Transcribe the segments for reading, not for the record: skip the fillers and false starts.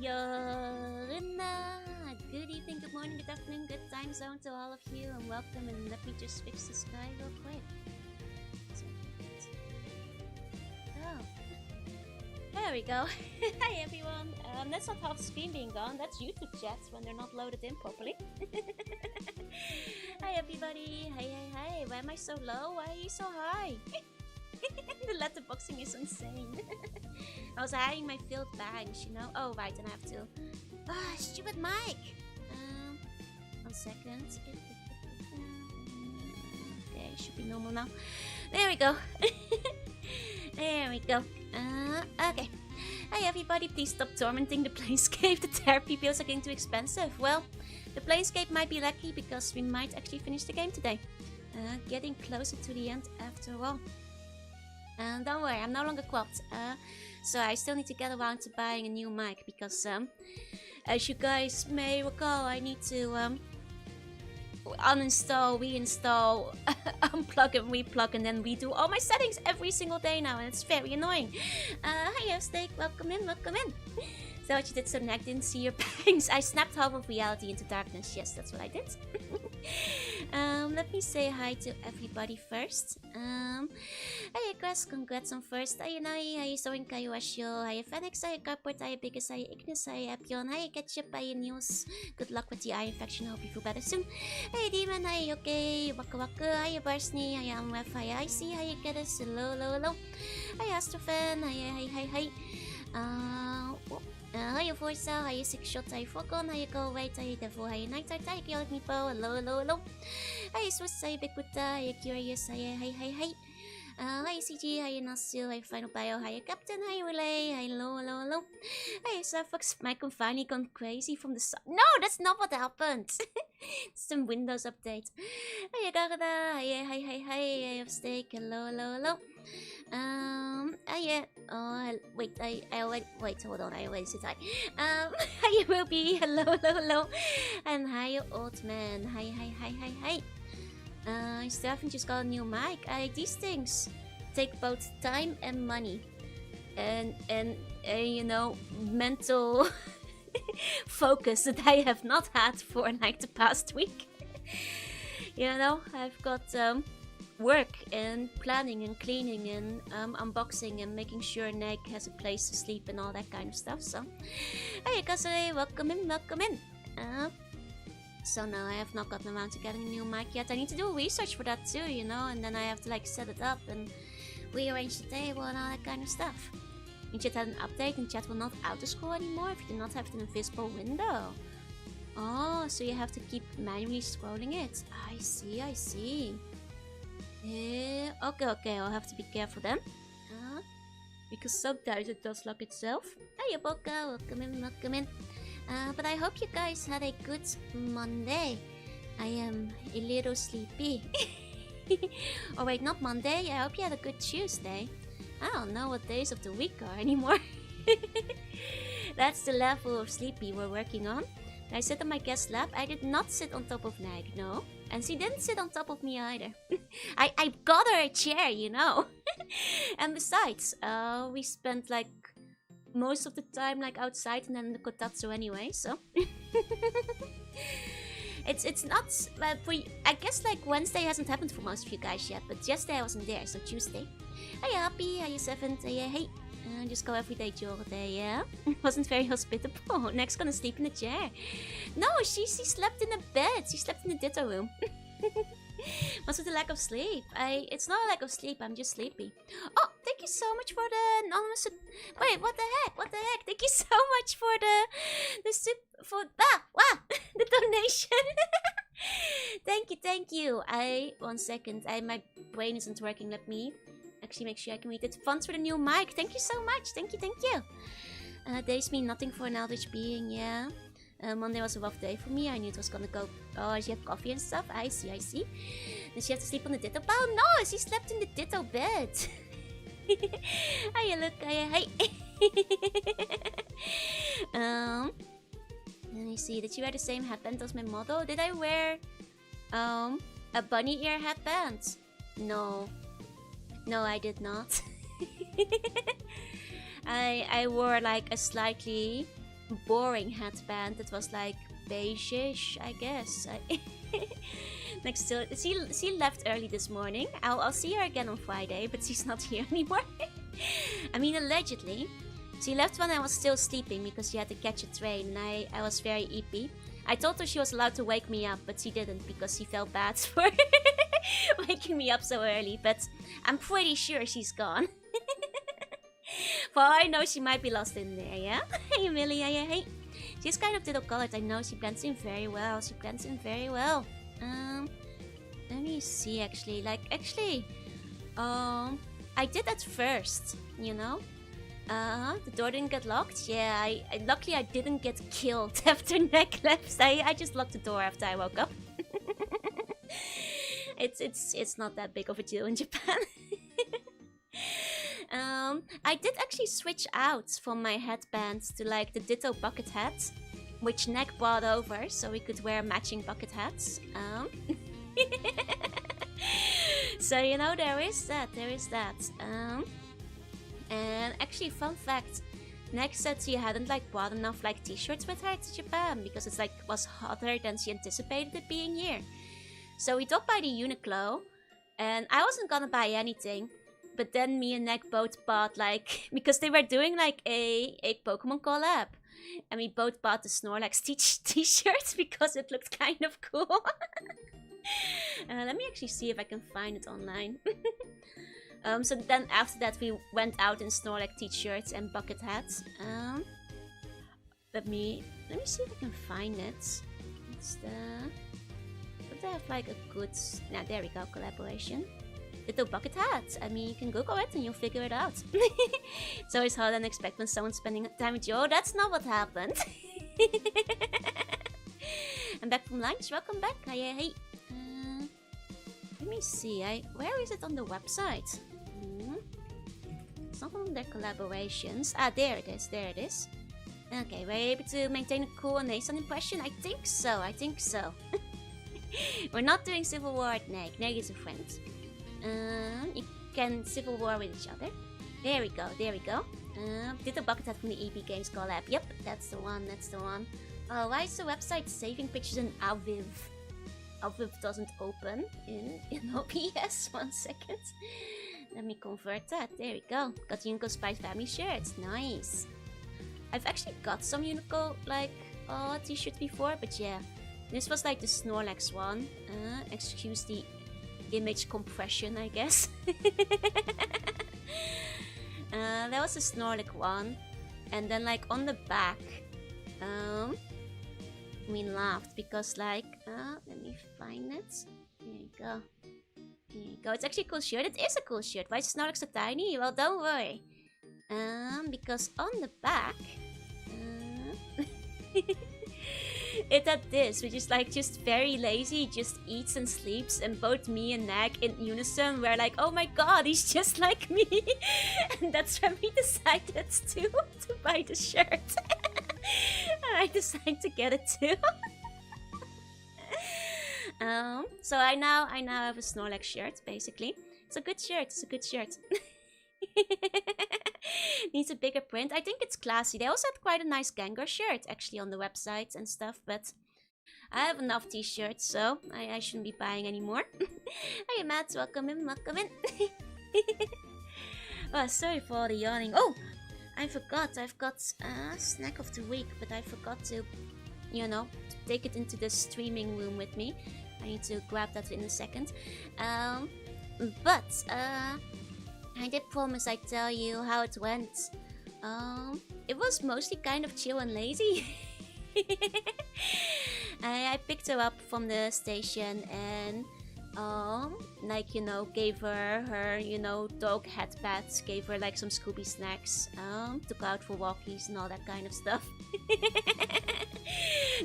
Jorunna! Good evening, good morning, good afternoon, good time zone to all of you, and welcome. And let me just fix the sky real quick. Oh, there we go. Hi everyone. That's not half the screen being gone. That's YouTube chats when they're not loaded in properly. Hi everybody. Hi. Why am I so low? Why are you so high? The letterboxing is insane. I was hiding my field bangs, you know. Oh right, and I have to. Ah, stupid mic. 1 second. Okay, should be normal now. There we go. There we go. Okay. Hi everybody, please stop tormenting the Planescape. The therapy bills are getting too expensive. Well, the Planescape might be lucky because we might actually finish the game today. Getting closer to the end after all. Don't worry, I'm no longer quapped. So I still need to get around to buying a new mic because, as you guys may recall, I need to uninstall, reinstall, unplug and replug, and then redo all my settings every single day now, and it's very annoying. Hiya, Steak, welcome in, welcome in. So what you did, so I didn't see your bangs. I snapped half of reality into darkness. Yes, that's what I did. Let me say hi to everybody first. Hiya, Grass, congrats on first. Hiya, Nai, hiya, Soin, hiya, Washio, hiya, Phoenix, hiya, Carport, hiya, Biggest, hiya, Ignis, hiya, Epion, hiya, Ketchup, hiya, News. Good luck with the eye infection, I hope you feel better soon. Hiya, Demon, hiya, okay, Waka Waka, hiya, Barsney, hiya, Amref, hiya, Icy, hiya, Geddes, hello. Hiya, Astrofan, hiya. Hiya, Forza, hiya, Six Shot, hiya, Falcon, hiya, Go Wait, hiya, Devil, hiya, Nightheart, hiya, Chaotic Meepo, hello. Hiya, Swiss, hiya, Big Buddha, hiya, Curious, hiya. Hiya, CG, hiya, Nasil, hiya, Final Bio, hiya, Captain, hiya, Relay, hiya, hello. Hiya, Starfox, Micron finally gone crazy from the sun. No, that's not what happened. It's some Windows update. Hiya, Garada, hiya, Steak, hello. Yeah. Oh, wait, I already, wait, hold on, I already said hi. Hiya, Ruby, hello. And hiya, Old Man, hi. Stefan just got a new mic. These things take both time and money. And you know, mental focus that I have not had for like the past week. You know, I've got, work and planning and cleaning and unboxing and making sure Neg has a place to sleep and all that kind of stuff. So, hey Kasare, welcome in. So no, I have not gotten around to getting a new mic yet. I need to do research for that too, you know, and then I have to like set it up and rearrange the table and all that kind of stuff. You just had an update and chat will not auto-scroll anymore if you do not have an invisible window. Oh, so you have to keep manually scrolling it. I see. Okay, I'll have to be careful then. Because sometimes it does lock itself. Hiya, Boka, welcome in. But I hope you guys had a good Monday. I am a little sleepy. Oh wait, not Monday. I hope you had a good Tuesday. I don't know what days of the week are anymore. That's the level of sleepy we're working on. I sit on my guest lap. I did not sit on top of Nag, no. And she didn't sit on top of me either. I got her a chair, you know. And besides, we spent like most of the time like outside and then the kotatsu anyway, so it's not I guess like Wednesday hasn't happened for most of you guys yet, but yesterday I wasn't there, so Tuesday. Hiya Happy, hiya Seventh, hiya hey. Just go everyday during the day, yeah? Wasn't very hospitable. Next gonna sleep in a chair. No, she slept in a bed. She slept in the ditto room. What's with the lack of sleep? It's not a lack of sleep, I'm just sleepy. Oh, thank you so much for the anonymous... Wait, what the heck? Thank you so much for the donation. Thank you. 1 second, my brain isn't working, let me actually make sure I can read it. Funds for the new mic, thank you so much, thank you. Days mean nothing for an eldritch being, yeah. Monday was a rough day for me. I knew it was gonna go. Oh, she had coffee and stuff. I see. Then she had to sleep on the ditto. Oh no, she slept in the ditto bed. Hiya, look, hi. Let me see. Did you wear the same headband as my model? Did I wear a bunny ear headband? No, I did not. I wore like a slightly boring headband that was like beige-ish, I guess. Next to she left early this morning. I'll see her again on Friday, but she's not here anymore. I mean, allegedly. She left when I was still sleeping because she had to catch a train and I was very eepy. I told her she was allowed to wake me up, but she didn't because she felt bad for waking me up so early. But I'm pretty sure she's gone. For all I know, she might be lost in there, yeah? Hey, Amelia, yeah, hey. She's kind of little colored, I know. She blends in very well. She blends in very well. Let me see, actually. I did at first, you know? The door didn't get locked. Yeah, luckily I didn't get killed after Neck left. I just locked the door after I woke up. It's not that big of a deal in Japan. I did actually switch out from my headbands to like the Ditto bucket hat, which Neck brought over so we could wear matching bucket hats. So you know, there is that. And actually, fun fact, Neck said she hadn't like bought enough like t-shirts with her to Japan because it's like was hotter than she anticipated it being here. So we dropped by the Uniqlo, and I wasn't gonna buy anything, but then me and Neck both bought like because they were doing like a Pokemon collab, and we both bought the Snorlax t-shirt because it looked kind of cool. Let me actually see if I can find it online. So then after that we went out in Snorlax t-shirts and bucket hats. Let me see if I can find it. It's but they have like a good... Now there we go, collaboration. Little bucket hats. I mean, you can Google it and you'll figure it out. It's always harder than expect when someone's spending time with you. Oh, that's not what happened. I'm back from lunch. Welcome back. Hey. Let me see. Where is it on the website? It's not on their collaborations. Ah, there it is. Okay, we're able to maintain a cool and nasal impression? I think so. We're not doing Civil War at Neg. Neg is a friend. You can Civil War with each other. There we go. Did the bucket hat from the EB Games collab. Yep, that's the one. Oh, why is the website saving pictures in Aviv? Aviv doesn't open in OBS. 1 second. Let me convert that. There we go. Got Unico Spy Family shirts. Nice. I've actually got some Unico like t-shirts before, but yeah. This was like the Snorlax one. Excuse the image compression, I guess. That was the Snorlax one. And then like on the back, we laughed because like, let me find it. There you go. It's actually a cool shirt. It is a cool shirt. Why is Snorlax so tiny? Well, don't worry. Because on the back, it had this, which is like just very lazy, just eats and sleeps, and both me and Nag in unison were like, oh my god, he's just like me. And that's when we decided to buy the shirt. And I decided to get it too. So I now have a Snorlax shirt, basically. It's a good shirt. Needs a bigger print. I think it's classy. They also had quite a nice Gengar shirt, actually, on the website and stuff, but I have enough t-shirts, so I shouldn't be buying anymore. Hey, Matt, welcome in. Oh, sorry for all the yawning. Oh, I forgot. I've got snack of the week, but I forgot to, you know, take it into the streaming room with me. I need to grab that in a second. But I did promise I'd tell you how it went. It was mostly kind of chill and lazy. I picked her up from the station and like, you know, gave her, you know, dog headpats, gave her like some Scooby snacks, took her out for walkies and all that kind of stuff.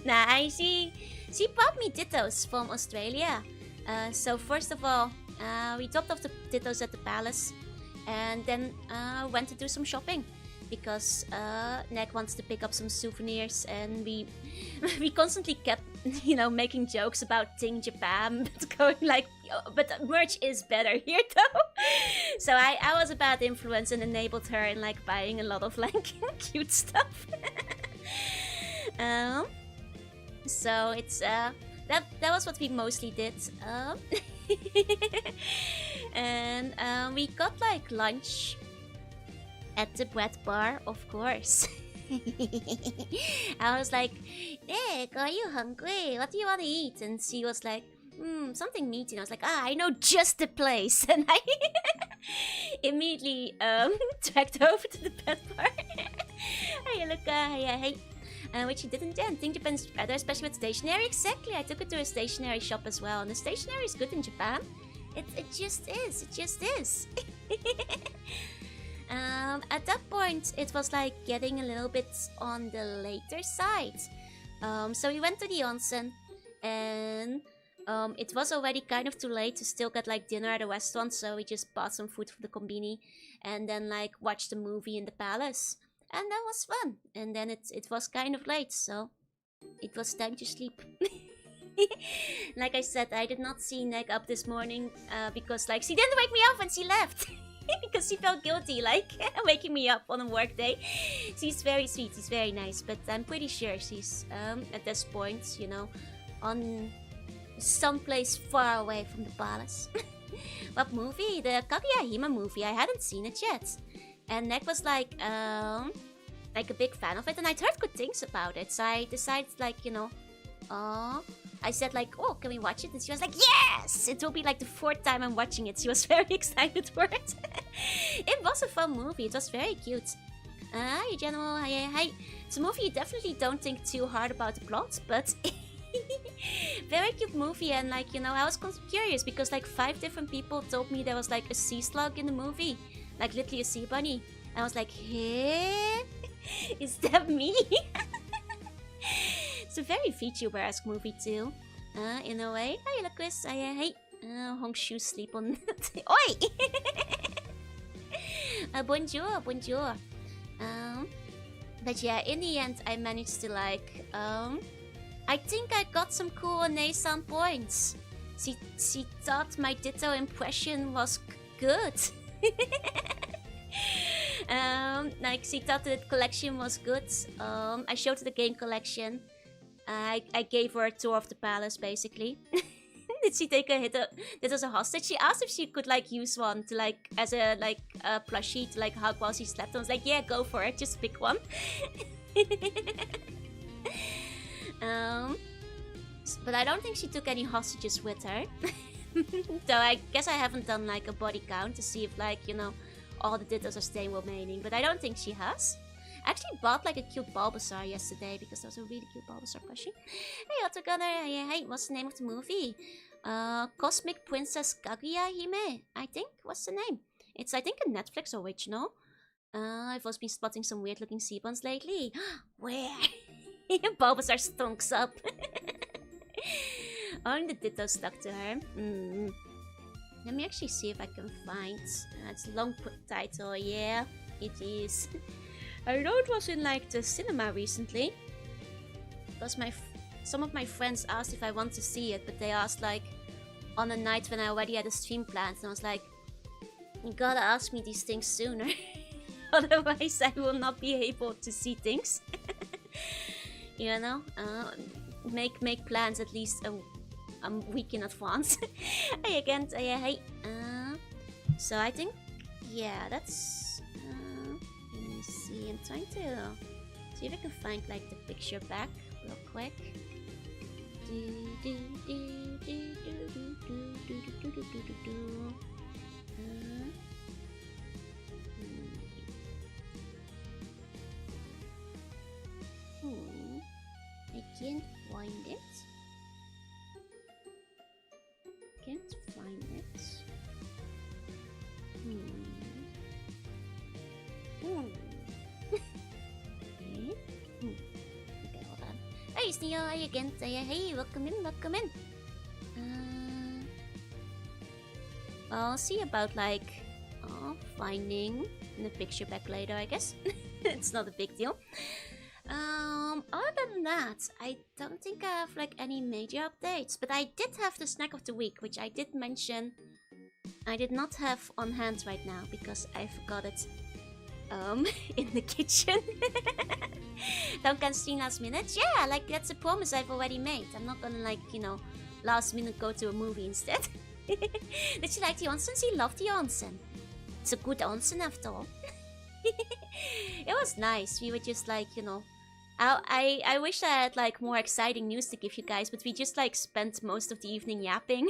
Nah, she brought me Dittos from Australia. So first of all, we dropped off the Dittos at the palace and then went to do some shopping because Neg wants to pick up some souvenirs, and we constantly kept you know, making jokes about Ting Japan, but going like, but merch is better here though. So I was a bad influence and enabled her in like buying a lot of like cute stuff. So it's that was what we mostly did. And we got like lunch at the bread bar, of course. I was like, Nick, are you hungry? What do you want to eat? And she was like, something meaty. And I was like, I know just the place. And I immediately tracked over to the bread bar. Hey, look, hey. Which he didn't do. And Ting Japan's better, especially with stationery. Exactly, I took it to a stationery shop as well. And the stationery is good in Japan. It just is. It just is. At that point, it was like getting a little bit on the later side. So we went to the onsen, and it was already kind of too late to still get like dinner at a restaurant. So we just bought some food for the konbini, and then like watched a movie in the palace, and that was fun. And then it was kind of late, so it was time to sleep. Like I said, I did not see Neg up this morning because like she didn't wake me up when she left. Because she felt guilty, like, waking me up on a work day. She's very sweet, she's very nice, but I'm pretty sure she's, at this point, you know, on someplace far away from the palace. What movie? The Kaguya-hime movie. I hadn't seen it yet. And Nick was like a big fan of it, and I'd heard good things about it, so I decided, like, you know, I said like, oh, can we watch it? And she was like, yes! It will be like the 4th time I'm watching it. She was very excited for it. It was a fun movie. It was very cute. Hi, General. Hi. It's a movie you definitely don't think too hard about the plot, but very cute movie. And like, you know, I was curious because like 5 different people told me there was like a sea slug in the movie. Like literally a sea bunny. And I was like, hey? Is that me? It's a very VTuber-esque movie too, in a way. Hi, look, Chris. Hey, Hongshu sleep on. Oi! Bonjour. But yeah, in the end, I managed to like. I think I got some cool Neisan points. She thought my Ditto impression was good. Like she thought the collection was good. I showed her the game collection. I gave her a tour of the palace, basically. Did she take a hit? This was a hostage. She asked if she could like use one to like as a like a plushie to like hug while she slept. I was like, yeah, go for it. Just pick one. But I don't think she took any hostages with her. So I guess I haven't done like a body count to see if like, you know, all the Dittos are staying remaining. But I don't think she has. I actually bought like a cute Bulbasaur yesterday because there was a really cute Bulbasaur plushie. Hey, Autogunner, hey, what's the name of the movie? Cosmic Princess Kaguya-hime, I think. What's the name? It's, I think, a Netflix original. I've also been spotting some weird looking Seabons lately. Where? Bulbasaur stonks up. Only the Ditto stuck to her. Let me actually see if I can find. It's a long title, yeah, it is. I know it was in like the cinema recently. Because some of my friends asked if I want to see it, but they asked like on a night when I already had a stream planned, and I was like, you gotta ask me these things sooner. Otherwise I will not be able to see things. You know? Make plans at least a week in advance. Hey again, hey. So I think, yeah, that's. Let me see. I'm trying to see if I can find like the picture back real quick. I can't find it. Can't find it. Okay, hold on. Hey, Sneo, hi again. Hey, welcome in. I'll see about like finding the picture back later, I guess. It's not a big deal. Other than that, I don't think I have like any major updates, but I did have the snack of the week, which I did mention. I did not have on hand right now because I forgot it in the kitchen. Don't cancel last minute. Yeah, like that's a promise I've already made. I'm not gonna like, last minute go to a movie instead. Did she like the onsen? She loved the onsen. It's a good onsen after all. It was nice. We were just like, I wish I had like more exciting news to give you guys, but we just like spent most of the evening yapping.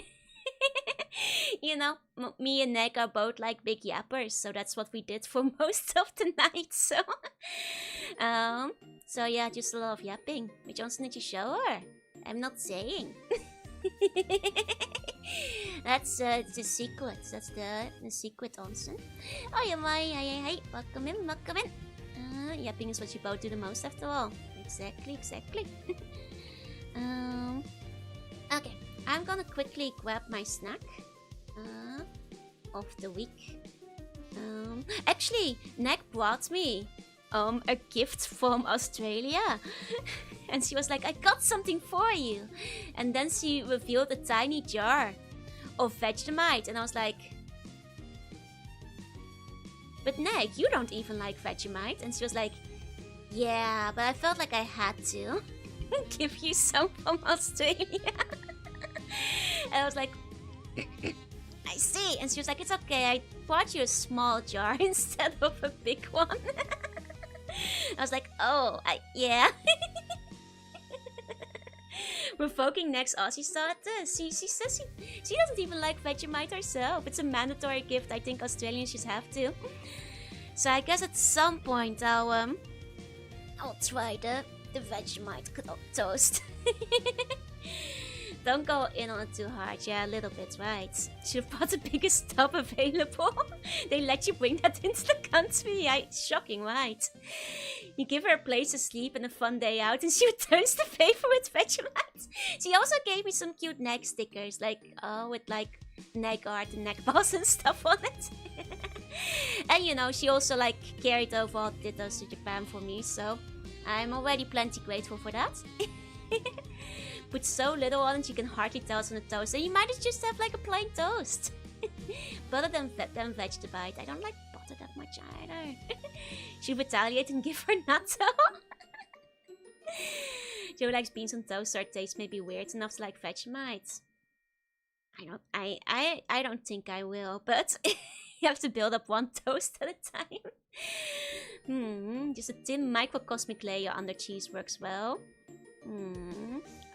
Me and Nick are both like big yappers, so that's what we did for most of the night. So yeah, just a lot of yapping. Which onsen did you show her? I'm not saying. That's the secret. That's the secret onsen. Oh yeah, hey, welcome in. Yapping is what you both do the most after all. Exactly. Okay, I'm gonna quickly grab my snack of the week. Actually, Nick brought me a gift from Australia. And she was like, I got something for you. And then she revealed a tiny jar of Vegemite. And I was like, but Nick, you don't even like Vegemite. And she was like, yeah, but I felt like I had to give you some from Australia. And I was like, I see. And she was like, it's okay, I bought you a small jar instead of a big one. I was like, oh, yeah. Revoking next Aussie starter. She says she doesn't even like Vegemite herself. It's a mandatory gift. I think Australians should have to. So I guess at some point I'll try the Vegemite toast. Don't go in on it too hard. Yeah, a little bit, right? Should've bought the biggest tub available. They let you bring that into the country. Shocking, right? You give her a place to sleep and a fun day out, and she returns the favor with Vegemite. She also gave me some cute neck stickers, with like neck art and neck balls and stuff on it. And she also like carried over all dittos to Japan for me, so I'm already plenty grateful for that. Put so little on it you can hardly tell it's on a toast, and you might just have like a plain toast. Butter than Vegemite. I don't like butter that much either. Should retaliate and give her natto. Joe likes beans on toast, so it tastes maybe weird enough to like Vegemite. I don't think I will, but you have to build up one toast at a time. Just a thin microcosmic layer under cheese works well.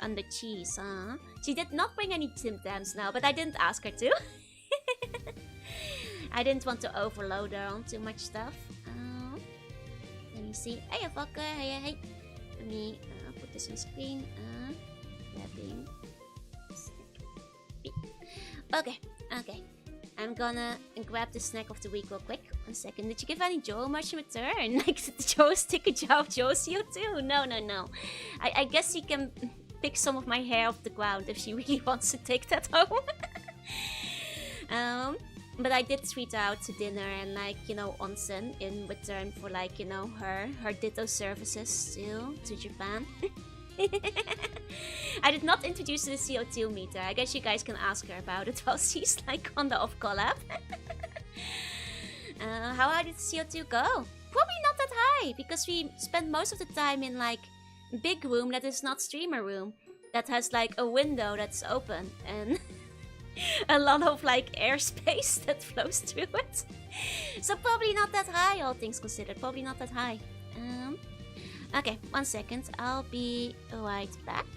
Under cheese, huh? She did not bring any Tim Tams now, but I didn't ask her to. I didn't want to overload her on too much stuff. Let me see. Hey, fucker. Hey. Let me put this on screen. Grabbing. Okay. I'm gonna grab the snack of the week real quick. 1 second. Did you give any Joe much in return? Like, did Joe stick a jar of Joe CO2? No. I guess he can pick some of my hair off the ground if she really wants to take that home. But I did treat her out to dinner and onsen in return for her ditto services to Japan. I did not introduce her to the CO2 meter. I guess you guys can ask her about it while she's on the off collab. How high did the CO2 go? Probably not that high, because we spent most of the time in big room that is not streamer room, that has a window that's open and a lot of airspace that flows through it. So probably not that high, all things considered. Probably not that high. Okay, 1 second. I'll be right back.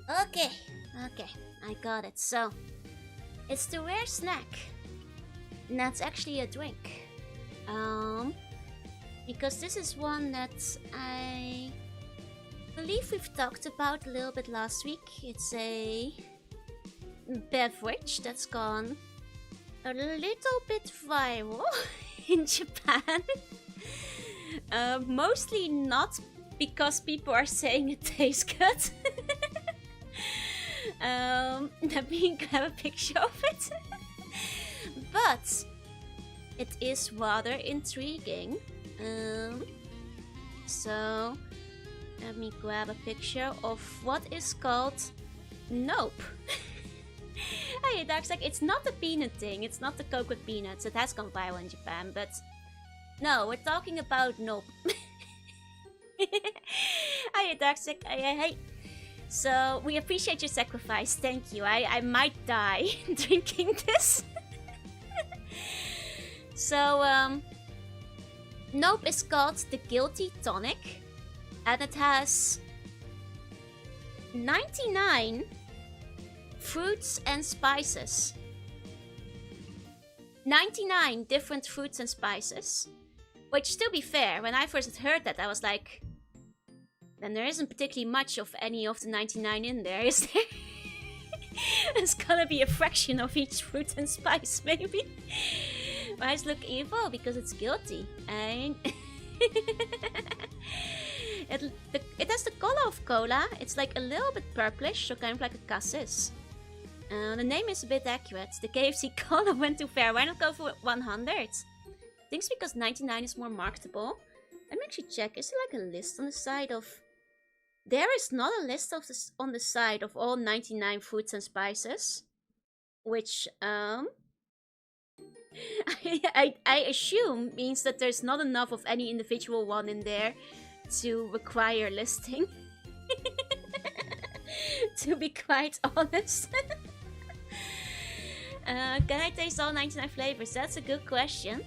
Okay, okay, I got it. So, it's the rare snack. And that's actually a drink. Because this is one that I believe we've talked about a little bit last week. It's a beverage that's gone a little bit viral in Japan. Mostly not because people are saying it tastes good. Let me grab a picture of it. But it is rather intriguing. So let me grab a picture of what is called Nope. Hey, Dark's like, it's not the peanut thing, it's not the Coke with peanuts. It has gone viral in Japan, but no, we're talking about Nope. Hi, Dark's like, hey. So we appreciate your sacrifice, thank you. I might die drinking this. So, Nope is called the Guilty Tonic, and it has 99 fruits and spices. 99 different fruits and spices. Which, to be fair, when I first heard that, I was like, then there isn't particularly much of any of the 99 in there, is there? There's gonna be a fraction of each fruit and spice, maybe. Why does it look evil? Because it's guilty. And it has the color of cola. It's like a little bit purplish, so kind of like a cassis. The name is a bit accurate. The KFC color went too fair. Why not go for 100? I think it's because 99 is more marketable. Let me actually check. Is there like a list on the side of... There is not a list of this on the side of all 99 fruits and spices. Which, I assume means that there's not enough of any individual one in there to require listing. To be quite honest. Can I taste all 99 flavors? That's a good question.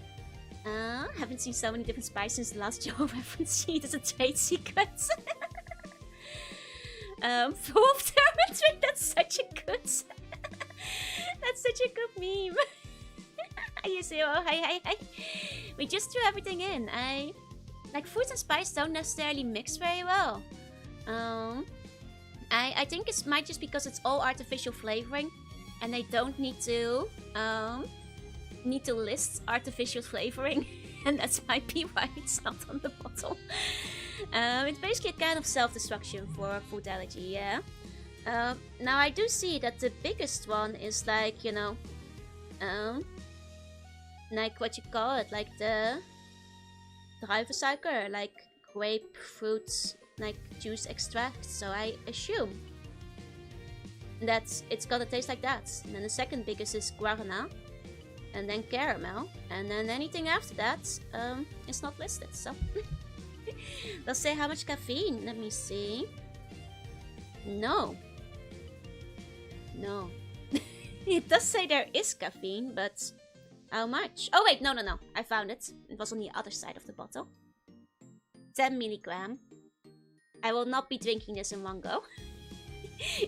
Haven't seen so many different spices since the last Joe reference sheet as a trade secret. Full of Torment, that's such a good... That's such a good meme. You say, oh, hi. We just threw everything in. Like, fruits and spice don't necessarily mix very well. I think it might just because it's all artificial flavoring, and they don't need to list artificial flavoring, and that might be why it's not on the bottle. It's basically a kind of self-destruction for food allergy, yeah. Now I do see that the biggest one is like, you know, like what you call it, like the druivensuiker, like grapefruit, like juice extract. So I assume that it's gonna taste like that. And then the second biggest is guarana, and then caramel, and then anything after that is not listed. So let's say how much caffeine. Let me see. No. It does say there is caffeine, but how much? Oh wait, no. I found it. It was on the other side of the bottle. 10 milligram. I will not be drinking this in one go.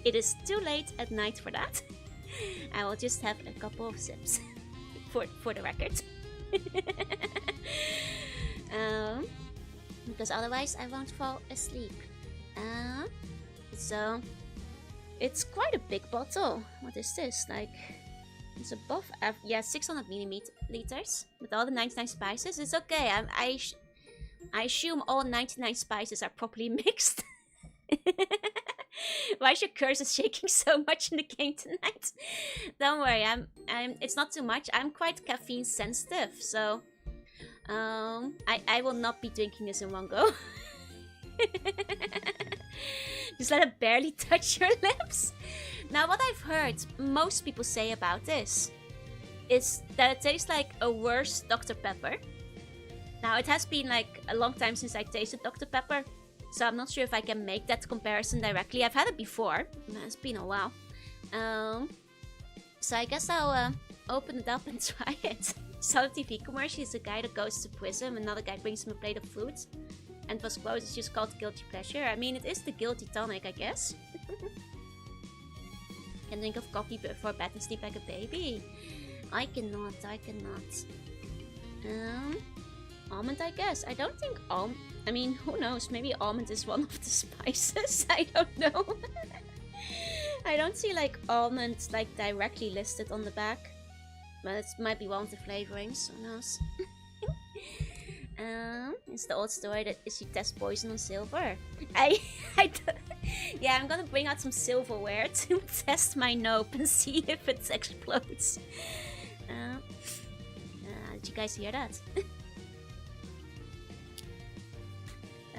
It is too late at night for that. I will just have a couple of sips. for the record. Because otherwise I won't fall asleep. So it's quite a big bottle. What is this? Like, it's above, yeah, 600 milliliters with all the 99 spices. It's okay. I assume all 99 spices are properly mixed. Why is your cursor shaking so much in the game tonight? Don't worry, it's not too much. I'm quite caffeine sensitive, so I will not be drinking this in one go. Just let it barely touch your lips. Now, what I've heard most people say about this is that it tastes like a worse Dr. Pepper. Now, it has been like a long time since I tasted Dr. Pepper, so I'm not sure if I can make that comparison directly. I've had it before, it's been a while. So I guess I'll open it up and try it. Saw the TV commercial. It's a guy that goes to prison, another guy brings him a plate of food, and was quoted, it's just called Guilty Pleasure. I mean, it is the Guilty Tonic, I guess. Can drink of coffee before bed and sleep like a baby. I cannot. Almond, I guess. I don't think I mean, who knows? Maybe almond is one of the spices. I don't know. I don't see like almond like directly listed on the back, but it might be one of the flavorings. Who knows? It's the old story that is you test poison on silver. Yeah, I'm gonna bring out some silverware to test my nope and see if it explodes. Did you guys hear that?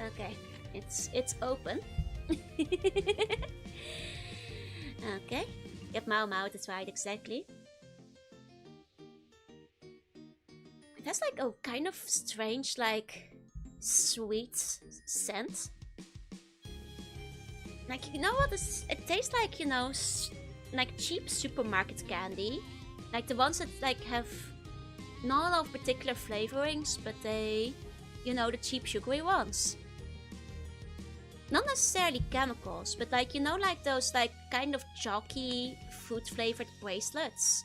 Okay, it's open. Okay, get Mao Mao, that's right, exactly. It has like a kind of strange, like, sweet scent. Like, you know what? It tastes like, you know, like cheap supermarket candy. Like the ones that like have not a lot of particular flavorings, but they, you know, the cheap sugary ones. Not necessarily chemicals, but like, you know, like those like kind of chalky fruit flavored bracelets.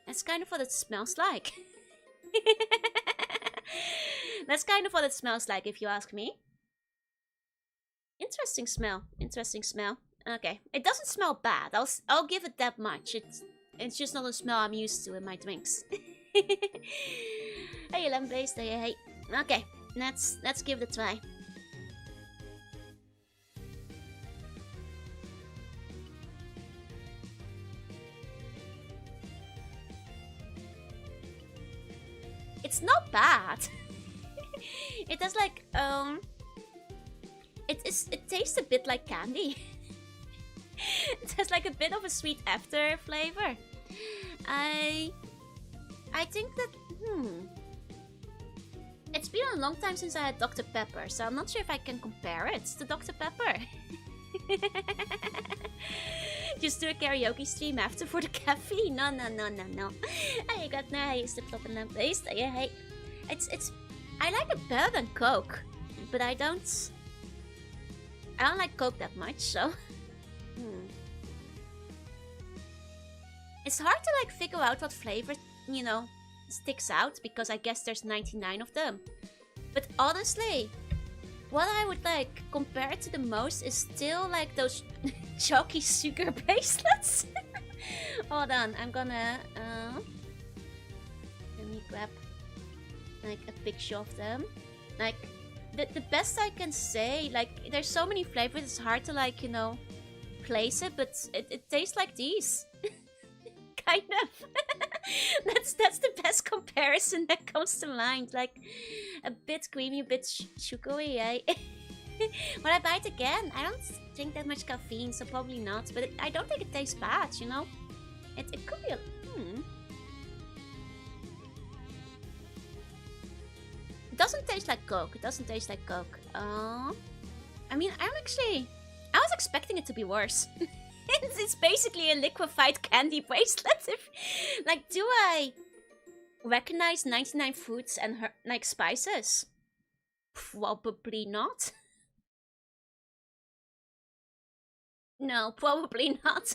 That's kind of what it smells like. That's kind of what it smells like, if you ask me. Interesting smell. Interesting smell. Okay, it doesn't smell bad. I'll give it that much. It's just not a smell I'm used to in my drinks. Hey, lamb-based. Hey. Okay, let's give it a try. It's not bad. It does like it tastes a bit like candy. It has like a bit of a sweet after flavor. I think that it's been a long time since I had Dr. Pepper, so I'm not sure if I can compare it to Dr. Pepper. Just do a karaoke stream after for the caffeine. No. I got no used to flop and lamp based. Yeah, it's I like it better than Coke, but I don't like Coke that much, so it's hard to like figure out what flavor, you know, sticks out, because I guess there's 99 of them. But honestly, what I would like compare it to the most is still like those chalky sugar bracelets. Hold on, I'm gonna let me grab like a picture of them. Like the best I can say, like there's so many flavors, it's hard to like, you know, place it, but it tastes like these. Kind of. That's the best comparison that comes to mind. Like a bit creamy, a bit sugary. Will I buy it again? I don't drink that much caffeine, so probably not. But I don't think it tastes bad, you know? It could be a... It doesn't taste like Coke. It doesn't taste like Coke. I mean, I was expecting it to be worse. It's basically a liquefied candy bracelet. Like, do I recognize 99 fruits and like spices? Probably not. No, probably not.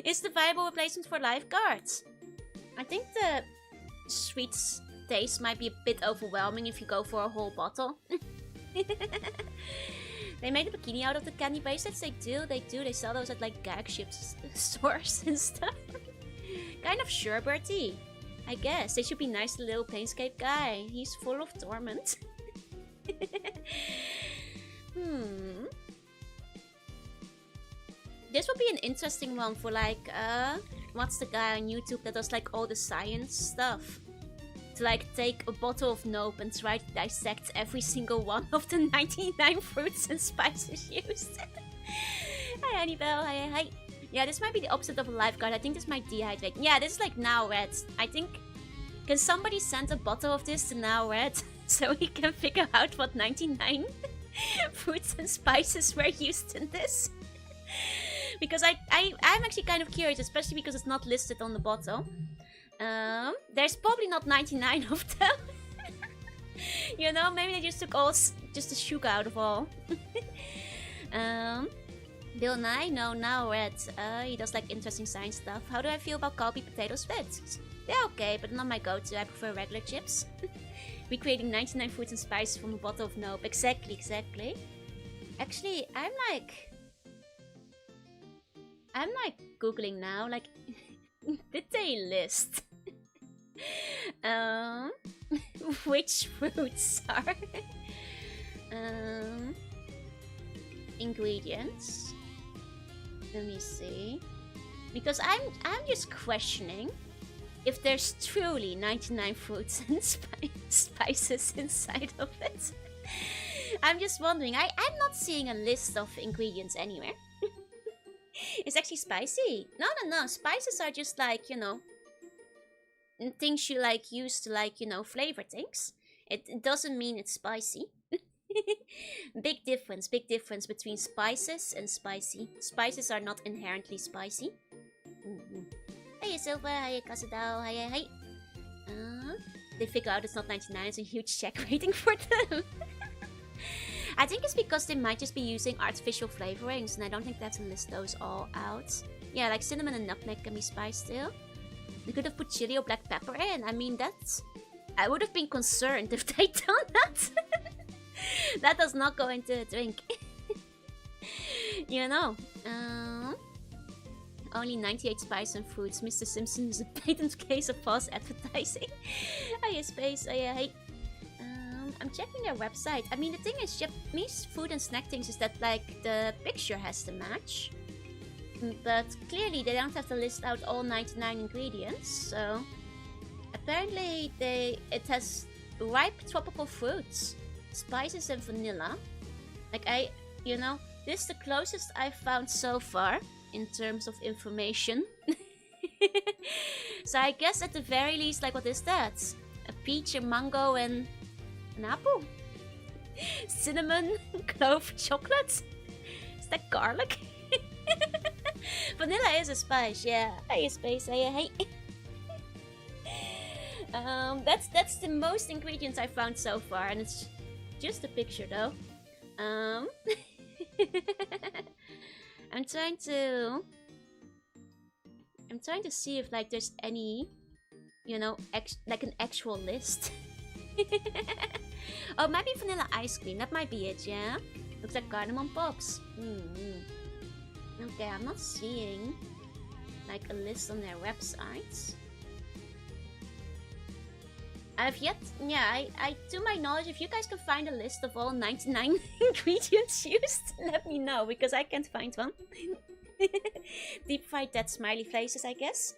It's the viable replacement for lifeguards. I think the sweet taste might be a bit overwhelming if you go for a whole bottle. They made a bikini out of the candy bracelets. They do. They sell those at like gag ships stores and stuff. Kind of sherbety, I guess. They should be nice to the little Planescape guy. He's full of torment. This would be an interesting one for like, what's the guy on YouTube that does like all the science stuff? To like take a bottle of Nope and try to dissect every single one of the 99 fruits and spices used. Hi Honeybell, hi. Yeah, this might be the opposite of a lifeguard. I think this might dehydrate. Yeah, this is like Now Red. I think, can somebody send a bottle of this to Now Red so he can figure out what 99 fruits and spices were used in this? Because I'm actually kind of curious, especially because it's not listed on the bottle. There's probably not 99 of them. You know, maybe they just took just the sugar out of all. Bill Nye? No, now Red. He does like interesting science stuff. How do I feel about coffee potatoes fit? They're okay, but not my go-to. I prefer regular chips. Recreating 99 foods and spices from a bottle of Nope. Exactly. Actually, I'm like Googling now, like, did they list which fruits are ingredients? Let me see. Because I'm just questioning if there's truly 99 fruits and spices inside of it. I'm just wondering. I'm not seeing a list of ingredients anywhere. It's actually spicy. No. Spices are just like, you know, things you like use to like, you know, flavor things. It doesn't mean it's spicy. Big difference between spices and spicy. Spices are not inherently spicy. Hey Silva, hey Kasadao, hey. They figure out it's not 99, it's a huge check rating for them. I think it's because they might just be using artificial flavorings, and I don't think they have to list those all out. Yeah, like cinnamon and nutmeg can be spiced still. They could have put chili or black pepper in. I mean, that's... I would have been concerned if they done that. That does not go into a drink. You know. Only 98 spice and fruits. Mr. Simpson is a patent case of false advertising. Hiya, Space. Hiya, hey. I'm checking their website. I mean, the thing is, Japanese food and snack things is that, like, the picture has to match. But clearly, they don't have to list out all 99 ingredients, so... Apparently, it has ripe tropical fruits, spices and vanilla. Like, you know, this is the closest I've found so far in terms of information. So I guess at the very least, like, what is that? A peach, a mango, and... an apple? Cinnamon, clove, chocolate? Is that garlic? Vanilla is a spice, yeah. Hey, space, hey. That's the most ingredients I found so far, and it's just a picture though. I'm trying to see if like there's any, you know, like an actual list. Oh, maybe vanilla ice cream. That might be it, yeah? Looks like cardamom pops. Okay, I'm not seeing like a list on their websites. I to my knowledge, if you guys can find a list of all 99 ingredients used, let me know, because I can't find one. Deep fried dead smiley faces, I guess.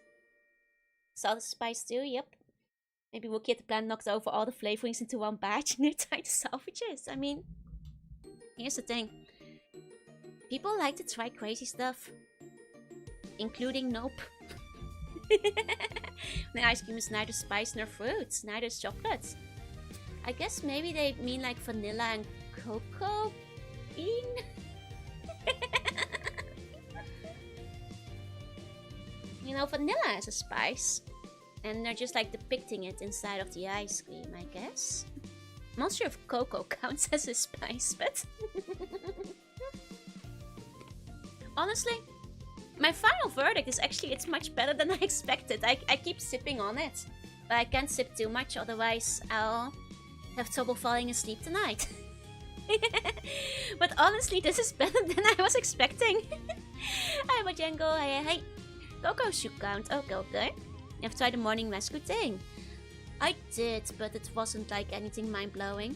Salted spice too, yep. Maybe Wookie at the plant knocked over all the flavorings into one batch and they're trying to salvage it. I mean, here's the thing. People like to try crazy stuff. Including Nope. The ice cream is neither spice nor fruits, neither is chocolate. I guess maybe they mean like vanilla and cocoa bean? You know, vanilla is a spice. And they're just like depicting it inside of the ice cream, I guess. I'm not sure if cocoa counts as a spice, but... Honestly, my final verdict is actually it's much better than I expected. I keep sipping on it. But I can't sip too much, otherwise I'll have trouble falling asleep tonight. But honestly, this is better than I was expecting. Hi, Majengo. Hi. Cocoa should count. Okay. I've tried the morning rescue thing. I did, but it wasn't like anything mind-blowing.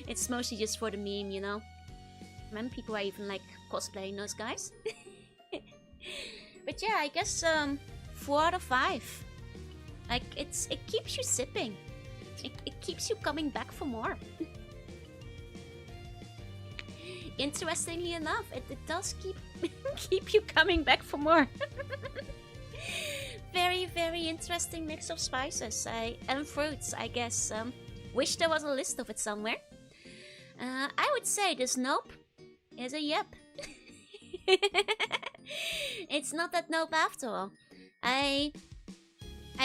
It's mostly just for the meme, you know. Many people are even like cosplaying those guys. But yeah, I guess 4 out of 5. Like it keeps you sipping. It keeps you coming back for more. Interestingly enough, it does keep you coming back for more. Very, very interesting mix of spices and fruits, I guess. Wish there was a list of it somewhere. I would say this Nope is a yep. It's not that Nope after all. I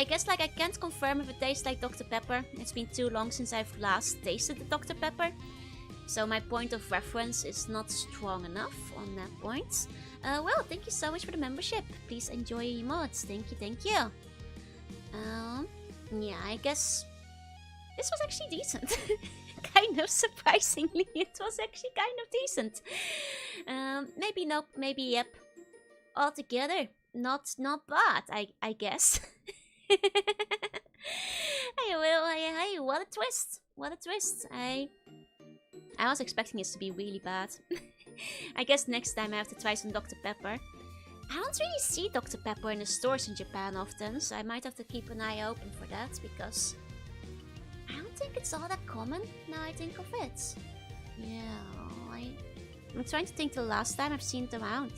guess like I can't confirm if it tastes like Dr. Pepper. It's been too long since I've last tasted the Dr. Pepper. So my point of reference is not strong enough on that point. Well, thank you so much for the membership. Please enjoy your mods. Thank you, thank you. Yeah, I guess this was actually decent. Kind of surprisingly, it was actually kind of decent. Maybe no, maybe yep. Altogether, not bad, I guess. Hey, well, hey, what a twist! What a twist! I was expecting it to be really bad. I guess next time I have to try some Dr. Pepper. I don't really see Dr. Pepper in the stores in Japan often, so I might have to keep an eye open for that, because I don't think it's all that common, now I think of it. Yeah, I'm trying to think the last time I've seen it around.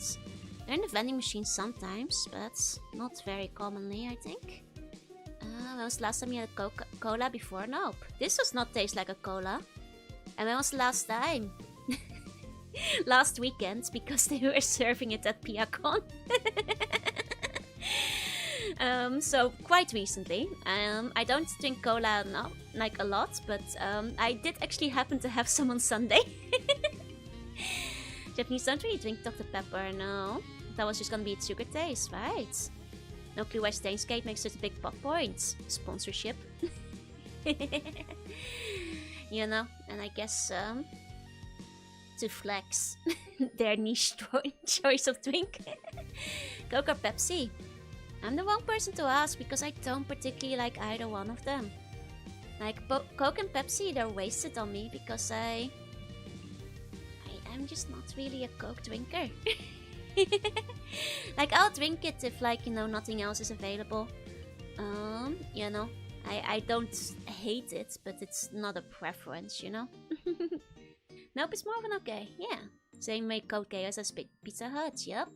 They're in the vending machine sometimes, but not very commonly, I think. When was the last time you had a cola before? Nope. This does not taste like a cola. And when was the last time? Last weekend, because they were serving it at Piacon. So quite recently. I don't drink cola like a lot, but I did actually happen to have some on Sunday. Japanese don't really drink Dr. Pepper, no. That was just gonna be its sugar taste, right? No clue why Planescape makes such a big pop point. Sponsorship. You know, and I guess to flex their niche choice of drink. Coke or Pepsi? I'm the wrong person to ask because I don't particularly like either one of them. Like Coke and Pepsi, they're wasted on me because I'm just not really a Coke drinker. Like I'll drink it if, like, you know, nothing else is available. You know, I don't hate it, but it's not a preference, you know. Nope, it's more of an okay, yeah. Same way Code Chaos as Pizza Hut, yep.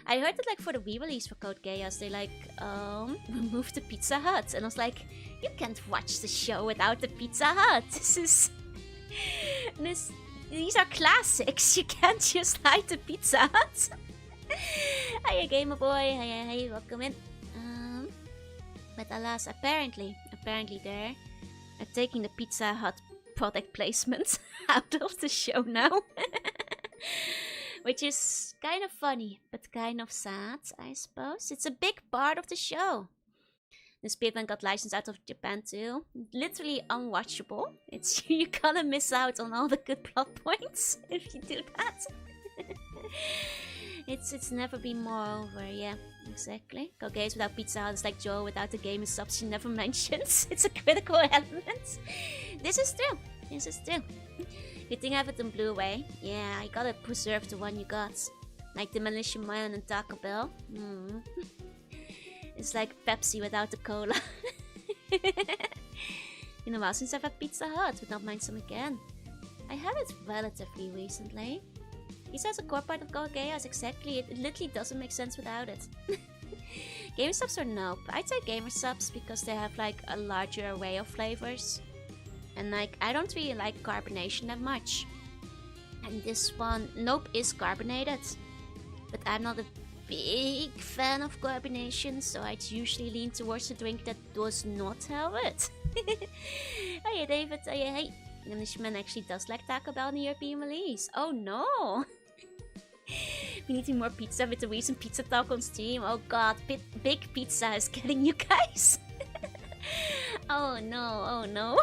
I heard that, like, for the re-release for Code Chaos, they, like, removed the Pizza Hut. And I was like, you can't watch the show without the Pizza Hut. These are classics. You can't just hide the Pizza Hut. Hiya, Gamer Boy. Hiya, welcome in. But alas, apparently they're taking the Pizza Hut product placement out of the show now. Which is kind of funny, but kind of sad, I suppose. It's a big part of the show. The Speedrun got licensed out of Japan too. Literally unwatchable. You're gonna miss out on all the good plot points if you do that. It's never been more over, yeah, exactly. Go games without Pizza Hut is like Joe without the game and subs she never mentions. It's a critical element. This is true. This is true. Good thing I have it in Blu-ray. Yeah, I gotta preserve the one you got. Like Demolition Man and Taco Bell. It's like Pepsi without the cola. Been a while since I've had Pizza Hut, would not mind some again. I had it relatively recently. Pizza is a core part of Go Chaos, exactly. It literally doesn't make sense without it. Gamer subs or nope? I'd say gamer subs because they have like a larger array of flavors. And like, I don't really like carbonation that much. And this one, nope, is carbonated. But I'm not a big fan of carbonation, so I'd usually lean towards a drink that does not have it. Hey David, hey. Englishman actually does like Taco Bell in the European release. Oh no! Been eating more pizza with the recent pizza talk on stream. Oh god, big pizza is getting you guys. Oh no.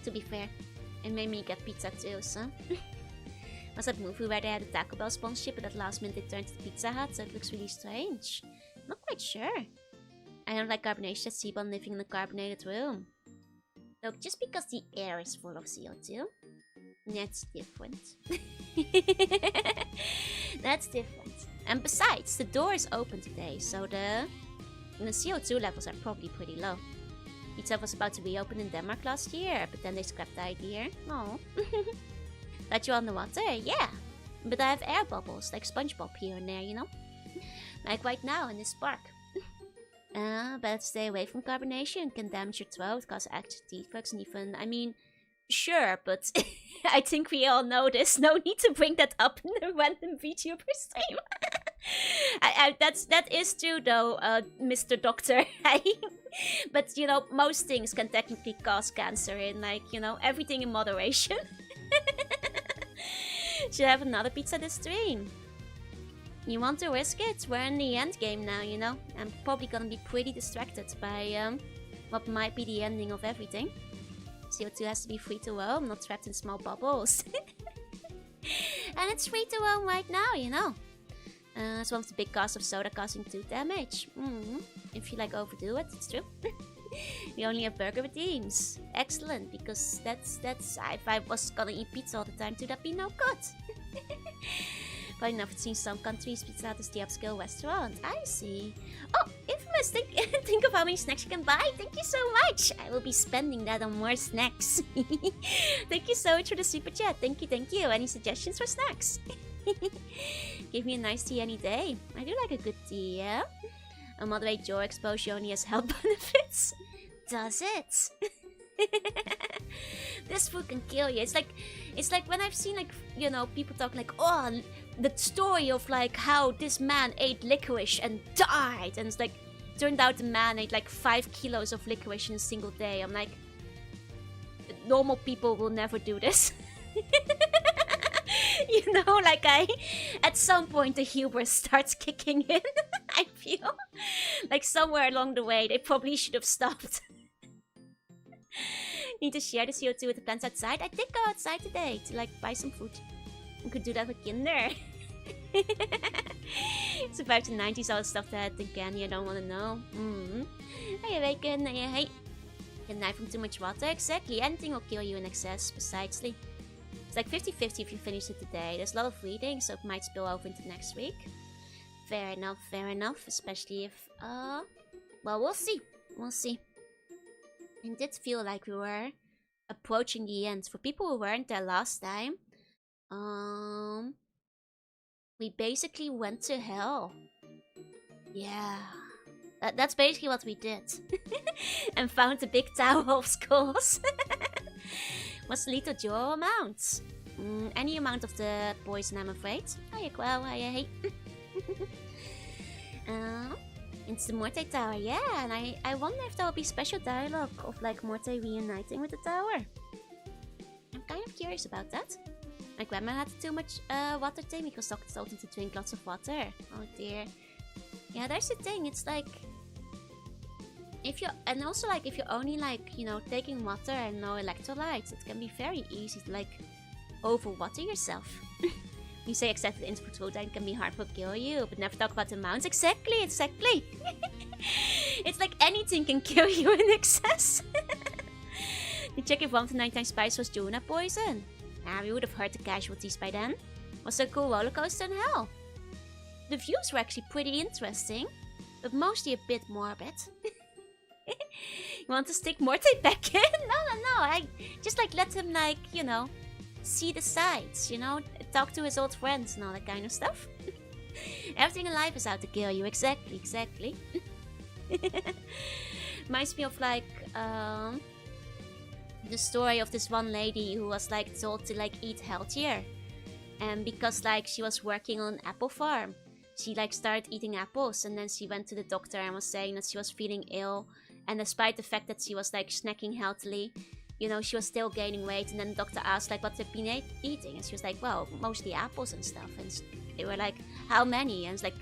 To be fair, it made me get pizza too, so. Was that movie where they had a Taco Bell sponsorship but at last minute they turned to Pizza Hut, so it looks really strange. Not quite sure. I don't like carbonation, that's Seabon living in a carbonated room. Look, just because the air is full of CO2, that's different. That's different. And besides, the door is open today, so the CO2 levels are probably pretty low. Pizza was about to reopen in Denmark last year, but then they scrapped the idea. Oh. Let you underwater? Yeah. But I have air bubbles, like SpongeBob here and there, you know? Like right now in this park. Better stay away from carbonation, can damage your throat, cause active defects, and even, I mean, sure, but I think we all know this. No need to bring that up in the random VTuber stream. That is true though, Mr. Doctor. But you know, most things can technically cause cancer in like, you know, everything in moderation. Should I have another pizza this stream? You want to risk it? We're in the end game now, you know? I'm probably gonna be pretty distracted by what might be the ending of everything. CO2 has to be free to roam, not trapped in small bubbles. And it's free to roam right now, you know? It's one of the big costs of soda causing 2 damage. If you like overdo it, it's true. We only have burger redeems. Excellent, because that's if I was gonna eat pizza all the time too, that'd be no good. Funny enough, it seems some countries Pizza Hut is the upscale restaurant. I see. Oh, Infamous, think of how many snacks you can buy. Thank you so much. I will be spending that on more snacks. Thank you so much for the super chat. Thank you. Any suggestions for snacks? Give me a nice tea any day. I do like a good tea, yeah? A moderate jaw exposure only has health benefits. Does it? This food can kill you. It's like when I've seen like, you know, people talk like, oh, the story of like how this man ate licorice and died, and it's like turned out the man ate like 5 kilos of licorice in a single day. I'm like, normal people will never do this. You know, like at some point the hubris starts kicking in. I feel like somewhere along the way they probably should have stopped. Need to share the CO2 with the plants outside. I did go outside today to like buy some food. You could do that with Kinder. It's about the 90s, all the stuff that again you don't want to know. Hey, bacon. Hey. Can die from too much water. Exactly. Anything will kill you in excess. Precisely. It's like 50-50 if you finish it today. There's a lot of reading, so it might spill over into next week. Fair enough. Especially if, well, we'll see. It did feel like we were approaching the end. For people who weren't there last time, we basically went to hell. Yeah. That's basically what we did. And found the big tower of skulls. What's the lethal duo amount? Any amount of the poison, I'm afraid. Hiya, Quell. Hiya, hey. It's the Morte Tower, yeah, and I wonder if there will be special dialogue of like Morte reuniting with the tower. I'm kind of curious about that. My grandma had too much water thing because Doctor told him to drink lots of water. Oh dear. Yeah, that's the thing, it's like if you're only like, you know, taking water and no electrolytes, it can be very easy to like overwater yourself. You say except for the input food and can be hard to kill you, but never talk about the amounts. Exactly. It's like anything can kill you in excess. You check if 1 to 9 times spice was Jorunna poison. We would have heard the casualties by then. Was there a cool roller coaster in hell? The views were actually pretty interesting, but mostly a bit morbid. You want to stick Morte back in? No. I just like let him like, you know, see the sights, you know, talk to his old friends and all that kind of stuff. Everything alive is out to kill you. Exactly. Reminds me of like the story of this one lady who was like told to like eat healthier, and because like she was working on an apple farm, she like started eating apples, and then she went to the doctor and was saying that she was feeling ill, and despite the fact that she was like snacking healthily, you know, she was still gaining weight. And then the doctor asked like what they've been eating, and she was like, well, mostly apples and stuff. And they were like, how many? And it's like,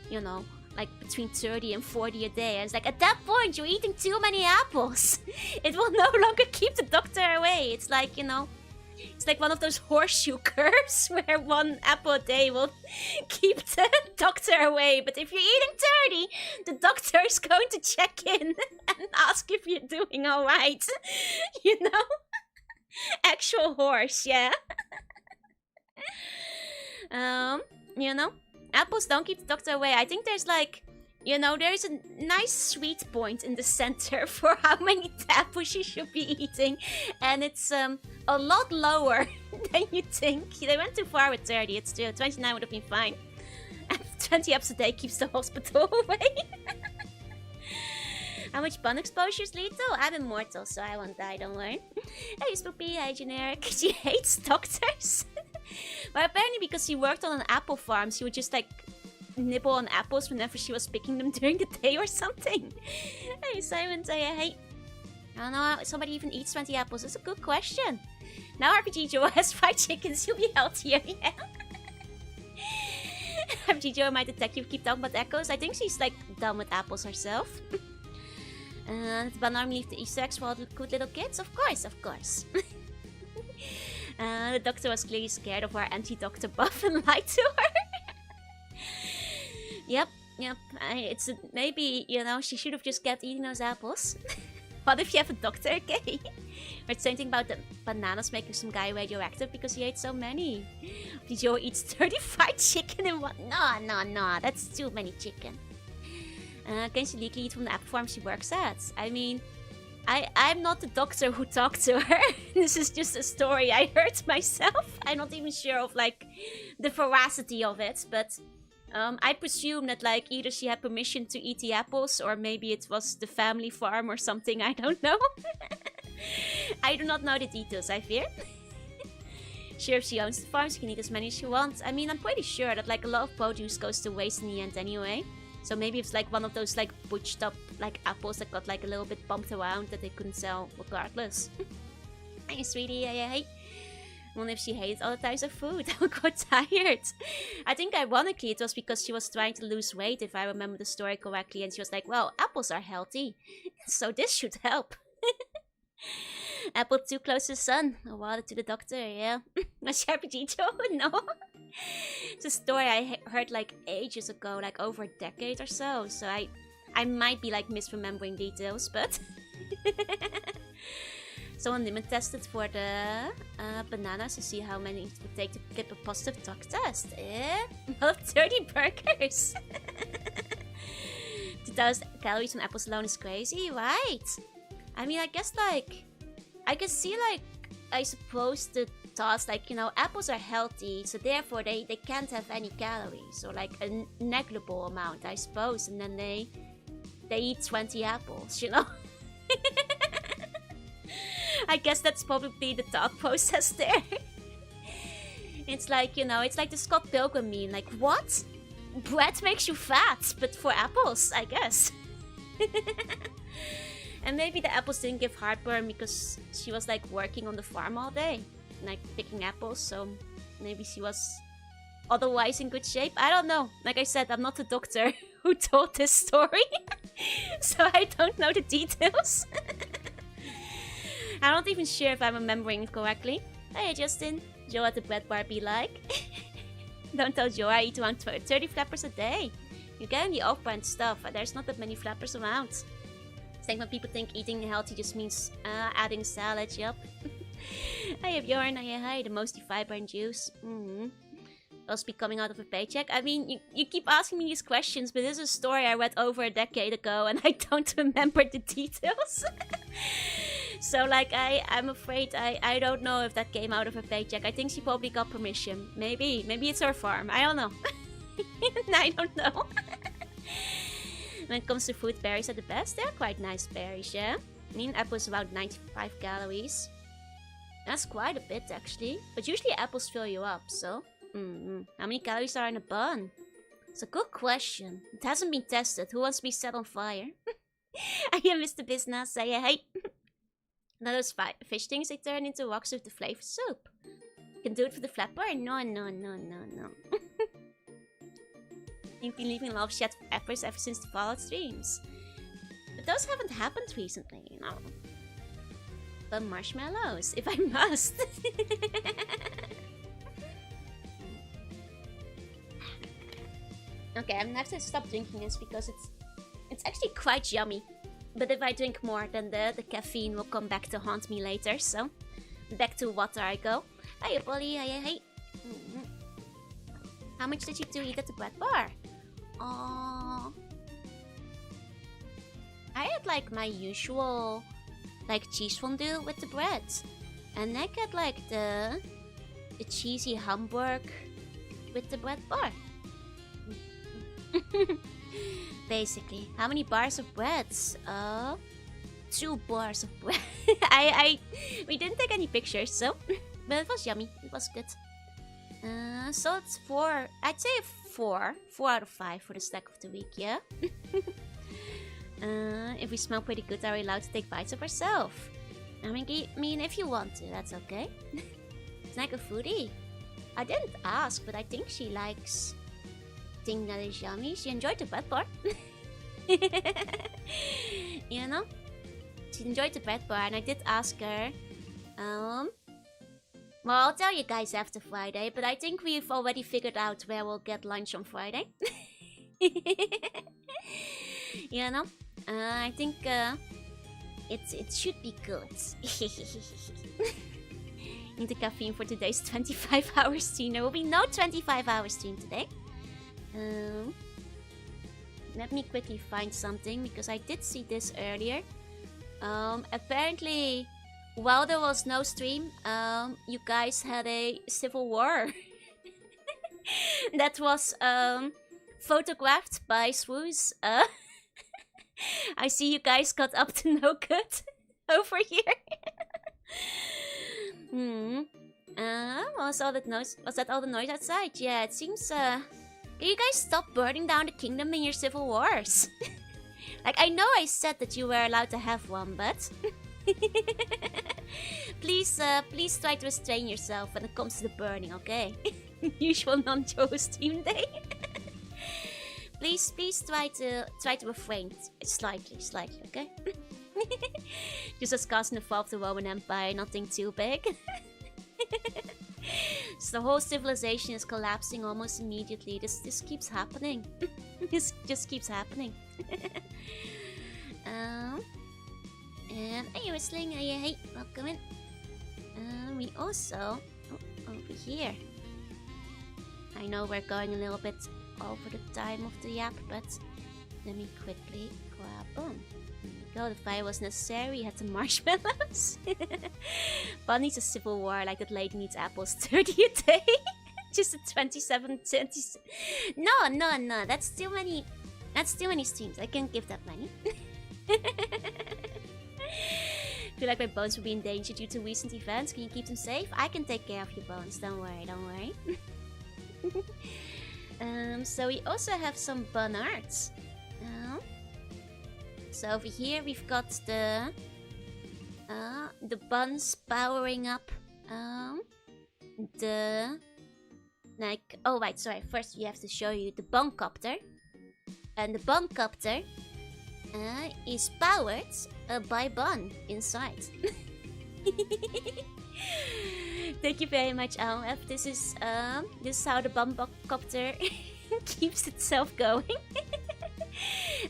you know, like between 30 and 40 a day. And it's like, at that point you're eating too many apples. It will no longer keep the doctor away. It's like, you know, it's like one of those horseshoe curves where 1 apple a day will keep the doctor away. But if you're eating 30, the doctor is going to check in and ask if you're doing alright. You know? Actual horse, yeah. You know? Apples don't keep the doctor away. I think there's like, you know, there's a nice sweet point in the center for how many apples you should be eating. And it's a lot lower than you think. They went too far with 30. It's true. 29 would have been fine. 20 apps a day keeps the hospital away. How much bun exposure is lethal? I'm immortal, so I won't die, don't worry. Hey, Spoopy. Hi, Generic. She hates doctors. But apparently because she worked on an apple farm, she would just like nibble on apples whenever she was picking them during the day or something? Hey, Simon, hey. I don't know, somebody even eats 20 apples. That's a good question. Now RPG Joe has fried chickens, he'll be healthier, yeah. RPG Joe, my detective, keep talking about echoes. I think she's like done with apples herself. Did Banarm leave the Easter eggs for all the good little kids? Of course, of course. The doctor was clearly scared of our anti-doctor buff and lied to her. Yep. Maybe, you know, she should have just kept eating those apples. What if you have a doctor, okay? Or same thing about the bananas making some guy radioactive because he ate so many. Joe eats 30 fried chicken in one. No, that's too many chicken. Can she legally eat from the apple farm she works at? I mean, I'm not the doctor who talked to her. This is just a story I heard myself. I'm not even sure of like the veracity of it, but I presume that like either she had permission to eat the apples or maybe it was the family farm or something. I don't know. I do not know the details, I fear. Sure, if she owns the farm, she can eat as many as she wants. I mean, I'm pretty sure that like a lot of produce goes to waste in the end anyway. So maybe it's like one of those like butched up like apples that got like a little bit bumped around that they couldn't sell regardless. Hey, sweetie, hey. I wonder if she hated all the types of food. I would go tired. I think ironically it was because she was trying to lose weight, if I remember the story correctly, and she was like, well, apples are healthy, so this should help. Apple too close to the sun. A water to the doctor, yeah. A RPG Joe? No. It's a story I heard like ages ago, like over a decade or so. So I might be like misremembering details, but someone limit tested for the bananas to see how many it would take to flip a positive drug test. Well, 30 burgers. 2,000 calories from apples alone is crazy, right? I mean, I guess like I can see like I suppose the thoughts like, you know, apples are healthy, so therefore they can't have any calories or like a negligible amount, I suppose, and then they eat 20 apples, you know. I guess that's probably the thought process there. It's like, you know, it's like the Scott Pilgrim meme, like, what? Bread makes you fat, but for apples, I guess. And maybe the apples didn't give heartburn because she was like working on the farm all day, like picking apples, so maybe she was otherwise in good shape. I don't know. Like I said, I'm not the doctor who told this story, so I don't know the details. I'm not even sure if I'm remembering it correctly. Hey Justin, Joe at the bread bar be like. Don't tell Joe I eat around 30 flappers a day. You're getting the off-brand stuff, there's not that many flappers around. I think when people think eating healthy just means adding salad, yup. Hi Bjorn, hi, the mostly fiber and juice. Also be coming out of a paycheck. I mean, you keep asking me these questions, but this is a story I read over a decade ago and I don't remember the details. So like, I'm afraid I don't know if that came out of her paycheck. I think she probably got permission. Maybe it's her farm. I don't know. I don't know. When it comes to fruit, berries are the best. They're quite nice berries, yeah? I mean, apples about 95 calories. That's quite a bit, actually. But usually apples fill you up, so... How many calories are in a bun? It's a good question. It hasn't been tested. Who wants to be set on fire? I am Mr. Business. Say hey. Now those fish things they turn into rocks with the flavor soup. You can do it for the flat bar? No. You've been leaving a lot of chat efforts ever since the Fallout streams. But those haven't happened recently, you know. But marshmallows, if I must. Okay, I'm gonna have to stop drinking this because it's actually quite yummy. But if I drink more, then the caffeine will come back to haunt me later, so back to water I go. Hey, Polly, hey. How much did you do eat at the bread bar? Aww. I had like my usual like cheese fondue with the bread. And I got like the cheesy Hamburg with the bread bar. Basically. How many bars of bread? 2 bars of bread. We didn't take any pictures, so but it was yummy. It was good. So it's I'd say 4. 4 out of 5 for the snack of the week, yeah? If we smell pretty good, are we allowed to take bites of ourselves? I mean, if you want to, that's okay. Snack of foodie. I didn't ask, but I think she likes thing that is yummy. She enjoyed the bread bar. You know? She enjoyed the bread bar, and I did ask her. Well, I'll tell you guys after Friday, but I think we've already figured out where we'll get lunch on Friday. You know? I think it should be good. Need the caffeine for today's 25-hour stream. There will be no 25-hour stream today. Let me quickly find something, because I did see this earlier. Apparently, while there was no stream, you guys had a civil war. That was photographed by Swoos. I see you guys got up to no good over here. Was that all the noise outside? Yeah, it seems, can you guys stop burning down the kingdom in your civil wars? Like, I know I said that you were allowed to have one, but... please try to restrain yourself when it comes to the burning, okay? Usual non-Joe stream day. Please try to refrain slightly, okay? Just as causing the fall of the Roman Empire, nothing too big. So the whole civilization is collapsing almost immediately. This keeps happening. This just keeps happening. And hey, whistling, hey, welcome in. We also over here. I know we're going a little bit over the time of the app, but let me quickly grab them. There we go, the fire was necessary, we had some marshmallows. Bun needs a civil war like that lady needs apples 30 a day. Just a 27 cents. No, that's too many streams. I can't give that money. Feel like my bones will be in danger due to recent events. Can you keep them safe? I can take care of your bones, don't worry. So we also have some bun arts. So over here we've got the buns powering up sorry, first we have to show you the buncopter. And the buncopter is powered by bun inside. Thank you very much, Alf. This is how the buncopter keeps itself going.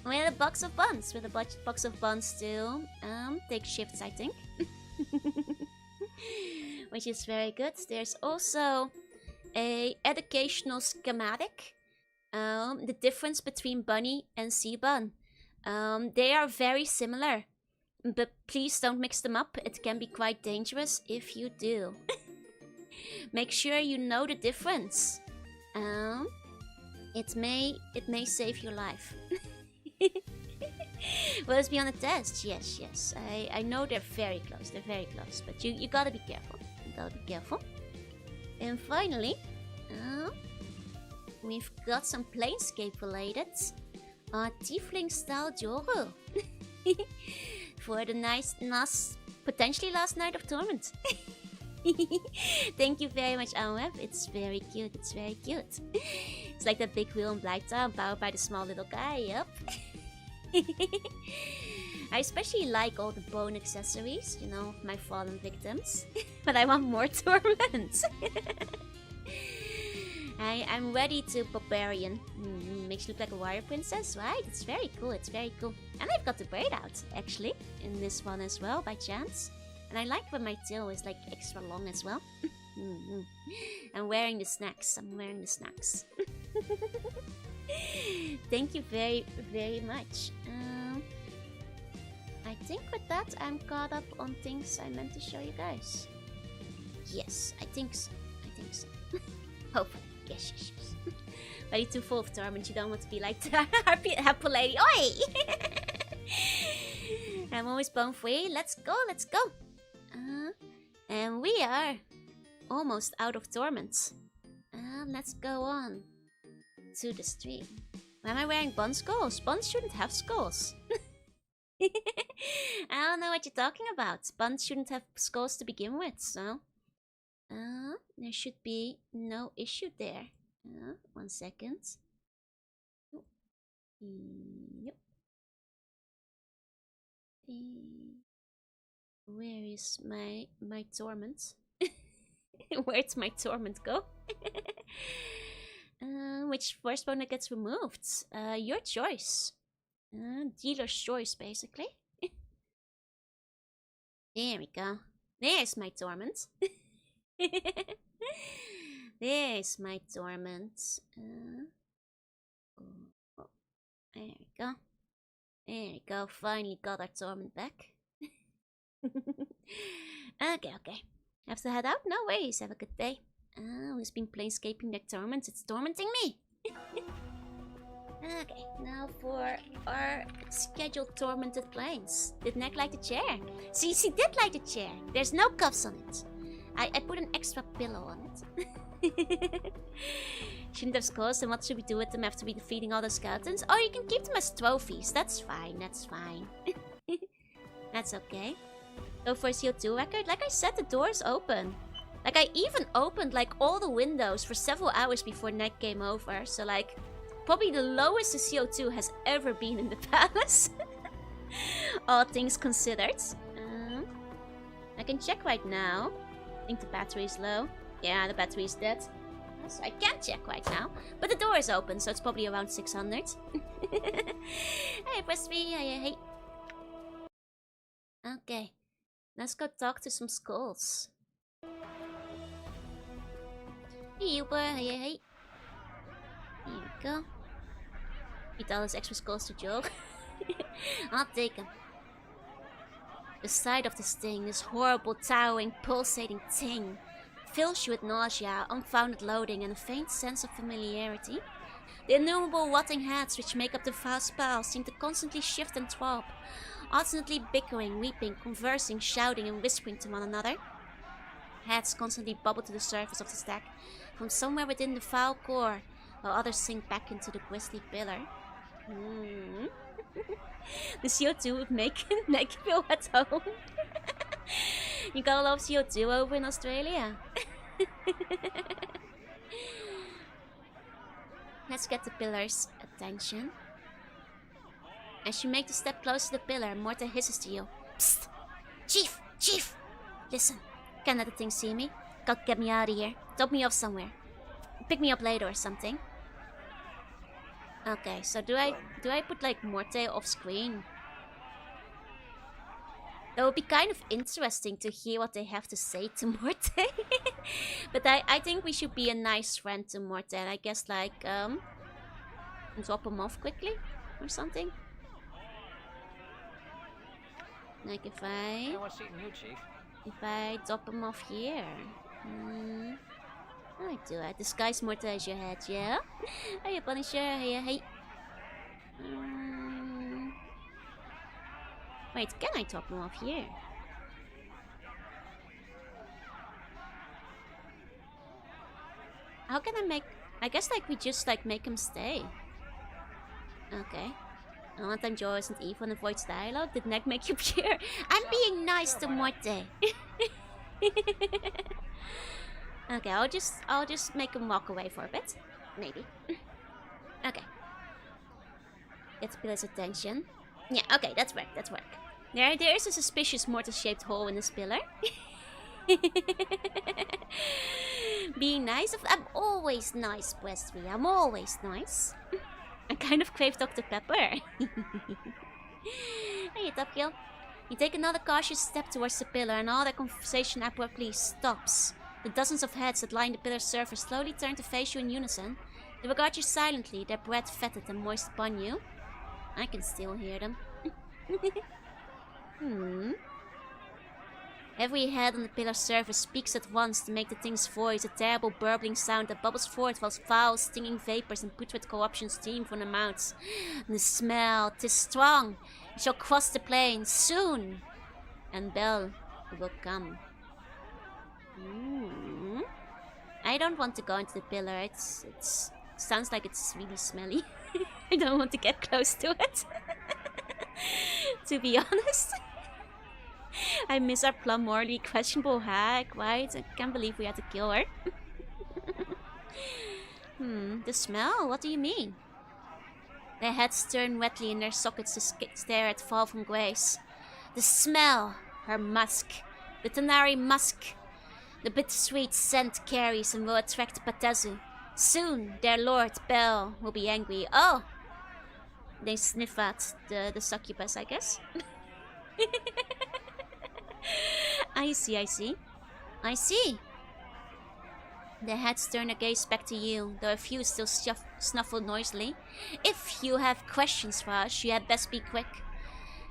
With a box of buns. With a box of buns to take shifts, I think. Which is very good. There's also a educational schematic. The difference between bunny and sea bun. They are very similar. But please don't mix them up. It can be quite dangerous if you do. Make sure you know the difference. It may save your life. Will this be on a test? Yes. I know they're very close. But you gotta be careful. And finally, we've got some Planescape related. Tiefling style Joru. For the potentially last night of Torment. Thank you very much, Amweb. It's very cute. It's like that big wheel and black top powered by the small little guy. Yep. I especially like all the bone accessories, you know, my fallen victims. But I want more Torment. I'm ready to barbarian. Makes you look like a warrior princess, right? It's very cool. And I've got the braid out, actually, in this one as well, by chance. And I like when my tail is like extra long as well. I'm wearing the snacks. Thank you very, very much. I think with that, I'm caught up on things I meant to show you guys. Yes, I think so. Hopefully. Yes. But you're too full of torment. You don't want to be like the happy lady. Oi! I'm always bone free. Let's go. And we are almost out of torment. Let's go on. to the stream. Why am I wearing bun skulls? Buns shouldn't have skulls. I don't know what you're talking about. Buns shouldn't have skulls to begin with, so... there should be no issue there. 1 second. Yep. Where is my Torment? Where'd my Torment go? Which first one that gets removed? Your choice. Dealer's choice, basically. There we go. There's my Torment. There's my Torment. There we go. There we go. Finally got our Torment back. Okay. Have to head out? No worries. Have a good day. Who's been planescaping their Torment? It's tormenting me. Okay, now for our scheduled tormented planes. Did Neck like the chair? See, she did like the chair. There's no cuffs on it. I put an extra pillow on it. Shouldn't have skulls, then what should we do with them after we defeating all the skeletons? Oh, you can keep them as trophies. That's fine, that's fine. That's okay. Go for a CO2 record. Like I said, the door is open. Like, I even opened, like, all the windows for several hours before night came over. So, like, probably the lowest the CO2 has ever been in the palace. All things considered. I can check right now. I think the battery is low. Yeah, the battery is dead. So I can't check right now. But the door is open, so it's probably around 600. Hey, press 3. Hey. Okay. Let's go talk to some skulls. Hey, Uber. Hey. Here we go. Eat all those extra skulls to joke. I'll take them. The sight of this thing, this horrible, towering, pulsating thing, fills you with nausea, unfounded loathing, and a faint sense of familiarity. The innumerable rotting heads which make up the vast pile seem to constantly shift and throb, alternately bickering, weeping, conversing, shouting, and whispering to one another. Heads constantly bubble to the surface of the stack from somewhere within the foul core, while others sink back into the grisly pillar. The CO2 would make Nick feel at home. You got a lot of CO2 over in Australia. Let's get the pillar's attention. As you make the step closer to the pillar, Morta hisses to you. Psst! Chief! Listen, can't let the thing see me. Gotta get me out of here. Drop me off somewhere. Pick me up later or something. Okay, so do I put like Morte off screen? That would be kind of interesting to hear what they have to say to Morte. But I think we should be a nice friend to Morte. I guess like drop him off quickly or something. Like if I drop him off here. I do. I disguise Morta as your head, yeah? Hey, Punisher. Hey. Wait, can I drop him off here? How can I make... I guess like we just like make him stay. Okay. One time Joe isn't evil and avoids dialogue. Did Neck make you cheer? I'm being nice to Morte. Okay, I'll just make him walk away for a bit. Maybe. Okay. Get the pillar's attention. Yeah, okay, that's work. There is a suspicious mortar-shaped hole in this pillar. Being nice? I'm always nice, Breastry. I'm always nice. I kind of crave Dr. Pepper. Hey, Topkill. You take another cautious step towards the pillar and all their conversation abruptly stops. The dozens of heads that line the pillar's surface slowly turn to face you in unison. They regard you silently, their breath fetid and moist upon you. I can still hear them. Every head on the pillar's surface speaks at once to make the thing's voice a terrible burbling sound that bubbles forth while foul, stinging vapors and putrid corruption steam from their mouths. And the smell, 'tis strong. It shall cross the plain soon, and Bell will come. I don't want to go into the pillar. It's Sounds like it's really smelly. I don't want to get close to it. To be honest. I miss our plum morally questionable hag, right? I can't believe we had to kill her. The smell? What do you mean? Their heads turn wetly in their sockets to stare at Fall from Grace. The smell! Her musk. The Tanari musk. The bittersweet scent carries and will attract Patezu. Soon, their lord, Bell, will be angry. Oh! They sniff at the succubus, I guess. I see. Their heads turn their gaze back to you, though a few still snuffle noisily. If you have questions for us, you had best be quick.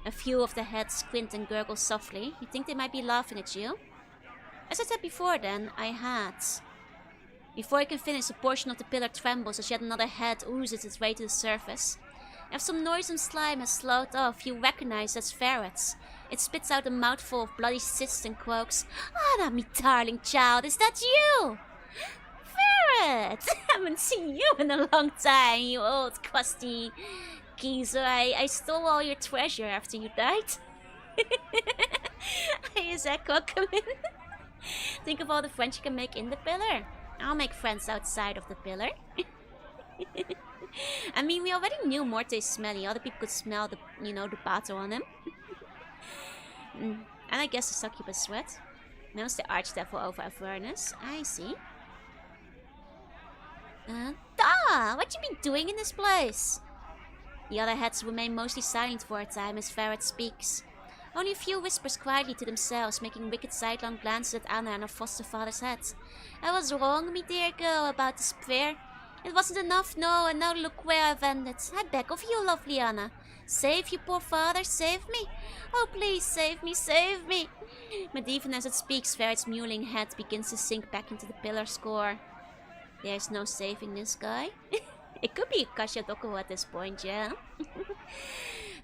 A few of the heads squint and gurgle softly. You think they might be laughing at you? As I said before then, I had. Before I can finish, a portion of the pillar trembles as yet another head oozes its way to the surface. If some noisome slime has slowed off, you recognize as ferrets. It spits out a mouthful of bloody cysts and croaks. Anna, me darling child, is that you? Ferret! Haven't seen you in a long time, you old crusty geezer. I stole all your treasure after you died. Hey, Zach, welcome in. Think of all the friends you can make in the pillar. I'll make friends outside of the pillar. I mean, we already knew Morte's smelly. Other people could smell the, the battle on him. And I guess the succubus sweat. Knows the archdevil over Avernus. I see. What you been doing in this place? The other heads remain mostly silent for a time as Ferret speaks. Only a few whispers quietly to themselves, making wicked sidelong glances at Anna and her foster father's head. I was wrong, me dear girl, about the spear. It wasn't enough, no, and now look where I've ended. I beg of you, lovely Anna. Save your poor father, save me. Oh, please, save me, save me. But even as it speaks, Ferret's mewling head begins to sink back into the pillar score. There's no saving this guy. It could be Kashyadoko at this point, yeah.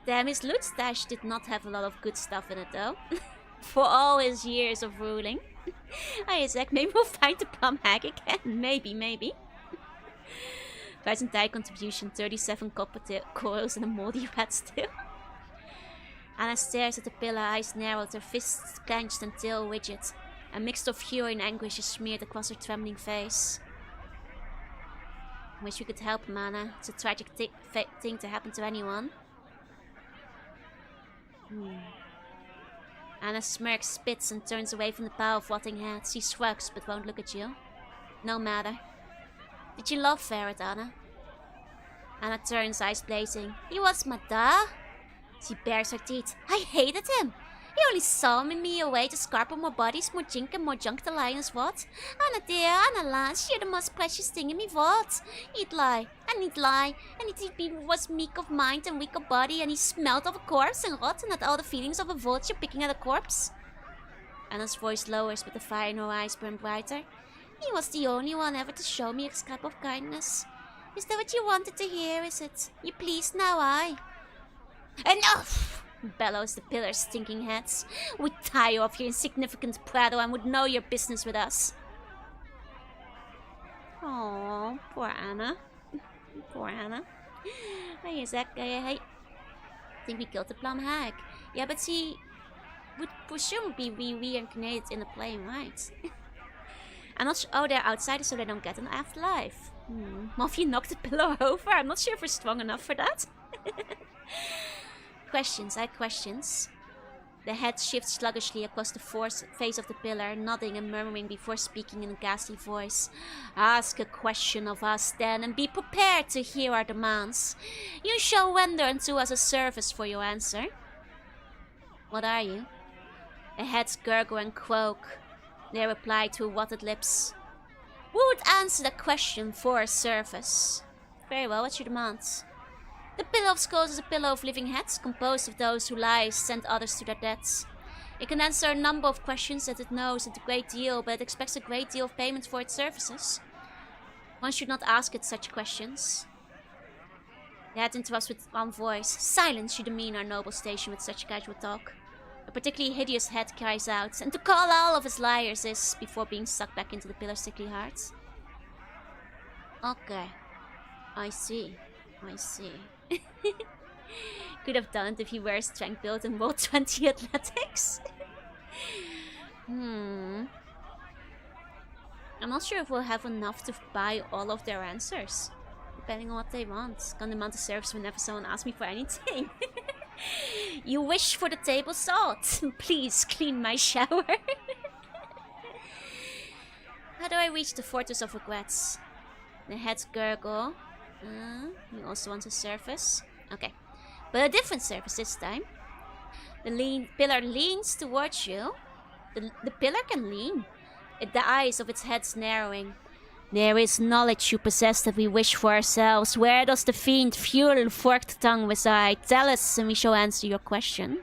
Damn, his loot stash did not have a lot of good stuff in it, though. For all his years of ruling. Hi, Zach, maybe we'll find the plum hag again. Maybe. Guy's entire contribution, 37 copper coils and a moldy rat still. Anna stares at the pillar, eyes narrowed, her fists clenched and tail rigid. A mix of fury and anguish is smeared across her trembling face. Wish we could help him, Anna. It's a tragic thing to happen to anyone. Anna smirks, spits, and turns away from the pile of rotting heads. She shrugs, but won't look at you. No matter. Did you love Ferret, Anna? Anna turns, eyes blazing. He was my da. She bares her teeth. I hated him. He only saw me a way to scarper more bodies, more jink and more junk to lie in his what? Anna dear, Anna lass, you're the most precious thing in me what? He'd lie, and he was meek of mind and weak of body, and he smelled of a corpse and rot and had all the feelings of a vulture picking at a corpse. Anna's voice lowers, but the fire in her eyes burn brighter. He was the only one ever to show me a scrap of kindness. Is that what you wanted to hear, is it? You pleased now, I. Enough! Bellows the pillar's stinking heads. We'd tie you off your insignificant prattle and would know your business with us. Oh, poor Anna. Poor Anna. Hey, Zach. Hey. I think we killed the plum hag. Yeah, but she would presumably be reincarnated in a plane, right? I'm not sure. Oh, they're outsiders, so they don't get an afterlife. Well, if you knock the pillow over, I'm not sure if we're strong enough for that. Questions, I have questions. The head shifts sluggishly across the face of the pillar, nodding and murmuring before speaking in a ghastly voice. Ask a question of us then, and be prepared to hear our demands. You shall render unto us a service for your answer. What are you? The heads gurgle and croak. They reply through rotted lips. We would answer the question for a service. Very well, what's your demands? The pillow of skulls is a pillow of living heads, composed of those who lie send others to their deaths. It can answer a number of questions that it knows a great deal, but it expects a great deal of payment for its services. One should not ask it such questions. The head interrupts with one voice. Silence, you demean our noble station with such casual talk. A particularly hideous head cries out, and to call all of us liars is, before being sucked back into the pillar's sickly heart. Okay. I see. I see. Could have done it if you were strength build and rolled 20 athletics. I'm not sure if we'll have enough to buy all of their answers. Depending on what they want. Gonna demand the service whenever someone asks me for anything. You wish for the table salt. Please clean my shower. How do I reach the Fortress of Regrets? The heads gurgle. You also want a surface? Okay. But a different surface this time. The pillar leans towards you. The pillar can lean. The eyes of its head's narrowing. There is knowledge you possess that we wish for ourselves. Where does the fiend fuel forked tongue reside? Tell us and we shall answer your question.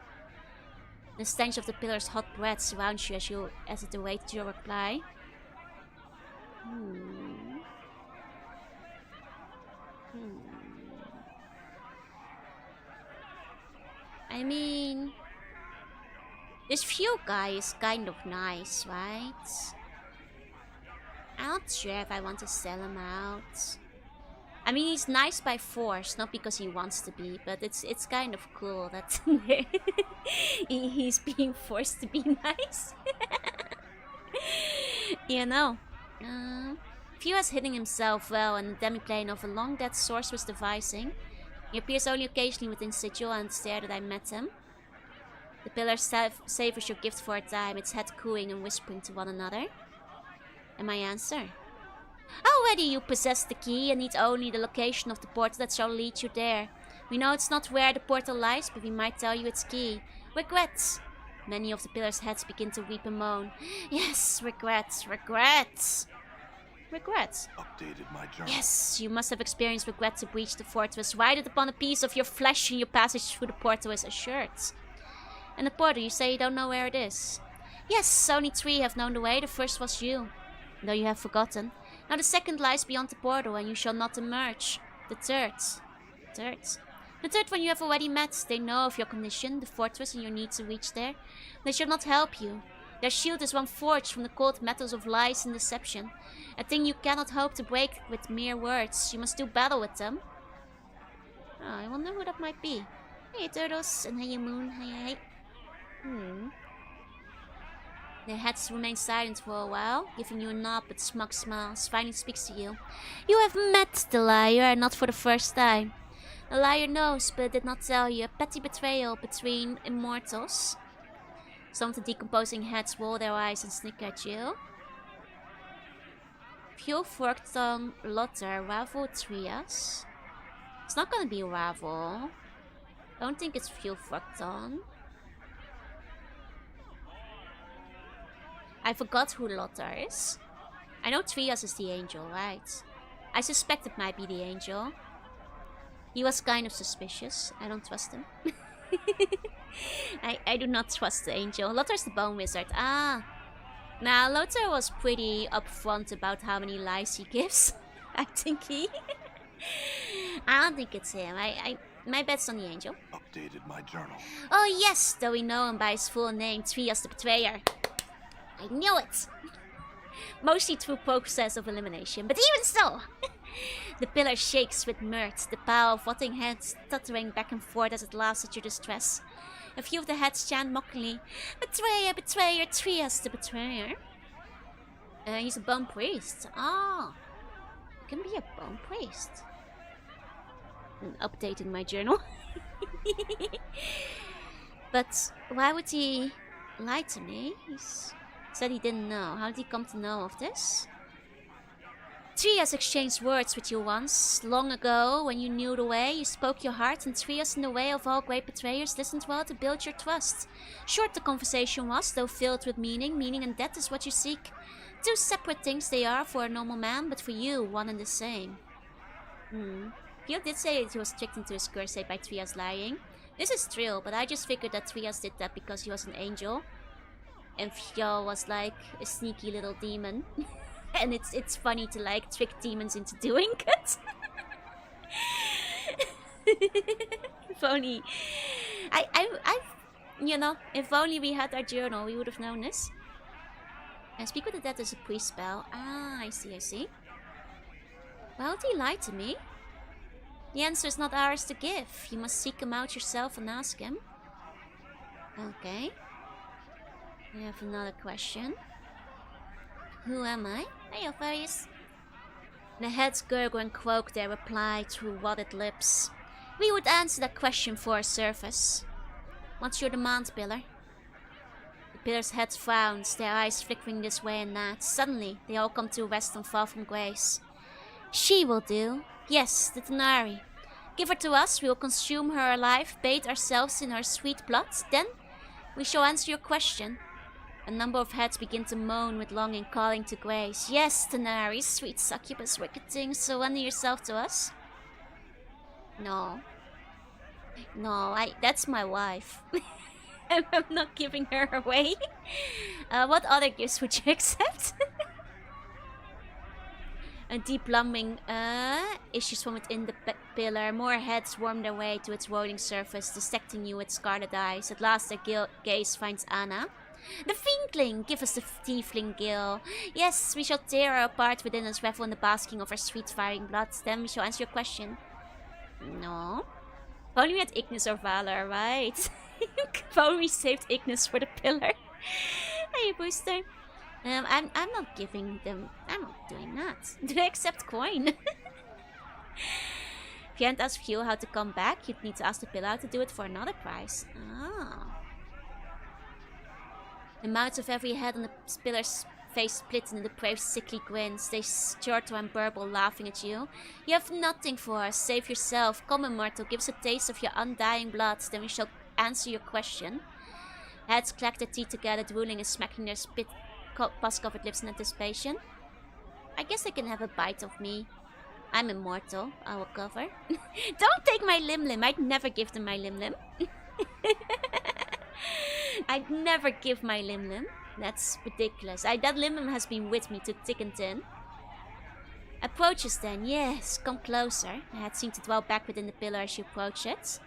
The stench of the pillar's hot breath surrounds you as it awaits your reply. I mean, this fuel guy is kind of nice, right? I'm not sure if I want to sell him out. I mean, he's nice by force, not because he wants to be, but it's kind of cool that he's being forced to be nice. You know. Few has hidden himself well in the demiplane of a long-dead sorceress devising. He appears only occasionally within sigil, and it's there that I met him. The pillar savors your gift for a time, its head cooing and whispering to one another. And my answer? Already you possess the key and need only the location of the portal that shall lead you there. We know it's not where the portal lies, but we might tell you its key. Regrets! Many of the pillar's heads begin to weep and moan. Yes, regrets, regrets! Regrets? Updated my journal. Yes, you must have experienced regret to breach the fortress. Ride it upon a piece of your flesh and your passage through the portal is assured. And the portal, you say you don't know where it is? Yes, only 3 have known the way. The first was you. Though you have forgotten. Now the second lies beyond the portal, and you shall not emerge. The third. The third one you have already met. They know of your condition, the fortress, and your need to reach there. They shall not help you. Their shield is one forged from the cold metals of lies and deception. A thing you cannot hope to break with mere words. You must do battle with them. Oh, I wonder who that might be. Hey turtles, and hey moon, hey. Their heads remain silent for a while, giving you a nod but smug smiles. Finally speaks to you. You have met the liar, and not for the first time. The liar knows, but did not tell you. A petty betrayal between immortals. Some of the decomposing heads roll their eyes and snicker at you. Fuel forked tongue, Lotter, Ravel, Trias. It's not gonna be Ravel. I don't think it's fuel forked tongue. I forgot who Lotter is. I know Trias is the angel, right? I suspect it might be the angel. He was kind of suspicious. I don't trust him. I do not trust the angel. Lotter's the bone wizard. Ah. Now, Lotter was pretty upfront about how many lies he gives. I think he... I don't think it's him. My bet's on the angel. Updated my journal. Oh yes, though we know him by his full name, Trias the Betrayer. I knew it! Mostly through process of elimination, but even so! The pillar shakes with mirth, the pile of rotting heads stuttering back and forth as it laughs at your distress. A few of the heads chant mockingly, Betrayer, Betrayer, Trias the Betrayer. He's a bone priest. Ah, you can be a bone priest. I'm updating my journal. But why would he lie to me? He's said he didn't know. How did he come to know of this? Trias exchanged words with you once. Long ago, when you knew the way, you spoke your heart, and Trias, in the way of all great betrayers, listened well to build your trust. Short the conversation was, though filled with meaning. Meaning and death is what you seek. 2 separate things they are for a normal man, but for you, one and the same. Gil did say that he was tricked into his curse by Trias lying. This is true, but I just figured that Trias did that because he was an angel. And Fjall was like a sneaky little demon. And it's funny to like trick demons into doing it. If only you know, if only we had our journal, we would have known this. And speak with the dead is a priest spell. Ah, I see. Why would he lie to me? The answer is not ours to give. You must seek him out yourself and ask him. Okay. I have another question. Who am I? Hey, Alpharius. The heads gurgle and croak their reply through wadded lips. We would answer that question for a service. What's your demand, Pillar? The Pillar's head frowns, their eyes flickering this way and that. Suddenly, they all come to rest and fall from grace. She will do. Yes, the Denari. Give her to us, we will consume her alive, bathe ourselves in her sweet blood. Then, we shall answer your question. A number of heads begin to moan with longing, calling to grace. Yes, Denari, sweet succubus, wicked thing, surrender yourself to us. No. No, that's my wife. I'm not giving her away. What other gifts would you accept? A deep lumbering issues from within the pillar. More heads worm their way to its rolling surface, dissecting you with scarlet eyes. At last their gaze finds Anna. The fiendling! Give us the tiefling gill. Yes, we shall tear her apart within us, revel in the basking of her sweet firing blood. Then we shall answer your question. No. If only we had Ignis or Valor, right? If only we saved Ignis for the pillar. Hey, Booster. I'm not giving them. I'm not doing that. Do they accept coin? If you hadn't asked Fuel how to come back, you'd need to ask the pillar how to do it for another price. Ah. The mouths of every head on the pillar's face split in a depraved, sickly grins. They chortle and burble, laughing at you. You have nothing for us. Save yourself. Come, immortal. Give us a taste of your undying blood. Then we shall answer your question. Heads clack their teeth together, drooling and smacking their pus-covered lips in anticipation. I guess they can have a bite of me. I'm immortal. I will cover. Don't take my lim-lim. I'd never give them my lim-lim. I'd never give my lim-lim. That's ridiculous. That lim-lim has been with me to thick and thin. Approaches then. Yes, come closer. The head seemed to dwell back within the pillar as you approach it.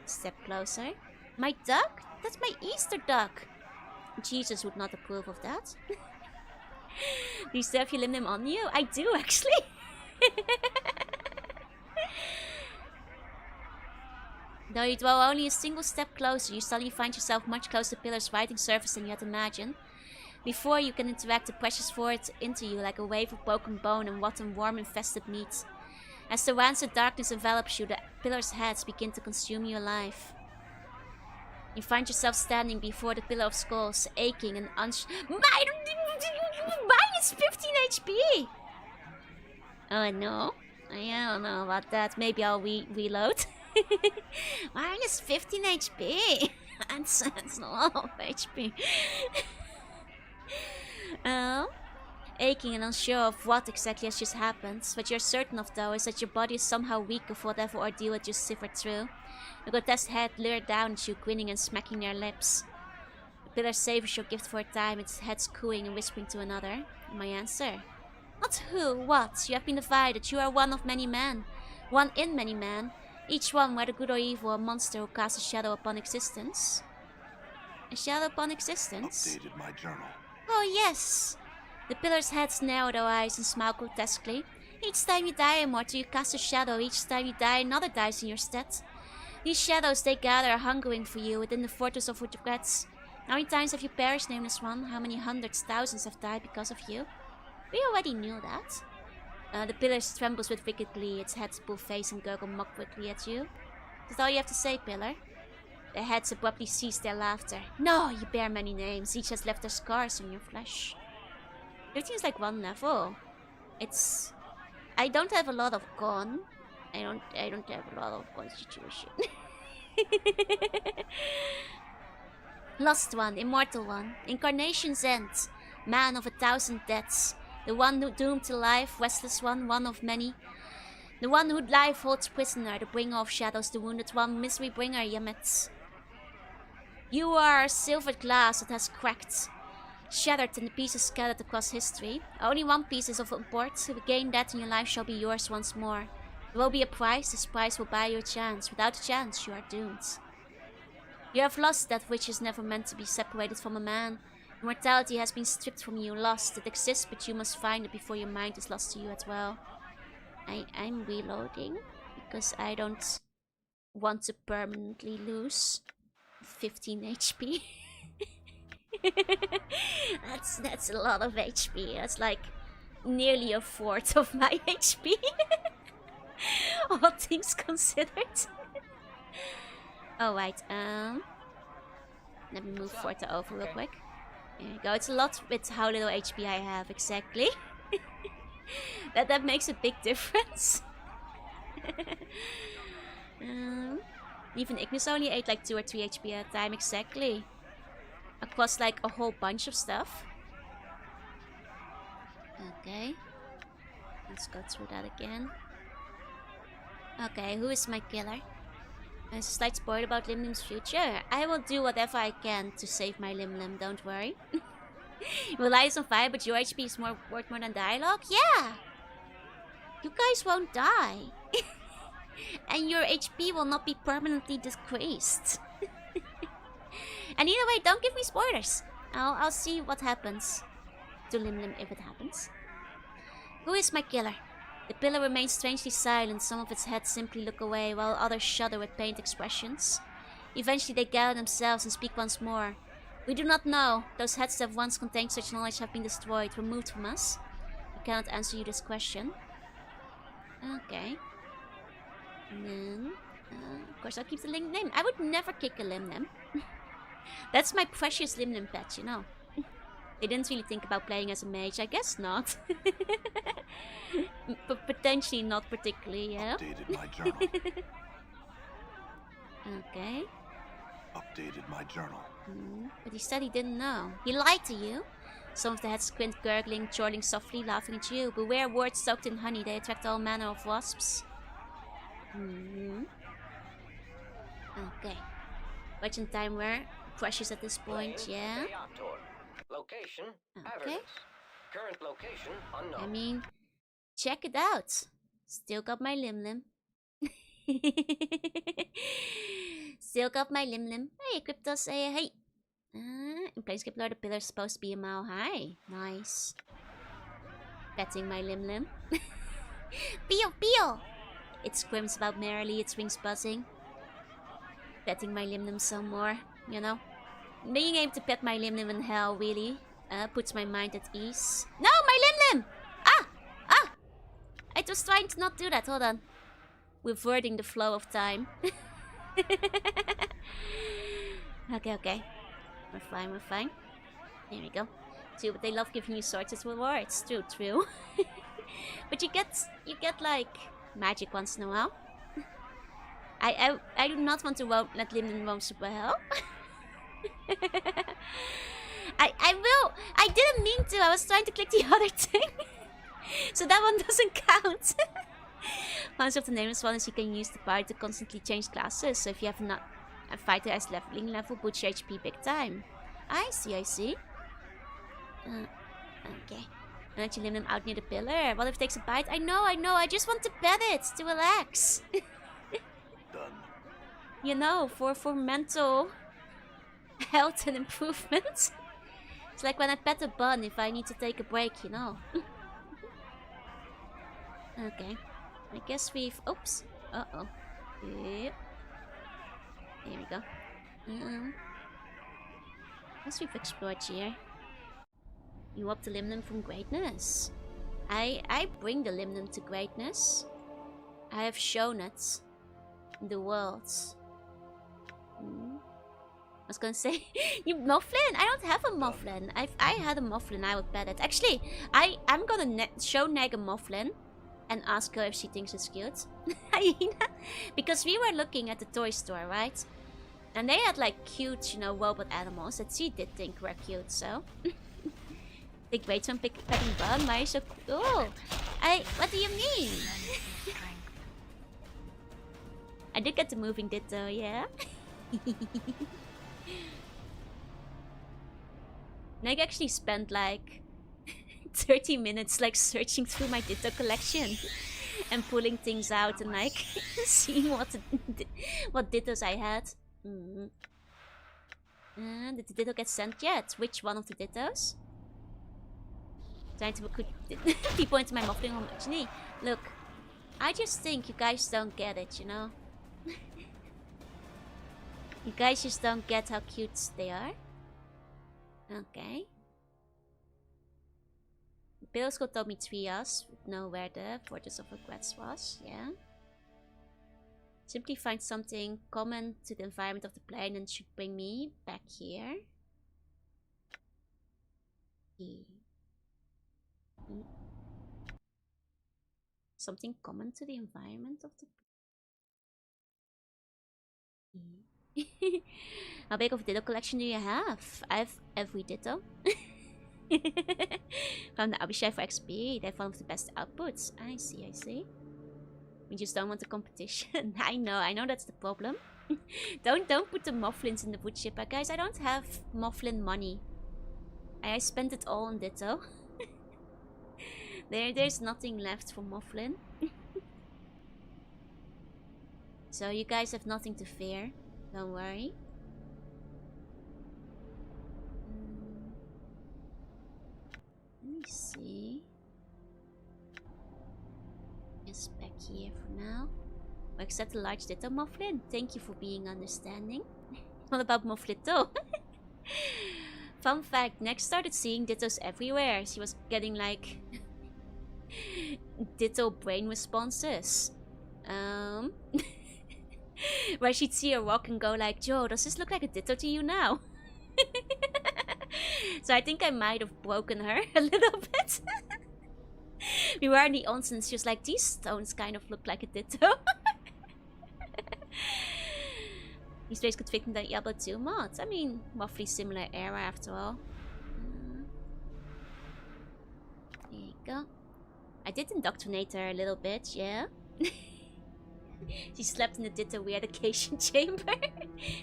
Step closer. My duck? That's my Easter duck. Jesus would not approve of that. Do you still have your lim-lim on you? I do, actually. Though you dwell only a single step closer, you suddenly find yourself much closer to the pillar's writing surface than you had imagined. Before you can interact, the precious force into you like a wave of broken bone and rotten worm-infested meat. As the rancid darkness envelops you, the pillar's heads begin to consume you alive. You find yourself standing before the pillar of skulls, aching and Mine is 15 HP! Oh no. I don't know about that. Maybe I'll reload. Mine is 15 HP. That's a lot of HP. Aching and unsure of what exactly has just happened. What you're certain of, though, is that your body is somehow weak of whatever ordeal it just sifted through. The grotesque head leered down at you, grinning and smacking their lips. The pillar savors your gift for a time, its heads cooing and whispering to another. My answer? Not who, what? You have been divided. You are one of many men. One in many men. Each one, whether good or evil, a monster who casts a shadow upon existence. A shadow upon existence? Updated my journal. Oh, yes! The pillar's heads narrow their eyes and smile grotesquely. Each time you die, immortal, you cast a shadow. Each time you die, another dies in your stead. These shadows they gather are hungering for you within the fortress of regrets. How many times have you perished, nameless one? How many hundreds, thousands have died because of you? We already knew that. The pillar trembles with wicked glee, its heads pull face and gurgle mock-wickedly at you. Is that all you have to say, Pillar? Their heads abruptly cease their laughter. No, you bear many names. Each has left their scars on your flesh. Everything is like one level. It's... I don't have a lot of con. I don't have a lot of constitution. Lost one, immortal one, incarnation's end, man of 1,000 deaths, the one who doomed to life, restless one of many, the one who life holds prisoner, the bringer of shadows, the wounded one, misery bringer, Yamet. You are a silvered glass that has cracked, shattered and the pieces scattered across history. Only one piece is of import. To gain that and your life shall be yours once more. There will be a price. This price will buy you a chance. Without a chance, you are doomed. You have lost that which is never meant to be separated from a man. Immortality has been stripped from you, lost. It exists, but you must find it before your mind is lost to you as well. I'm reloading because I don't want to permanently lose 15 HP. That's a lot of HP. That's like nearly a fourth of my HP. All things considered. Oh right, let me move Forta over real quick. There you go. It's a lot with how little HP I have, exactly. that makes a big difference. Even Ignis only ate like 2 or 3 HP at a time, exactly. Across like a whole bunch of stuff. Okay. Let's go through that again. Okay, who is my killer? There's a slight spoiler about Lim Lim's future. I will do whatever I can to save my Lim Lim, don't worry. Your light is on fire, but your HP is worth more than dialogue? Yeah! You guys won't die. And your HP will not be permanently decreased. And either way, don't give me spoilers. I'll see what happens to Lim Lim if it happens. Who is my killer? The pillar remains strangely silent. Some of its heads simply look away, while others shudder with pained expressions. Eventually they gather themselves and speak once more. We do not know. Those heads that once contained such knowledge have been destroyed, removed from us. I cannot answer you this question. Okay. And then, of course, I'll keep the Lim name. I would never kick a Lim Lim. That's my precious Lim Lim pet, you know. They didn't really think about playing as a mage. I guess not. But potentially not particularly, yeah. Updated my journal. Okay. Updated my journal. But he said he didn't know. He lied to you. Some of the heads squint, gurgling, chortling softly, laughing at you. Beware words soaked in honey. They attract all manner of wasps. Okay. Watching time where precious at this point, yeah. Location, okay. Current location unknown. I mean, check it out. Still got my Lim Lim. Still got my Lim Lim. Hey, Cryptos, hey. In Planescape lore, the pillar is supposed to be a mile high. Nice. Petting my Lim Lim. Pio, Pio! It squirms about merrily, its wings buzzing. Petting my Lim Lim some more, you know. Being able to pet my Lim Lim in hell really puts my mind at ease. No, my Lim Lim! Ah! I was trying to not do that. Hold on. Reverting the flow of time. Okay. We're fine. There we go. See, but they love giving you swords as rewards. True. But you get like magic once in a while. I do not want to let Lim Lim roam super hell. I will. I didn't mean to. I was trying to click the other thing. So that one doesn't count. One of the nameless ones you can use the power to constantly change classes. So if you have not a fighter as leveling level, boost your HP big time. I see. Okay. I'll let you Lim Lim out near the pillar. What if it takes a bite? I know. I just want to pet it to relax. Done. You know, for mental health and improvement. It's like when I pet a bun if I need to take a break, you know. Okay. I guess we've... Oops. Uh-oh. Yep. There we go. Guess we've explored here. You up the Lim Lim from greatness. I bring the Lim Lim to greatness. I have shown it in the world. I was gonna say, you Mouflin? I don't have a Mouflin. If I had a Mouflin, I would pet it. Actually, I'm gonna show Neg a Mouflin and ask her if she thinks it's cute. Hyena? Because we were looking at the toy store, right? And they had like cute, you know, robot animals that she did think were cute, so. Big weight from petting bug, why is so cool? What do you mean? I did get the moving ditto, yeah? Neg actually spent like 30 minutes like searching through my ditto collection and pulling things out and like seeing what dittos I had. Did the ditto get sent yet? Which one of the dittos? Trying to recruit people into my Mouflin home. Actually, look. I just think you guys don't get it, you know? You guys just don't get how cute they are. Okay. Biddleskull told me trios would know where the Fortress of Regrets was, yeah. Simply find something common to the environment of the plane and should bring me back here. Something common to the environment of the plane. How big of a Ditto collection do you have? I have every Ditto. Found the Abishai for XP. They have one of the best outputs. I see, I see. We just don't want the competition. I know that's the problem. don't put the Mofflins in the wood chipper, guys. I don't have Mofflin money. I spent it all on Ditto. There's nothing left for Mofflin. So you guys have nothing to fear. Don't worry. Let me see. Just back here for now. Or accept the large Ditto Mofflin. Thank you for being understanding. What about Mofflin though? Fun fact, Nex started seeing Dittos everywhere. She was getting like Ditto brain responses. Where she'd see her walk and go like, Joe, does this look like a Ditto to you now? So I think I might have broken her a little bit. We were in the onsen, she was like, these stones kind of look like a Ditto. These ways could fit in the Diablo 2 mods. I mean, roughly similar era after all. There you go. I did indoctrinate her a little bit, yeah. She slept in the Ditto re-education chamber.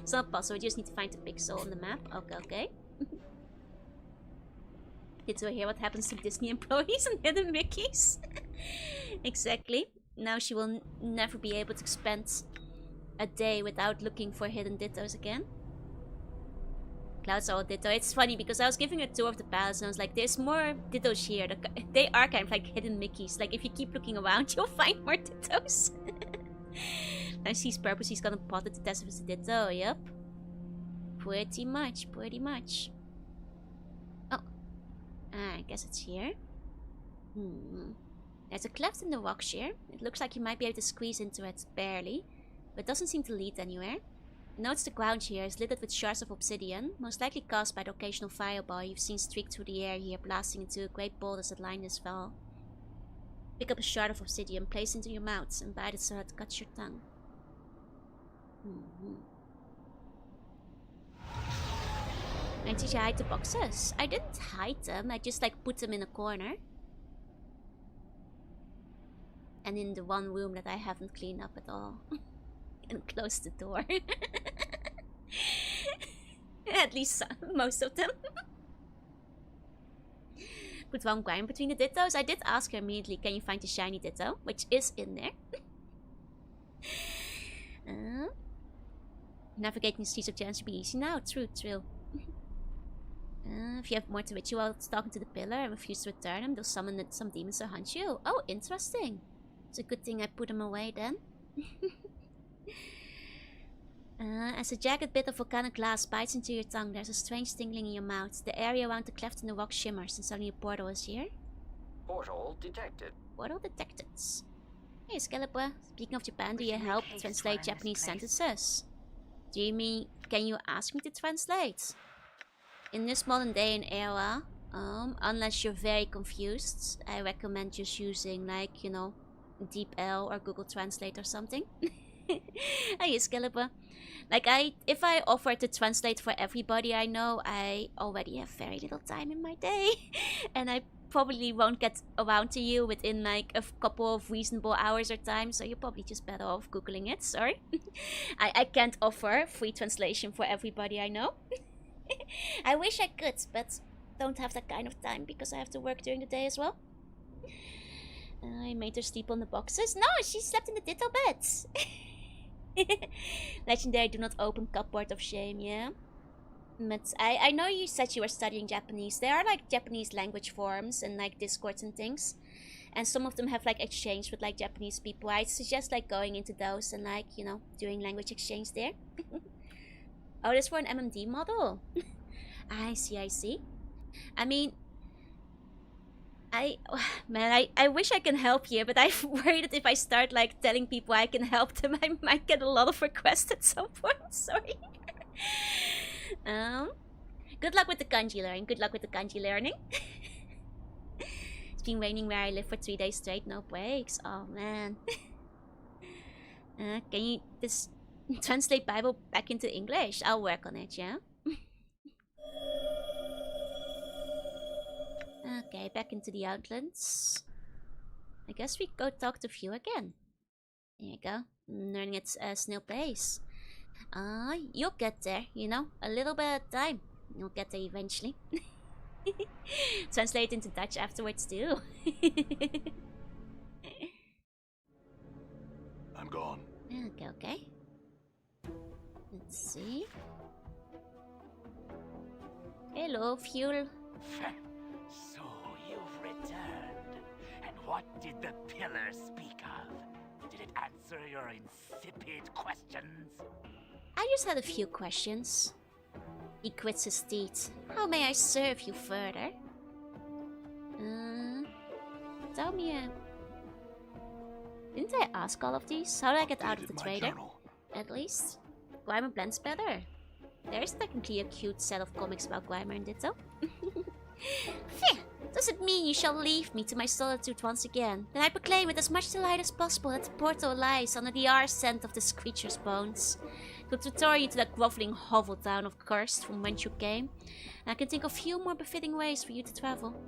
It's not possible, we just need to find the pixel on the map. Okay, okay. Ditto hear what happens to Disney employees and hidden Mickeys. Exactly. Now she will never be able to spend a day without looking for hidden Dittos again. Clouds are all Ditto. It's funny because I was giving a tour of the palace and I was like, there's more Dittos here. They are kind of like hidden Mickeys. Like if you keep looking around, you'll find more Dittos. Now she's purposely gonna pot it to test if it's a Ditto. Yep. Pretty much, pretty much. Oh. I guess it's here. There's a cleft in the rock shear. It looks like you might be able to squeeze into it barely, but doesn't seem to lead anywhere. Notice the ground here is littered with shards of obsidian, most likely caused by the occasional fireball you've seen streak through the air here, blasting into great boulders that line this fall. Pick up a shard of obsidian, place it into your mouth, and bite it so that it cuts your tongue. And did you hide the boxes? I didn't hide them, I just like put them in a corner. And in the one room that I haven't cleaned up at all. And close the door. At least some, most of them. Put one grind between the Dittos. I did ask her immediately, can you find the shiny Ditto? Which is in there. Navigating the streets of Jan should be easy now. True, true. If you have more to ritual while talking to the pillar and refuse to return them, they'll summon some demons to hunt you. Oh, interesting. It's a good thing I put them away then. As a jagged bit of volcanic glass bites into your tongue, there's a strange tingling in your mouth. The area around the cleft in the rock shimmers, and suddenly a portal is here. Portal detected. Portal detected. Hey, Skelepa. Speaking of Japan, do you help translate Japanese sentences? Do you mean, can you ask me to translate? In this modern day and era, unless you're very confused, I recommend just using, like, you know, DeepL or Google Translate or something. Hey, Skelepa. Like, if I offer to translate for everybody I know, I already have very little time in my day. And I probably won't get around to you within like a couple of reasonable hours or time, so you're probably just better off Googling it, sorry. I can't offer free translation for everybody I know. I wish I could, but don't have that kind of time because I have to work during the day as well. I made her sleep on the boxes. No, she slept in the Ditto beds. Legendary do not open cupboard of shame, yeah? But I know you said you were studying Japanese. There are like Japanese language forums and like Discords and things. And some of them have like exchange with like Japanese people. I suggest like going into those and like, you know, doing language exchange there. Oh, this for an MMD model? I see, I see. I mean, I wish I can help here, but I'm worried that if I start like telling people I can help them, I might get a lot of requests at some point. Sorry. Good luck with the kanji learning. Good luck with the kanji learning. It's been raining where I live for 3 days straight, no breaks. Oh man. Can you just translate Bible back into English? I'll work on it, yeah? Okay, back into the Outlands. I guess we go talk to Few again. There you go. Learning at snail pace. You'll get there, you know? A little bit at a time. You'll get there eventually. Translate into Dutch afterwards too. I'm gone. Okay, okay. Let's see. Hello, Fuel. So you've returned. And what did the pillar speak of? Did it answer your insipid questions? I just had a few questions. He quits his teeth. How may I serve you further? Tell me, didn't I ask all of these? How do I get out of the trader? Journal. At least. Gwymer blends better. There is technically a cute set of comics about Gwymer and Ditto. Phew! Does it mean you shall leave me to my solitude once again? Then I proclaim with as much delight as possible that the portal lies under the scent of this creature's bones. It will return you to that groveling hovel town of Cursed from whence you came. And I can think of few more befitting ways for you to travel.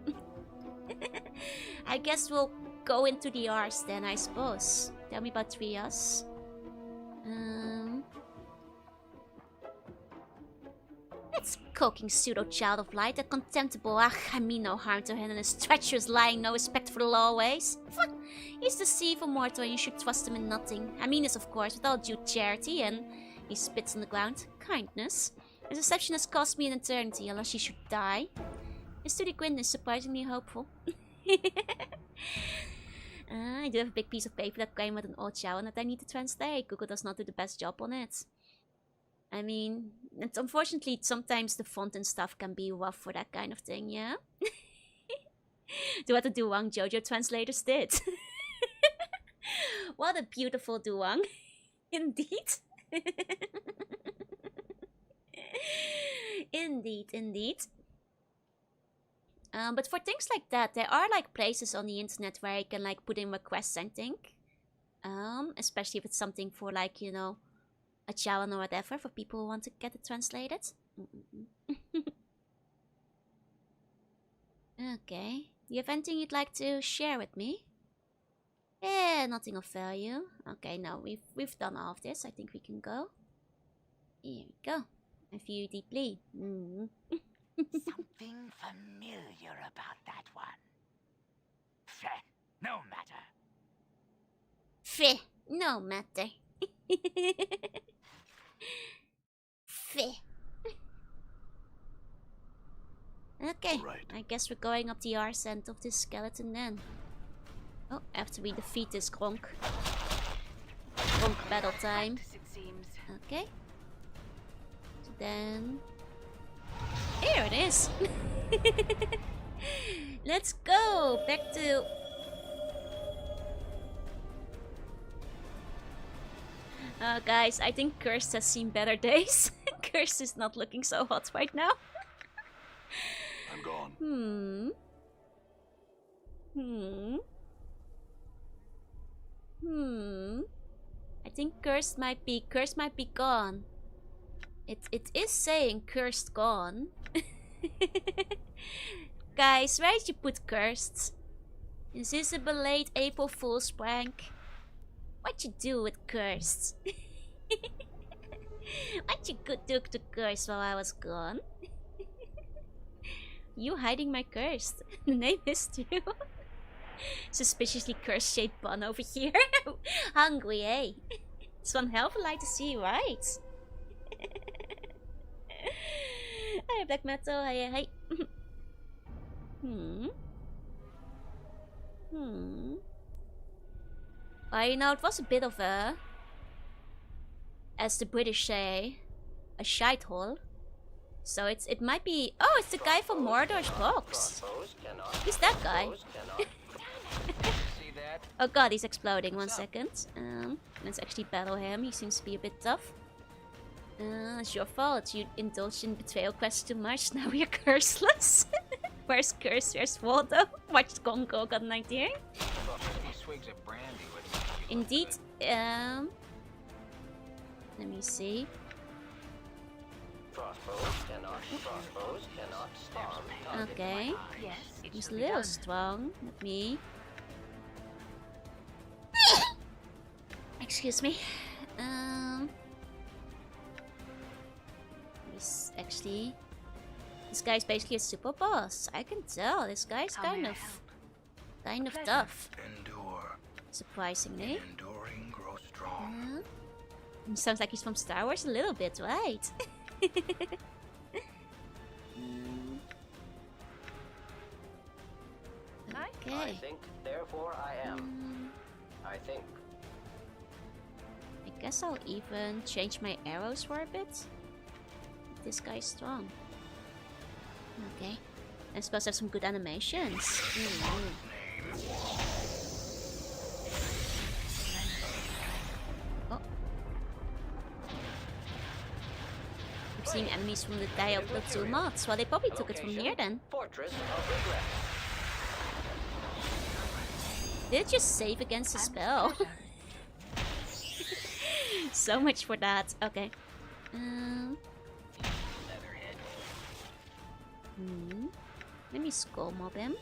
I guess we'll go into the Rs then, I suppose. Tell me about Trias. That skulking pseudo-child of light, that contemptible, I mean no harm to him and his treacherous lying, no respect for the law ways. He's the sea for mortal and you should trust him in nothing. I mean this, of course, with all due charity and... He spits on the ground. Kindness. His deception has cost me an eternity, unless he should die. His Study Gwyn is surprisingly hopeful. I do have a big piece of paper that came with an old shower that I need to translate. Google does not do the best job on it. I mean, unfortunately, sometimes the font and stuff can be rough for that kind of thing, yeah? Do what the Duwang JoJo translators did. What a beautiful Duwang. Indeed. Indeed, indeed. But for things like that, there are like places on the internet where you can like put in requests, I think. Especially if it's something for like, you know, a Chowan or whatever, for people who want to get it translated. Okay. Do you have anything you'd like to share with me? Yeah, nothing of value. Okay, no, we've done all of this. I think we can go. Here we go. I feel you deeply. Something familiar about that one. Feh, no matter. Feh, no matter. Feh. Okay, Right. I guess we're going up the ascent of this skeleton then. Oh, after we defeat this Gronk. Gronk battle time. Okay. So then... Here it is! Let's go! Back to... Guys, I think Cursed has seen better days. Cursed is not looking so hot right now. I'm gone. I think Cursed might be gone. It is saying Cursed gone. Guys, where did you put Cursed? Is this a late April Fool's prank? What'd you do with Cursed? What you do to Cursed while I was gone? You hiding my Cursed. The name is too. Suspiciously curse-shaped bun over here. Hungry, eh? It's one hell of a light to see, right? Hey, Black Metal. Hey. You know, it was a bit of a, as the British say, a shithole. So it might be. Oh, it's the guy from Mordor's box. Who's that guy? Oh god, he's exploding. 1 second. Let's actually battle him. He seems to be a bit tough. It's your fault. You indulged in betrayal quest too much. Now we're curseless. Where's Curse? Where's Waldo? Watch Gongo got an idea. Indeed. Let me see. Okay. He's a little strong. Let me. Excuse me. He's actually. This guy's basically a super boss. I can tell. This guy's kind of tough. Endure. Surprisingly. Enduring grows strong. He sounds like he's from Star Wars a little bit, right? Okay. I think, therefore I am. I think. I guess I'll even change my arrows for a bit. This guy's strong. Okay. I'm supposed to have some good animations. Oh. I'm seeing enemies from the Diablo 2 mods. Well, they probably took it from here then. Fortress of Regret. Did it just save against the spell? So much for that. Okay. Let me skull mob him.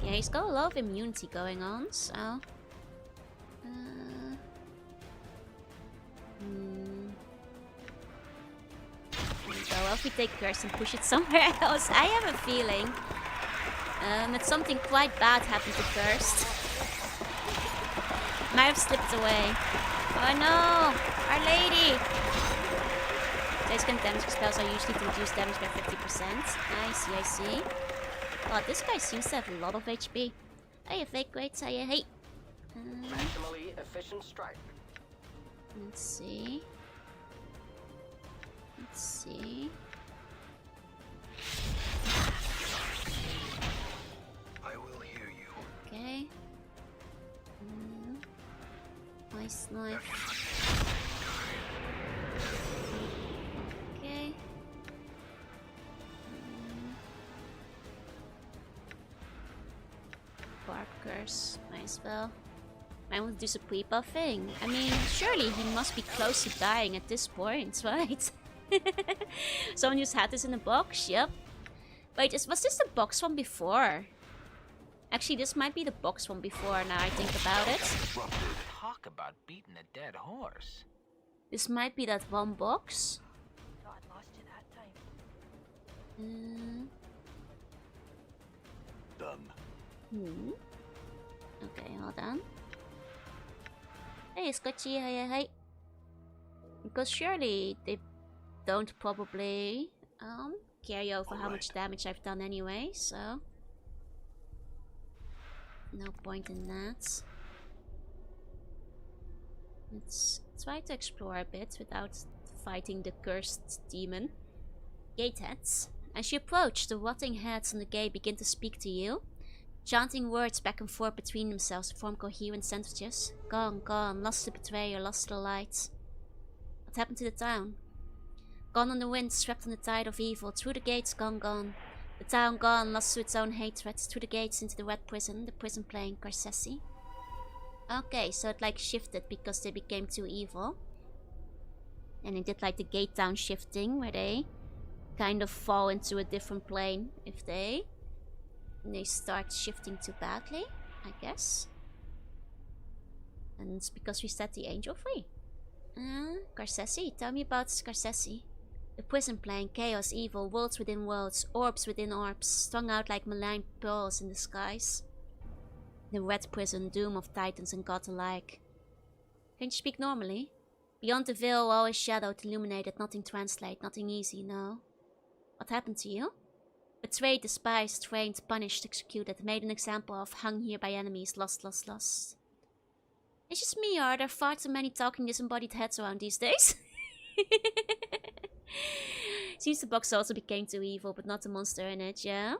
Yeah, he's got a lot of immunity going on, so. Well, if we take Curse and push it somewhere else, I have a feeling that something quite bad happened to Curse. Might have slipped away. Oh no! Our Lady! Those kind of damage spells are usually to reduce damage by 50%. I see. Oh, this guy seems to have a lot of HP. Hey, fake greats, hey. Maximally efficient strike. Let's see. I will hear you. Okay. Nice knife. Okay. Barb Curse. Might as well. I want to do some pre-buffing. I mean, surely he must be close to dying at this point, right? Someone just had this in a box? Yep. Wait, was this the box from before? Actually, this might be the box from before now I think about it. Talk about beating a dead horse. This might be that one box. Thought I'd lost you that time. Done. Okay, hold on. Hey, Scotchy, hey. Because surely they don't probably carry over how much damage I've done anyway, so no point in that. Let's try to explore a bit without fighting the cursed demon. Gateheads. As you approach, the rotting heads on the gate begin to speak to you, chanting words back and forth between themselves to form coherent sentences. Gone, lost to betrayer, lost to the light. What happened to the town? Gone on the wind, swept on the tide of evil. Through the gates, gone. The town gone, lost to its own hatred. Through the gates into the red prison, the prison playing Carsesi. Okay, so it like shifted because they became too evil. And it did like the gate town shifting, where they kind of fall into a different plane if they start shifting too badly, I guess. And it's because we set the angel free. Carsesi, tell me about Carsesi. The prison plane, chaos, evil, worlds within worlds, orbs within orbs, strung out like malign pearls in the skies. The red prison, doom of titans and gods alike. Can you speak normally? Beyond the veil, all is shadowed, illuminated, nothing translate, nothing easy, no. What happened to you? Betrayed, despised, trained, punished, executed, made an example of, hung here by enemies, lost, lost, lost. It's just me, or are there far too many talking disembodied heads around these days? Seems the box also became too evil, but not the monster in it, yeah?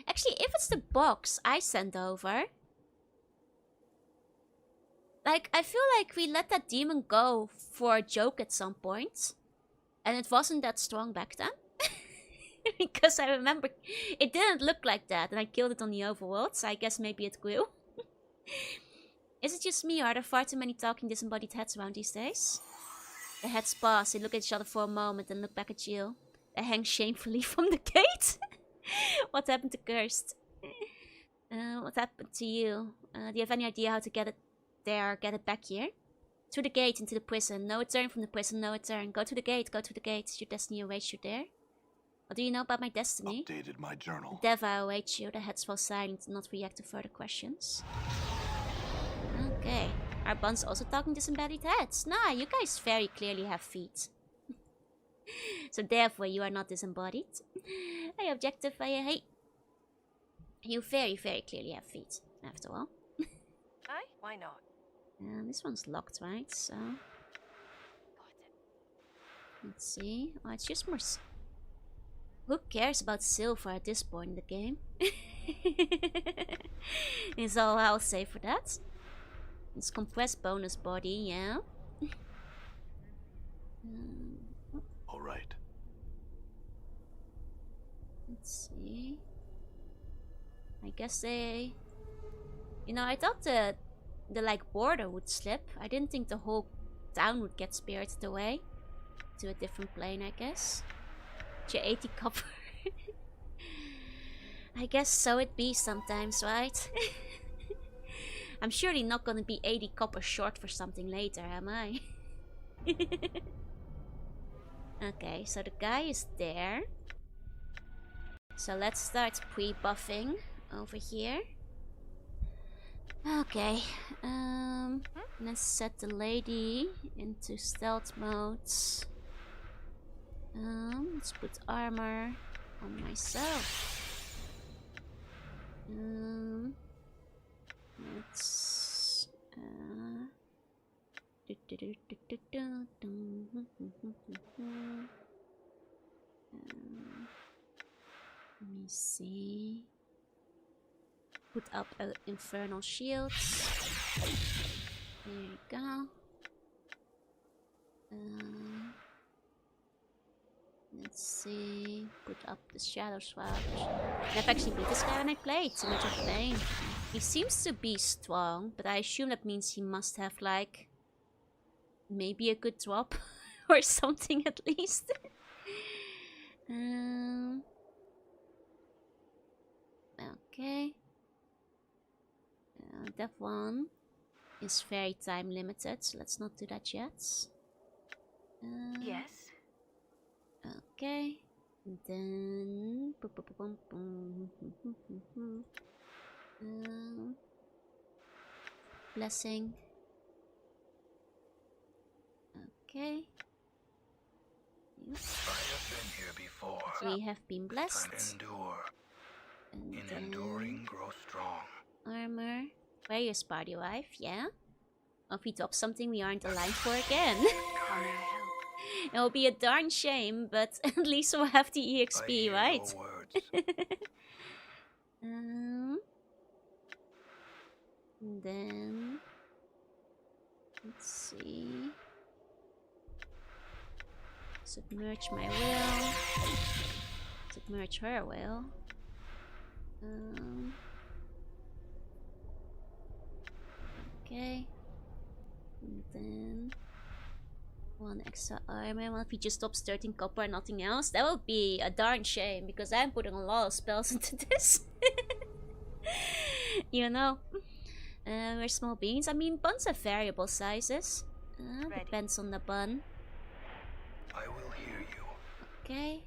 Actually, if it's the box I sent over... Like, I feel like we let that demon go for a joke at some point. And it wasn't that strong back then. Because I remember it didn't look like that. And I killed it on the overworld, so I guess maybe it grew. Is it just me, or are there far too many talking disembodied heads around these days? The heads pause, they look at each other for a moment and look back at you. They hang shamefully from the gate. What happened to Cursed? What happened to you? Do you have any idea how to get it there, get it back here? Through the gate, into the prison. No return from the prison, no return. Go to the gate, go to the gate. Your destiny awaits you there. What do you know about my destiny? Updated my journal. Deva awaits you. The heads fall silent, not react to further questions. Okay. Our bun's also talking disembodied heads. Nah, you guys very clearly have feet. So therefore you are not disembodied. Hey, objective, hey. You very, very clearly have feet, after all. Aye, why not? This one's locked, right? So... Got it. Let's see. Oh, it's just more... Who cares about silver at this point in the game? Is all I'll say for that. It's compressed bonus body, yeah. All right. Let's see. I guess they... You know, I thought the like border would slip. I didn't think the whole town would get spirited away to a different plane, I guess. Your 80 copper. I guess so it be sometimes, right? I'm surely not gonna be 80 copper short for something later, am I? Okay, so the guy is there. So let's start pre-buffing over here. Okay, let's set the lady into stealth mode. Let's put armor on myself. Let's let me see. Put up an infernal shield. There you go. Let's see. Put up the shadow swap. I've actually beat this guy when I played. So much of pain. He seems to be strong, but I assume that means he must have like maybe a good drop or something at least. Okay. That one is very time limited, so let's not do that yet. Yes. Okay. And then blessing. Okay. I have been here before. We have been blessed. And endure. And In then enduring, grow strong. armor. Where is party wife? Yeah. Oh, if we drop something we aren't aligned for again. Honor help. It will be a darn shame, but at least we'll have the I EXP, hear right? your words. And then let's see. Submerge my will. Submerge her will. Okay. And then one extra armor. Well, if he just stops 13 copper and nothing else, that would be a darn shame because I'm putting a lot of spells into this. You know. We're small beans. I mean, buns have variable sizes. Depends on the bun. I will hear you. Okay.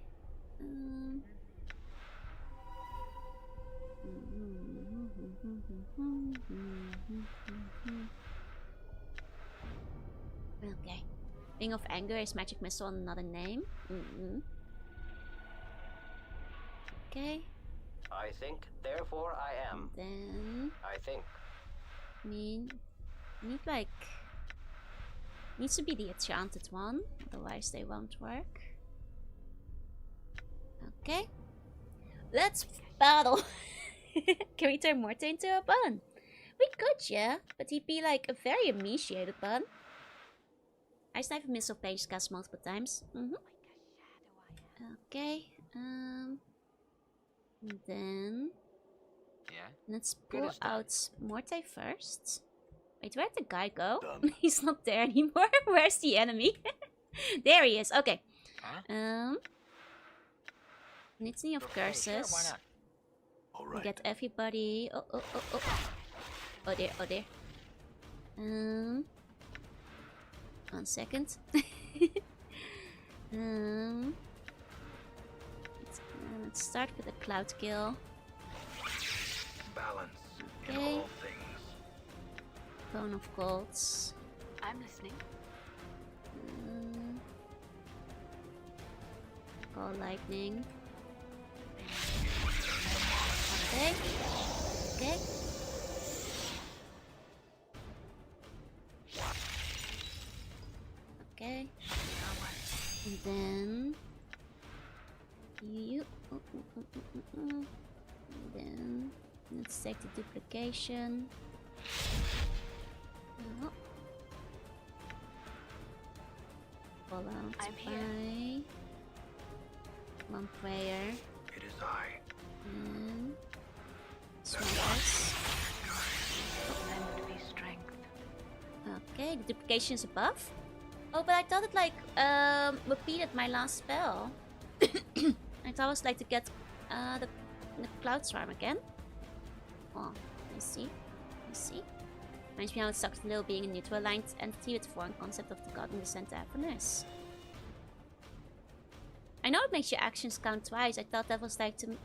Okay. Ring of Anger is magic missile, another name. Okay. I think, therefore I am. Then I think. need like needs to be the enchanted one, otherwise they won't work. Okay. Let's battle. Can we turn Morte into a bun? We could, yeah, but he'd be like a very emaciated bun. I snipe a missile page cast multiple times. Okay. Then let's pull out Morte first. Wait, where'd the guy go? He's not there anymore. Where's the enemy? There he is. Okay. Litany of curses. Sure, why not? We get everybody. Oh there, oh there. 1 second. Let's start with a cloud kill. Balance in Okay. all things. Bone of Golds. I'm listening. Call lightning. Okay. Okay. Okay. And then you. And then let's take the duplication. Fall out I'm by here. 1 prayer. It is I. And smash. Then would be strength. Okay, the duplication is above. Oh, but I thought it like repeated my last spell. I thought it was like to get the cloud swarm again. Oh, I see. I see. Reminds me how it sucks a little being a neutral aligned entity with foreign concept of the god in the center happiness. I know it makes your actions count twice. I thought that was like to.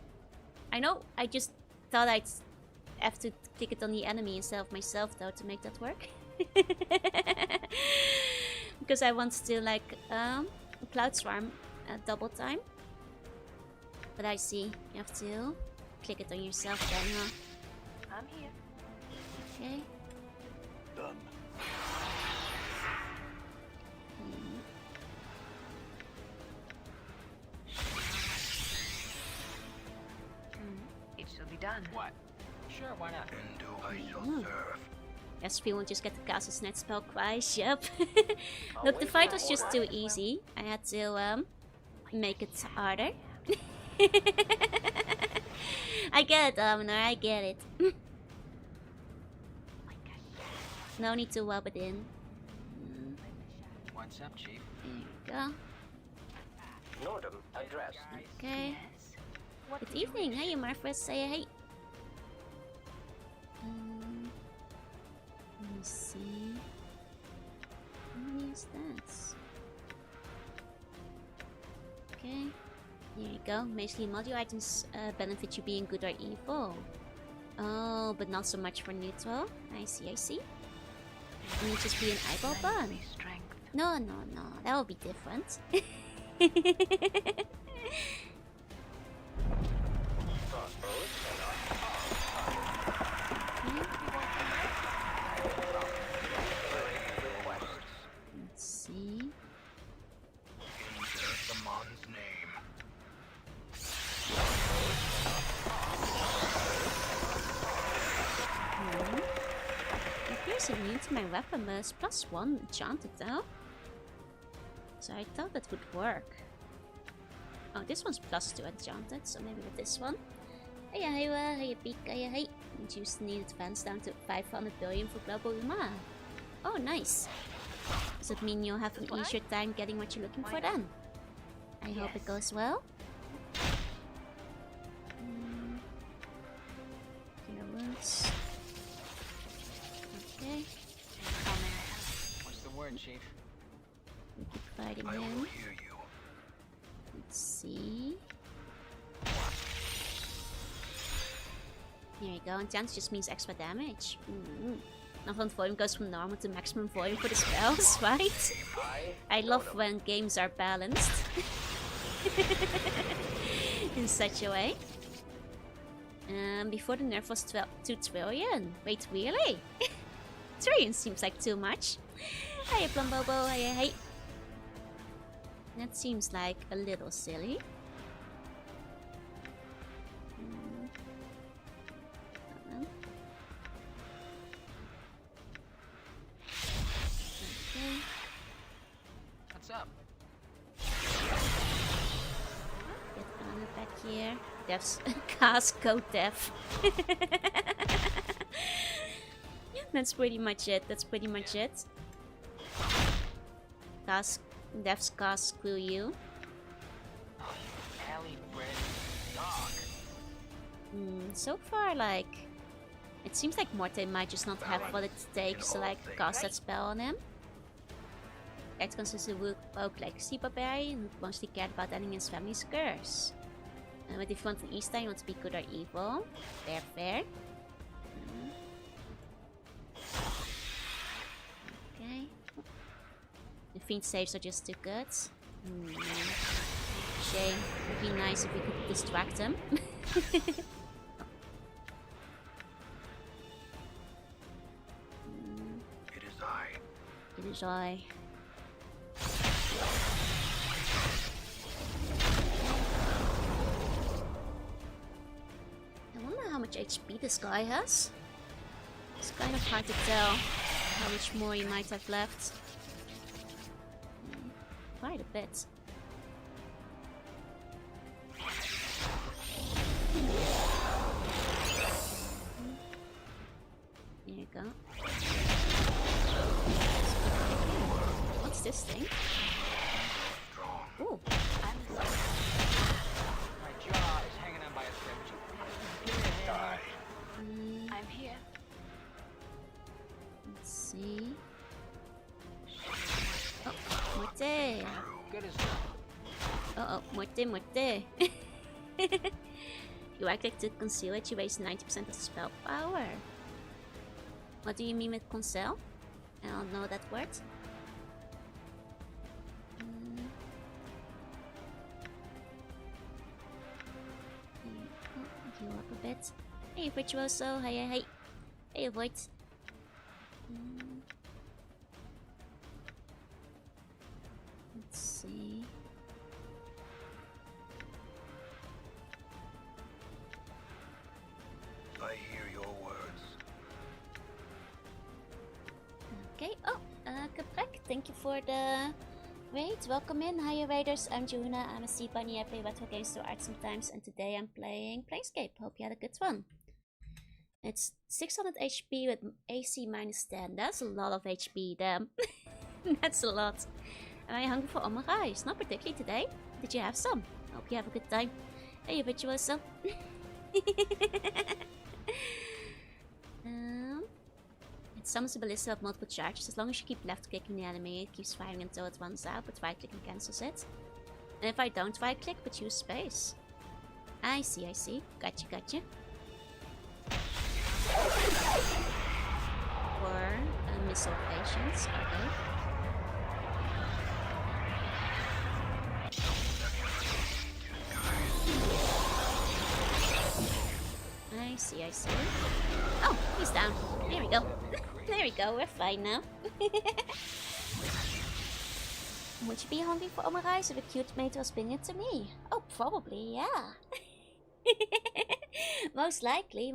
I know. I just thought I'd have to click it on the enemy instead of myself though to make that work. Because I want to like cloud swarm double time. But I see you have to click it on yourself then, huh? I'm here. Okay. Done. It shall be done. What? Sure, why not? And do I shall serve. Yes, we will just get the castle snatch spell twice. Yep. I'll Look, the wait fight for was just too easy. I had to make it harder. I get it, Dominor. I get it. No need to rub it in. What's up, Chief? There you go. Nordum addressed. Okay. Yes. What Good do you evening. wish? Hey, Martha. Say hey. Let me see. How many is that? Okay. There you go. Mostly module items benefit you being good or evil. Oh, but not so much for neutral. I see, I see. And you just be an eyeball Then would bun. be strength. No, no, no. That would be different. Crossbows Let's see. Insert the Mon's name. It appears immune to my weapon, but it's +1 enchanted though. So I thought that would work. Oh, this one's +2 enchanted, so maybe with this one. Hiya, hiya, hiya, Pika, hiya, hey. Reduce the need advance down to 500 billion for global Uma. Oh, nice. Does it mean you'll have an easier time getting what you're looking for then? I hope it Yes. goes well. Clear wounds. Okay, How may I help? What's the word, Chief? we keep fighting I will him. hear you. Let's see. There you go, and chance just means extra damage. Non-font volume goes from normal to maximum volume for the spells, right? I love when games are balanced. In such a way. Before the nerf was 2 trillion. Wait, really? Trillion seems like too much. Hey, Plumbobo, hey. That seems like a little silly. Okay. What's up? Get Anna back here. Dev's cast code Dev. That's pretty much it. Dev's cast screw you. Alley bred dog. So far, like, it seems like Morte might just not have what it takes to like cast that spell on him. Act consists of Oak Legacy Barbarian who mostly cared about ending his family's curse. But if you want an Eastern, you want to be good or evil. Fair. Okay. The Fiend saves are just too good. Shame. Would be nice if we could distract him. It is I. It is I. I wonder how much HP this guy has. It's kind of hard to tell how much more he might have left. Quite a bit. There you go. What's this thing? Ooh. My jaw is hanging on by a thread. I'm here. Let's see. Oh, Morte! Good as Oh, Morte! You right click to conceal it, you waste 90% of the spell power. What do you mean with conceal? I don't know that word. Heal up a bit. Hey, Virtuoso! Hey! Hey, avoid. Let's see. I hear your words. Okay, Caprek, thank you for the raid. Welcome in. Hiya Raiders, I'm Jorunna, I'm a sea bunny, I play retro games through art sometimes, and today I'm playing Planescape. Hope you had a good one. It's 600 HP with AC minus 10. That's a lot of HP, damn. That's a lot. Am I hungry for omerais? Not particularly today. Did you have some? Hope you have a good time. Hey, Virtuoso. It summons a ballista of multiple charges. As long as you keep left clicking the enemy, it keeps firing until it runs out, but right clicking cancels it. And if I don't right click but use space. I see. Gotcha. Or a missile patience, okay. I see. Oh, he's down. There we go. There we go, we're fine now. Would you be hungry for omerais if a cute mate was bringing it to me? Oh, probably, yeah. Most likely.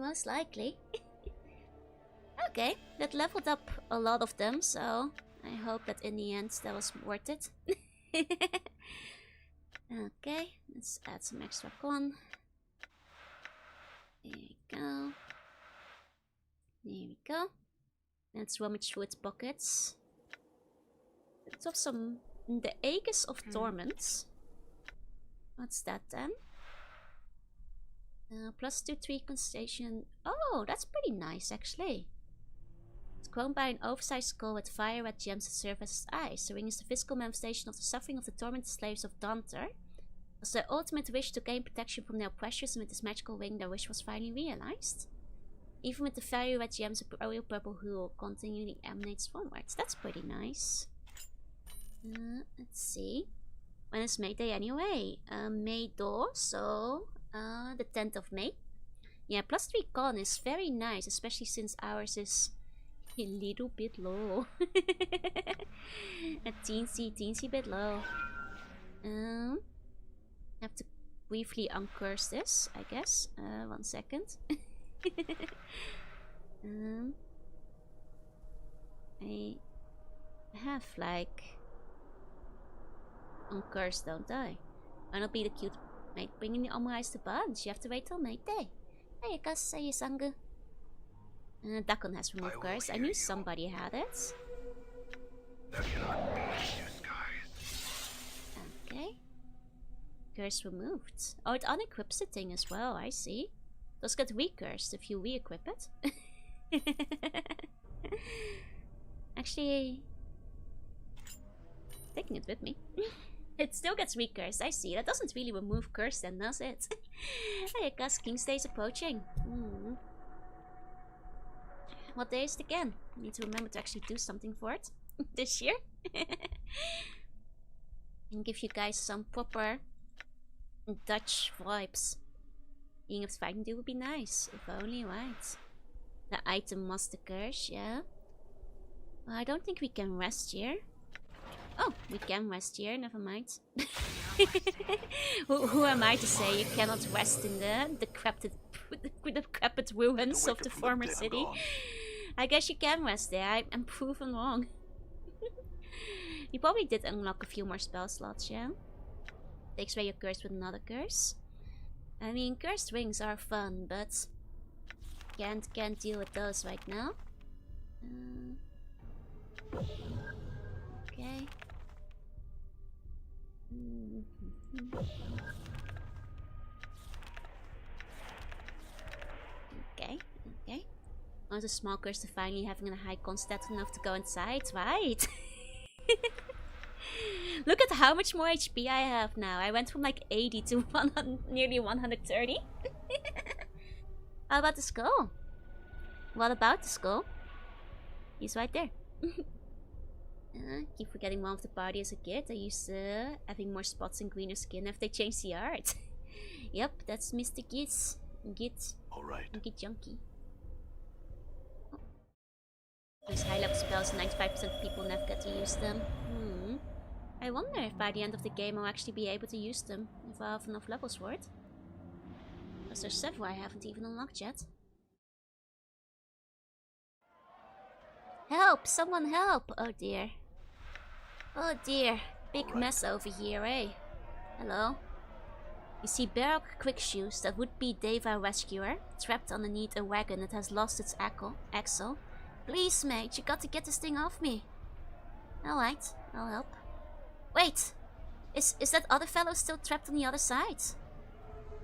Okay, that leveled up a lot of them, so I hope that in the end that was worth it. Okay, let's add some extra con. There we go. Let's rummage through its pockets. Let's have some... The Aegis of Torment. What's that then? +2/3 concentration. Oh, that's pretty nice actually. It's grown by an oversized skull with fire red gems that serve as its eyes. The ring is the physical manifestation of the suffering of the tormented slaves of Danter. It was their ultimate wish to gain protection from their oppressors, and with this magical ring their wish was finally realized. Even with the very red gems, a real purple hue continually emanates forwards. That's pretty nice. Let's see. When is May Day anyway? May door, so the 10th of May. Yeah, +3 con is very nice, especially since ours is a little bit low. A teensy bit low. Have to briefly uncurse this, I guess. 1 second. I have like uncursed, don't I? Why not be the cute mate bringing the Omurice to bunch? You have to wait till May Day. Hey, Gus, say you sangu. Dakon has removed curse. I knew somebody had it. That cannot be in disguise. Okay. Curse removed. Oh, it unequips the thing as well, I see. Does get re-cursed if you re-equip it. Actually, taking it with me. It still gets re-cursed, I see. That doesn't really remove curse then, does it? Hey, Gus, King's Day is approaching. What day is it again? I need to remember to actually do something for it this year. And give you guys some proper Dutch vibes. Being of fighting do would be nice, if only right. The item must curse, yeah. Well, I don't think we can rest here. Oh, we can rest here, never mind. who am I to say you cannot rest in the decrepit ruins of the former city? I guess you can rest there, I'm proven wrong. You probably did unlock a few more spell slots, yeah? Takes away your curse with another curse. I mean, cursed rings are fun, but can't deal with those right now. Okay. Okay. Oh, the small curse to finally having a high con stat enough to go inside, right? Look at how much more HP I have now. I went from like 80 to 100, nearly 130. How about the skull? What about the skull? He's right there. Keep forgetting one of the party as a kid. I used having more spots and greener skin after they changed the art. Yep, that's Mr. Git. Alright. Git Junkie. Oh. Use high level spells, 95% of people never get to use them. I wonder if by the end of the game I'll actually be able to use them if I have enough levels for it. Because there's several I haven't even unlocked yet. Help! Someone help! Oh dear. Oh dear. Big mess over here, eh? Hello? You see Baroque Quickshoes, that would-be Deva rescuer, trapped underneath a wagon that has lost its axle. Please, mate, you got to get this thing off me. Alright, I'll help. Wait! Is that other fellow still trapped on the other side?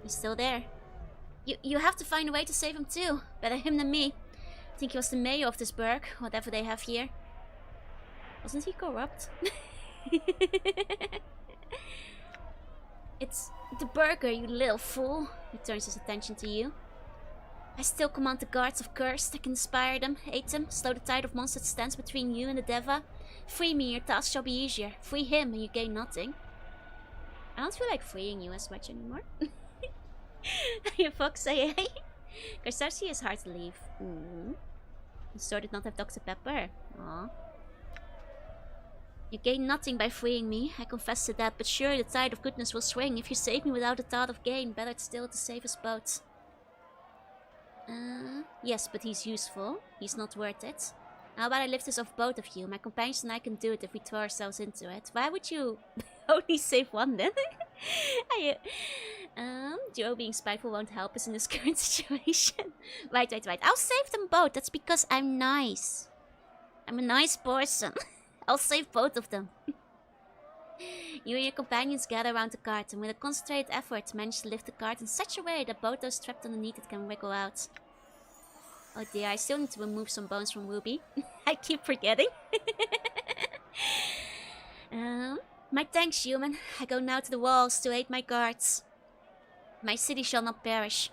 He's still there. You have to find a way to save him too. Better him than me. I think he was the mayor of this burg, whatever they have here. Wasn't he corrupt? It's the burger, you little fool. He turns his attention to you. I still command the guards of Curse. I can inspire them, aid them, slow the tide of monsters that stands between you and the Deva. Free me, your task shall be easier. Free him, and you gain nothing. I don't feel like freeing you as much anymore. You fuck say hey? Karsarsi is hard to leave. The store did not have Dr. Pepper. Aww. You gain nothing by freeing me, I confess to that, but sure the tide of goodness will swing if you save me without a thought of gain. Better still to save us both. Yes, but he's useful. He's not worth it. How about I lift this off both of you? My companions and I can do it if we throw ourselves into it. Why would you only save one then? Duo being spiteful won't help us in this current situation. Right. I'll save them both. That's because I'm nice. I'm a nice person. I'll save both of them. You and your companions gather around the cart and with a concentrated effort manage to lift the cart in such a way that both those trapped underneath it can wiggle out. Oh dear, I still need to remove some bones from Ruby. I keep forgetting. My thanks, human. I go now to the walls to aid my guards. My city shall not perish.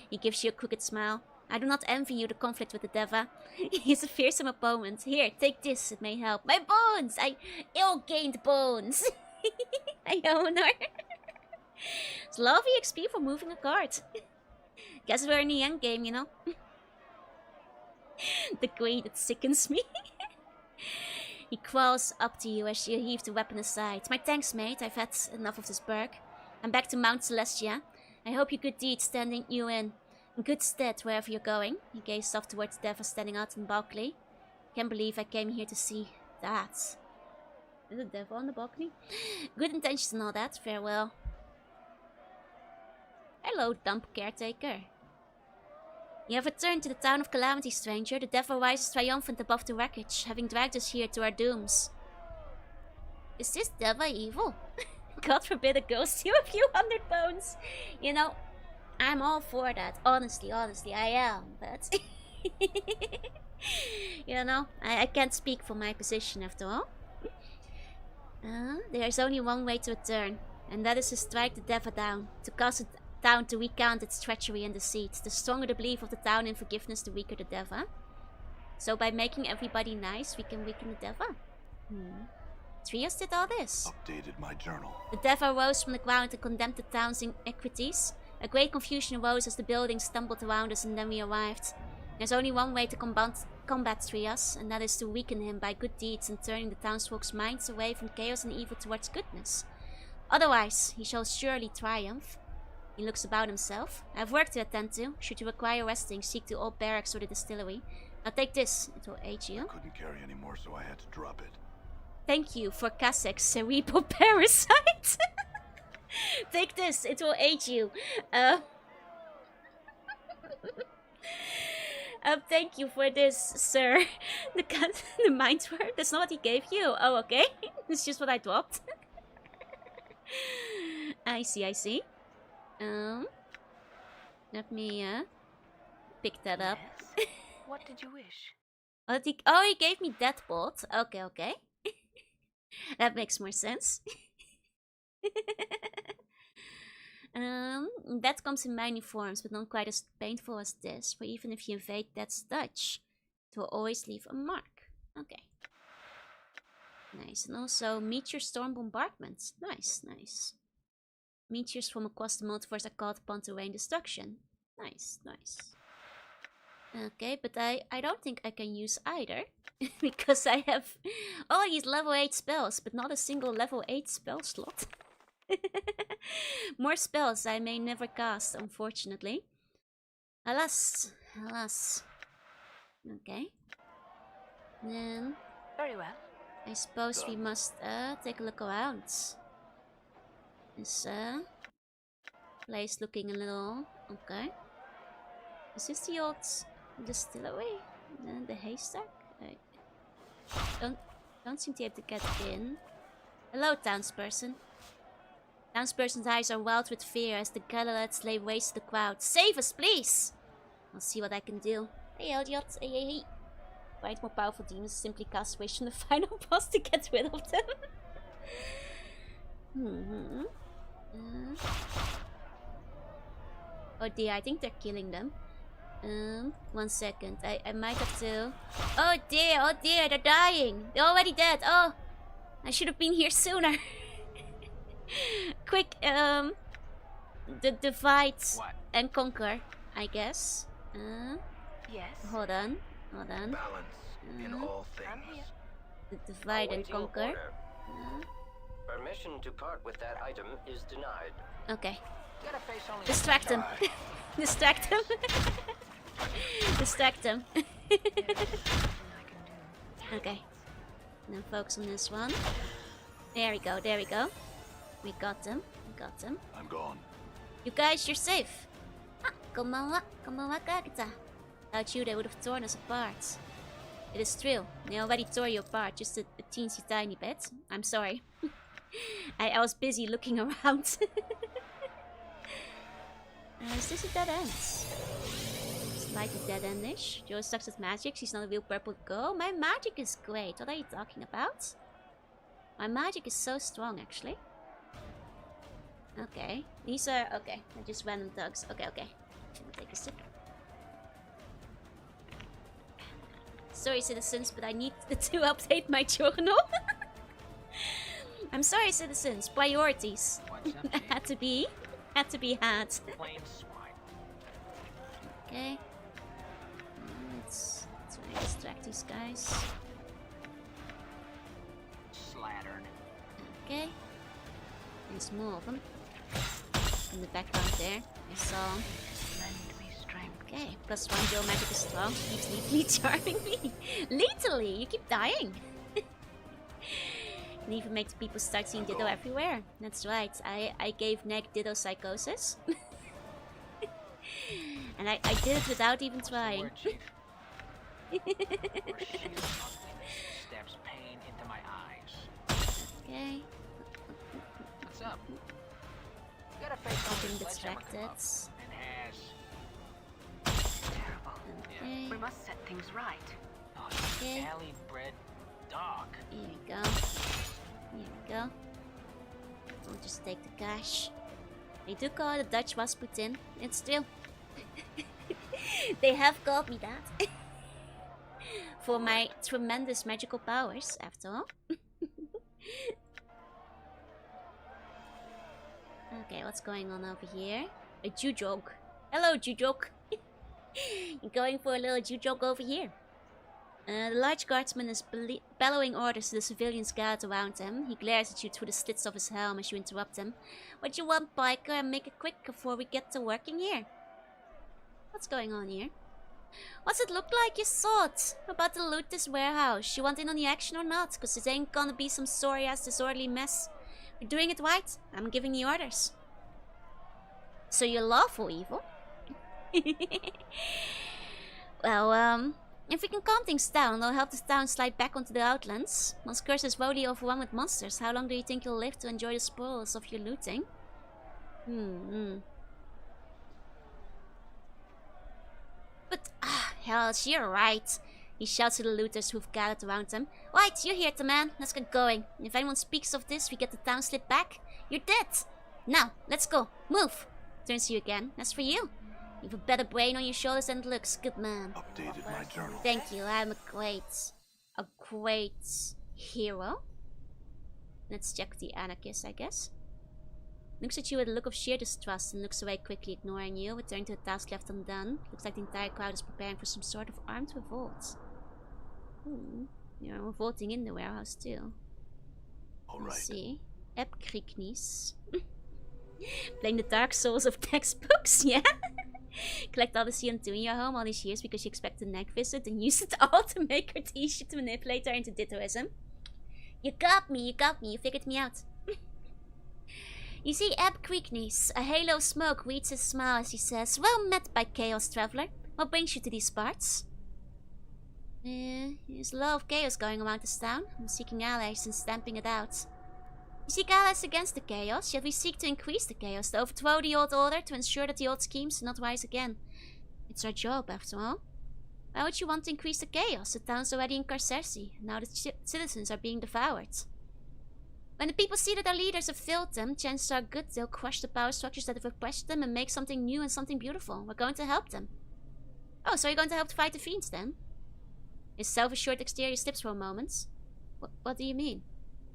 He gives you a crooked smile. I do not envy you the conflict with the Deva. He's a fearsome opponent. Here, take this, it may help. My bones! I ill-gained bones! I own her. It's lovely XP for moving a card. Guess we're in the end game, you know? The greed that sickens me. He crawls up to you as you heave the weapon aside. My thanks, mate. I've had enough of this burg. I'm back to Mount Celestia. I hope your good deeds standing you in good stead wherever you're going. He gazed off towards the Deva standing out in the balcony. Can't believe I came here to see that. Is the Deva on the balcony? Good intentions and all that. Farewell. Hello, dump caretaker. You have returned to the town of Calamity, stranger. The Deva rises triumphant above the wreckage, having dragged us here to our dooms. Is this Deva evil? God forbid a ghost steal a few hundred bones. You know, I'm all for that. Honestly, I am. But, you know, I can't speak for my position after all. There's only one way to return, and that is to strike the Deva down, to cast it down to recount its treachery and deceit. The stronger the belief of the town in forgiveness, the weaker the Deva. So by making everybody nice, we can weaken the Deva. Trias did all this. Updated my journal. The Deva rose from the ground and condemned the town's iniquities. A great confusion arose as the buildings stumbled around us and then we arrived. There's only one way to combat Trias, and that is to weaken him by good deeds and turning the townsfolk's minds away from chaos and evil towards goodness. Otherwise, he shall surely triumph. He looks about himself. I have work to attend to. Should you require resting, seek the old barracks or the distillery. Now take this, it will aid you. I couldn't carry anymore, so I had to drop it. Thank you for Kasek's cerebral parasite. Take this, it will aid you. Thank you for this, sir. The mind word? That's not what he gave you. Oh, okay. It's just what I dropped. I see. Let me pick that up. Yes. What did you wish? He gave me Deadbolt. Okay. That makes more sense. That comes in many forms, but not quite as painful as this. For even if you evade Death's touch, it will always leave a mark. Okay. Nice. And also, Meteor Storm Bombardment. Nice. Meteors from across the multiverse are called upon to rain destruction. Nice. Okay, but I don't think I can use either. Because I have all these level 8 spells, but not a single level 8 spell slot. More spells I may never cast, unfortunately. Alas. Okay. Then... Very well. I suppose we must take a look around. This place looking a little... Okay. Is this the old distillery? The haystack? I don't seem to be able to get in. Hello, townsperson. Townsperson's eyes are wild with fear as the Galileans lay waste to the crowd. Save us, please! I'll see what I can do. Hey, Elliot. Hey. Find more powerful demons, simply cast Wish on the final boss to get rid of them. Oh dear, I think they're killing them. 1 second. I might have to... Oh dear, they're dying. They're already dead. Oh, I should have been here sooner. Quick, divide and conquer, I guess. Yes. Hold on. Balance in all I'm things. here. The divide and Awaiting conquer. order. Permission to part with that item is denied. Okay. Get a face only. Distract him. Distract him. Distract him. Okay. Now focus on this one. There we go. We got them. I'm gone. You guys, you're safe. Ah, konbanwa Kagita. Without you, they would have torn us apart. It is true. They already tore you apart, just a teensy tiny bit. I'm sorry. I was busy looking around. Is this a dead end? Slightly dead endish. Joe sucks at magic. She's not a real purple girl. My magic is great. What are you talking about? My magic is so strong, actually. Okay. These are... Okay. They're just random thugs. Okay. Let me take a sip. Sorry, citizens, but I need to update my journal. I'm sorry, citizens. Priorities had to be had. Plain swine. Okay. Let's really distract these guys. Slattern. Okay. There's more of them. In the background there. I saw 'em. Lend me strength. Okay. +1 Joe magic is strong. Keeps lethally charming me. Lethally! You keep dying. And even makes people start seeing Ditto everywhere. That's right. I gave Neg Ditto psychosis. And I did it without even trying. Word, Chief. Your sheer ugliness stabs pain into my eyes. Okay. What's up? You got a face on Getting the sledgehammer distracted. come up and has. Terrible. Okay. We must set things right. Oh, Okay. alley-bred dog. Here we go. Here we go. We'll just take the cash. They do call it a Dutch was put in. It's true. They have called me that. For my tremendous magical powers, after all. Okay, what's going on over here? A Jujog. Hello, Jujog. You're going for a little Jujog over here. The large guardsman is bellowing orders to the civilians gathered around him. He glares at you through the slits of his helm as you interrupt him. What you want, biker? Make it quick before we get to working here. What's going on here? What's it look like you thought? About to loot this warehouse. You want in on the action or not? Cause it ain't gonna be some sorry-ass disorderly mess. We're doing it right. I'm giving the orders. So you're lawful evil? Well, if we can calm things down, it'll help this town slide back onto the outlands. Once Curse is woefully overrun with monsters, how long do you think you'll live to enjoy the spoils of your looting? But, hell, you're right. He shouts to the looters who've gathered around him. Right, you heard the man. Let's get going. If anyone speaks of this, we get the town slid back. You're dead. Now, let's go. Move. Turns to you again. That's for you. You've a better brain on your shoulders than it looks. Good man. Updated my journal. Thank you. I'm a great hero. Let's check the anarchist, I guess. Looks at you with a look of sheer distrust and looks away quickly, ignoring you. Returning to a task left undone. Looks like the entire crowd is preparing for some sort of armed revolt. You're revolting in the warehouse too. All Let's right. see. Epkriknis. Playing the Dark Souls of textbooks, yeah? Collect all the CO2 in your home all these years because you expect a neck visit and use it all to make her teach you to manipulate her into dittoism. You got me, you figured me out. You see Epkriknis, a halo of smoke reads his smile as he says, "Well met by Chaos Traveler. What brings you to these parts?" There's a lot of chaos going around this town. I'm seeking allies and stamping it out. We seek allies against the chaos, yet we seek to increase the chaos, to overthrow the old order, to ensure that the old schemes do not rise again. It's our job, after all. Why would you want to increase the chaos? The town's already in Carcersi, and now the citizens are being devoured. When the people see that their leaders have failed them, chances are good they'll crush the power structures that have oppressed them and make something new and something beautiful. We're going to help them. Oh, so you're going to help to fight the fiends, then? His self-assured exterior slips for a moment. What do you mean?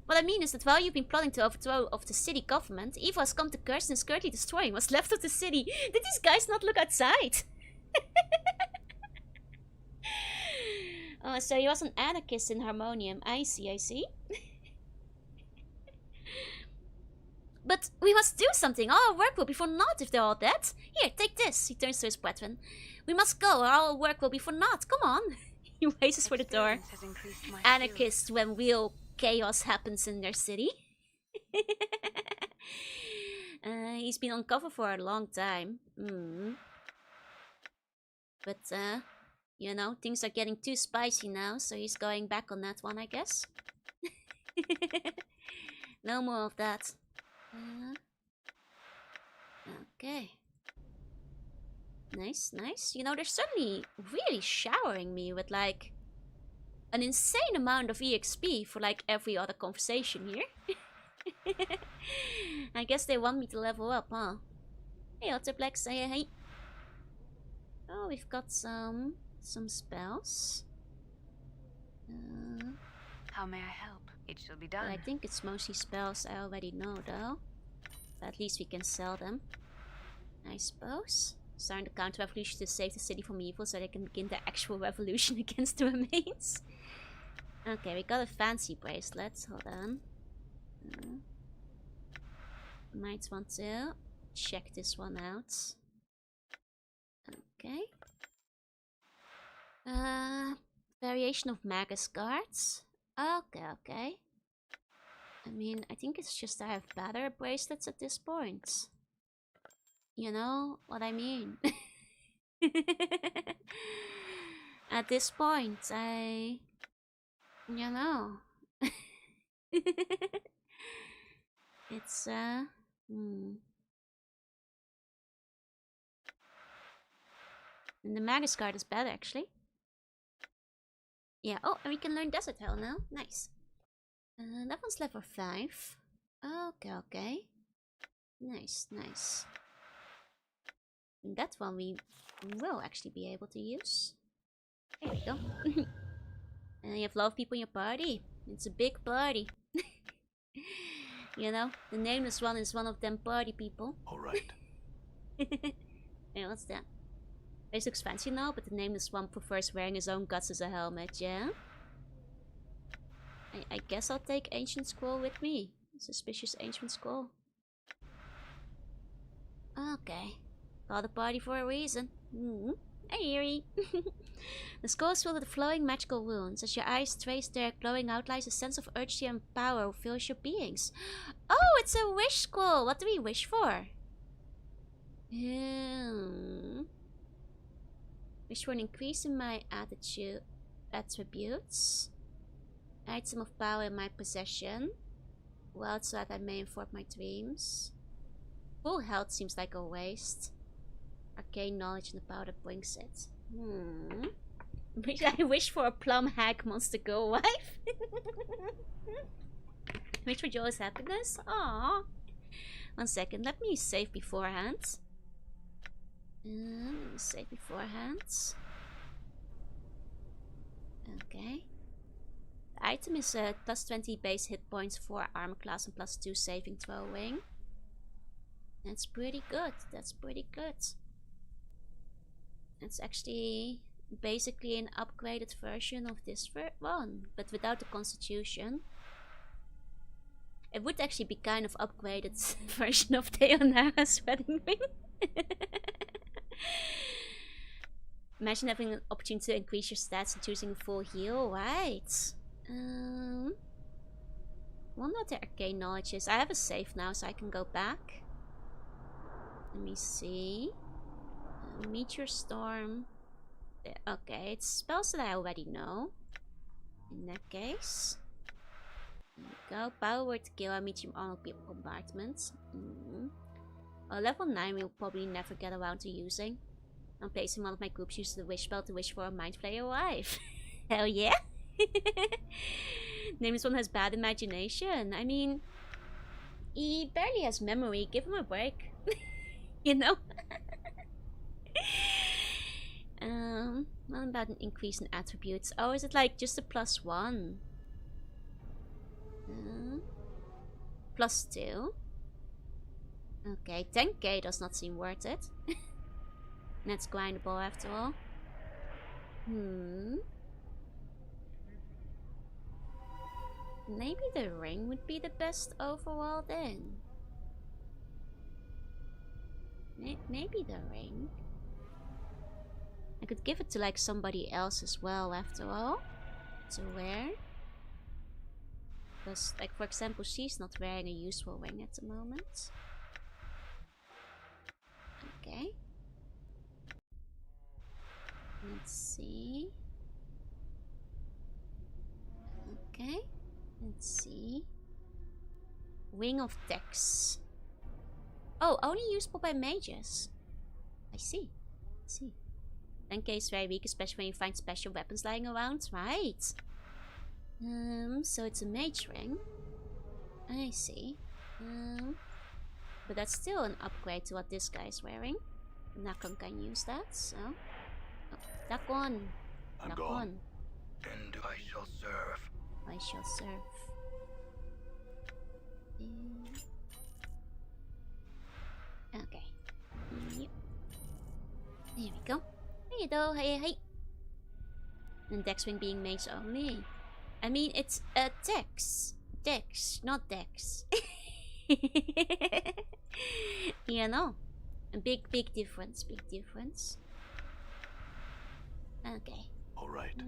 What I mean is that while you've been plotting to overthrow of the city government, evil has come to curse and is currently destroying what's left of the city. Did these guys not look outside? Oh, so he was an anarchist in Harmonium. I see. But we must do something. All our work will be for naught if they're all dead. Here, take this. He turns to his brethren. We must go or all our work will be for naught. Come on. He races for the door. Experience has increased my Anarchists when real chaos happens in their city. He's been on cover for a long time. But, you know, things are getting too spicy now, so he's going back on that one, I guess. No more of that. Okay. Nice. You know, they're suddenly really showering me with, like, an insane amount of EXP for, like, every other conversation here. I guess they want me to level up, huh? Hey, Otterblack, say hey. Oh, we've got some spells. How may I help? It shall be But done. I think it's mostly spells I already know though. But at least we can sell them. I suppose. Starting the counter-revolution to save the city from evil so they can begin the actual revolution against the remains. Okay, we got a fancy bracelet. Hold on. Might want to check this one out. Okay. Variation of Magus guards. Okay, okay. I mean, I think it's just I have better bracelets at this point. You know what I mean? At this point, you know. It's, And the Magus card is better, actually. Yeah, oh, and we can learn Desert Hell now. Nice. That one's level 5. Okay, okay. Nice, nice. And that one we will actually be able to use. There we go. And you have a lot of people in your party. It's a big party. You know, the nameless one is one of them party people. Alright. Hey, what's that? This looks fancy now, but the nameless one prefers wearing his own guts as a helmet, yeah? I guess I'll take Ancient Scroll with me. Suspicious Ancient Scroll. Okay. Call the party for a reason. Hey, Eerie. The scroll is filled with flowing magical runes. As your eyes trace their glowing outlines, a sense of urgency and power fills your beings. Oh, it's a wish scroll! What do we wish for? Wish for an increase in my attributes. Item of power in my possession. Well, so that I may inform my dreams. Full health seems like a waste. Arcane knowledge and the power that brings it. I wish for a plum hag monster girl wife. Wish for joyous happiness. Aww. 1 second, let me save beforehand. Save beforehand. Okay. The item is plus 20 base hit points for armor class and plus 2 saving throwing. That's pretty good. That's pretty good. It's actually basically an upgraded version of this one, but without the constitution. It would actually be kind of upgraded version of Theonara's wedding ring. Imagine having an opportunity to increase your stats and choosing a full heal, right? Wonder what the arcane knowledge is. I have a save now, so I can go back. Let me see. Meteor Storm. Okay, it's spells that I already know. In that case. There we go. Power word to kill a medium armor compartment. Well, level 9 we'll probably never get around to using. I'm placing one of my groups uses the wish spell to wish for a mind flayer wife. Hell yeah! Nameless one has bad imagination. I mean, he barely has memory. Give him a break. You know? What about an increase in attributes? Oh, is it like just a +1? +2? Okay, 10k does not seem worth it. That's grindable after all. Maybe the ring would be the best overall then. Maybe the ring. I could give it to like somebody else as well after all. To wear. Because like for example she's not wearing a useful ring at the moment. Okay. Let's see. Okay. Let's see. Wing of Dex. Oh, only usable by mages. I see. 10k is very weak, especially when you find special weapons lying around. Right. So it's a mage ring. I see. But that's still an upgrade to what this guy is wearing. Nakon can use that, so... Oh, Nakon! I'm gone. And I shall serve. I shall serve. Okay. Yep. There we go. Hey, though. Hey. And Dexwing being mage only. I mean, it's a Dex. Dex, not Dex. You know. A big difference. Big difference. Okay. Alright.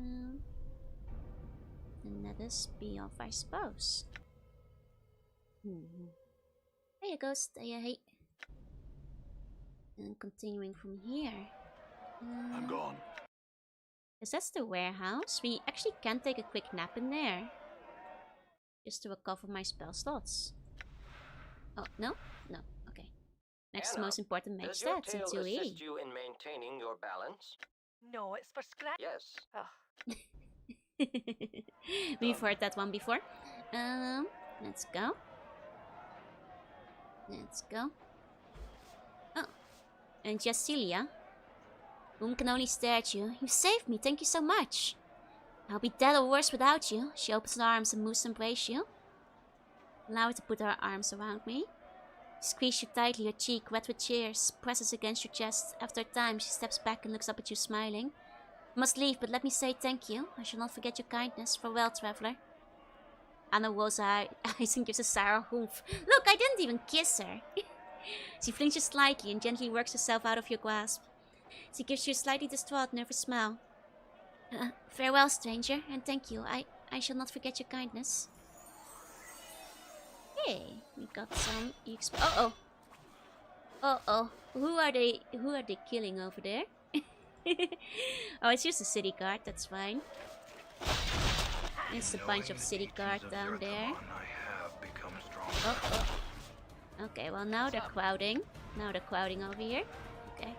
Another be off, I suppose. There you go, stay. And continuing from here. I'm gone. Is that the warehouse? We actually can take a quick nap in there. Just to recover my spell slots. Oh, no? No, okay. Next Anna, most important mage does your stats in tail 2E. assist you in maintaining your balance? No, it's for scratch. Yes. We've heard that one before. Let's go. Let's go. Oh, and Jasilia. Whom can only stare at you. You saved me, thank you so much. I'll be dead or worse without you. She opens her arms and moves to embrace you. Allow her to put her arms around me. Squeeze you tightly, your cheek wet with tears, presses against your chest. After a time, she steps back and looks up at you, smiling. I must leave, but let me say thank you. I shall not forget your kindness. Farewell, traveler. Anna rolls her eyes and gives a sour hoof. Look, I didn't even kiss her. She flinches slightly and gently works herself out of your grasp. She gives you a slightly distraught, nervous smile. Farewell, stranger, and thank you. I shall not forget your kindness. Hey, we got some exp. Uh-oh. Who are they killing over there? Oh, it's just a city guard, that's fine. There's a bunch of city guards down there. Oh. Okay, well now they're crowding. Now they're crowding over here. Okay.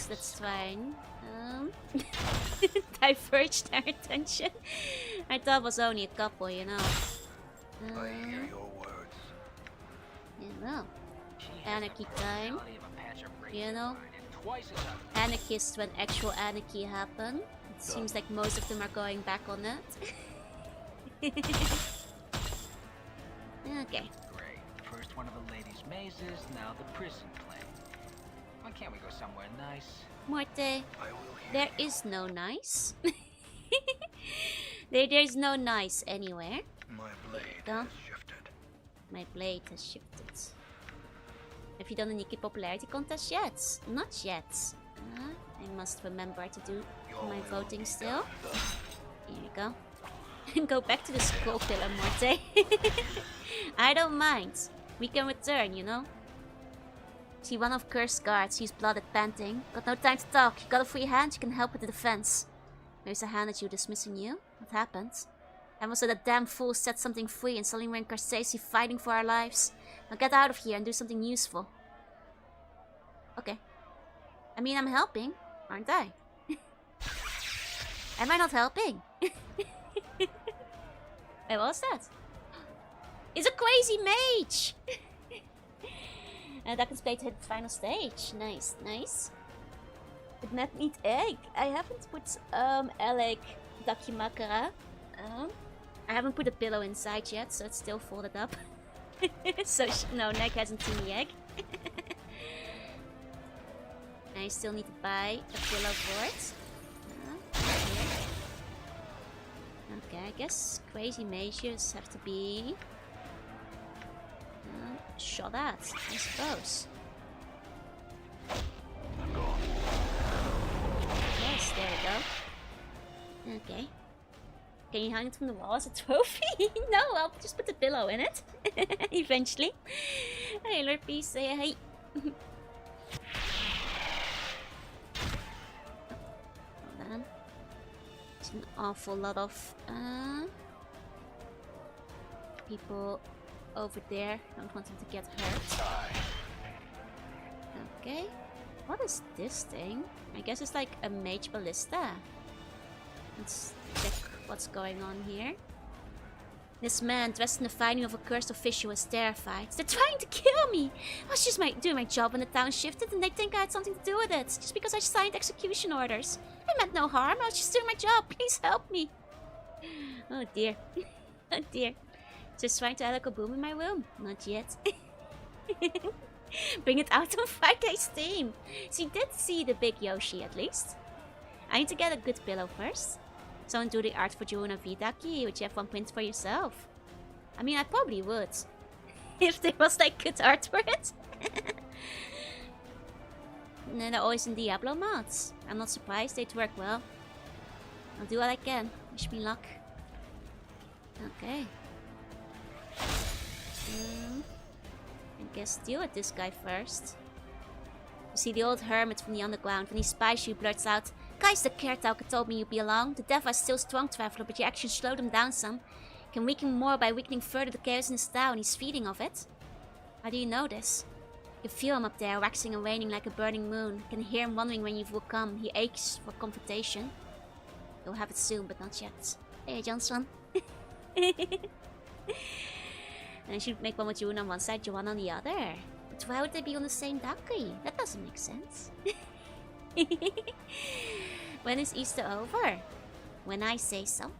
That's fine. Diverged their attention. I thought it was only a couple, you know. I hear your words. You know. Anarchy time. You know. Anarchists when actual anarchy happen. It seems like most of them are going back on it. Okay. Great. First one of the ladies' mazes, now the prison play. Why can't we go somewhere nice? Morte, there is no nice. There's no nice anywhere. My blade Go. has shifted. My blade has shifted. Have you done a Nikki popularity contest yet? Not yet. I must remember to do my voting still. Here we go. Go back to the scroll pillar, Morte. I don't mind. We can return, you know. See one of Cursed guards, he's blooded, panting. Got no time to talk. You got a free hand, you can help with the defense. There's a hand at you, dismissing you. What happened? And was it that damn fool set something free and suddenly we're in Carcesi fighting for our lives? Now get out of here and do something useful. Okay. I mean, I'm helping, aren't I? Am I not helping? What was that? It's a crazy mage! And that can play to hit the final stage. Nice, nice. Did not need egg. I haven't put Alec Dakimakara. I haven't put a pillow inside yet, so it's still folded up. So no, Neck hasn't seen the egg. I still need to buy a pillow for it. Okay, I guess crazy mages have to be shot at, I suppose. Yes, there we go. Okay. Can you hang it from the wall as a trophy? No, I'll just put the pillow in it. Eventually. Hey, Lurpy, say hey. Hold on. There's an awful lot of people over there. Don't want them to get hurt. Okay. What is this thing? I guess it's like a mage ballista. Let's check what's going on here. This man dressed in the finery of a cursed official is terrified. They're trying to kill me! I was just doing my job when the town shifted and they think I had something to do with it. Just because I signed execution orders. I meant no harm, I was just doing my job. Please help me. Oh dear. Oh dear. Just trying to echo boom in my room. Not yet. Bring it out on Friday's theme. She did see the big Yoshi at least. I need to get a good pillow first. Someone do the art for Jorunna Vidaki. Would you have one print for yourself? I mean, I probably would. If there was like good art for it. And then they're always in Diablo mods. I'm not surprised, they'd work well. I'll do what I can. Wish me luck. Okay. I guess deal with this guy first. You see the old hermit from the underground. When he spies you, blurts out, "Guys, the caretaker told me you'd be along. The devil is still strong, traveler, but your actions slowed him down some. Can weaken more by weakening further the chaos in his town. He's feeding of it." How do you know this? You feel him up there, waxing and waning like a burning moon. You can hear him wondering when you will come. He aches for confrontation. You'll have it soon, but not yet. Hey, Johnson. And I should make one with Jorunna on one side, Joanna on the other. But why would they be on the same Daki? That doesn't make sense. When is Easter over? When I say so.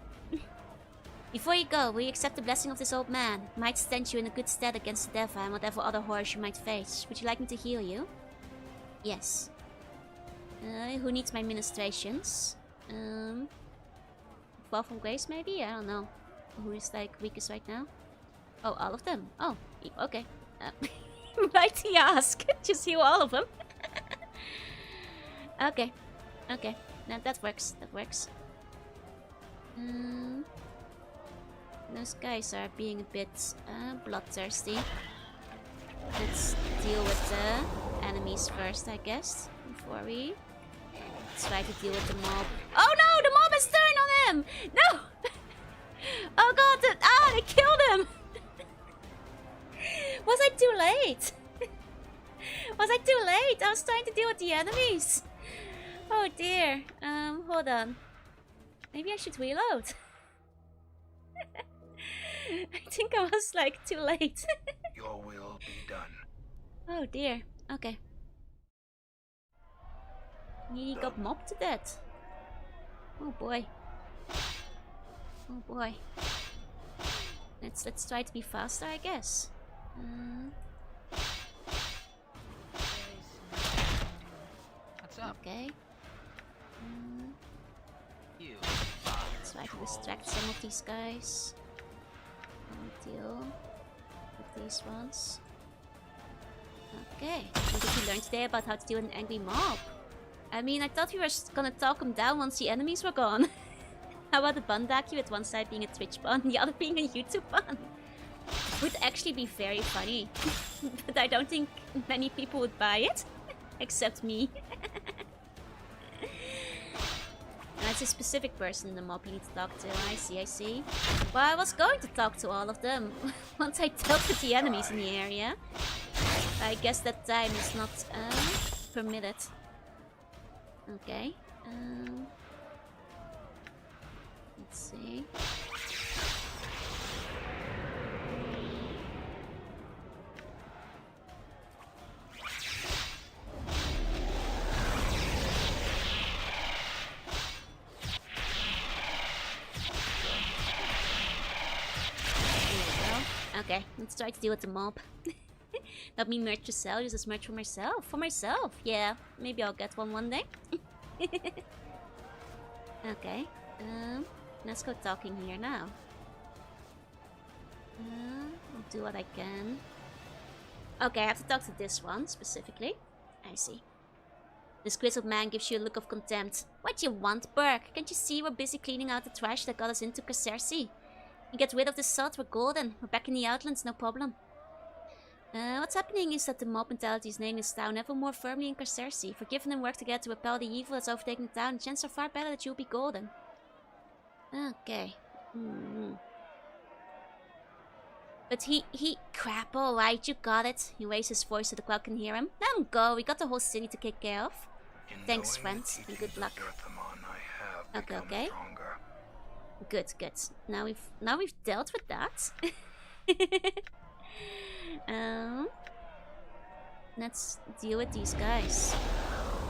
Before you go, will you accept the blessing of this old man? It might stand you in a good stead against the devil and whatever other horrors you might face. Would you like me to heal you? Yes. Who needs my ministrations? Fall from grace maybe? I don't know. Who is like weakest right now? Oh, all of them. Oh, okay. Right to ask. Just heal all of them. Okay. Okay. No, that works. That works. Those guys are being a bit bloodthirsty. Let's deal with the enemies first, I guess. Before we try to deal with the mob. Oh no! The mob has turned on him! No! Oh god! They killed him! Was I too late? Was I too late? I was trying to deal with the enemies. Oh dear. Hold on. Maybe I should reload. I think I was like too late. Your will be done. Oh dear. Okay. He got mobbed to death. Oh boy. Oh boy. Let's try to be faster, I guess. What's up? Okay. You. Let's try to distract some of these guys. Deal with these ones. Okay. What did we learn today about how to deal with an angry mob? I mean, I thought we were gonna talk them down once the enemies were gone. How about the Bundaki with one side being a Twitch bun, the other being a YouTube bun? Would actually be very funny. But I don't think many people would buy it. Except me. That's a specific person in the mob you need to talk to. I see, I see. Well, I was going to talk to all of them once I dealt with the enemies in the area. I guess that time is not permitted. Okay. Let's see. Okay, let's try to deal with the mob. Not me merch to sell, just as merch for myself. For myself, yeah. Maybe I'll get one day. Okay, let's go talking here now. I'll do what I can. Okay, I have to talk to this one specifically. I see. This grizzled man gives you a look of contempt. What do you want, Burke? Can't you see we're busy cleaning out the trash that got us into Casersi? You get rid of the sod, we're golden. We're back in the Outlands, no problem. What's happening is that the mob mentality is named this town ever more firmly in Casersi. Forgive and work together to repel the evil that's overtaken the town. The chances are far better that you'll be golden. Okay. But he... Crap, alright, you got it. He raised his voice so the crowd can hear him. Let him go, we got the whole city to take care of. Thanks, friend, and good luck. Okay, okay. Good, good. Now we've dealt with that. Let's deal with these guys.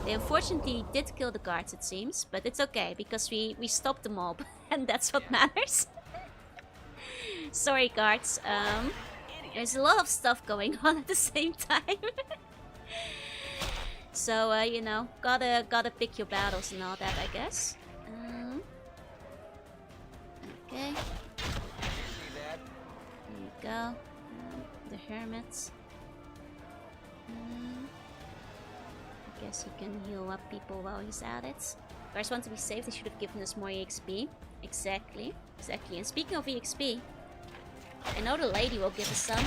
They unfortunately did kill the guards, it seems, but it's okay because we stopped the mob, and that's what matters. Sorry, guards. There's a lot of stuff going on at the same time. So you know, gotta pick your battles and all that, I guess. Okay. There you go. The hermits. I guess you can heal up people while he's at it. Guys want to be safe, they should have given us more EXP. Exactly. Exactly. And speaking of EXP, I know the lady will give us some.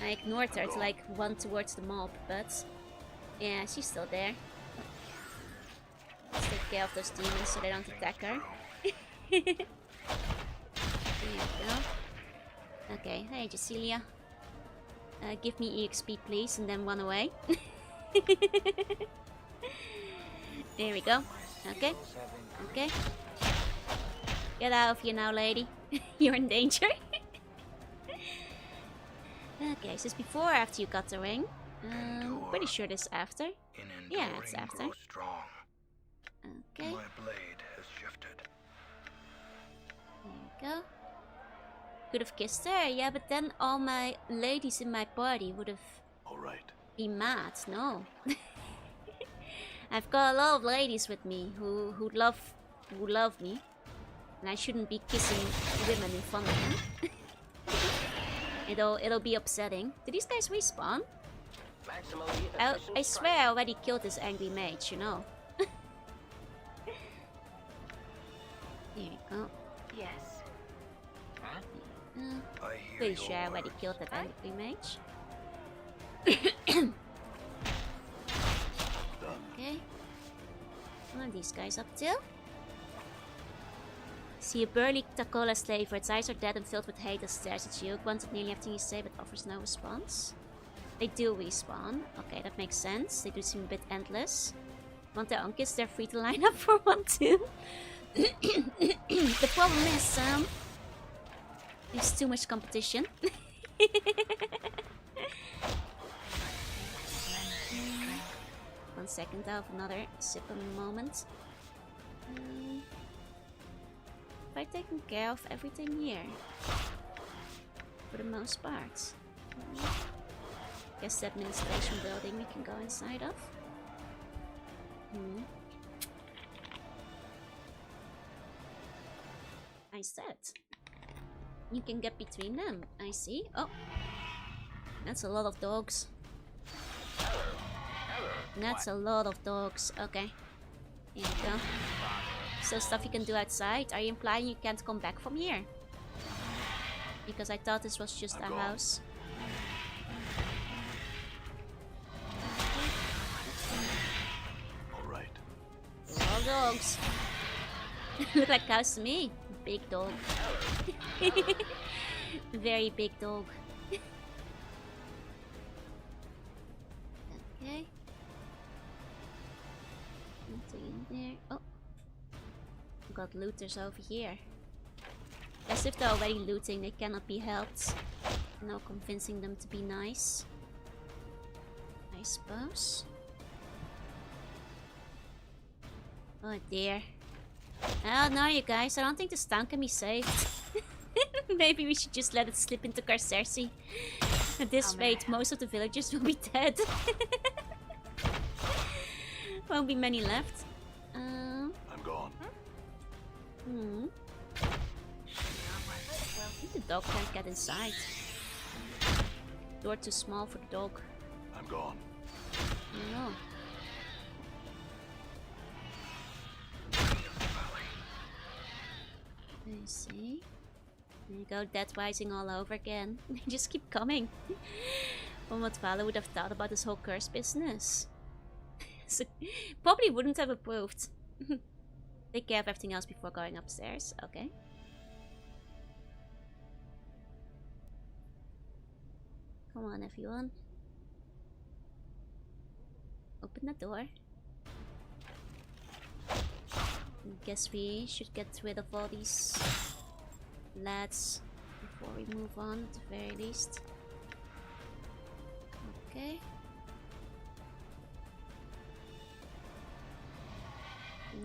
I ignored her to like run towards the mob, but yeah, she's still there. Let's take care of those demons so they don't attack her. There you go. Okay, hey Jasilia. Give me EXP please and then run away. There we go. Okay. Okay. Get out of here now, lady. You're in danger. Okay, is this before or after you got the ring? Pretty sure this is after. Yeah, it's after. Okay. My blade has shifted. There you go. Could have kissed her, yeah, but then all my ladies in my party would have been mad. No. I've got a lot of ladies with me who love me, and I shouldn't be kissing women in front of them. It'll be upsetting. Did these guys respawn? I swear I already killed this angry mage, you know. There you go. Yes. Huh? Pretty sure I already killed that angry mage. Okay. What are these guys up to? See a burly Takola slave, its eyes are dead and filled with hate, and stares at you. Grunts nearly everything you say, but offers no response. They do respawn. Okay, that makes sense. They do seem a bit endless. Want their uncles? They're free to line up for one too. The problem is, there's too much competition. 1 second, I'll have another sip of a moment. Have I taken care of everything here? For the most part. Guess the administration building we can go inside of. I said. You can get between them, I see. Oh! That's a lot of dogs. That's a lot of dogs. Okay. Here you go. So stuff you can do outside. Are you implying you can't come back from here? Because I thought this was just a house. Alright. All dogs. Look like cows to me. Big dog. Very big dog. Okay. Nothing in there. Oh. Got looters over here. As if they're already looting, they cannot be helped. No convincing them to be nice. I suppose. Oh dear. Oh no, you guys, I don't think this town can be saved. Maybe we should just let it slip into Carcersi. At this rate, most of the villagers will be dead. Won't be many left. I'm gone. I think the dog can't get inside. Door too small for the dog. I'm gone. No. I see. There you go, dead rising all over again. They just keep coming. Well, what Vala would have thought about this whole curse business. So, probably wouldn't have approved. Take care of everything else before going upstairs. Okay. Come on, everyone. Open the door. Guess we should get rid of all these let's, before we move on at the very least. Okay.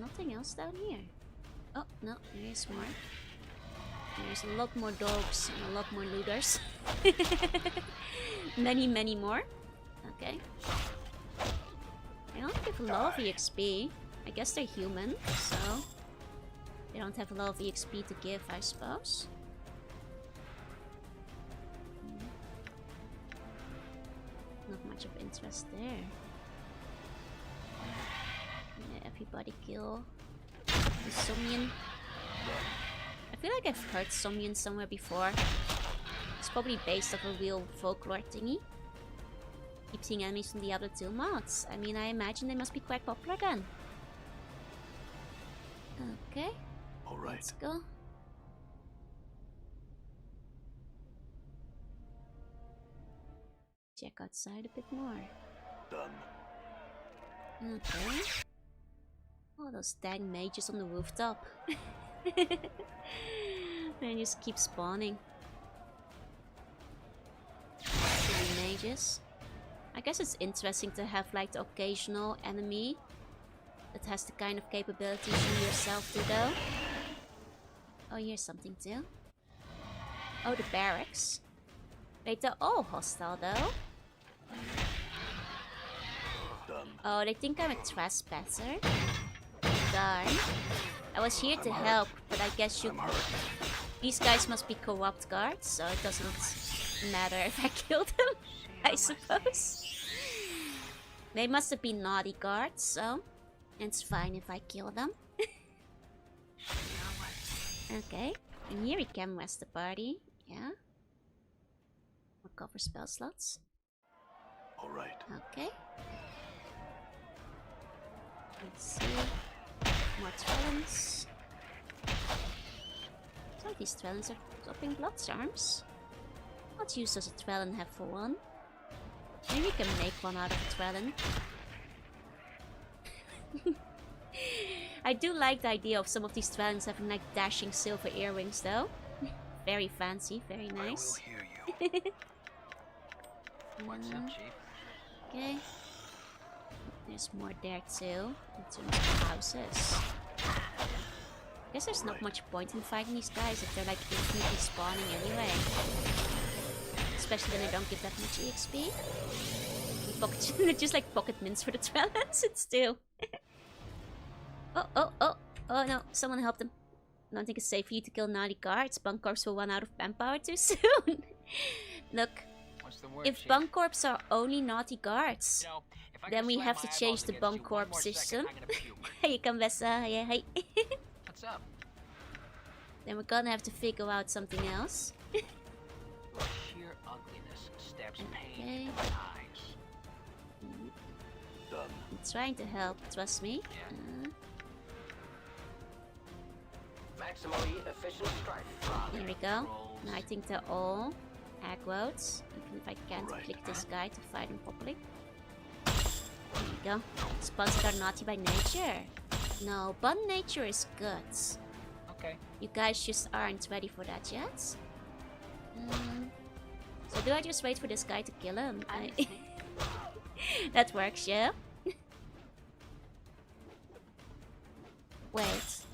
Nothing else down here. Oh, no, there is more. There's a lot more dogs and a lot more looters. Many more. Okay. They don't give a lot of EXP. I guess they're human, so they don't have a lot of EXP to give, I suppose. Not much of interest there. Yeah, everybody kill the Somnian. I feel like I've heard Somnian somewhere before. It's probably based off a real folklore thingy. Keep seeing enemies from the other two mods. I mean, I imagine they must be quite popular then. Okay. All right. Let's go. Check outside a bit more. Done. Okay. Oh, those dang mages on the rooftop. They just keep spawning. Silly mages. I guess it's interesting to have like the occasional enemy that has the kind of capabilities you yourself do though. Oh, here's something too. Oh, the barracks. Wait, they're all hostile though. Done. Oh, they think I'm a trespasser. Darn. I was here to help, but I guess you... These guys must be corrupt guards, so it doesn't matter if I kill them, I suppose. They must have been naughty guards, so it's fine if I kill them. Okay, and here we can rest the party, yeah. More cover spell slots. All right. Okay. Let's see. More Trellens. Some of these Trellens are dropping blood charms. What use does a Trellen have for one? Maybe we can make one out of a Trellen. I do like the idea of some of these Trellens having like dashing silver earrings though. Very fancy, very nice. I will hear you. What's up, Chief? Okay. There's more there too, in terms of houses. I guess there's not much point in fighting these guys if they're like infinitely spawning anyway. Especially when they don't give that much EXP. They're just like pocket mints for the Trellens, it's still. Oh no, someone help them. I don't think it's safe for you to kill naughty guards. Bunkorps will run out of manpower too soon. Look, What's the word, if Chief? Bunkorps are only naughty guards, You know, if I then can we slam have my to eyeballs change the against you one Bunkorp more second, system. I'm gonna puke. Hey, come Vessa, yeah, hey. What's up? Then we're gonna have to figure out something else. Your sheer ugliness stabs pain Okay. into my eyes. Done. I'm trying to help, trust me. Yeah. Maximally efficient strike. Here we go. Now I think they're all aggroed. Even if I can't Right. click this guy to fight him properly. There we go. Sponsors are naughty by nature. No, but nature is good. Okay. You guys just aren't ready for that yet. So do I just wait for this guy to kill him? That works, yeah? Wait.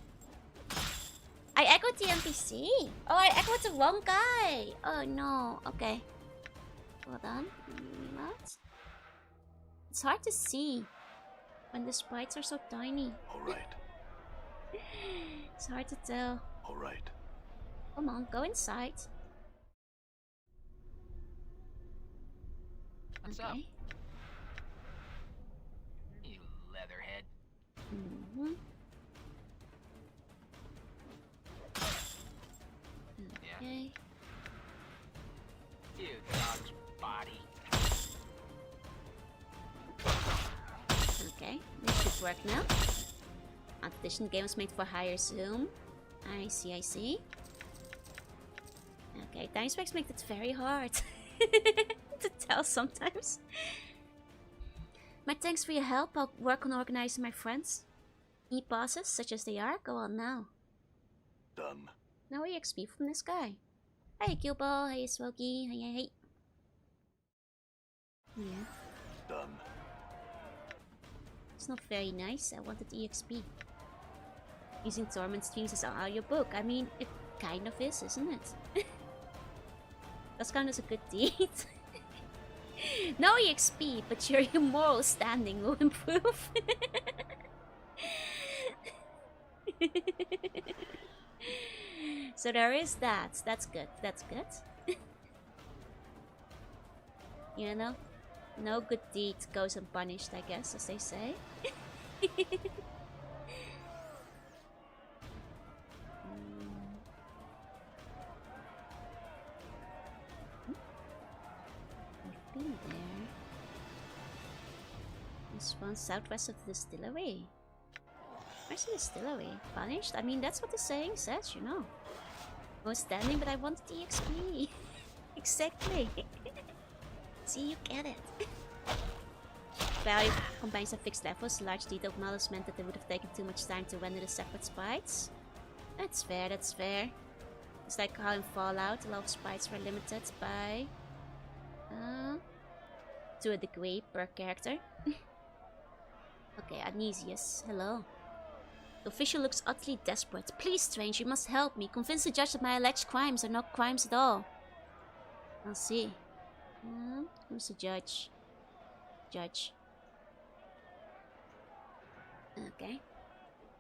I echoed the NPC! Oh, I echoed the wrong guy! Oh no, okay. Hold on. What? It's hard to see when the sprites are so tiny. All right. It's hard to tell. All right. Come on, go inside. What's up? Okay. You leatherhead. Mm-hmm. Yeah. Okay. You dog's body. Okay, this should work now. Competition game was made for higher zoom. I see, I see. Okay, time specs make it very hard to tell sometimes. My thanks for your help. I'll work on organizing my friends. E-bosses, such as they are, go on now. Done. No EXP from this guy. Hey Gilbo, hey Swoky, hey. Yeah. Done. It's not very nice. I wanted EXP. Using Torment streams as an audiobook. I mean, it kind of is, isn't it? Does count as a good deed. No EXP, but your moral standing will improve. So there is that. That's good. That's good. You know? No good deed goes unpunished, I guess, as they say. I've been there. This one southwest of the distillery. Where's the distillery? Punished? I mean, that's what the saying says, you know. I was standing, but I wanted the EXP. Exactly. See, you get it. Value combines a fixed levels, large detailed models meant that they would have taken too much time to render the separate sprites. That's fair, that's fair. It's like how in Fallout, a lot of sprites were limited by... to a degree per character. Okay, Anesius, hello. The official looks utterly desperate. Please, strange, you must help me. Convince the judge that my alleged crimes are not crimes at all. I'll see. Who's the judge? Judge. Okay.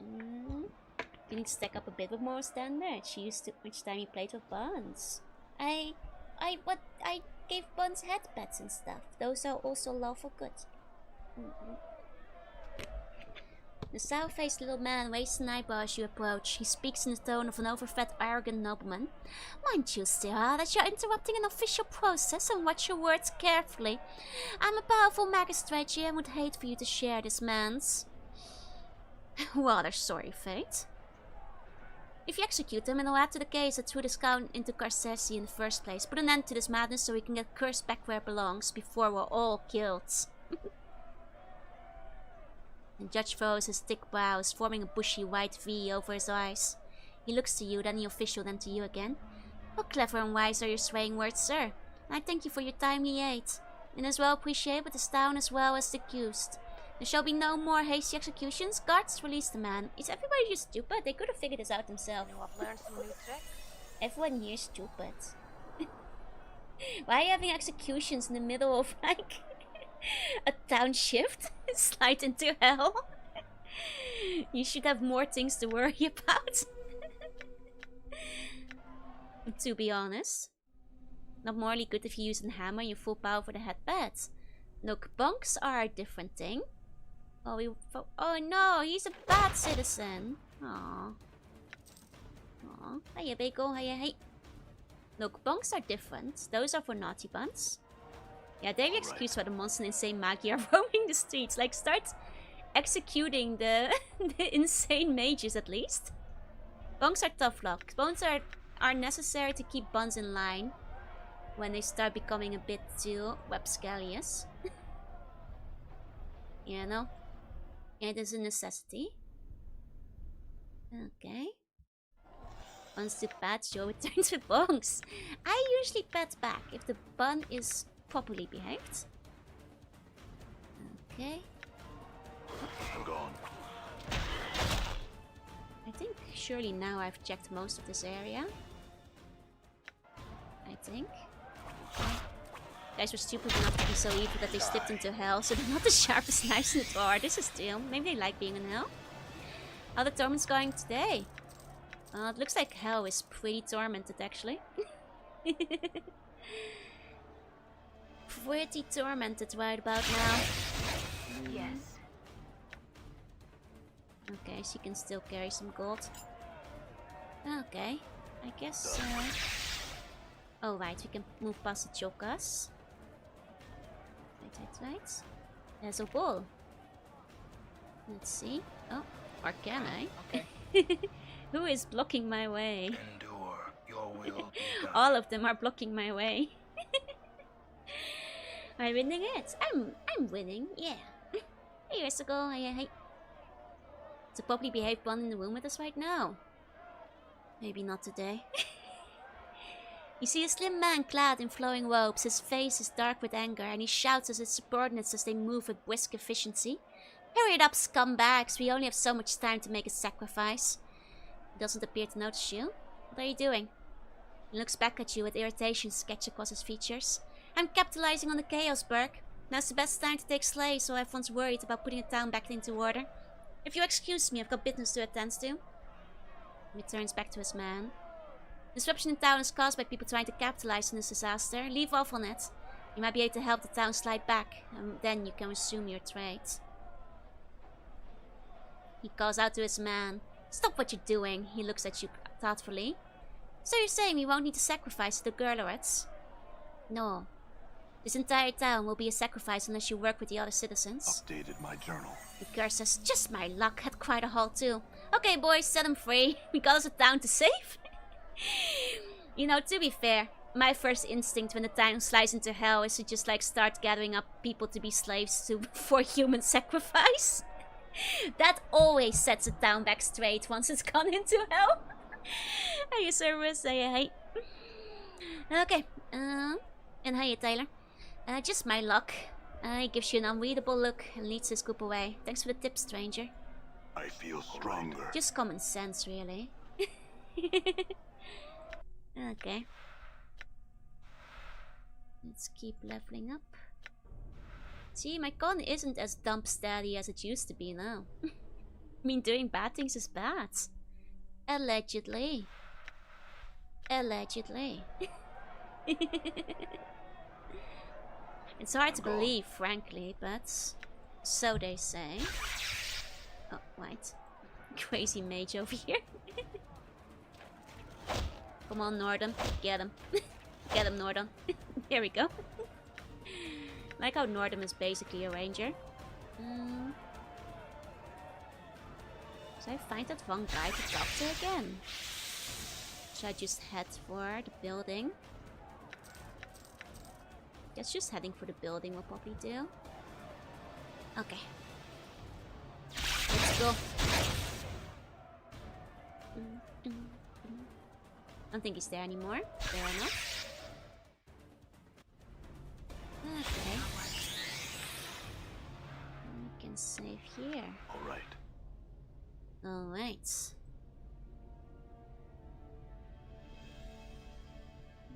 You need to stack up a bit with more standards. She used too much time you played with Buns. I gave Buns headpads and stuff. Those are also lawful good. The sour-faced little man raises an eyebrow as you approach. He speaks in the tone of an overfed, arrogant nobleman. Mind you, Sarah, that you're interrupting an official process and watch your words carefully. I'm a powerful magistrate here and would hate for you to share this man's... rather sorry fate. If you execute him, it'll add to the case that threw this count into Carcesi in the first place. Put an end to this madness so we can get cursed back where it belongs before we're all killed. The judge furrows his thick brows, forming a bushy white V over his eyes. He looks to you, then the official, then to you again. How clever and wise are your swaying words, sir. And I thank you for your timely aid. And as well appreciate with this town as well as the accused. There shall be no more hasty executions. Guards, release the man. Is everybody just stupid? They could have figured this out themselves. I've learned some new tricks. Everyone here is stupid. Why are you having executions in the middle of, like... a town shift? Slide into hell? You should have more things to worry about. To be honest. Not morally good if you use a hammer and you full power for the headbeds. Look, bunks are a different thing. Oh no, he's a bad citizen. Aww. Aww. Hiya, bagel. Hiya, hey. Look, bunks are different. Those are for naughty buns. Yeah, they're excused by the monster and insane Magi roaming the streets. Like, start executing the insane mages at least. Bunks are tough luck. Bones are necessary to keep buns in line when they start becoming a bit too rapscallious. You know? It is a necessity. Okay. Buns to pets, Joe returns with bongs. I usually pet back if the bun is properly behaved. Okay. I'm gone. I think surely now I've checked most of this area. I think. Guys were stupid enough to be so evil that they slipped into hell, so they're not the sharpest knives in the drawer. This is real. Maybe they like being in hell. How the Torment's going today? It looks like hell is pretty tormented, actually. Pretty tormented right about now. Yes. Okay, she can still carry some gold. Okay, I guess... oh right, we can move past the chokas. Right. There's a wall. Let's see. Oh, or can I? Okay. Who is blocking my way? Endure. Your will be done. All of them are blocking my way. Am I winning it? I'm winning, yeah. Hey, Resticle, hey. It's a properly behaved one in the room with us right now. Maybe not today. You see a slim man clad in flowing robes. His face is dark with anger, and he shouts at his subordinates as they move with brisk efficiency. Hurry it up, scumbags. We only have so much time to make a sacrifice. He doesn't appear to notice you. What are you doing? He looks back at you with irritation sketched across his features. I'm capitalizing on the chaos, Burke. Now's the best time to take slaves, so everyone's worried about putting the town back into order. If you excuse me, I've got business to attend to. He turns back to his man. Disruption in town is caused by people trying to capitalize on this disaster. Leave off on it. You might be able to help the town slide back, and then you can resume your trade. He calls out to his man. Stop what you're doing. He looks at you thoughtfully. So you're saying we won't need to sacrifice the Gurlorets? No. This entire town will be a sacrifice unless you work with the other citizens. Updated my journal. The girl says, just my luck, had quite a haul too. Okay boys, set him free. We got us a town to save. You know, to be fair, my first instinct when the town slides into hell is to just like start gathering up people to be slaves for human sacrifice. That always sets a town back straight once it's gone into hell. Hey, service, hey. Okay, and hey, Taylor. Just my luck. He gives you an unreadable look and leads his group away. Thanks for the tip, stranger. I feel stronger. Just common sense, really. Okay. Let's keep leveling up. See, my con isn't as dump steady as it used to be now. I mean, doing bad things is bad. Allegedly. Allegedly. It's hard to believe, frankly, but so they say. Oh, wait. Crazy mage over here. Come on, Nordon. Get him. Get him, Nordon. Here we go. Like how Nordon is basically a ranger. Should I find that one guy to talk to again? Should I just head for the building? Guess just heading for the building will probably do. Okay. Let's go. I don't think he's there anymore. Fair enough. Okay. We can save here. Alright. Alright.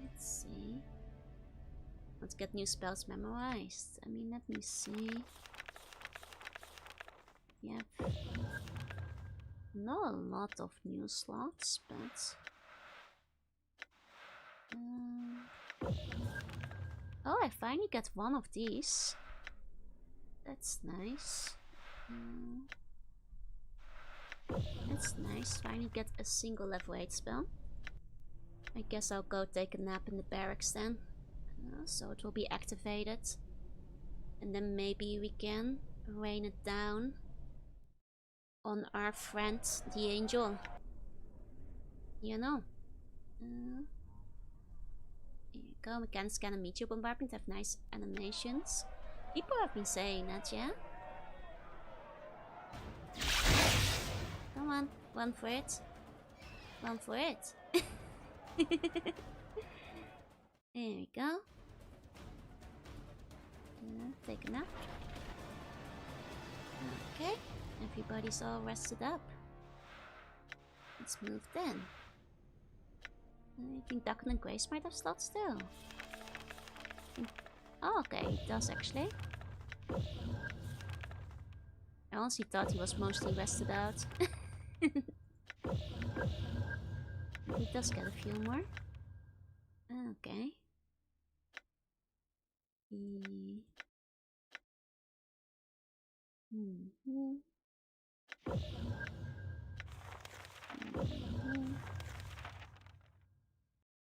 Let's see. Let's get new spells memorized. I mean, let me see. Yep. Not a lot of new slots, but... Oh, I finally get one of these. That's nice. That's nice. Finally get a single level 8 spell. I guess I'll go take a nap in the barracks then. So it will be activated. And then maybe we can rain it down on our friend, the angel. You know. Here you go. We can scan a meteor bombardment, have nice animations. People have been saying that, yeah? Come on, run for it. Run for it. There we go. Take a nap. Okay, everybody's all rested up. Let's move then. I think Duckman and Grace might have slots still. Oh, okay, he does actually. I honestly thought he was mostly rested out. He does get a few more. Okay.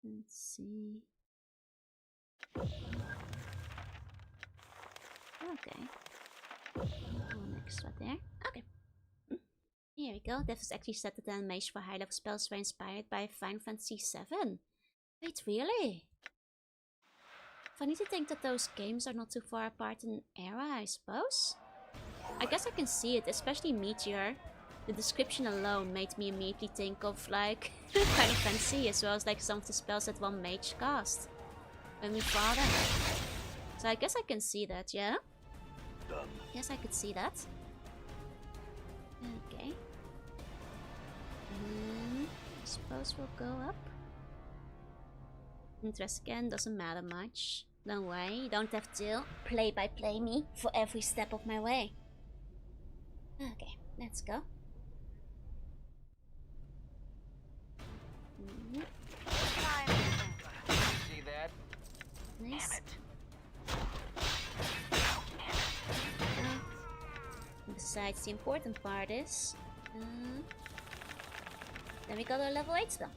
Let's see. Okay. One extra there. Okay. Here we go. Dev has actually set that the animation for high level spells were inspired by Final Fantasy VII. Wait, really? Funny to think that those games are not too far apart in era, I suppose. I guess I can see it, especially Meteor. The description alone made me immediately think of like Final Fantasy, as well as like some of the spells that one mage cast when we fought them. So I guess I can see that, yeah? Done. Yes, I could see that. Okay. I suppose we'll go up. Interest again, doesn't matter much. Don't worry, you don't have to play-by-play me for every step of my way. Okay, let's go. See that? Nice. Damn it. Besides, the important part is... then we got our level 8 spell.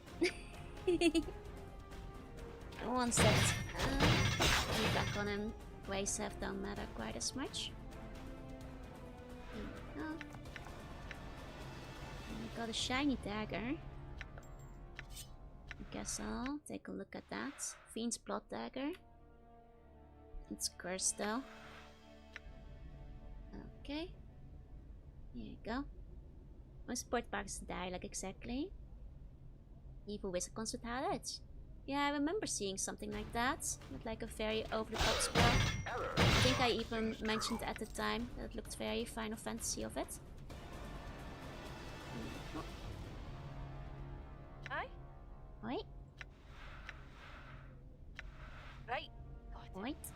One set. Be back on him. Ways have don't matter quite as much. There we go. And we got a shiny dagger. I guess I'll take a look at that. Fiend's Blood Dagger. It's cursed though. Okay. Here you go. Most important part is the dialogue exactly. Evil Wizard consulted it. Yeah, I remember seeing something like that. With like a very over-the-top spell. I think I even mentioned at the time that it looked very Final Fantasy of it. Oh. Aye? Wait. Right. Got it. Wait.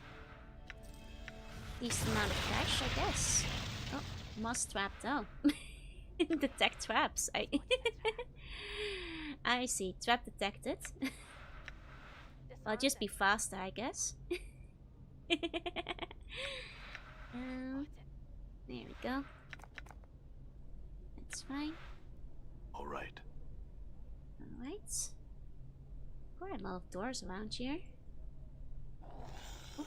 Decent amount of cash, I guess. Oh, moss trap though. Detect traps. I see. Trap detected. I'll just be faster, I guess. There we go. That's fine. All right. Alright. Quite a lot of doors around here. Oh.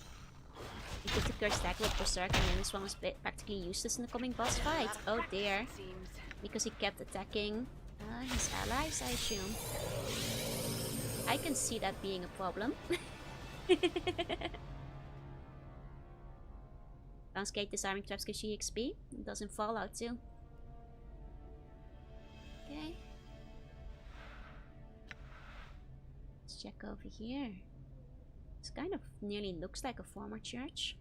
You get the cursed dagger with Berserk, and then this one was practically useless in the coming boss fight. Oh dear. Because he kept attacking his allies, I assume. I can see that being a problem. Planescape disarming traps gives you XP. It does in Fallout too. Okay. Let's check over here. This kind of nearly looks like a former church.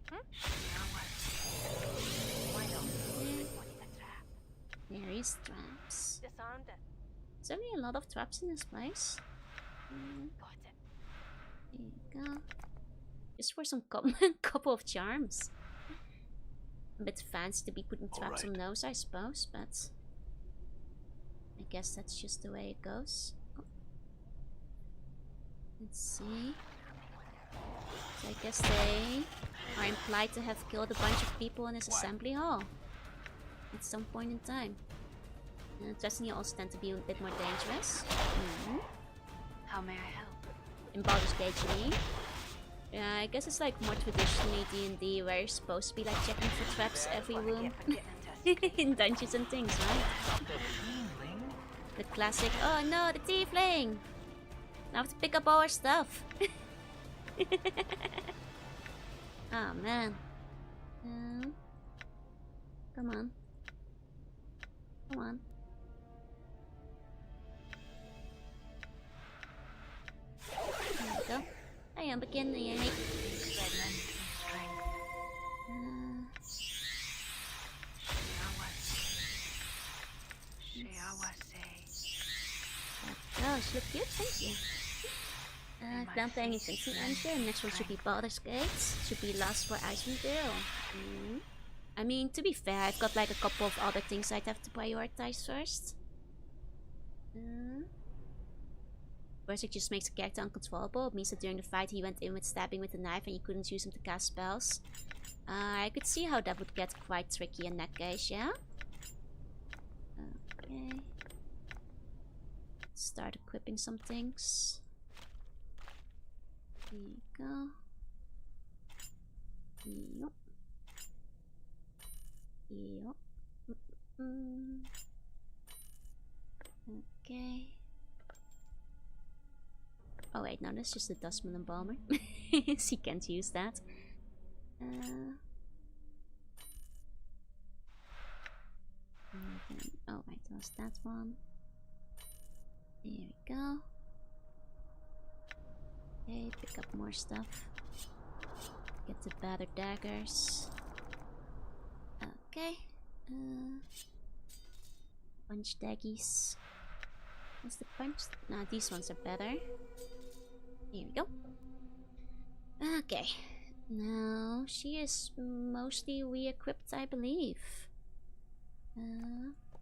There is traps. Disarmed it. There's only a lot of traps in this place. Got it. There you go. Just for some couple of charms. A bit fancy to be putting traps on those, I suppose, but I guess that's just the way it goes. Oh. Let's see. So I guess they are implied to have killed a bunch of people in this assembly hall at some point in time. Destiny also tend to be a bit more dangerous. How may I help? In Baldur's Gate, you mean? Yeah, I guess it's like more traditionally D&D, where you're supposed to be like checking for traps every room in dungeons and things, right? The classic, oh no, the tiefling! Now I have to pick up all our stuff. Oh man. Come on. Come on. There we go. I am beginning. Oh, she looked good, thank you. If I'm playing in Fancy Answer, next one should be Baldur's Gate. Should be Last for Icewind Dale. I mean, to be fair, I've got like a couple of other things I'd have to prioritize first. First, it just makes a character uncontrollable. It means that during the fight he went in with stabbing with a knife and you couldn't use him to cast spells. I could see how that would get quite tricky in that case, yeah? Okay. Start equipping some things. Here you go. Yup. Yup. Okay. Oh wait, no, that's just a Dustman Embalmer. So you can't use that. Oh wait, Close that one. There we go. Okay, pick up more stuff. Get the battered daggers. Okay. Punch daggies. What's the punch? Nah, these ones are better. Here we go. Okay. Now, she is mostly re-equipped, I believe.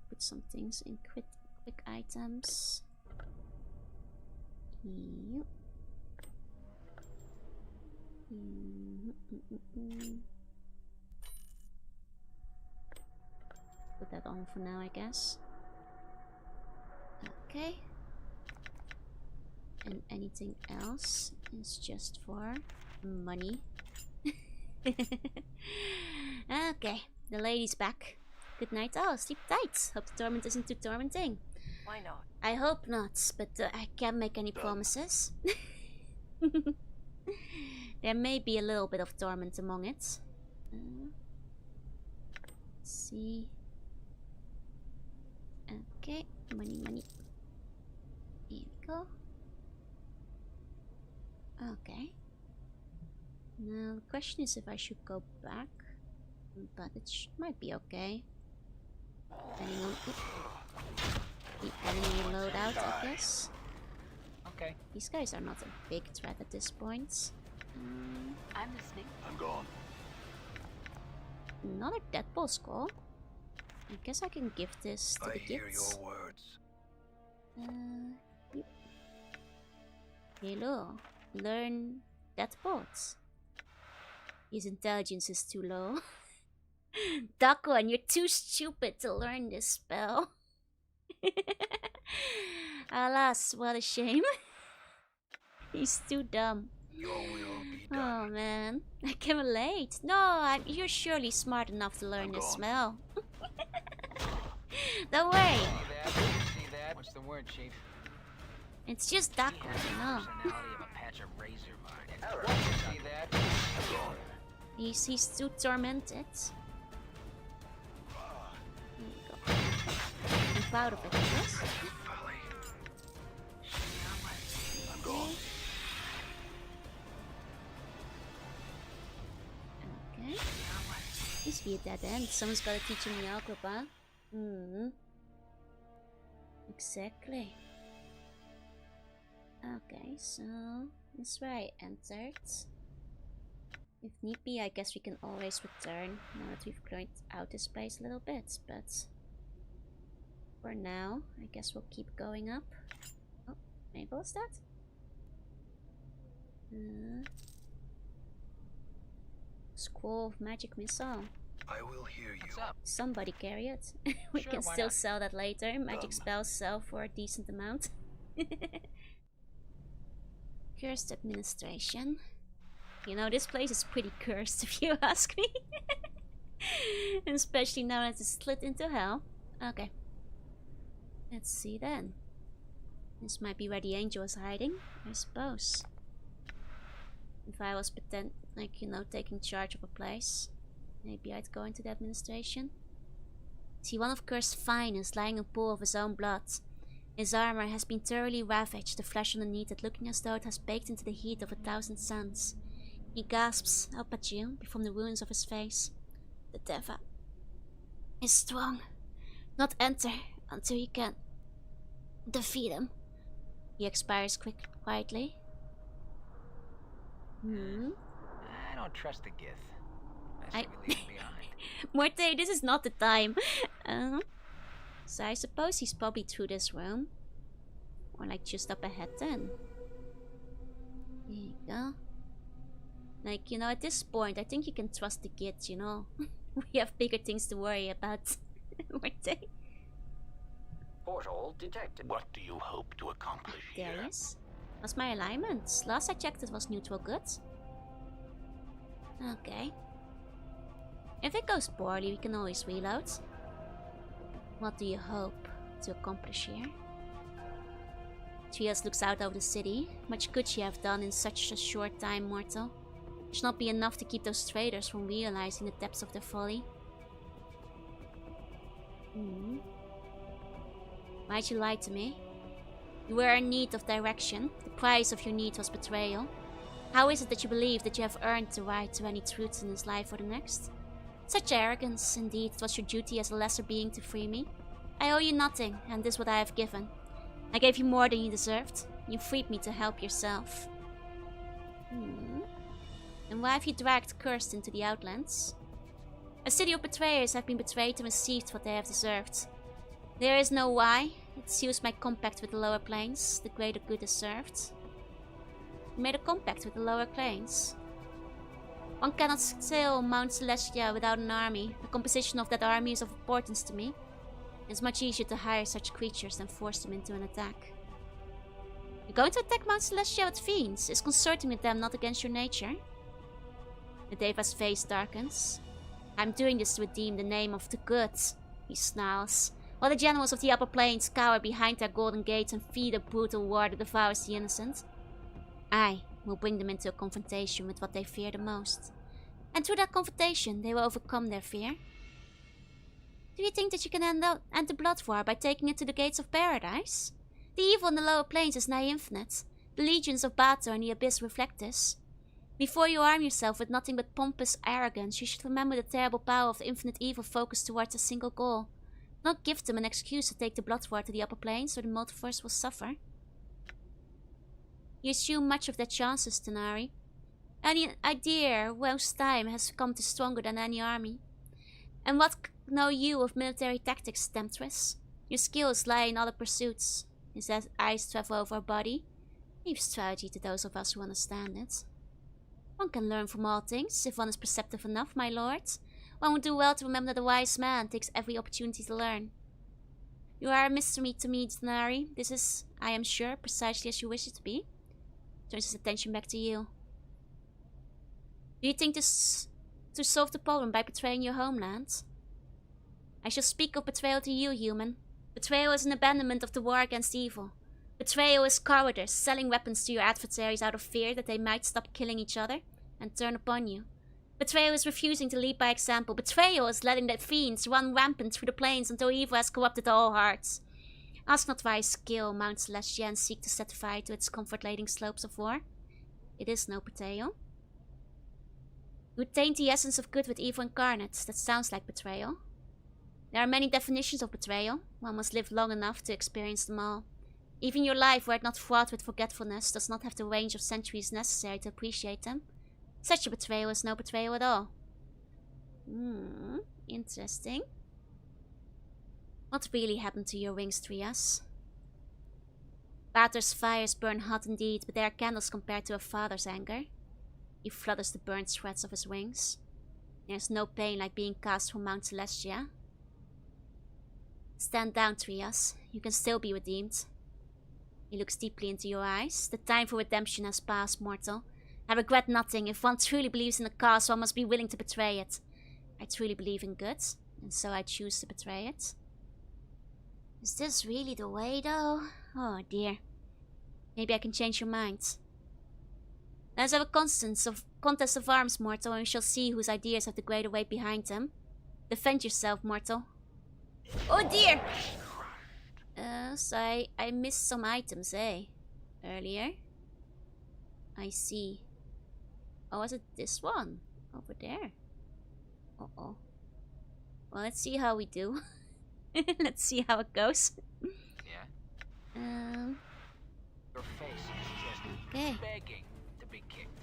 Put some things in quick items. Yep. Put that on for now, I guess. Okay. And anything else is just for money. Okay, the lady's back. Good night. Oh, sleep tight. Hope the torment isn't too tormenting. Why not? I hope not, but I can't make any promises. There may be a little bit of torment among it. Let's see. Okay, money. Here we go. Okay. Now the question is if I should go back, but it might be okay. Depending on the enemy loadout, I guess. Okay. These guys are not a big threat at this point. I'm listening. I'm gone. Another Deadpool skull. I guess I can give this to the I hear kids. your words. Yep. Hello. Learn Deadpool. His intelligence is too low. Dakuan, you're too stupid to learn this spell. Alas, what a shame. He's too dumb. Your will be done. Oh man, I came late. No, you're surely smart enough to learn I'm this gone. spell. Don't worry, See that? What's the word, Chief? it's just Dakuan, you know. Personality of a patch of razor mark. Alright. See that? I'm gone. He's too tormented. There you go. I'm proud of it, I guess. I'm gone. Okay. This be a dead end. Someone's gotta teach him the algebra. Exactly. Okay, so this where I entered. If need be, I guess we can always return now that we've cleared out this place a little bit, but for now, I guess we'll keep going up. Oh, maybe what's that? Scroll of Magic Missile. I will hear you. What's up? Somebody carry it. We Sure, can why still not? sell that later. Magic Done. spells sell for a decent amount. Cursed administration. You know, this place is pretty cursed if you ask me. Especially now that it's split into hell. Okay. Let's see then. This might be where the angel is hiding, I suppose. If I was taking charge of a place, maybe I'd go into the administration. See one of Cursed finest lying in a pool of his own blood. His armor has been thoroughly ravaged, the flesh underneath it looking as though it has baked into the heat of 1,000 suns. He gasps up at you from the ruins of his face. The Deva is strong. Not enter until you can defeat him. He expires quietly. I don't trust the Gith. I say we leave him behind. Morte, this is not the time. So I suppose he's probably through this room. Or like just up ahead then. There you go. Like, you know, at this point, I think you can trust the kids, you know. We have bigger things to worry about. Morte. Portal detected. What do you hope to accomplish There here? he is. What's my alignment? Last I checked it was neutral good. Okay. If it goes poorly, we can always reload. What do you hope to accomplish here? Trias looks out over the city. Much good you have done in such a short time, mortal. Should not be enough to keep those traders from realizing the depths of their folly. Why'd you lie to me? You were in need of direction. The price of your need was betrayal. How is it that you believe that you have earned the right to any truth in this life or the next? Such arrogance. Indeed, it was your duty as a lesser being to free me. I owe you nothing, and this is what I have given. I gave you more than you deserved. You freed me to help yourself. And why have you dragged cursed into the Outlands? A city of betrayers have been betrayed and received what they have deserved. There is no why. It seals my compact with the lower planes. The greater good is served. You made a compact with the lower planes. One cannot sail Mount Celestia without an army. The composition of that army is of importance to me. It's much easier to hire such creatures than force them into an attack. You're going to attack Mount Celestia with fiends. Is consorting with them not against your nature? The Deva's face darkens. I'm doing this to redeem the name of the good, he snarls. While the generals of the upper planes cower behind their golden gates and feed a brutal war that devours the innocent, I will bring them into a confrontation with what they fear the most. And through that confrontation, they will overcome their fear. Do you think that you can end the blood war by taking it to the gates of paradise? The evil in the lower planes is nigh infinite. The legions of Bator and the Abyss reflect this. Before you arm yourself with nothing but pompous arrogance, you should remember the terrible power of the infinite evil focused towards a single goal. Not give them an excuse to take the blood war to the upper planes, or the multiverse will suffer. You assume much of their chances, Tenari. Any idea whose time has come to stronger than any army? And what know you of military tactics, Temptress? Your skills lie in other pursuits. His eyes travel over her body. Leave strategy to those of us who understand it. One can learn from all things, if one is perceptive enough, my lord. One would do well to remember that a wise man takes every opportunity to learn. You are a mystery to me, Denari. This is, I am sure, precisely as you wish it to be. Turns his attention back to you. Do you think this to solve the problem by betraying your homeland? I shall speak of betrayal to you, human. Betrayal is an abandonment of the war against evil. Betrayal is cowardice, selling weapons to your adversaries out of fear that they might stop killing each other and turn upon you. Betrayal is refusing to lead by example. Betrayal is letting the fiends run rampant through the plains until evil has corrupted all hearts. Ask not why I scale Mount Celestia and seek to set fire to its comfort-laden slopes of war. It is no betrayal. You taint the essence of good with evil incarnate. That sounds like betrayal. There are many definitions of betrayal. One must live long enough to experience them all. Even your life, were it not fraught with forgetfulness, does not have the range of centuries necessary to appreciate them. Such a betrayal is no betrayal at all. Interesting. What really happened to your wings, Trias? Bator's fires burn hot indeed, but they are candles compared to a father's anger. He flutters the burnt shreds of his wings. There's no pain like being cast from Mount Celestia. Stand down, Trias. You can still be redeemed. He looks deeply into your eyes. The time for redemption has passed, mortal. I regret nothing. If one truly believes in a cause, one must be willing to betray it. I truly believe in good, and so I choose to betray it. Is this really the way, though? Oh dear. Maybe I can change your mind. Let's have a contest of arms, mortal, and we shall see whose ideas have the greater weight behind them. Defend yourself, mortal. Oh dear! So I missed some items, earlier. I see. Oh, was it this one? Over there. Uh-oh. Well, let's see how we do. Let's see how it goes. Yeah? Your face is just begging to be kicked.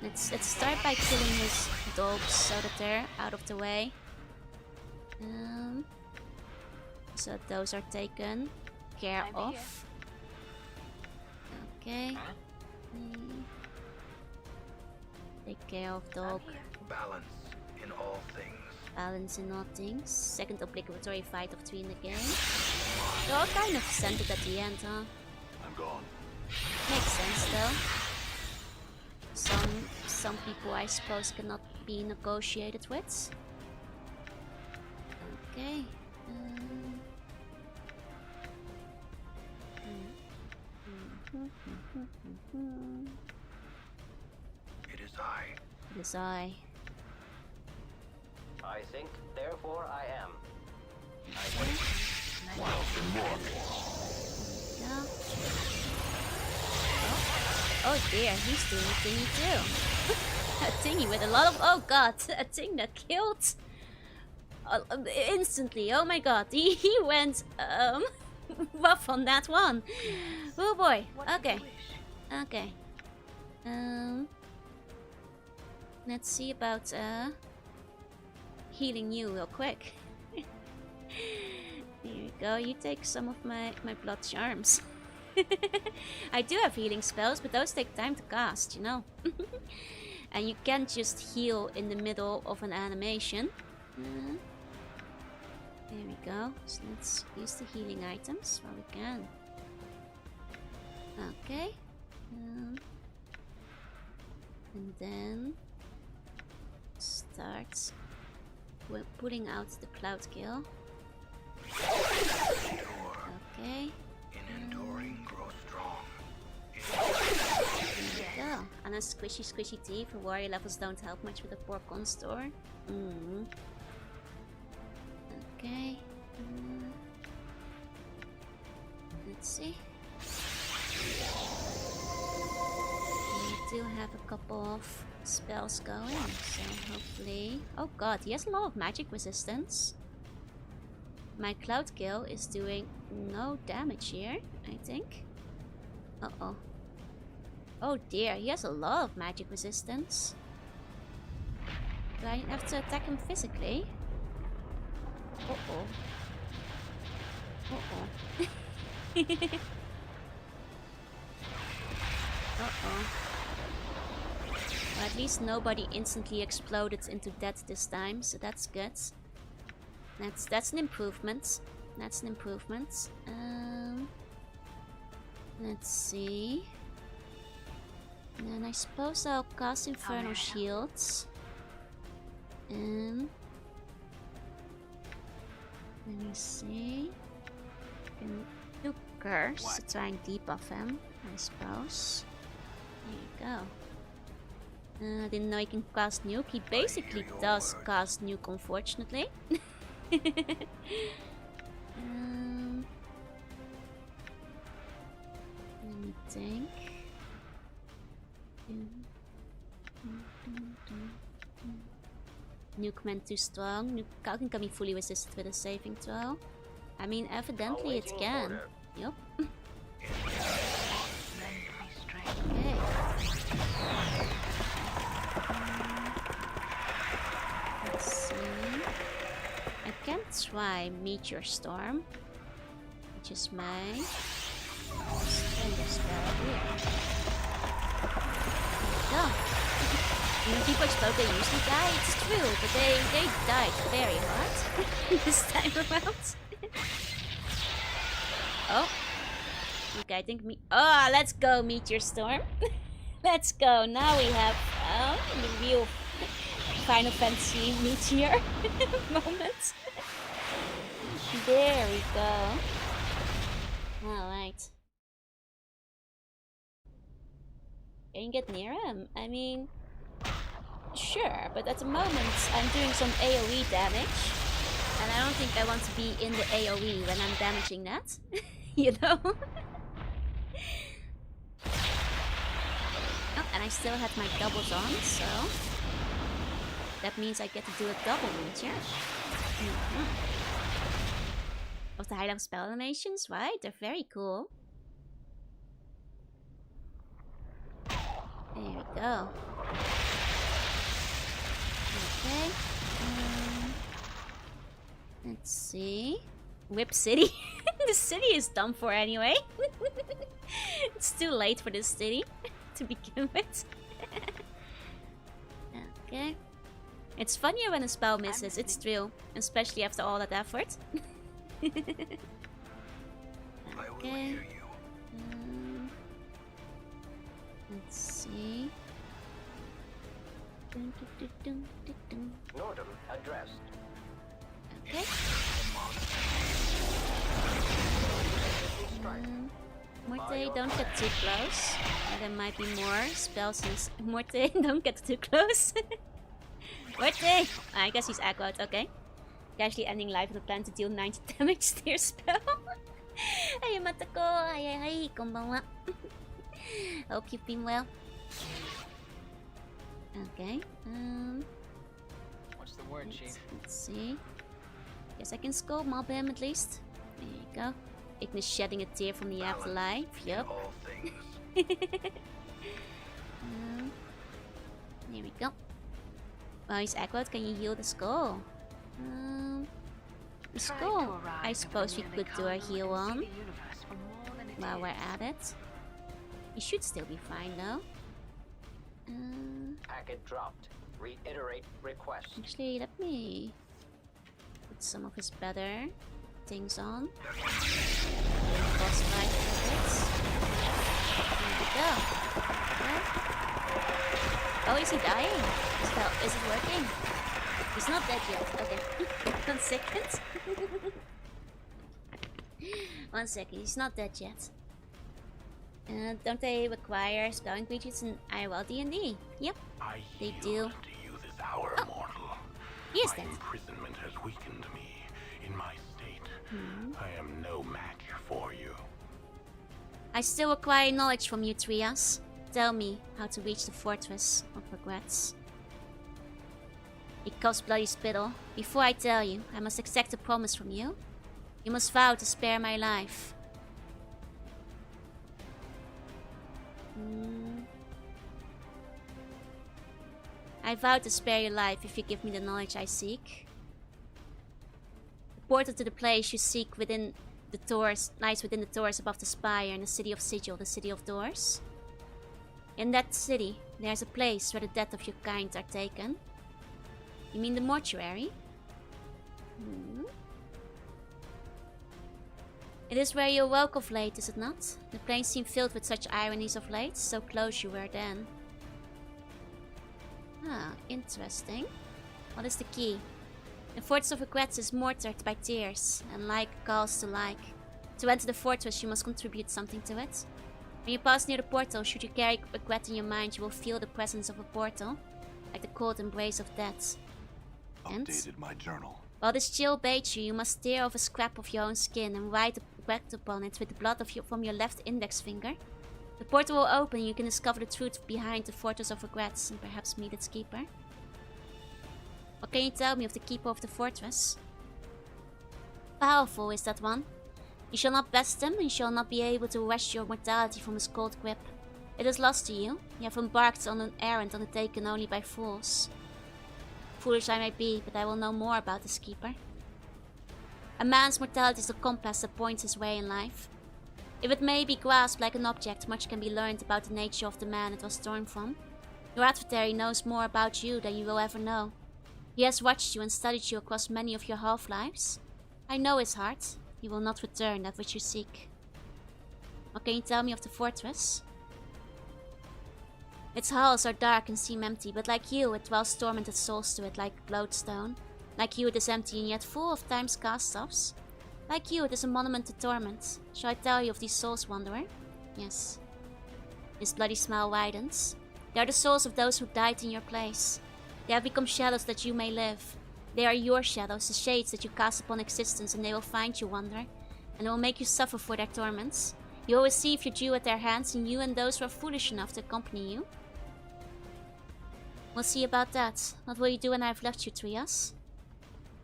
Let's start by killing his dogs so that they're out of the way. So those are taken care of. Okay. Take care of dog. Balance in all things. Balance in all things. Second obligatory fight of 3 in the game. They're all kind of centered at the end, huh? I'm gone. Makes sense though. Some people I suppose cannot be negotiated with. Okay. It is I. It is I. I think, therefore I am. I wait. No. Oh dear, he's doing a thingy too. A thingy with a lot of... Oh god, a thing that killed... instantly, oh my god. He went rough on that one. Oh boy, okay. Okay. Let's see about healing you real quick. Here you go, you take some of my blood charms. I do have healing spells, but those take time to cast, you know. And you can't just heal in the middle of an animation. There we go. So let's use the healing items while we can. Okay. And then start putting out the cloud kill. Okay. In enduring, grow strong. There we go. And a squishy tea for warrior levels don't help much with the poor con store. Okay. Let's see. We do have a couple of spells going, so hopefully... Oh god, he has a lot of magic resistance. My cloud kill is doing no damage here, I think. Uh-oh. Oh dear, he has a lot of magic resistance. Do I have to attack him physically? Uh-oh. Uh-oh. Uh-oh. Well, at least nobody instantly exploded into death this time, so that's good. That's an improvement. That's an improvement. Let's see. And then I suppose I'll cast Infernal Shields. And let me see. I can do Curse to try and debuff him, I suppose. There you go. I didn't know he can cast Nuke. He basically does cast Nuke, unfortunately. Let me think. Nuke meant too strong. Nuke can be fully resisted with a saving throw. I mean, evidently it can. Yup. Okay. Let's see. I can try Meteor Storm, which is my standard spell here. There we go. When people explode, they usually die. It's true, but they died very hard this time around. Oh. Okay, I think oh, let's go, Meteor Storm. Let's go. Now we have the real Final Fantasy Meteor moment. There we go. Alright. Can you get near him? I mean... Sure, but at the moment I'm doing some AoE damage. And I don't think I want to be in the AoE when I'm damaging that. You know? Oh, and I still had my doubles on, so... That means I get to do a double meteor. Of the high level spell animations, right? They're very cool. There we go. Okay. Let's see. Whip City. The city is done for anyway. It's too late for this city to begin with. Okay. It's funnier when a spell misses, it's true. Especially after all that effort. Okay. Let's see. Nordum addressed. Okay. Morte, don't get too close. There might be more spells. Morte, don't get too close. Morte! I guess he's aggroed, okay. Casually ending life on the plan to deal 90 damage to your spell. Hey, Matako. Hi, konbanwa. Hope you've been well. Okay. What's the word, Chief? Let's see. Guess I can scope mob him at least. There you go. Ignis shedding a tear from the afterlife. Yup. All things. There we go. Oh, he's aggroed. Can you heal the skull? The skull. I suppose we could do a heal on while we're at it. He should still be fine though. Packet dropped. Reiterate request. Actually, let me put some of his better things on. Boss fight credits. There we go. Yeah. Oh, is he dying? Is it working? He's not dead yet. Okay. 1 second. 1 second. He's not dead yet. Don't they require spelling creatures in IRL D&D? Yep, they do. To you this hour, mortal. He is My dead. imprisonment has weakened me. In my state, I am no match for you. I still require knowledge from you, Trias. Tell me how to reach the Fortress of Regrets. It costs bloody spittle. Before I tell you, I must exact a promise from you. You must vow to spare my life. I vow to spare your life if you give me the knowledge I seek. The portal to the place you seek within the doors lies within the doors above the spire in the city of Sigil, the city of doors. In that city, there's a place where the dead of your kind are taken. You mean the mortuary? It is where you awoke of late, is it not? The plains seem filled with such ironies of late, so close you were then. Ah, interesting. What is the key? The Fortress of Regrets is mortared by tears, and like calls to like. To enter the fortress, you must contribute something to it. When you pass near the portal, should you carry regret in your mind, you will feel the presence of a portal, like the cold embrace of death. And Updated my journal. while this chill baits you, you must tear off a scrap of your own skin and write regret upon it with the blood from your left index finger. The portal will open and you can discover the truth behind the Fortress of Regrets and perhaps meet its keeper. What can you tell me of the keeper of the fortress? Powerful is that one. You shall not best him, and you shall not be able to wrest your mortality from his cold grip. It is lost to you. You have embarked on an errand undertaken only by fools. Foolish I may be, but I will know more about this keeper. A man's mortality is the compass that points his way in life. If it may be grasped like an object, much can be learned about the nature of the man it was torn from. Your adversary knows more about you than you will ever know. He has watched you and studied you across many of your half-lives. I know his heart. He will not return that which you seek. What can you tell me of the fortress? Its halls are dark and seem empty, but like you, it dwells tormented souls to it like lodestone. Like you, it is empty and yet full of time's cast-offs. Like you, it is a monument to torment. Shall I tell you of these souls, Wanderer? Yes. His bloody smile widens. They are the souls of those who died in your place. They have become shadows that you may live. They are your shadows, the shades that you cast upon existence, and they will find you, Wanderer. And they will make you suffer for their torments. You will receive your due at their hands, and you and those who are foolish enough to accompany you. We'll see about that. What will you do when I have left you, Trias?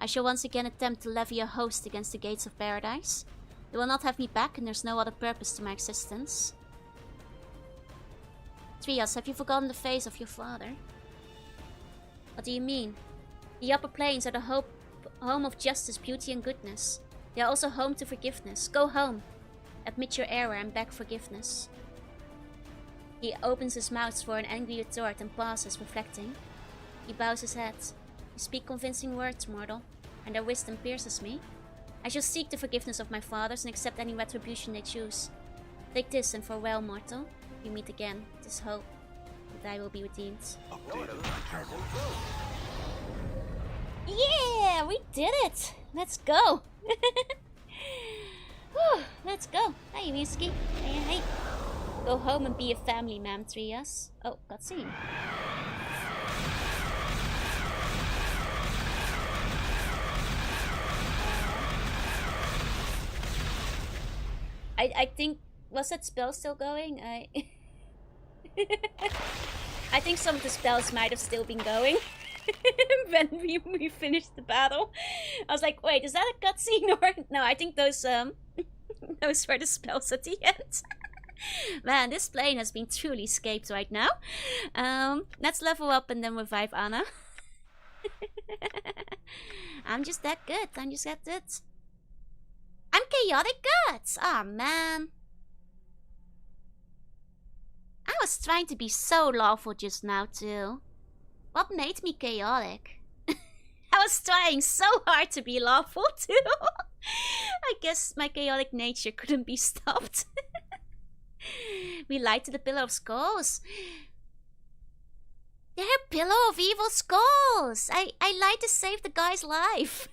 I shall once again attempt to levy a host against the gates of paradise. They will not have me back, and there's no other purpose to my existence. Trias, have you forgotten the face of your father? What do you mean? The upper planes are the home of justice, beauty, and goodness. They are also home to forgiveness. Go home. Admit your error and beg forgiveness. He opens his mouth for an angry retort and pauses, reflecting. He bows his head. You speak convincing words, mortal, and their wisdom pierces me. I shall seek the forgiveness of my fathers and accept any retribution they choose. Take this and farewell, mortal. We meet again. It is hope that I will be redeemed. Updated my journal. Yeah, we did it! Let's go! Whew, let's go. Hey, Whiskey. Hey. Go home and be a family man, Trias. Oh, cutscene. I think, was that spell still going? I think some of the spells might have still been going when we finished the battle. I was like, wait, is that a cutscene or no? I think those those were the spells at the end. Man, this plane has been truly escaped right now. Let's level up and then revive Anna. I'm just that good. I'm just that good. I'm chaotic good. Aw, man. I was trying to be so lawful just now, too. What made me chaotic? I was trying so hard to be lawful, too. I guess my chaotic nature couldn't be stopped. We lied to the Pillar of Skulls. They're Pillar of Evil Skulls. I lied to save the guy's life.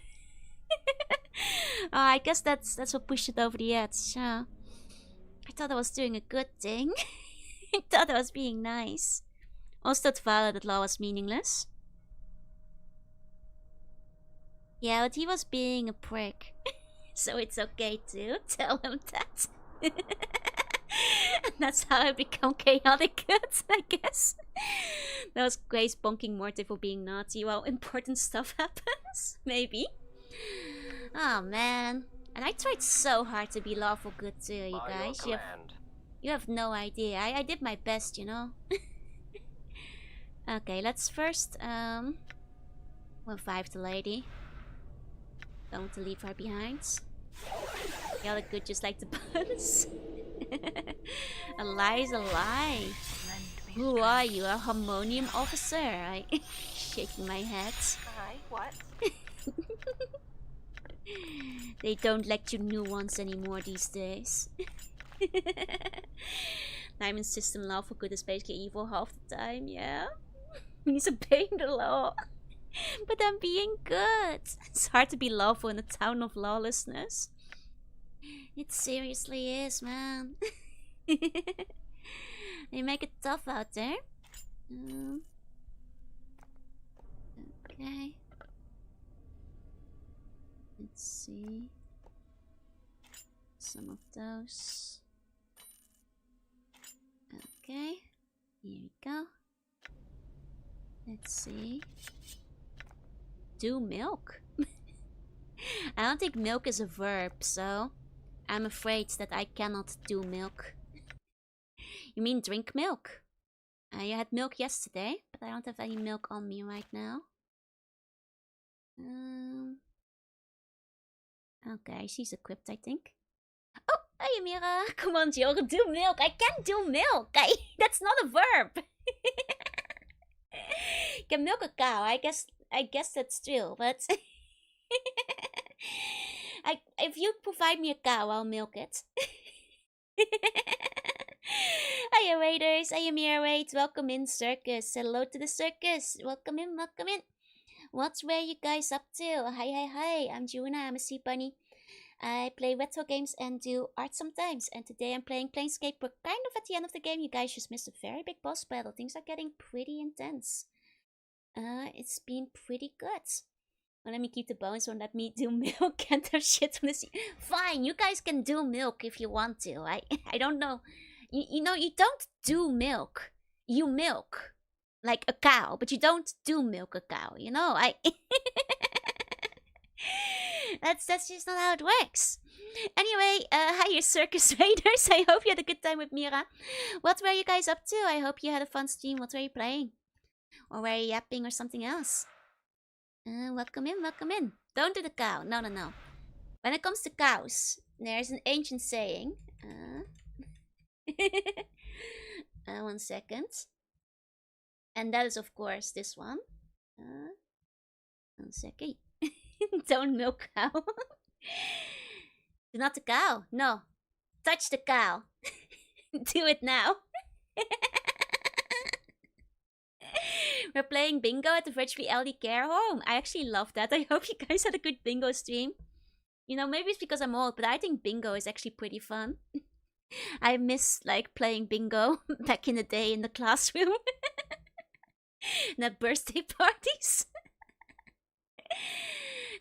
I guess that's what pushed it over the edge. I thought I was doing a good thing. I thought I was being nice. Also thought Vala that law was meaningless. Yeah, but he was being a prick. So it's okay to tell him that. And that's how I become chaotic good, I guess. That was Grace bonking Morty for being naughty while important stuff happens. Maybe. Oh man. And I tried so hard to be lawful good too, you guys. You have no idea. I did my best, you know. Okay, let's first revive the lady. Don't want to leave her behind. Chaotic good just like the buns. A lie is a lie. Who are you? A harmonium officer? I shaking my head. Hi, what? They don't let you new ones anymore these days. Diamond system law for good is basically evil half the time, yeah? He's obeying the law. But I'm being good. It's hard to be lawful in a town of lawlessness. It seriously is, man. They make it tough out there. Okay. Let's see. Some of those. Okay. Here we go. Let's see. Do milk? I don't think milk is a verb, so I'm afraid that I cannot do milk. You mean drink milk? I had milk yesterday, but I don't have any milk on me right now. Okay, she's equipped, I think. Oh, hey Mira! Come on, Jorunna, do milk! I can't do milk! That's not a verb! Can milk a cow? I guess that's true, but if you provide me a cow, I'll milk it. Hiya raiders, hiya Mira Raid, welcome in circus. Hello to the circus. Welcome in, welcome in. What's where you guys up to? Hi, I'm Jorunna, I'm a sea bunny. I play retro games and do art sometimes. And today I'm playing Planescape. We're kind of at the end of the game. You guys just missed a very big boss battle. Things are getting pretty intense. It's been pretty good. Well, let me keep the bones. Don't let me do milk. Can't have shit on the sea. Fine, you guys can do milk if you want to. I don't know. You know, you don't do milk. You milk. Like a cow. But you don't do milk a cow. You know, That's just not how it works. Anyway, hi, circus raiders. I hope you had a good time with Mira. What were you guys up to? I hope you had a fun stream. What were you playing? Or were you yapping or something else? Welcome in, welcome in. Don't do the cow. No. When it comes to cows, there's an ancient saying. 1 second. And that is, of course, this one. 1 second. Don't milk cow. Do not the cow. No. Touch the cow. Do it now. We're playing bingo at the Virtually LD Care Home. I actually love that. I hope you guys had a good bingo stream. You know, maybe it's because I'm old, but I think bingo is actually pretty fun. I miss, like, playing bingo back in the day in the classroom. And at birthday parties.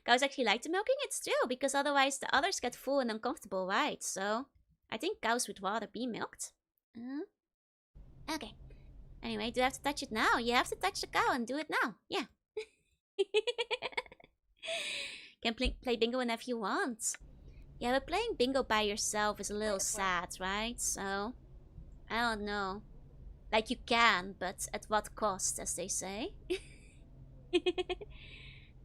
Cows actually like the milking? It's true, because otherwise the others get full and uncomfortable, right? So, I think cows would rather be milked. Okay. Anyway, do I have to touch it now? You have to touch the cow and do it now. Yeah. Can play bingo whenever you want. Yeah, but playing bingo by yourself is a little sad, right? So, I don't know. Like, you can, but at what cost, as they say.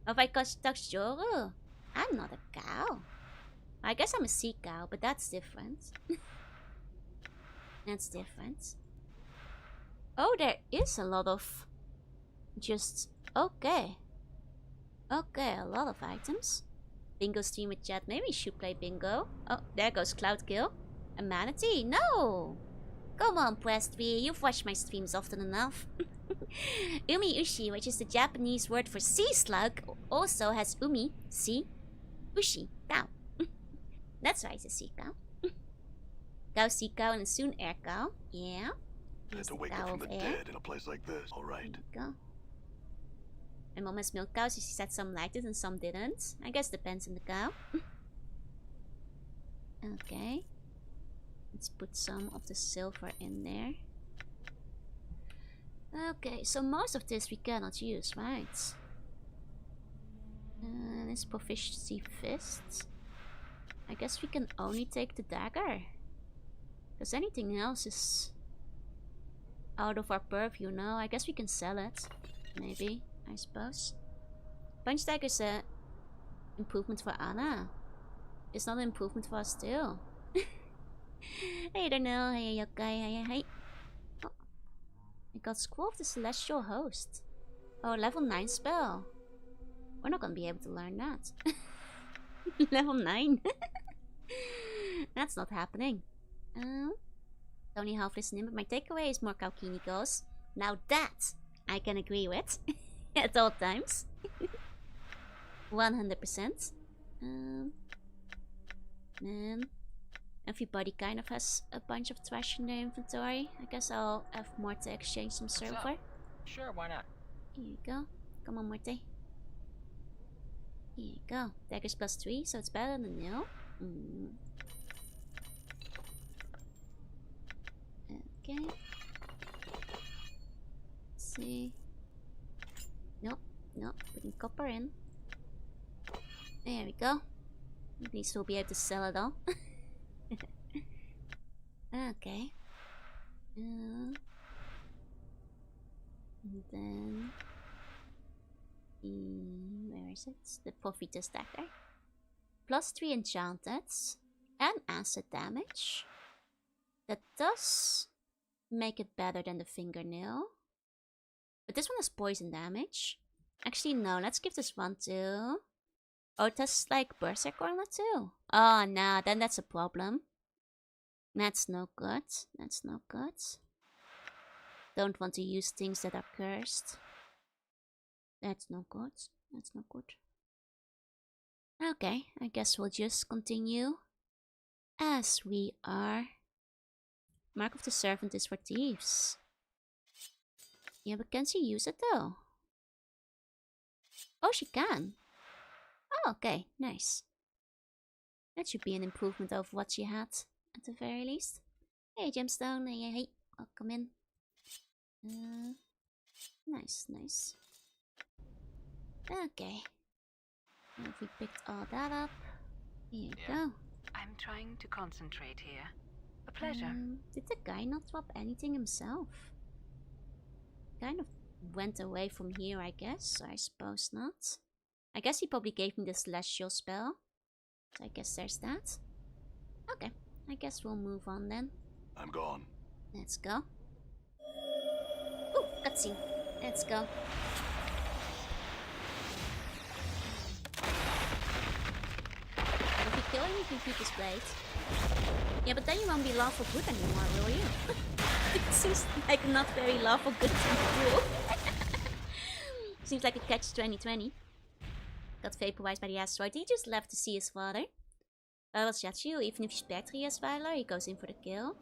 Have I touched Joru? I'm not a cow. I guess I'm a sea cow, but that's different. That's different. Oh, there is a lot of... Just... Okay. Okay, a lot of items. Bingo stream with chat. Maybe we should play bingo. Oh, there goes Cloudkill. A manatee. No! Come on, Press3. You've watched my streams often enough. Umi Ushi, which is the Japanese word for sea slug, also has umi, sea, ushi, cow. That's why it's a sea cow. Cow, sea cow, and soon air cow. Yeah. I had to wake up from the dead in a place like this. All right. Go. My mom has milk cows, so she said some liked it and some didn't. I guess depends on the cow. Okay. Let's put some of the silver in there. Okay, so most of this we cannot use, right? This proficiency fist. I guess we can only take the dagger. Because anything else is out of our purview now. I guess we can sell it. Maybe, I suppose. Punch dagger is a improvement for Anna. It's not an improvement for us too. I don't know. Hey, okay. Hey. Oh. I got Scroll of the Celestial Host. Oh, level 9 spell. We're not gonna be able to learn that. Level 9. That's not happening. Only half listening, but my takeaway is more Kaukini goes. Now that I can agree with. At all times. 100%. Man. Everybody kind of has a bunch of trash in their inventory. I guess I'll have Morte exchange some silver. Sure, why not? Here you go. Come on, Morte. Here you go. Daggers +3, so it's better than nil. Okay. Let's see. Nope. Putting copper in. There we go. At least we'll be able to sell it all. Okay. And then... where is it? The Prophetess Dagger. +3 enchanted. And acid damage. That does make it better than the fingernail. But this one has poison damage. Actually, no. Let's give this one to... Oh, it has like Berserk on it too. Oh, nah. Then that's a problem. That's no good. That's no good. Don't want to use things that are cursed. That's no good. That's no good. Okay, I guess we'll just continue as we are. Mark of the Servant is for thieves. Yeah, but can she use it though? Oh, she can. Oh, okay, nice. That should be an improvement over what she had, at the very least. Hey, Gemstone, hey, welcome in. Nice. Okay. Now if we picked all that up, here you go. I'm trying to concentrate here. A pleasure. Did the guy not drop anything himself? Kind of went away from here, I guess. I suppose not. I guess he probably gave me the celestial spell. So I guess there's that. Okay, I guess we'll move on then. I'm gone. Let's go. Ooh, cutscene. Let's go. If we kill him, we can keep his blade. Yeah, but then you won't be lawful good anymore, will you? It seems like a not very lawful good thing to do. Seems like a catch 2020. Got vaporized by the asteroid. He just left to see his father. What's Yachiu? Even if he's Spectre as Vylar, he goes in for the kill.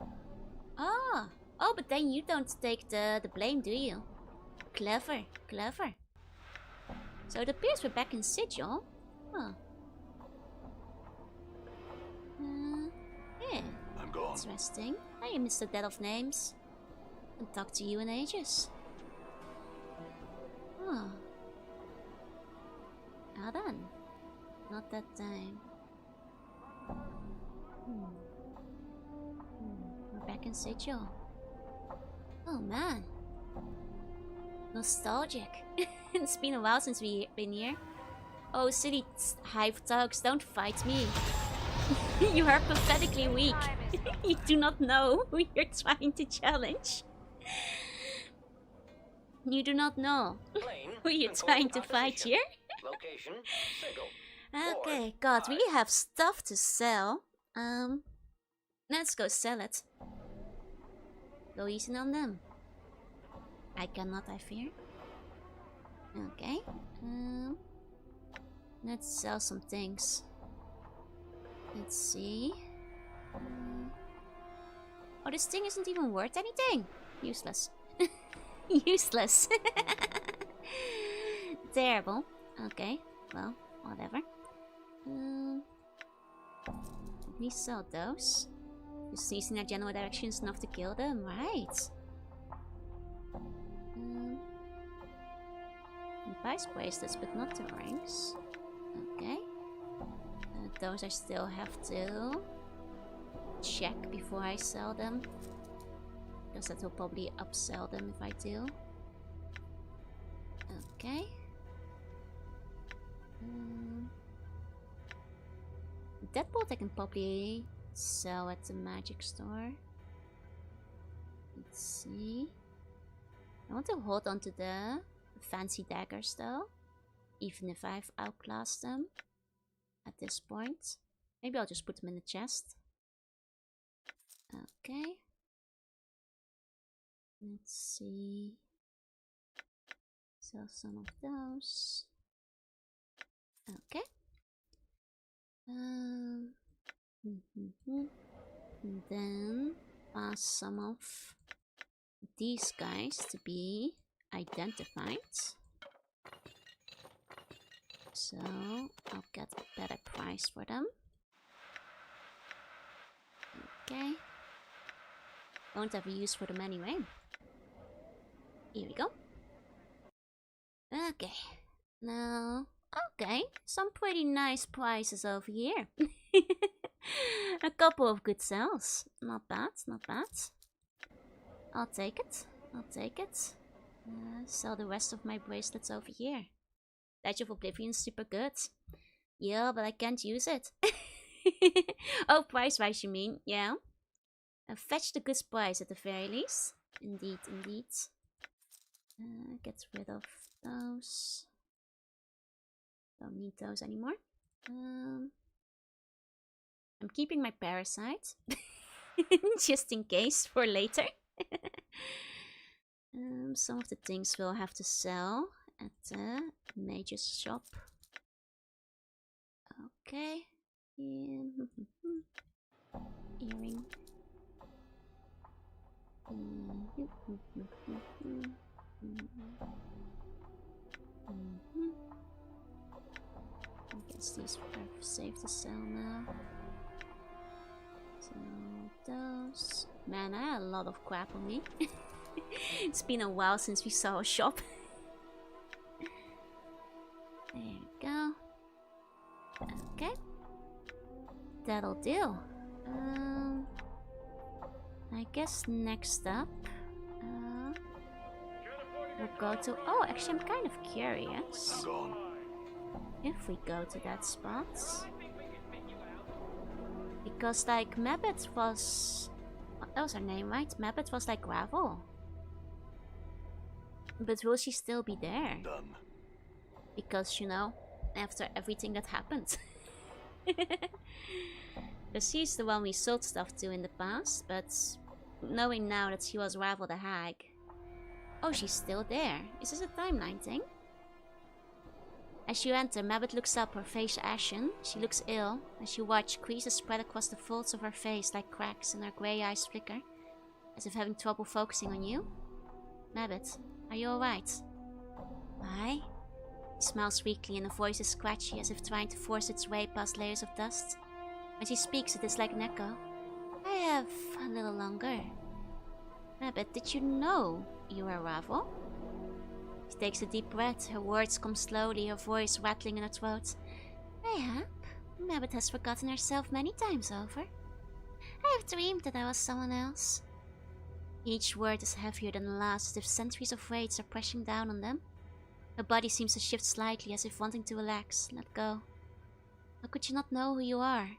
Oh, but then you don't take the blame, do you? Clever. So it appears we're back in Sigil. Huh. Yeah. I'm gone. Interesting. Hey, Mr. Dead of Names. Haven't talked to you in ages. Oh. Now then. Not that time. We're back in Sigil. Oh man. Nostalgic. It's been a while since we've been here. Oh, silly hive thugs, don't fight me. You are pathetically weak. You do not know who you're trying to challenge. You do not know who you're trying to fight here. Location, Sigil. Okay, God, we have stuff to sell. Let's go sell it. Go easy on them. I cannot, I fear. Okay. Let's sell some things. Let's see. Oh, this thing isn't even worth anything. Useless. Useless. Terrible. Okay, well, whatever. We sell those. Just using their general direction is enough to kill them, right? Vice bracelets, but not the rings. Okay. Those I still have to check before I sell them. Because that will probably upsell them if I do. Okay. Deadbolt I can probably sell at the magic store. Let's see. I want to hold on to the fancy daggers though. Even if I've outclassed them at this point. Maybe I'll just put them in the chest. Okay. Let's see. Sell some of those. Okay. And then pass some of these guys to be identified. So I'll get a better price for them. Okay. Won't have a use for them anyway. Here we go. Okay. Now, okay, some pretty nice prices over here. A couple of good sells. Not bad, not bad. I'll take it. I'll take it. Sell the rest of my bracelets over here. Badge of Oblivion's super good. Yeah, but I can't use it. Oh, price-wise you mean? Yeah. Fetch the good price at the very least. Indeed, indeed. Get rid of those. Don't need those anymore. I'm keeping my parasite. Just in case for later. Some of the things we'll have to sell at the major shop. Okay. Earring. I guess these are safe to sell now. So those. Man, I had a lot of crap on me. It's been a while since we saw a shop. There we go. Okay. That'll do. I guess next up we'll go to... Oh, actually I'm kind of curious. I'm gone. If we go to that spot. Because like Mabbit was... That was her name, right? Mabbit was like gravel. But will she still be there? Done. Because, you know, after everything that happened. Because she's the one we sold stuff to in the past, but knowing now that she was Ravel the Hag. Oh, she's still there. Is this a timeline thing? As you enter, Mabbit looks up, her face ashen. She looks ill. As you watch, creases spread across the folds of her face like cracks, and her grey eyes flicker, as if having trouble focusing on you. Mabbit, are you alright? Why? He smiles weakly and her voice is scratchy, as if trying to force its way past layers of dust. When she speaks, it is like an echo. I have a little longer. Rabbit, did you know you are Ravel? She takes a deep breath, her words come slowly, her voice rattling in her throat. I have. Rabbit has forgotten herself many times over. I have dreamed that I was someone else. Each word is heavier than the last, as if centuries of weights are pressing down on them. Her body seems to shift slightly, as if wanting to relax, let go. How could you not know who you are?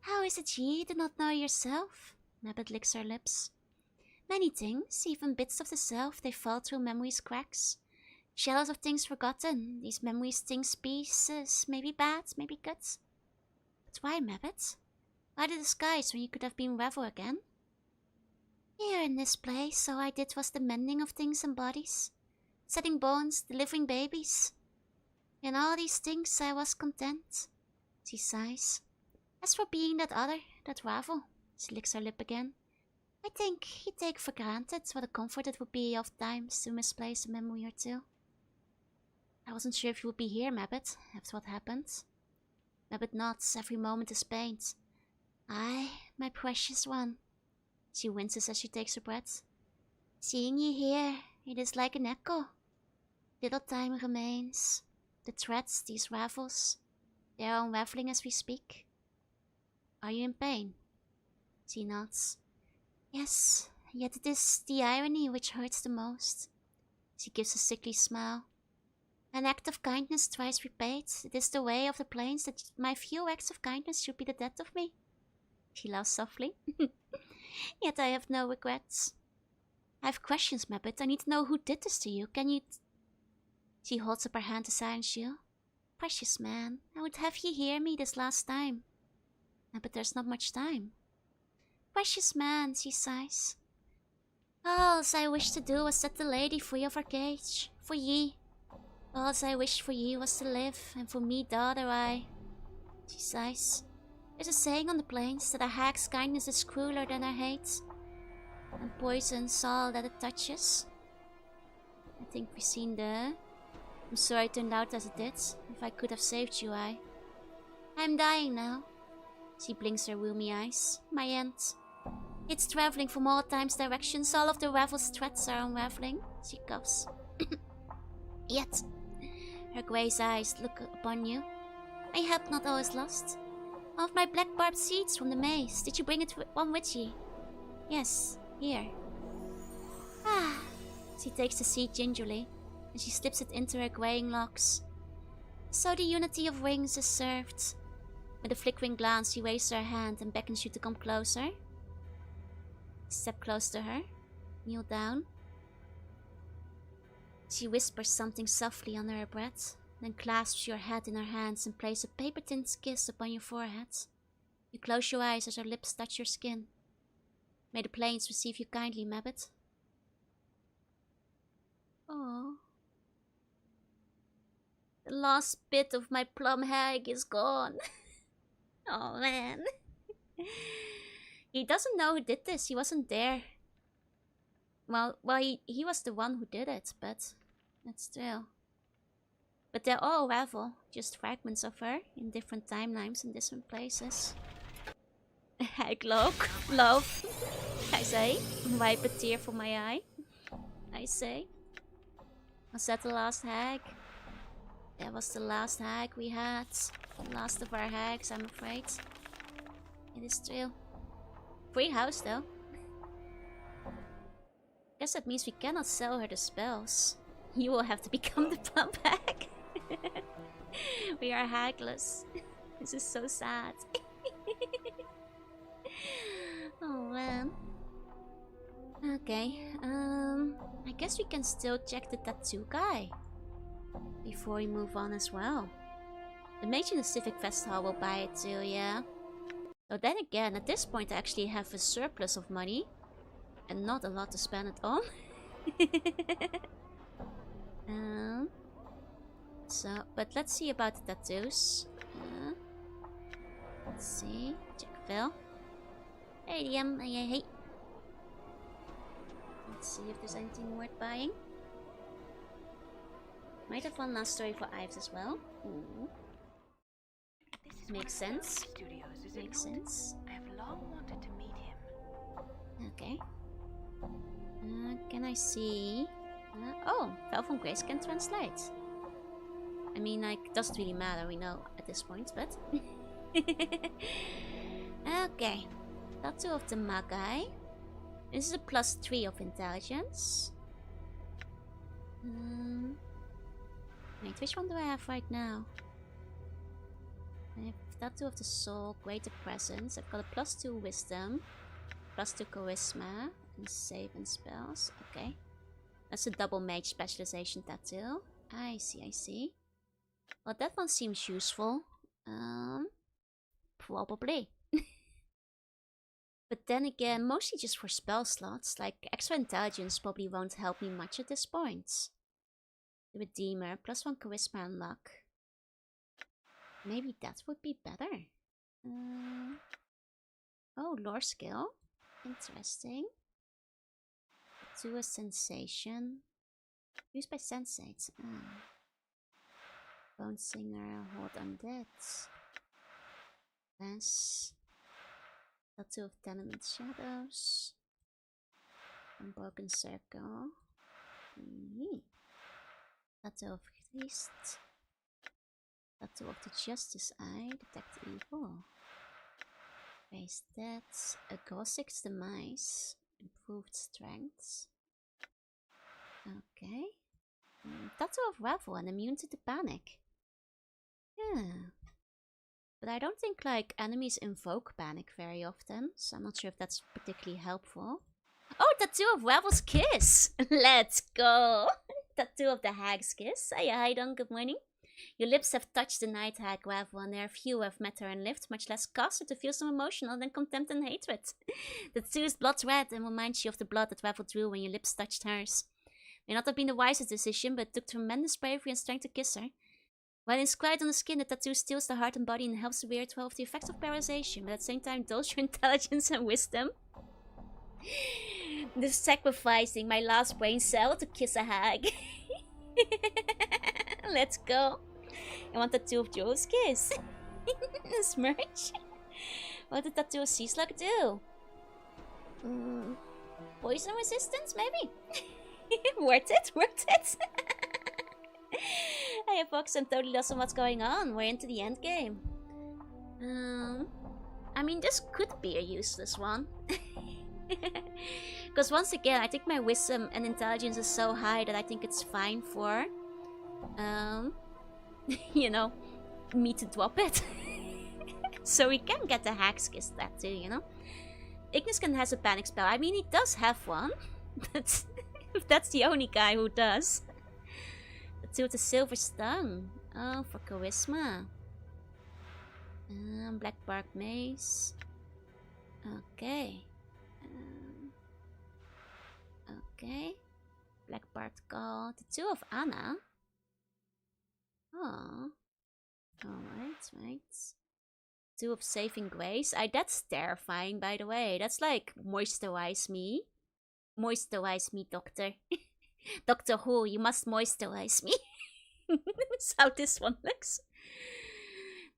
How is it ye do not know yourself? Rabbit licks her lips. Many things, even bits of the self, they fall through memory's cracks. Shells of things forgotten, these memories things pieces, maybe bad, maybe good. But why, Rabbit? Why the disguise when you could have been Revel again? Here in this place, all I did was the mending of things and bodies, setting bones, delivering babies. In all these things I was content. She sighs. As for being that other, that Ravel, she licks her lip again. I think he'd take for granted what a comfort it would be oft times to misplace a memory or two. I wasn't sure if you would be here, Mabbit, after what happened. Mabbit nods, every moment is paint. Aye, my precious one. She winces as she takes her breath. Seeing you here, it is like an echo. Little time remains. The threads, these ravels, they are unraveling as we speak. Are you in pain? She nods. Yes, yet it is the irony which hurts the most. She gives a sickly smile. An act of kindness twice repaid. It is the way of the plains that my few acts of kindness should be the death of me. She laughs softly. Yet I have no regrets. I have questions, Mabbit. I need to know who did this to you. Can you... She holds up her hand to silence you. Precious man, I would have you hear me this last time. But there's not much time. Precious man, she sighs. All I wished to do was set the lady free of her cage. For ye. All I wished for ye was to live, and for me, daughter, I... She sighs. There's a saying on the plains that a hag's kindness is crueler than her hate, and poisons all that it touches. I think we've seen the... I'm sorry it turned out as it did. If I could have saved you, I'm dying now. She blinks her rheumy eyes. My end. It's traveling from all time's directions. All of the Ravel's threads are unraveling. She coughs. Yet, her grey's eyes look upon you. My help not always lost. All of my black barbed seeds from the maze. Did you bring it one with ye? Yes, here. Ah. She takes the seed gingerly, and she slips it into her graying locks. So the unity of rings is served. With a flickering glance, she raises her hand and beckons you to come closer. Step close to her. Kneel down. She whispers something softly under her breath, then clasps your head in her hands and places a paper-thin kiss upon your forehead. You close your eyes as her lips touch your skin. May the plains receive you kindly, Mabbit. Oh. The last bit of my plum hag is gone. Oh man. He doesn't know who did this. He wasn't there. Well, he was the one who did it, but that's still. But they're all Ravel, just fragments of her in different timelines in different places. Hag love, I say. Wipe a tear from my eye, I say. Was that the last hag? That was the last hag we had. The last of our hags, I'm afraid. It is true. Free house, though. Guess that means we cannot sell her the spells. You will have to become the plump hag. We are hagless. This is so sad. Oh man. Okay, I guess we can still check the tattoo guy before we move on as well. The mage in the Civic Fest Hall will buy it too, yeah. So then again, at this point I actually have a surplus of money and not a lot to spend it on. But let's see about the tattoos. Let's see. Check Phil. Hey DM, hey. Let's see if there's anything worth buying. Might have one last story for Ives as well. Ooh. Makes sense. Makes sense. I have long Okay. Can I see? Oh, Val from Grace can translate. I mean, like, it doesn't really matter, we know at this point, but... Okay. Tattoo of the Magai. This is a +3 of intelligence. Wait, which one do I have right now? I have Tattoo of the Soul, Greater Presence. I've got a +2 Wisdom, +2 Charisma, and Save and Spells. Okay. That's a double mage specialization tattoo. I see. Well, that one seems useful. Probably. But then again, mostly just for spell slots. Like, extra intelligence probably won't help me much at this point. The Redeemer, +1 Charisma and Luck. Maybe that would be better. Oh, lore skill. Interesting. To a sensation. Used by sensates. Bone Singer, Hold Undead. Yes. Tattoo of Tenement Shadows. Unbroken Circle. Tattoo of Priest. Tattoo of the Justice Eye. Detect Evil. Face Dead. A Gossic's Demise. Improved Strength. Okay. Tattoo of Revel and Immune to the Panic. Yeah. But I don't think, like, enemies invoke panic very often, so I'm not sure if that's particularly helpful. Oh, Tattoo of Revel's Kiss! Let's go! Tattoo of the Hag's Kiss. Hiya, Haidon, good morning. Your lips have touched the night hag Revel, and there are few who have met her and lived, much less caused her to feel so emotional than contempt and hatred. The tattoo is blood red and reminds you of the blood that Revel drew when your lips touched hers. May not have been the wisest decision, but it took tremendous bravery and strength to kiss her. While inscribed on the skin, the tattoo steals the heart and body and helps the wearer to off the effects of paralyzation, but at the same time dulls your intelligence and wisdom. This sacrificing my last brain cell to kiss a hag. Let's go. I want tattoo of Joe's kiss. Smirch. What did tattoo of Sea Slug do? Poison resistance, maybe? Worth it, worth it. Hey Fox, I'm totally lost on what's going on. We're into the end game. I mean, this could be a useless one. Because once again, I think my wisdom and intelligence is so high that I think it's fine for, you know, me to drop it. So we can get the Hag's Kiss tattoo, you know. Igniscan has a panic spell. I mean, he does have one. But that's the only guy who does. Tattoo with the Silver Stung. Oh, for charisma. Black Bark Mace. Okay. Okay. Black Bark Gall. Tattoo of Anna. Oh. Alright, right. Tattoo of Saving Grace. That's terrifying, by the way. That's like moisturize me. Moisturize me, doctor. Doctor Who, you must moisturize me. That's how this one looks.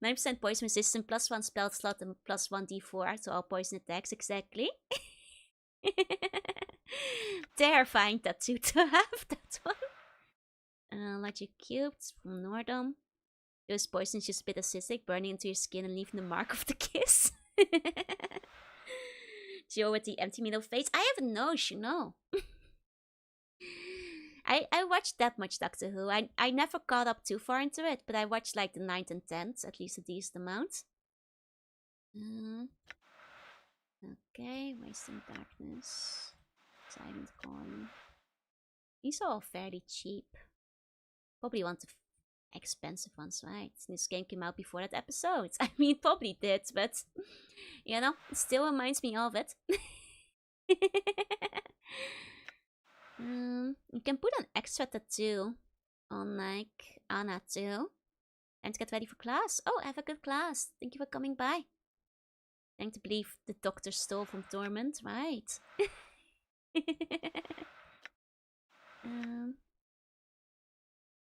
9% poison resistant, +1 spell slot, and +1 d4 to all poison attacks, exactly. Terrifying tattoo to have, that one. Logic Cubes from Nordom. Those poisons just a bit acidic, burning into your skin and leaving the mark of the kiss. Joe with the empty middle face. I have a nose, you know. I watched that much Doctor Who. I never caught up too far into it, but I watched like the 9th and 10th, at least a decent amount. Okay, Wasting Darkness. Silent Corn. These are all fairly cheap. Probably want the expensive ones, right? This game came out before that episode. I mean, it probably did, but you know, it still reminds me of it. You can put an extra tattoo on like Anna too. And to get ready for class. Oh, have a good class. Thank you for coming by. Trying to believe the doctor stole from Torment, right?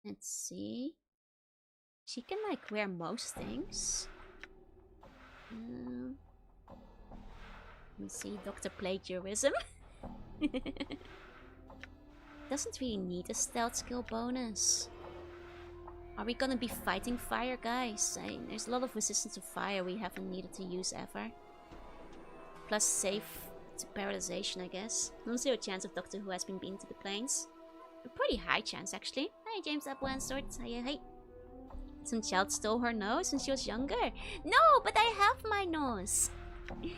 Let's see. She can like wear most things. me see. Doctor Plagiarism. Doesn't really need a stealth skill bonus. Are we gonna be fighting fire, guys? There's a lot of resistance to fire we haven't needed to use ever. Plus safe to paralyzation, I guess. Non-zero chance of Doctor Who has been beaten to the plains. A pretty high chance, actually. Hi, James Applehansword. Hi. Some child stole her nose when she was younger. No, but I have my nose. You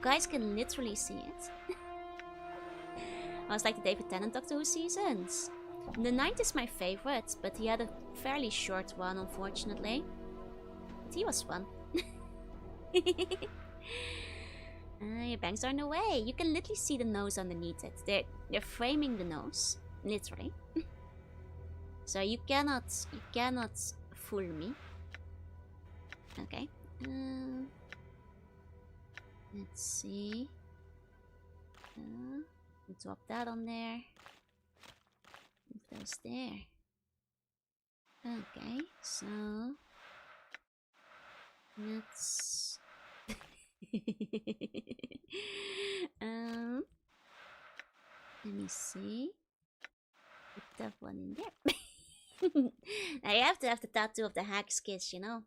guys can literally see it. I was like the David Tennant Doctor Who seasons. The 9th is my favorite, but he had a fairly short one, unfortunately. But he was fun. Your bangs are in the way. You can literally see the nose underneath it. They're framing the nose, literally. So you cannot fool me. Okay. Let's see. Drop that on there. Move those there. Okay, so let's let me see. Put that one in there. I have to have the tattoo of the Hag's Kiss, you know.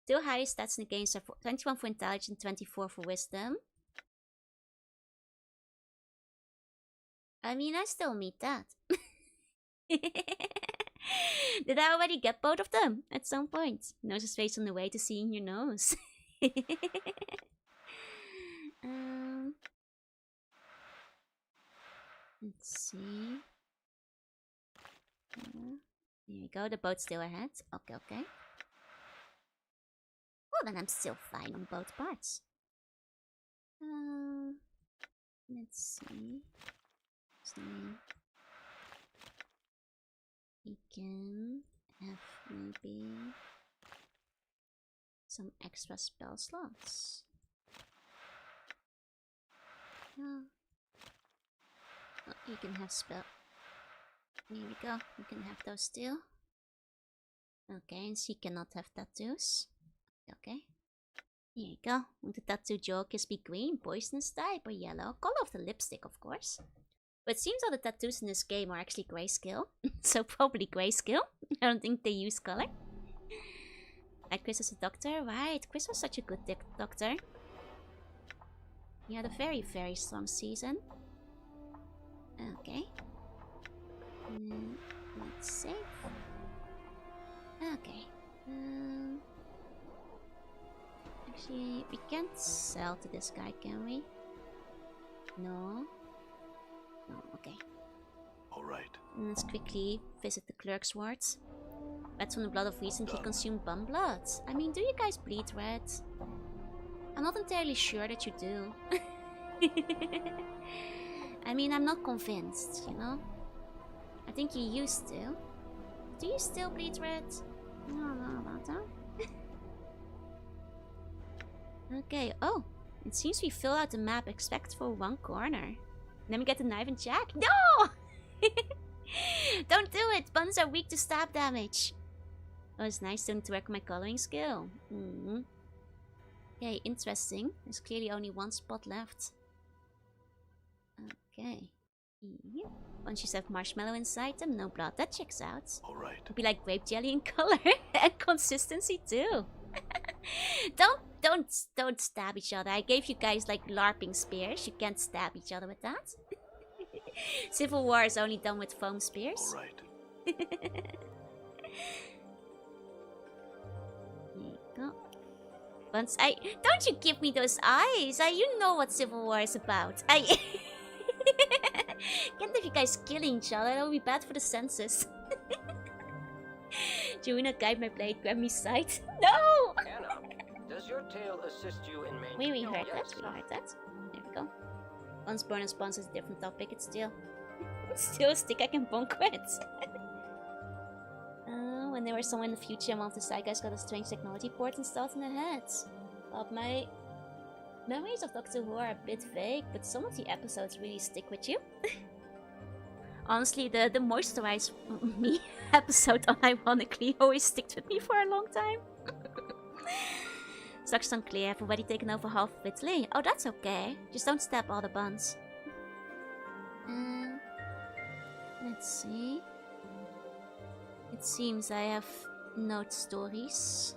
2 higher stats in the game, so 21 for intelligence, 24 for wisdom. I mean, I still meet that. Did I already get both of them at some point? Nose is face on the way to seeing your nose. Let's see. There we go, the boat's still ahead. Okay. Well, then I'm still fine on both parts. Let's see. We can have maybe some extra spell slots. Oh, you can have spell. Here we go. You can have those still. Okay, and she cannot have tattoos. Okay. Here you go. Would the tattoo jokers be green, poisonous type, or yellow? Color of the lipstick, of course. But it seems all the tattoos in this game are actually grayscale. So probably grayscale. I don't think they use color. Right, Chris as a doctor. Right, Chris was such a good doctor. He had a very, very strong season. Okay. Let's save. Okay. Actually, we can't sell to this guy, can we? No. No, okay. Alright. Let's quickly visit the clerk's wards. Reds from the blood of recently consumed bum blood. I mean, do you guys bleed red? I'm not entirely sure that you do. I mean, I'm not convinced, you know? I think you used to. Do you still bleed red? I don't know about that. Okay, oh. It seems we fill out the map except for one corner. Then we get the knife and jack. No! Don't do it! Buns are weak to stab damage. Oh, it's nice to work my coloring skill. Okay, interesting. There's clearly only one spot left. Okay. Yep. Bunches have marshmallow inside them, no blood. That checks out. Alright. It'd be like grape jelly in color and consistency too. Don't stab each other. I gave you guys like LARPing spears. You can't stab each other with that. Civil War is only done with foam spears. Alright. There you go. Once don't you give me those eyes. You know what Civil War is about. Can't have you guys killing each other. That would be bad for the census. Jorunna, guide my blade. Grab me sight. No! Anna, does your tail assist you in We maintaining... heard Yes. that. We heard that. There we go. Once born and spawns is a different topic. It's still a stick I can bonk with. When there was someone in the future, one of the side guys got a strange technology port installed in their heads. Well, my memories of Doctor Who are a bit vague, but some of the episodes really stick with you. Honestly, the Moisturize Me episode, unironically, always sticked with me for a long time. Structure's unclear. I've already taken over half of Italy. Oh, that's okay. Just don't stab all the buns. Let's see. It seems I have no stories.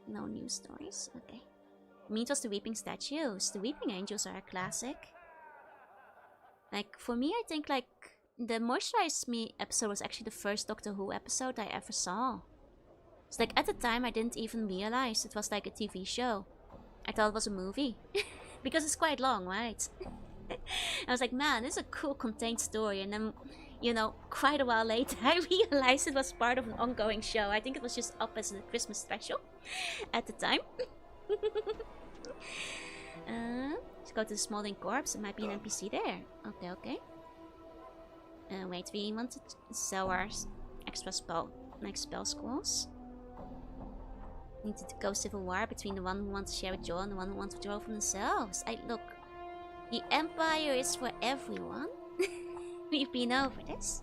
No new stories. Okay. Meat was the Weeping Statues. The Weeping Angels are a classic. Like, for me, I think, like, the Moisturize Me episode was actually the first Doctor Who episode I ever saw. It's like, at the time, I didn't even realize it was like a TV show. I thought it was a movie. Because it's quite long, right? I was like, man, this is a cool contained story. And then, you know, quite a while later, I realized it was part of an ongoing show. I think it was just up as a Christmas special at the time. Let's go to the Smoldering Corpse. There might be an NPC there. Okay, okay. Wait, we want to sell our extra spell, like spell scrolls. Need to go civil war between the one who wants to share with Joel and the one who wants to withdraw from themselves. Look, the Empire is for everyone. We've been over this.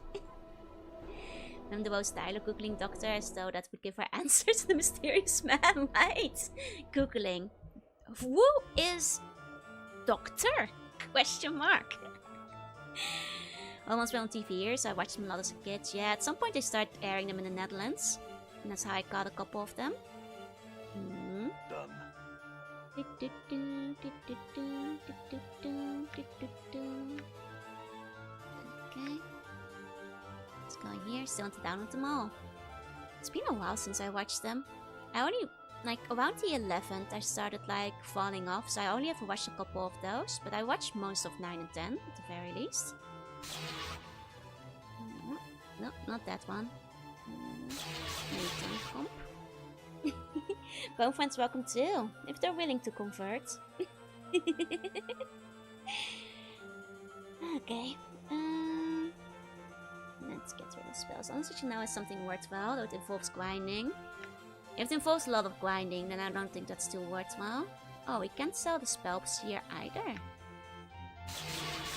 I'm the most dialogue googling doctor as though that would give her answers to the mysterious man, right? Googling. Who is Doctor? Question mark. Almost been on TV here, so I watched them a lot as a kid. Yeah, at some point they started airing them in the Netherlands. And that's how I got a couple of them. Done. Okay. Let's go here. Still want to download them all. It's been a while since I watched them. I only, like, around the 11th I started, like, falling off. So I only ever watched a couple of those. But I watched most of 9 and 10, at the very least. No, not that one. Comp. Phone friends welcome too, if they're willing to convert. Okay. Let's get rid of spells. Unless you know is something worthwhile, though it involves grinding. If it involves a lot of grinding, then I don't think that's too worthwhile. Oh, we can't sell the spells here either.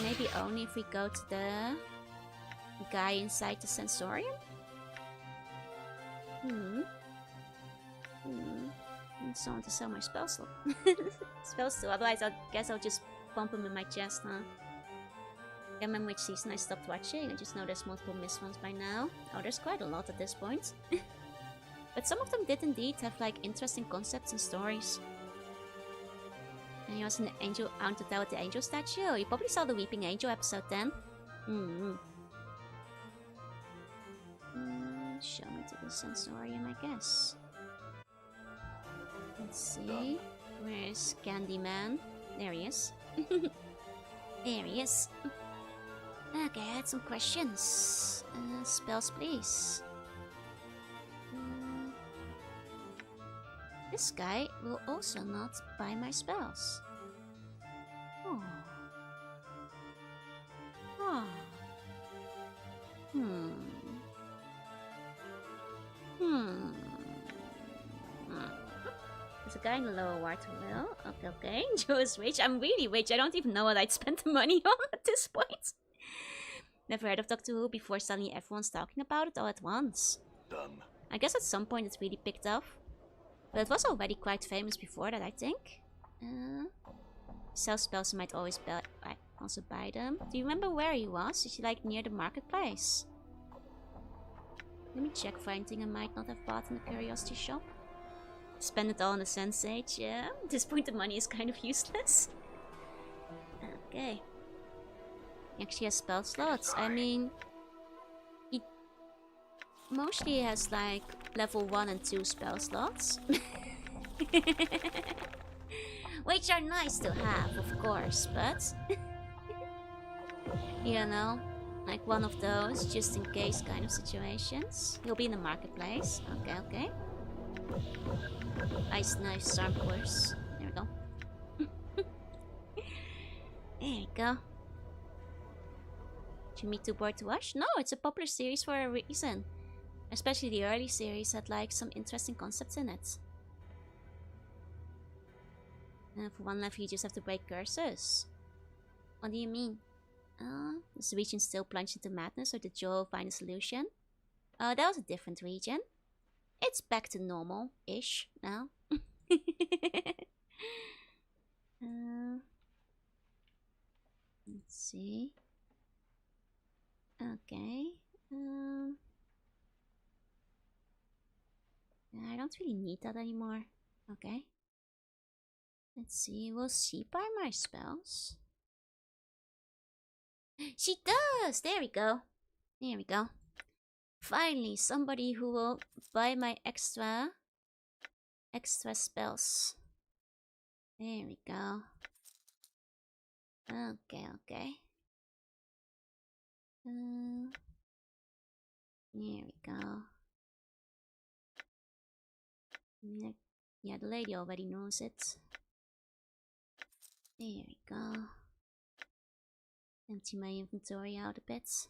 Maybe only if we go to the guy inside the sensorium? I just want to sell my spell slot. Spells too, otherwise I guess I'll just bump them in my chest, huh? I can't remember which season I stopped watching. I just know there's multiple missed ones by now. Oh, there's quite a lot at this point. But some of them did indeed have like interesting concepts and stories. And he was in the Angel Aunt Hotel with the Angel statue. You probably saw the Weeping Angel episode then. Show me to the sensorium, I guess. Let's see. Where's Candyman? There he is. There he is. Okay, I had some questions. Spells, please. This guy will also not buy my spells. Oh. Oh. There's a guy in the lower ward who will. Okay, okay. Joe is rich. I'm really rich. I don't even know what I'd spend the money on at this point. Never heard of Doctor Who before suddenly everyone's talking about it all at once. Done. I guess at some point it's really picked up. But it was already quite famous before that, I think. Sell spells, I might always also buy them. Do you remember where he was? Is he like near the marketplace? Let me check for anything I might not have bought in the curiosity shop. Spend it all on the Sensage, yeah. At this point the money is kind of useless. Okay. He actually has spell slots. I mean, he mostly has like level 1 and 2 spell slots. Which are nice to have, of course, but you know, like one of those just in case kind of situations. He'll be in the marketplace. Okay, okay. Ice knife, storm course. There we go. There we go. Should me too bored to watch? No, it's a popular series for a reason. Especially the early series had like some interesting concepts in it. And for one level you just have to break curses. What do you mean? Is the region still plunged into madness or did Joel find a solution? That was a different region. It's back to normal-ish now. Let's see. Okay. I don't really need that anymore. Okay. Let's see. Will she buy my spells? She does! There we go. There we go. Finally, somebody who will buy my extra spells. There we go. Okay, okay. There we go. Yeah, the lady already knows it. There we go. Empty my inventory out a bit.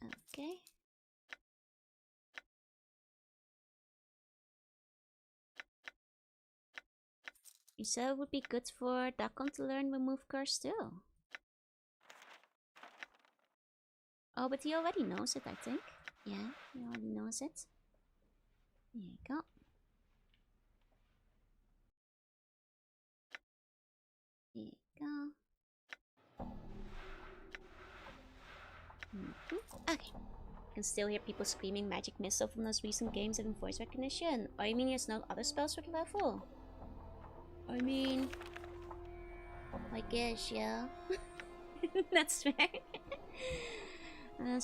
Okay. You said it would be good for Dakon to learn Remove Curse too. Oh, but he already knows it, I think. Yeah, he already knows it. There you go. There you go. Okay. I can still hear people screaming Magic Missile from those recent games having voice recognition. Oh, you mean he has no other spells for the level? I mean... I guess, yeah. That's fair.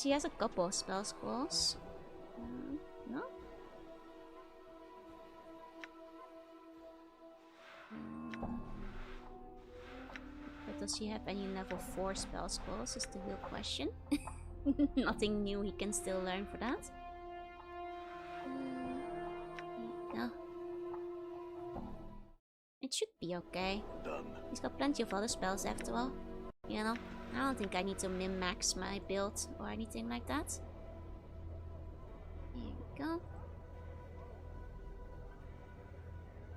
She has a couple of spell scrolls. No? But does she have any level 4 spell scrolls is the real question. Nothing new he can still learn for that. No. It should be okay. Done. He's got plenty of other spells after all. You know, I don't think I need to min-max my build or anything like that. Here we go.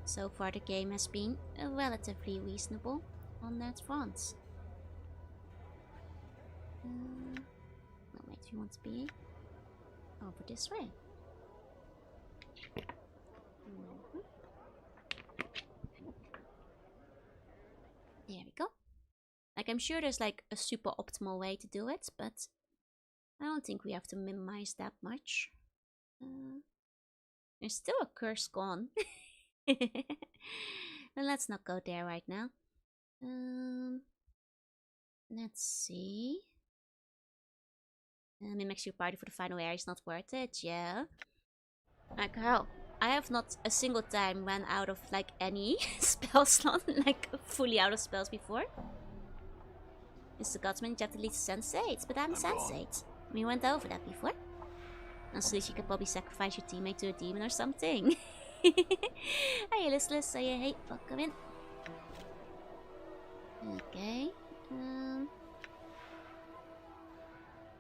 So far the game has been relatively reasonable on that front. No, wait, we want to be over this way. There we go. Like, I'm sure there's like a super optimal way to do it, but I don't think we have to minimize that much. There's still a curse gone. And let's not go there right now. Let's see. Mimics your party for the final area is not worth it, yeah. Like, hell, I have not a single time ran out of like any spell slot, like fully out of spells before. Mr. Godsman, you have to lead Sensate, but I'm Sensate. We went over that before. Honestly, you could probably sacrifice your teammate to a demon or something. Hey, listless, say hey, welcome in. Okay.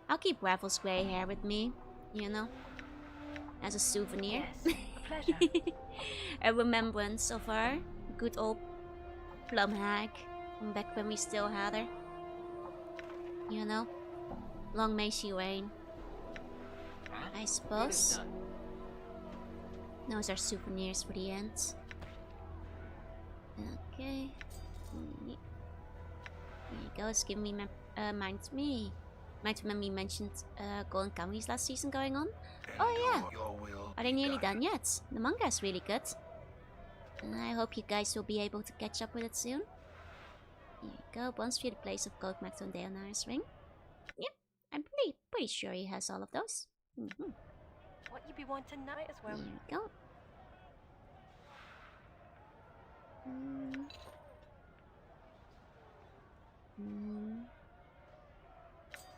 I'll keep Ravel's grey hair with me, you know, as a souvenir. Yes, a pleasure. A remembrance of our good old plum hag from back when we still had her. You know, long may she reign. I suppose. Those are souvenirs for the end. Okay. There you go. It's giving me mind me. Might remember you mentioned Golden Kamui's last season going on. Oh yeah. Are they nearly done yet? The manga is really good. And I hope you guys will be able to catch up with it soon. Here you go. Once view the place of Gold Macton and Deonar's ring. Yep, I'm pretty sure he has all of those. What you be wanting now as well? Here we go.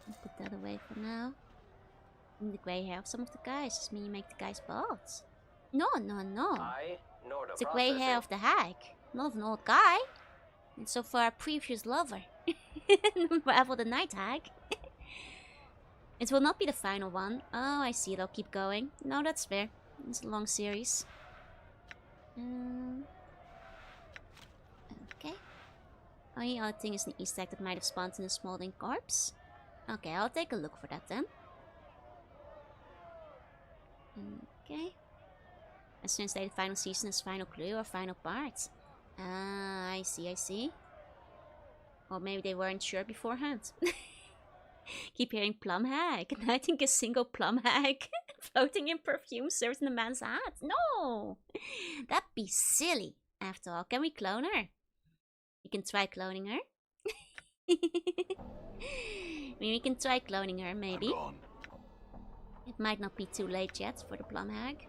I'll put that away for now. And the grey hair of some of the guys does mean you make the guys bald. No. It's the grey hair of the hag, not of an old guy. It's of our previous lover. Ravel the Night Hag. It will not be the final one. Oh, I see. They'll keep going. No, that's fair. It's a long series. Okay. Only other thing is an Easter egg that might have spawned in a smoldering corpse. Okay, I'll take a look for that then. Okay. As soon as the final season is final clue or final part. Ah, I see, I see. Or maybe they weren't sure beforehand. Keep hearing plum hag. And I think a single plum hag floating in perfume serves in a man's hat. No! That'd be silly. After all, can we clone her? We can try cloning her. We can try cloning her, maybe. It might not be too late yet for the plum hag.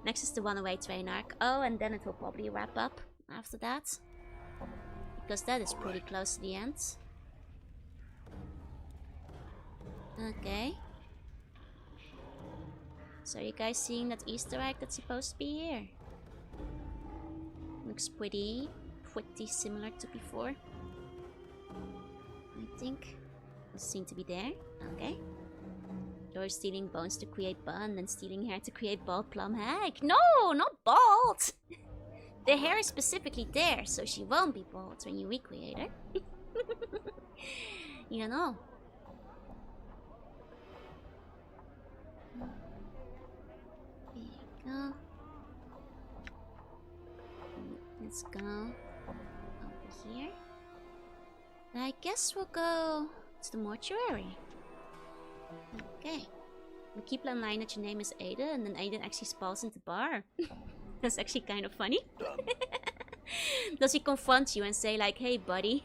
Next is the one-away train arc. Oh, and then it will probably wrap up after that. Because that is pretty close to the end. Okay. So you guys seeing that Easter egg that's supposed to be here? Looks pretty similar to before. I think. It seemed to be there. Okay. You're stealing bones to create bun and stealing hair to create bald plum hag. No, not bald! The hair is specifically there, so she won't be bald when you recreate her. You don't know. There you go. Let's go over here. I guess we'll go to the mortuary. Okay. We keep in mind that your name is Aiden, and then Aiden actually spawns into the bar. That's actually kind of funny. Does he confront you and say like, hey buddy,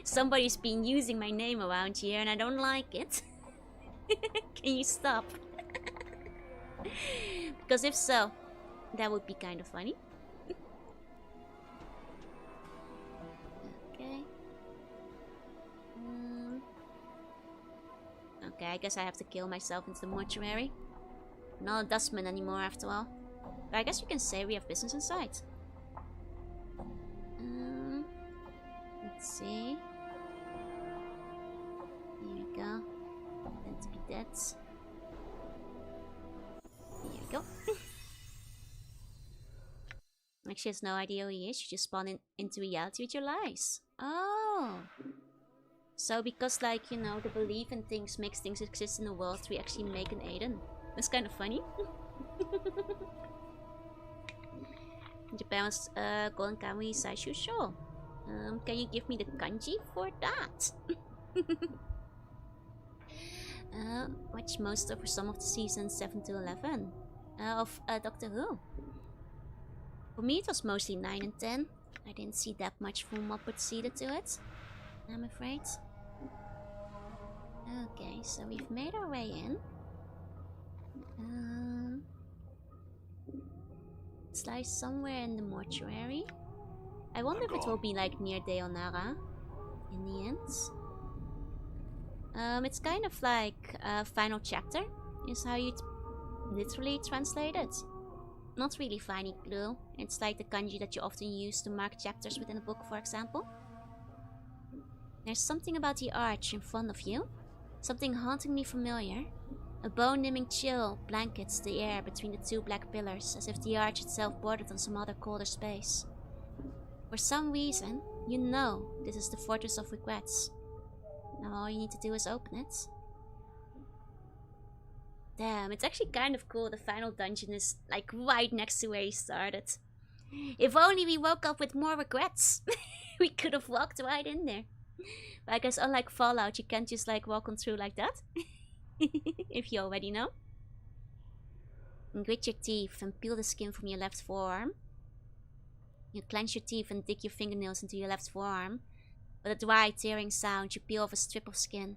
somebody's been using my name around here and I don't like it. Can you stop? Because if so, that would be kind of funny. Okay. Okay, I guess I have to kill myself into the mortuary. Not a dustman anymore after all. But I guess you can say we have business inside. Let's see. Here we go. Then to be dead. There you go. Like she has no idea who he is. You just spawn into reality with your lies. Oh. So because like, you know, the belief in things makes things exist in the world, we actually make an Aiden. That's kind of funny. Japan was Golden Kamuy Saishu Show. Can you give me the kanji for that? Watch most of some of the seasons 7 to 11 of Doctor Who. For me it was mostly 9 and 10. I didn't see that much from what proceeded to it, I'm afraid. Okay, so we've made our way in. It's like somewhere in the mortuary. I wonder if it will be like near Deonara in the end. It's kind of like final chapter is how you literally translate it. Not really finding clue. It's like the kanji that you often use to mark chapters within a book, for example. There's something about the arch in front of you. Something hauntingly familiar. A bone-numbing chill blankets the air between the two black pillars, as if the arch itself bordered on some other colder space. For some reason, you know this is the Fortress of Regrets. Now all you need to do is open it. Damn, it's actually kind of cool. The final dungeon is like right next to where you started. If only we woke up with more regrets. We could have walked right in there. But I guess unlike Fallout, you can't just like walk on through like that. If you already know. And grit your teeth and peel the skin from your left forearm. You clench your teeth and dig your fingernails into your left forearm. With a dry, tearing sound, you peel off a strip of skin.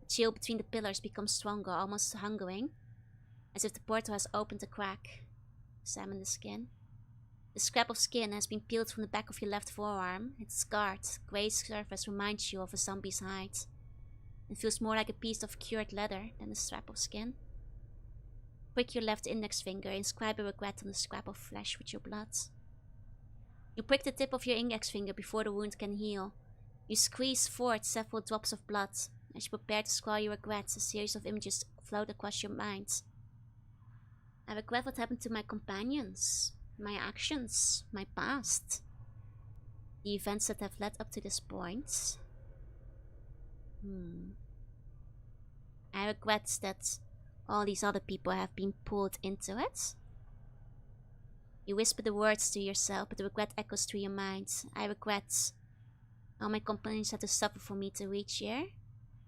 The chill between the pillars becomes stronger, almost hungering. As if the portal has opened a crack. Examine the skin. The scrap of skin has been peeled from the back of your left forearm. Its scarred, grey surface reminds you of a zombie's hide. It feels more like a piece of cured leather than a scrap of skin. Prick your left index finger and inscribe a regret on the scrap of flesh with your blood. You prick the tip of your index finger before the wound can heal. You squeeze forth several drops of blood. As you prepare to scrawl your regrets, a series of images float across your mind. I regret what happened to my companions, my actions, my past. The events that have led up to this point. I regret that all these other people have been pulled into it. You whisper the words to yourself, but the regret echoes through your mind. I regret all my companions had to suffer for me to reach here.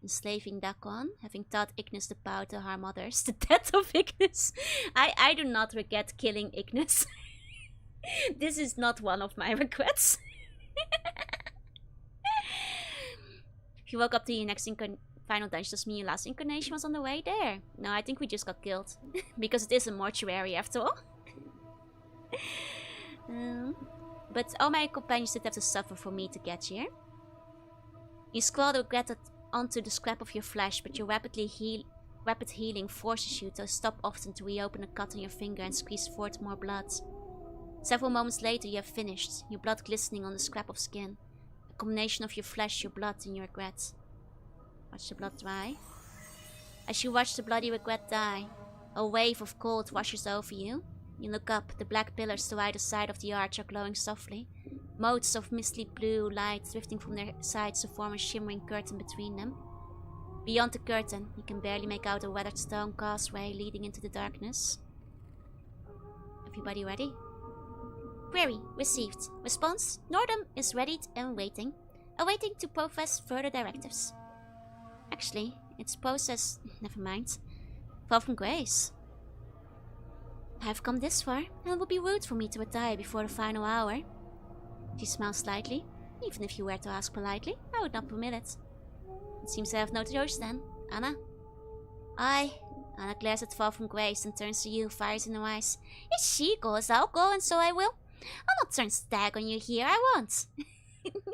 Enslaving Dakon, having taught Ignis the power to harm others. The death of Ignis. I do not regret killing Ignis. This is not one of my regrets. If you woke up to your next final dungeon, does mean your last incarnation was on the way there? No, I think we just got killed. Because it is a mortuary after all. But all my companions did have to suffer for me to get here. You scroll the regret onto the scrap of your flesh, but your rapid healing forces you to stop often to reopen a cut on your finger and squeeze forth more blood. Several moments later you have finished, your blood glistening on the scrap of skin. A combination of your flesh, your blood, and your regret. Watch the blood dry. As you watch the bloody regret die, a wave of cold washes over you. You look up, the black pillars to either side of the arch are glowing softly. Motes of misty blue light drifting from their sides to form a shimmering curtain between them. Beyond the curtain, you can barely make out a weathered stone causeway leading into the darkness. Everybody ready? Query received. Response: Nordum is ready and waiting. Awaiting to profess further directives. Actually, it's process... never mind. Fall from grace. I've come this far, and it would be rude for me to retire before the final hour. She smiles slightly. Even if you were to ask politely, I would not permit it. It seems I have no choice then. Anna? Aye. Anna glares at Fall from Grace and turns to you, fires in her eyes. If she goes, I'll go, and so I will. I'll not turn stag on you here, I won't.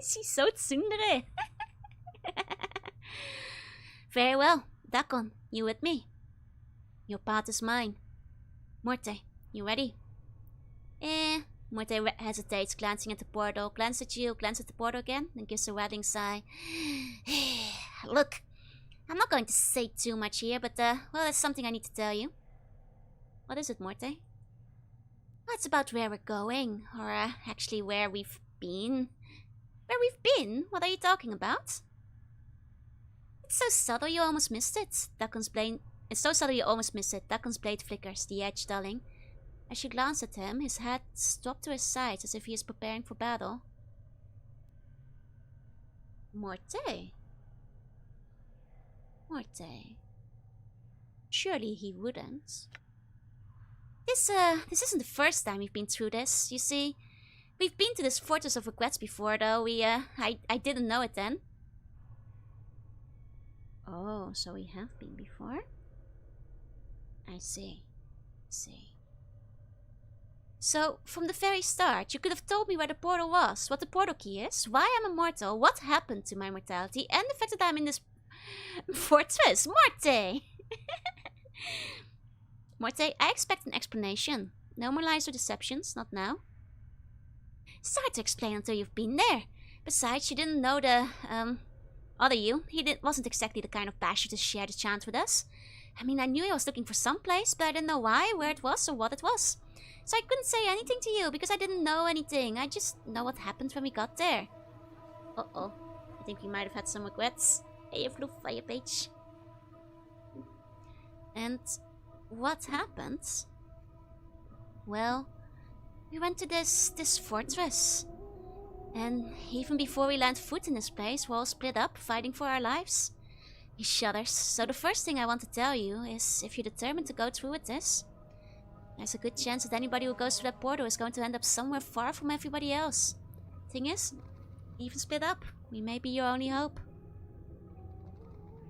She's so tsundere. Very well. Dakon, you with me? Your path is mine. Morte, you ready? Morte hesitates, glancing at the portal. Glances at you, glances at the portal again, then gives a rattling sigh. Look, I'm not going to say too much here, but, well, there's something I need to tell you. What is it, Morte? Well, it's about where we're going, or, actually where we've been. Where we've been? What are you talking about? It's so subtle you almost missed it. Dakon's blade... It's so subtle you almost missed it. Dakon's blade flickers, the edge dulling. As you glance at him, his head dropped to his sides as if he is preparing for battle. Morte? Morte? Surely he wouldn't. This isn't the first time we've been through this, you see. We've been to this Fortress of Regrets before, though. I didn't know it then. Oh, so we have been before? I see. So, from the very start, you could have told me where the portal was, what the portal key is, why I'm immortal, what happened to my mortality, and the fact that I'm in this fortress. Morte! Morte, I expect an explanation. No more lies or deceptions, not now. It's hard to explain until you've been there. Besides, you didn't know the, other you. He wasn't exactly the kind of bastard to share the chant with us. I mean, I knew he was looking for some place, but I didn't know why, where it was, or what it was. So I couldn't say anything to you, because I didn't know anything. I just know what happened when we got there. Uh-oh. I think we might have had some regrets. Hey, flew fire page. And what happened? Well, we went to this fortress. And even before we land foot in this place, we're all split up, fighting for our lives. He shudders. So the first thing I want to tell you is, if you're determined to go through with this, there's a good chance that anybody who goes through that portal is going to end up somewhere far from everybody else. Thing is, even split up, we may be your only hope.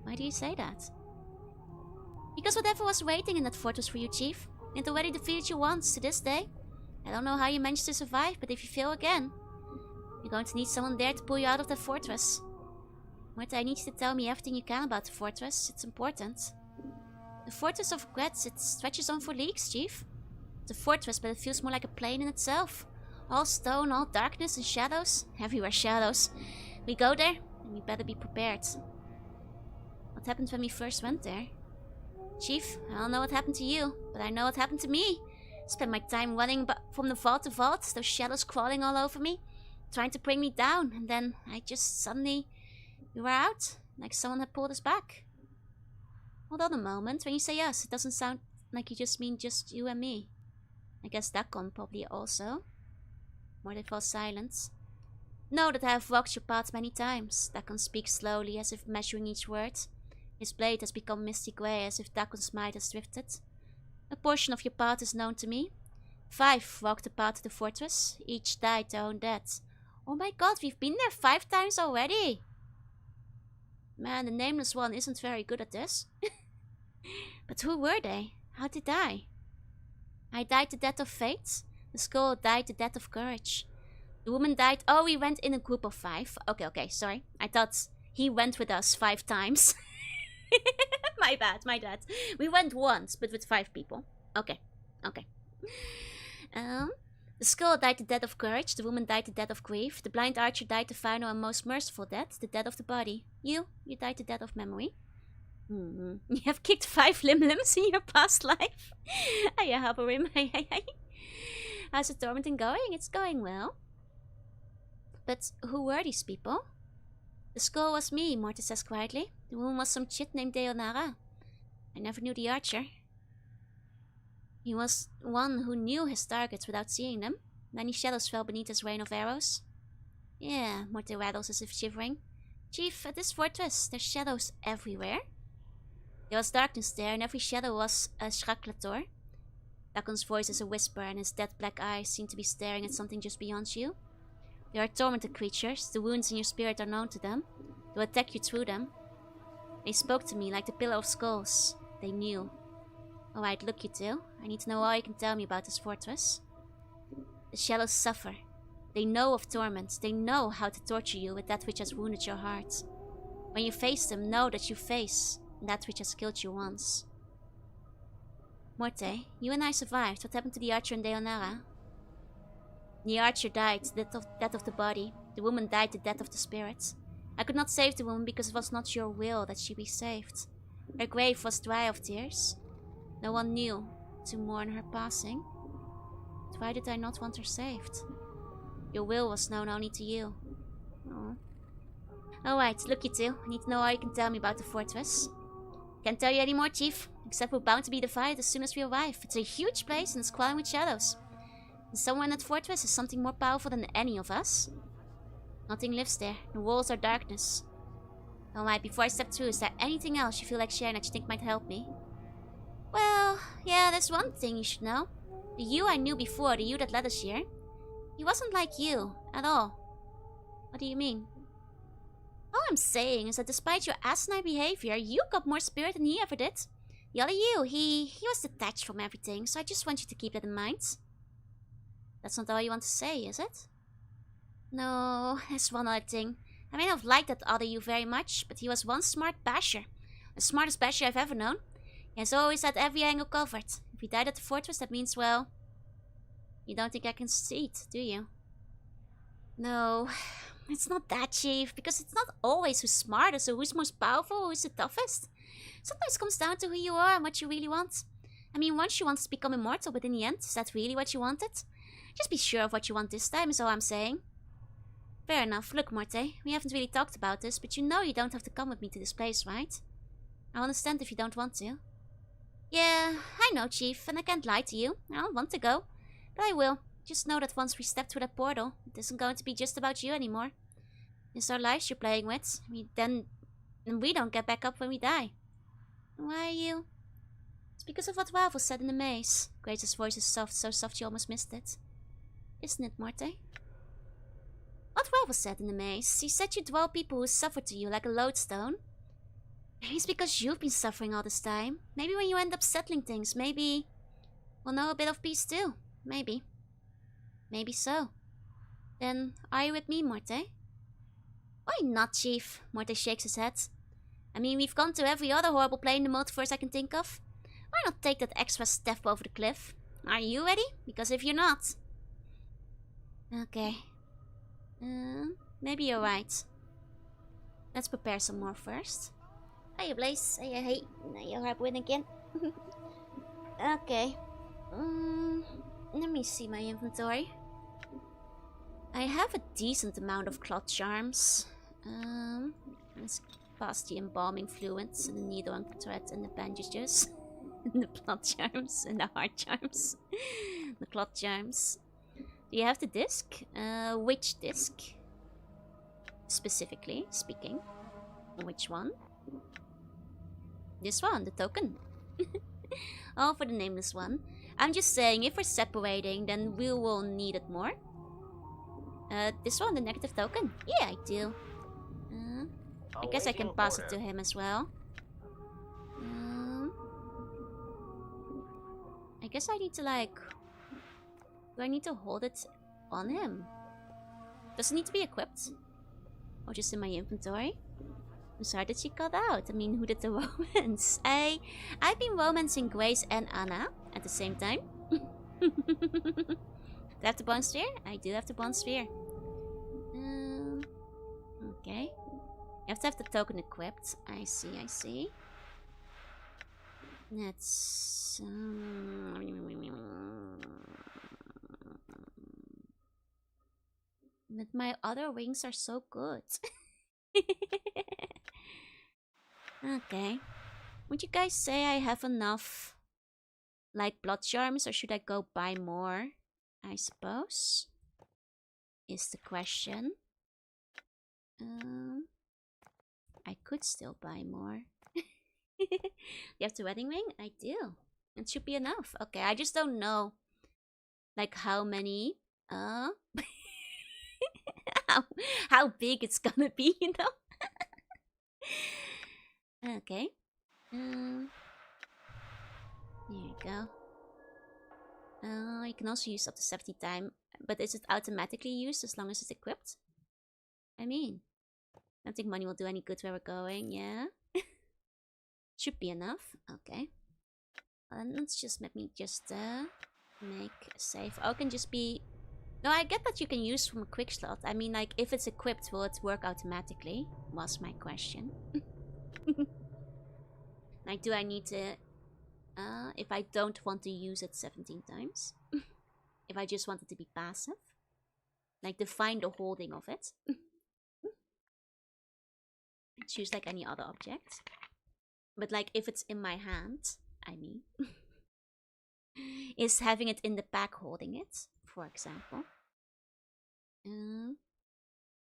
Why do you say that? Because whatever was waiting in that fortress for you, Chief, it already defeated you once to this day. I don't know how you managed to survive, but if you fail again, you're going to need someone there to pull you out of that fortress. Martha, I need you to tell me everything you can about the fortress. It's important. The Fortress of Regrets, it stretches on for leagues, Chief. It's a fortress, but it feels more like a plane in itself. All stone, all darkness and shadows. Everywhere shadows. We go there, and we better be prepared. What happened when we first went there? Chief, I don't know what happened to you, but I know what happened to me. Spent my time running from the vault to vault, those shadows crawling all over me. trying to bring me down, and then I just suddenly... We were out, like someone had pulled us back. Hold on a moment, when you say us, it doesn't sound like you just mean just you and me. I guess Dakon probably also. Morte falls silent. Know that I have walked your path many times. Dakon speaks slowly, as if measuring each word. His blade has become misty grey, as if Dakon's might has drifted. A portion of your path is known to me. 5 walked the path to the fortress. Each died their own death. Oh my god, we've been there 5 times already! Man, the nameless one isn't very good at this. But who were they? How did they die? I died the death of fate. The skull died the death of courage. The woman died... Oh, we went in a group of 5. Okay, sorry. I thought he went with us 5 times. My bad. We went once, but with 5 people. Okay. The skull died the death of courage. The woman died the death of grief. The blind archer died the final and most merciful death. The death of the body. You died the death of memory. You have kicked 5 limbs in your past life. Hiya, Haberim. How's the tormenting going? It's going well. But who were these people? The skull was me, Morte says quietly. The woman was some chit named Deonara. I never knew the archer. He was one who knew his targets without seeing them. Many shadows fell beneath his rain of arrows. Yeah, Morte rattles as if shivering. Chief, at this fortress, there's shadows everywhere. There was darkness there, and every shadow was a Shraklator. Dakon's voice is a whisper, and his dead black eyes seem to be staring at something just beyond you. They are tormented creatures. The wounds in your spirit are known to them. They'll attack you through them. They spoke to me like the Pillar of Skulls. They knew. Alright, look, you two. I need to know all you can tell me about this fortress. The shadows suffer. They know of torment. They know how to torture you with that which has wounded your heart. When you face them, know that you face that which has killed you once. Morte, you and I survived. What happened to the archer and Deonara? The archer died, the death of the body. The woman died, the death of the spirit. I could not save the woman because it was not your will that she be saved. Her grave was dry of tears. No one knew to mourn her passing. But why did I not want her saved? Your will was known only to you. Oh. Alright, look, you two. I need to know all you can tell me about the fortress. Can't tell you any more, Chief. Except we're bound to be divided as soon as we arrive. It's a huge place and it's crawling with shadows. And somewhere in that fortress is something more powerful than any of us. Nothing lives there. The walls are darkness. Alright, before I step through, is there anything else you feel like sharing that you think might help me? Well, yeah, there's one thing you should know. The you I knew before, the you that led us here, he wasn't like you, at all. What do you mean? All I'm saying is that despite your asinine behavior, you got more spirit than he ever did. The other you, he was detached from everything, so I just want you to keep that in mind. That's not all you want to say, is it? No, there's one other thing. I may not have liked that other you very much, but he was one smart basher. The smartest basher I've ever known. He has always had every angle covered. If he died at the fortress, that means, well... You don't think I can see it, do you? No, it's not that, Chief, because it's not always who's smartest or who's most powerful or who's the toughest. Sometimes it comes down to who you are and what you really want. I mean, once you wanted to become immortal, but in the end, is that really what you wanted? Just be sure of what you want this time, is all I'm saying. Fair enough. Look, Morte, we haven't really talked about this, but you know you don't have to come with me to this place, right? I'll understand if you don't want to. Yeah, I know, Chief, and I can't lie to you. I don't want to go. But I will. Just know that once we step through that portal, it isn't going to be just about you anymore. It's our lives you're playing with. Then we don't get back up when we die. And why are you? It's because of what Waffle said in the maze. Grace's voice is soft, so soft you almost missed it. Isn't it, Morte? What Waffle said in the maze. He said you dwell people who suffer to you like a lodestone. Maybe it's because you've been suffering all this time. Maybe when you end up settling things, maybe we'll know a bit of peace too. Maybe. Maybe so. Then, are you with me, Morte? Why not, Chief? Morte shakes his head. I mean, we've gone to every other horrible plane in the multiverse I can think of. Why not take that extra step over the cliff? Are you ready? Because if you're not... Okay. Maybe you're right. Let's prepare some more first. Hiya, Blaze. Hey. Now you'll have win again. Okay. Let me see my inventory. I have a decent amount of cloth charms. Let's pass the embalming fluids and the needle and thread and the bandages. And the cloth charms and the heart charms. The cloth charms. Do you have the disc? Which disc? Specifically speaking. Which one? This one, the token. Oh, for the nameless one. I'm just saying, if we're separating, then we will need it more. This one, the negative token? Yeah, I do. I guess I can pass it to him as well. I guess I need to like... Do I need to hold it on him? Does it need to be equipped? Or just in my inventory? I'm sorry that she got out. I mean, who did the romance? I've been romancing Grace and Anna at the same time. Do I have the bond sphere? I do have the bond sphere. Okay. You have to have the token equipped. I see, I see. That's... But my other wings are so good. Okay. Would you guys say I have enough, like, blood charms, or should I go buy more? I suppose is the question. I could still buy more. You have the wedding ring? I do. It should be enough. Okay, I just don't know, like, how many. How big it's gonna be, you know? Okay. There you go. You can also use up to 70 time, but is it automatically used as long as it's equipped? I mean, I don't think money will do any good where we're going, yeah? Should be enough. Okay. Let's just let me just make a save. Oh, it can just be... No, I get that you can use from a quick slot. I mean, like, if it's equipped, will it work automatically? Was my question. Like, do I need to... if I don't want to use it 17 times? If I just want it to be passive? Like, define the holding of it. Choose, like, any other object. But, like, if it's in my hand, I mean... is having it in the pack holding it, for example. There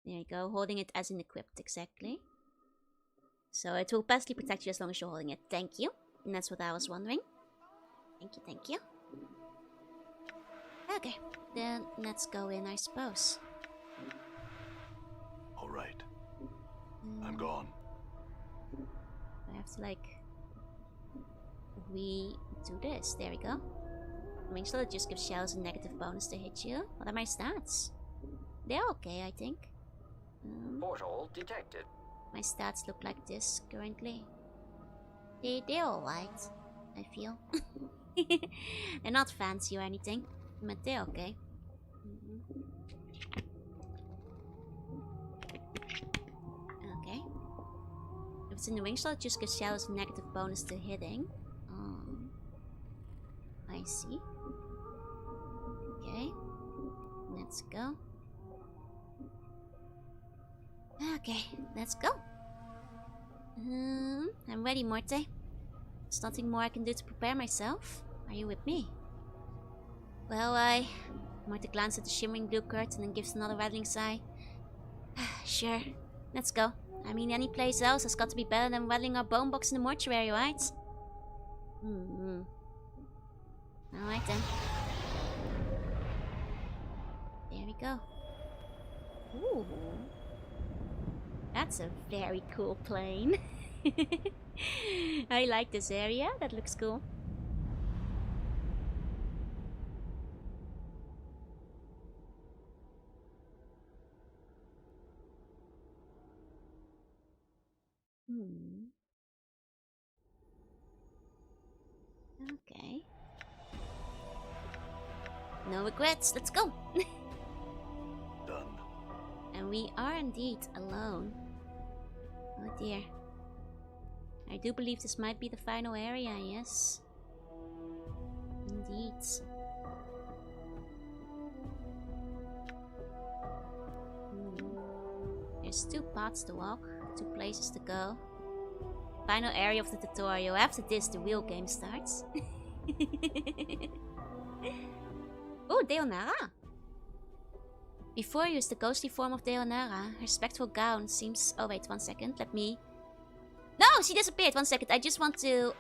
you go, holding it as in equipped, exactly. So it will passively protect you as long as you're holding it. Thank you. And that's what I was wondering. Thank you, thank you. Okay, then let's go in, I suppose. Alright. I'm gone. I have to, like... do this. There we go. I mean, so it just gives shells a negative bonus to hit you. What are my stats? They're okay, I think. Portal detected. My stats look like this currently. They're alright, I feel. They're not fancy or anything, but they're okay. Okay. If it's in the wing slot, it just gives shells a negative bonus to hitting. I see. Okay. Let's go. Okay, let's go. I'm ready, Morte. There's nothing more I can do to prepare myself. Are you with me? Well, Morte glanced at the shimmering blue curtain and gives another rattling sigh. Sure, let's go. I mean, any place else has got to be better than rattling our bone box in the mortuary, right? Alright then. There we go. Ooh. That's a very cool plane. I like this area. That looks cool. Okay. No regrets. Let's go. Done. And we are indeed alone. Oh dear. I do believe this might be the final area, yes. Indeed. There's 2 paths to walk, 2 places to go. Final area of the tutorial. After this, the real game starts. Oh, Deonara! Before you is the ghostly form of Deonara. Her spectral gown seems... Oh wait, 1 second. Let me... No! She disappeared! 1 second. I just want to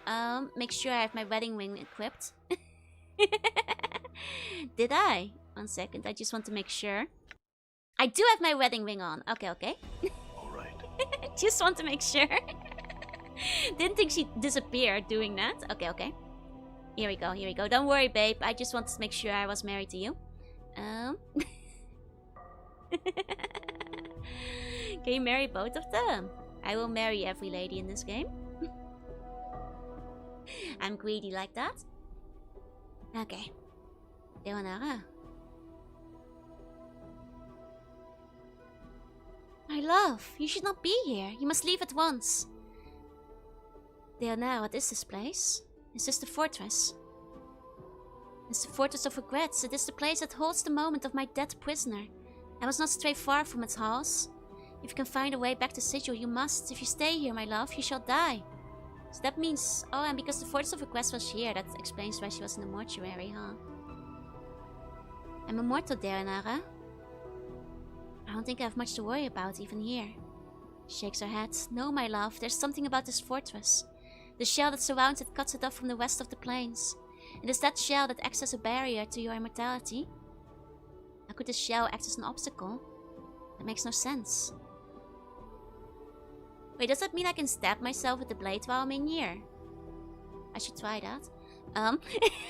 make sure I have my wedding ring equipped. Did I? 1 second. I just want to make sure. I do have my wedding ring on. Okay, okay. Alright. Just want to make sure. Didn't think she disappeared doing that. Okay, okay. Here we go, here we go. Don't worry, babe. I just wanted to make sure I was married to you. Can you marry both of them? I will marry every lady in this game. I'm greedy like that. Okay. Deonara. My love, you should not be here. You must leave at once. Deonara, what is this place? Is this the fortress? It's the fortress of regrets. It is the place that holds the moment of my dead prisoner. I must not stray far from its halls. If you can find a way back to Sigil, you must. If you stay here, my love, you shall die. So that means... Oh, and because the fortress of regrets was here, that explains why she was in the mortuary, huh? I'm immortal, Deonara. I don't think I have much to worry about, even here. She shakes her head. No, my love, there's something about this fortress. The shell that surrounds it cuts it off from the rest of the plains. It is that shell that acts as a barrier to your immortality. How could this shell act as an obstacle? That makes no sense. Wait, does that mean I can stab myself with the blade while I'm in here? I should try that.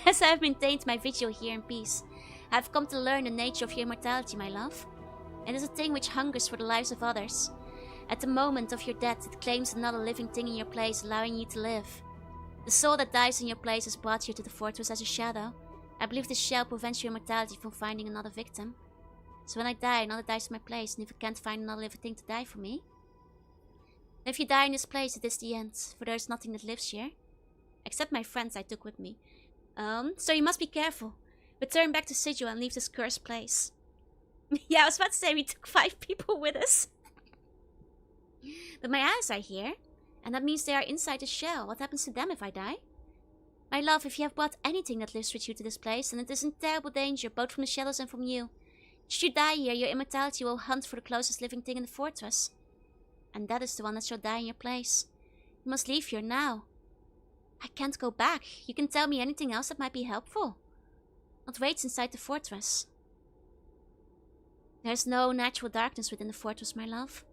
As I have maintained my vigil here in peace, I have come to learn the nature of your immortality, my love. It is a thing which hungers for the lives of others. At the moment of your death, it claims another living thing in your place, allowing you to live. The soul that dies in your place is brought here to the fortress as a shadow. I believe this shell prevents your immortality from finding another victim. So when I die, another dies in my place, and if I can't find another living thing to die for me... If you die in this place, it is the end, for there is nothing that lives here. Except my friends I took with me. So you must be careful. Return back to Sigil and leave this cursed place. Yeah, I was about to say we took 5 people with us. But my eyes are here, and that means they are inside the shell. What happens to them if I die? My love, if you have brought anything that lives with you to this place, then it is in terrible danger, both from the shadows and from you. Should you die here, your immortality will hunt for the closest living thing in the fortress. And that is the one that shall die in your place. You must leave here now. I can't go back. You can tell me anything else that might be helpful. What waits inside the fortress? There is no natural darkness within the fortress, my love.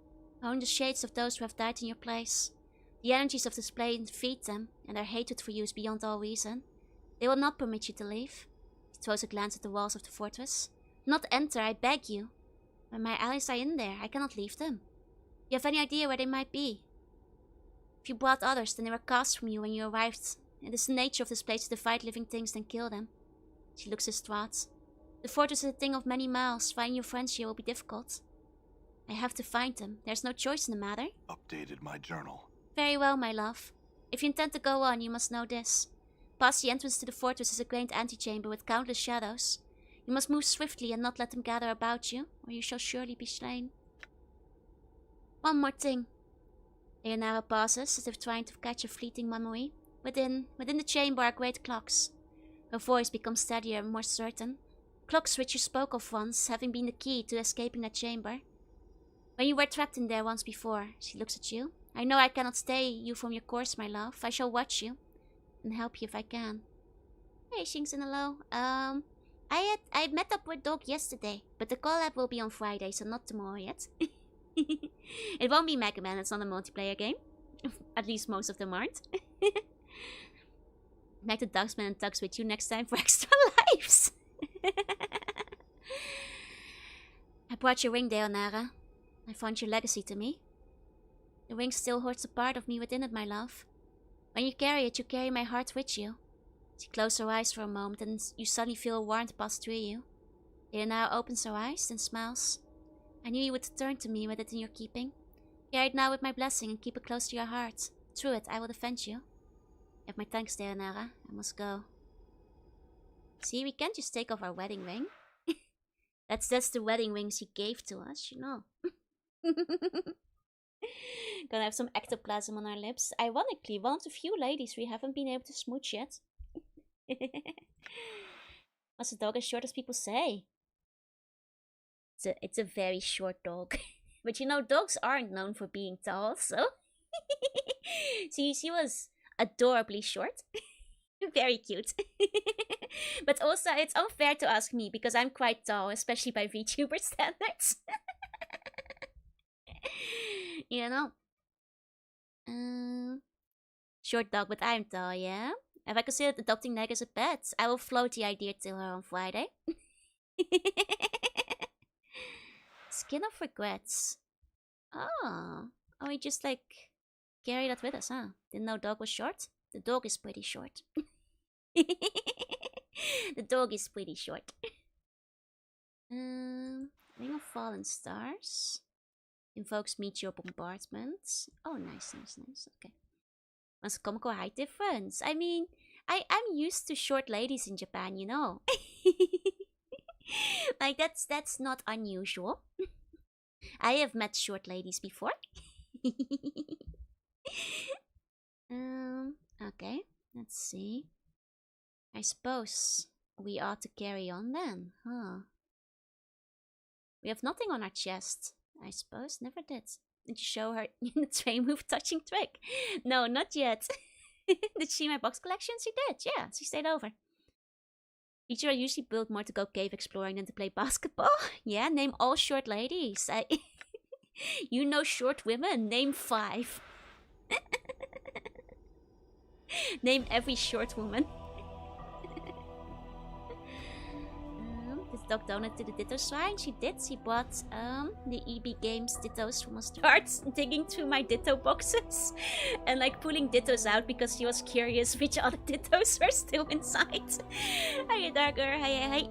Only the shades of those who have died in your place. The energies of this place feed them, and their hatred for you is beyond all reason. They will not permit you to leave. He throws a glance at the walls of the fortress. Not enter, I beg you. When my allies are in there, I cannot leave them. You have any idea where they might be? If you brought others, then they were cast from you when you arrived. It is the nature of this place to divide living things, then kill them. She looks distraught. The fortress is a thing of many miles. Finding your friends here will be difficult. I have to find them. There's no choice in the matter. Updated my journal. Very well, my love. If you intend to go on, you must know this. Past the entrance to the fortress is a great antechamber with countless shadows. You must move swiftly and not let them gather about you, or you shall surely be slain. One more thing. Leonara pauses, as if trying to catch a fleeting memory. Within the chamber are great clocks. Her voice becomes steadier and more certain. Clocks which you spoke of once, having been the key to escaping that chamber. When you were trapped in there once before, she looks at you. I know I cannot stay you from your course, my love. I shall watch you and help you if I can. Hey, Shinx and hello. I met up with Dog yesterday, but the collab will be on Friday, so not tomorrow yet. It won't be Mega Man, it's not a multiplayer game. At least most of them aren't. Like the Dugsman and Tugs with you next time for extra lives. I brought your ring, Deonara. I found your legacy to me. The ring still holds a part of me within it, my love. When you carry it, you carry my heart with you. She closed her eyes for a moment, and you suddenly feel a warmth pass through you. Leonara opens her eyes, then smiles. I knew you would turn to me with it in your keeping. Carry it now with my blessing and keep it close to your heart. Through it, I will defend you. You have my thanks, Leonara. I must go. See, we can't just take off our wedding ring. That's the wedding ring she gave to us, you know. Gonna have some ectoplasm on our lips. Ironically, one of the few ladies we haven't been able to smooch yet. Was the dog as short as people say? It's a very short dog. But you know, dogs aren't known for being tall, so... See, she was adorably short. Very cute. But also, it's unfair to ask me, because I'm quite tall, especially by VTuber standards. You know? Short dog, but I'm tall, yeah? Have I considered adopting Neg as a pet? I will float the idea to her on Friday. Skin of regrets. Oh, we just like carry that with us, huh? Didn't know dog was short? The dog is pretty short. The dog is pretty short. Ring of Fallen Stars. Invokes Meteor Bombardment. Oh, nice. Okay. What's comical height difference? I mean, I'm used to short ladies in Japan, you know. Like, that's not unusual. I have met short ladies before. Okay, let's see. I suppose we ought to carry on then, huh? We have nothing on our chest, I suppose. Never did. Did you show her in the train move touching trick? No, not yet. Did she see my box collection? She did, yeah. She stayed over. Teacher, I usually build more to go cave exploring than to play basketball. Yeah, name all short ladies. You know short women. Name 5. Name every short woman. Did the dog donate to the Ditto Shrine? She did. She bought the EB Games Dittos from a start, digging through my Ditto boxes and like pulling Dittos out because she was curious which other Dittos were still inside. Hiya, Darker. Hi.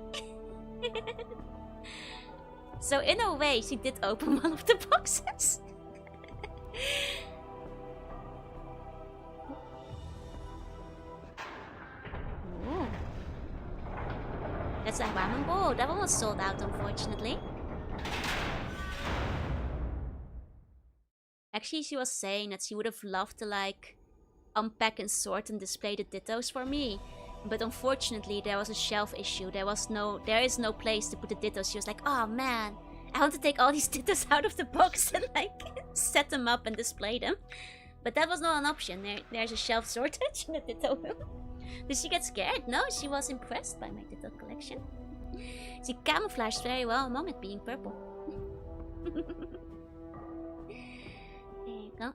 So in a way, she did open one of the boxes. Ooh. That's a ramen bowl. That one was sold out, unfortunately. Actually, she was saying that she would have loved to like unpack and sort and display the Dittos for me. But unfortunately, there was a shelf issue. There is no place to put the Dittos. She was like, oh man, I want to take all these Dittos out of the box and like set them up and display them. But that was not an option. There's a shelf shortage in the Ditto room. Did she get scared? No, she was impressed by my Ditto collection. She camouflaged very well among it being purple. There you go.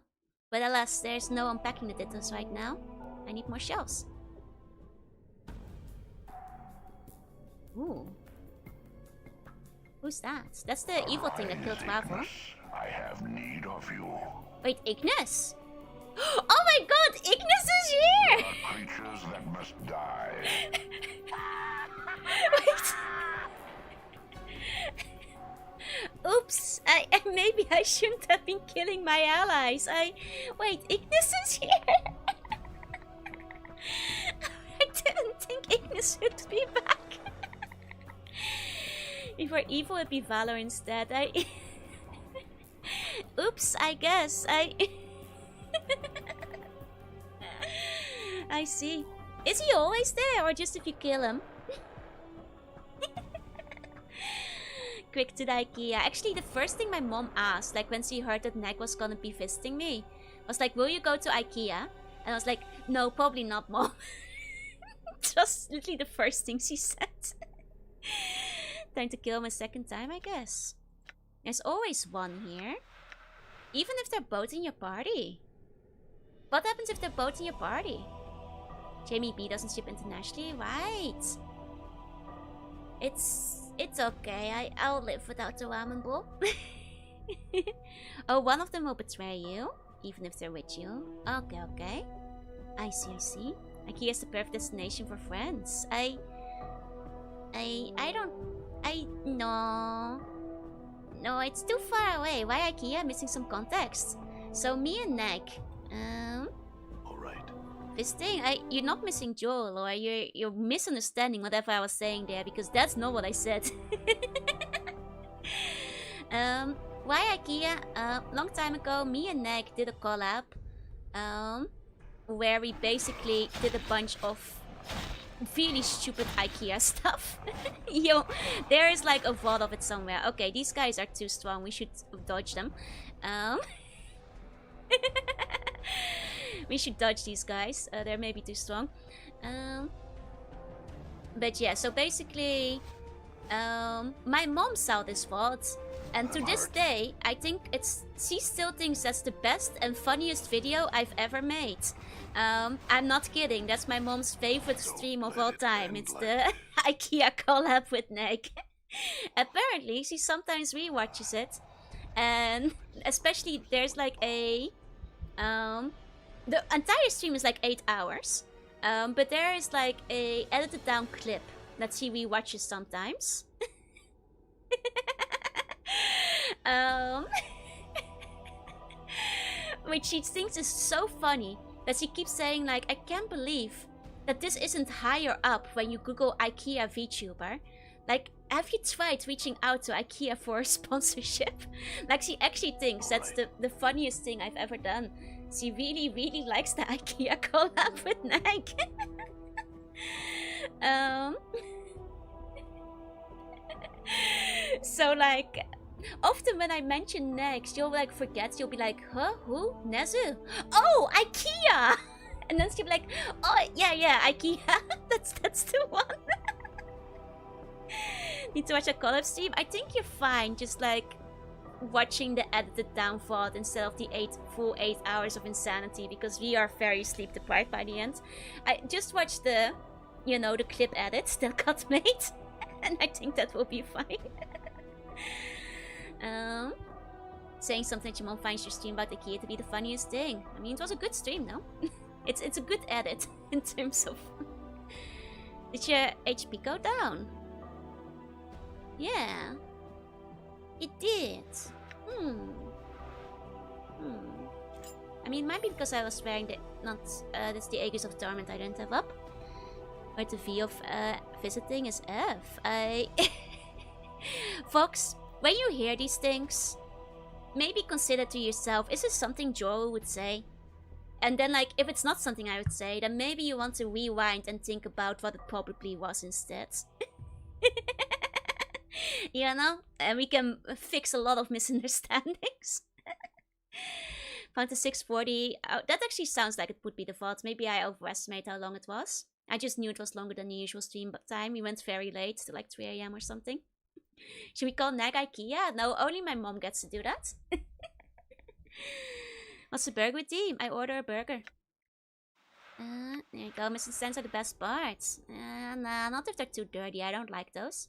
But alas, there's no unpacking the Dittos right now. I need more shelves. Ooh. Who's that? That's the evil thing that killed Ravel. I have need of you. Wait, Ignis? Oh my god, Ignis is here! Creatures that must die. Wait. Oops, maybe I shouldn't have been killing my allies. Wait, Ignis is here! I didn't think Ignis would be back. If we're evil, it'd be Valor instead. Oops, I guess. I see. Is he always there, or just if you kill him? Quick to the IKEA. Actually, the first thing my mom asked, like when she heard that Neg was gonna be visiting me, was like, will you go to IKEA? And I was like, no, probably not, Mom. Just literally the first thing she said. Time to kill him a second time, I guess. There's always one here. Even if they're both in your party. What happens if they're both in your party? Jamie B doesn't ship internationally, right? It's okay. I'll live without the ramen bowl. Oh, one of them will betray you, even if they're with you. Okay. I see. IKEA is the perfect destination for friends. No, it's too far away. Why IKEA? Missing some context. So me and Neg, Alright. visiting. You're not missing Joel, or you're misunderstanding whatever I was saying there, because that's not what I said. why IKEA? Long time ago, me and Nick did a collab, where we basically did a bunch of really stupid IKEA stuff. Yo, there is like a lot of it somewhere. Okay, these guys are too strong. We should dodge them. We should dodge these guys. They're maybe too strong. But yeah, so basically, my mom saw this VOD, and to this day, I think she still thinks that's the best and funniest video I've ever made. I'm not kidding, that's my mom's favorite stream of all time. It's the IKEA collab with Nick. Apparently, she sometimes rewatches it, and especially there's like a... the entire stream is like 8 hours, but there is like a edited down clip that she rewatches sometimes. Which she thinks is so funny that she keeps saying like, I can't believe that this isn't higher up when you Google IKEA VTuber. Like, have you tried reaching out to IKEA for a sponsorship? Like, she actually thinks that's the funniest thing I've ever done. She really, really likes the IKEA collab with Nike. So like, often when I mention next, you'll like forget. You'll be like, huh? Who? Nezu? Oh, IKEA! And then she'll be like, oh yeah, IKEA. that's the one. Need to watch a collab stream? I think you're fine. Just like watching the edited down VOD instead of the full 8 hours of insanity, because we are very sleep deprived by the end. I just watched the, you know, the clip edits that got made, and I think that will be fine. Saying something that your mom finds your stream about IKEA to be the funniest thing. I mean, it was a good stream, no? It's a good edit in terms of... Did your HP go down? Yeah. It did. I mean, it might be because I was wearing the... that's the Aegis of Torment I didn't have up. But the V of visiting is F. Fox, when you hear these things, maybe consider to yourself, is this something Joel would say? And then, like, if it's not something I would say, then maybe you want to rewind and think about what it probably was instead. You know? And we can fix a lot of misunderstandings. Found the 640. That actually sounds like it would be the VOD. Maybe I overestimate how long it was. I just knew it was longer than the usual stream time. We went very late, to like 3 AM or something. Should we call Nag IKEA? No, only my mom gets to do that. What's the burger with team? I order a burger. There you go. Missing stands are the best parts. Nah, not if they're too dirty. I don't like those.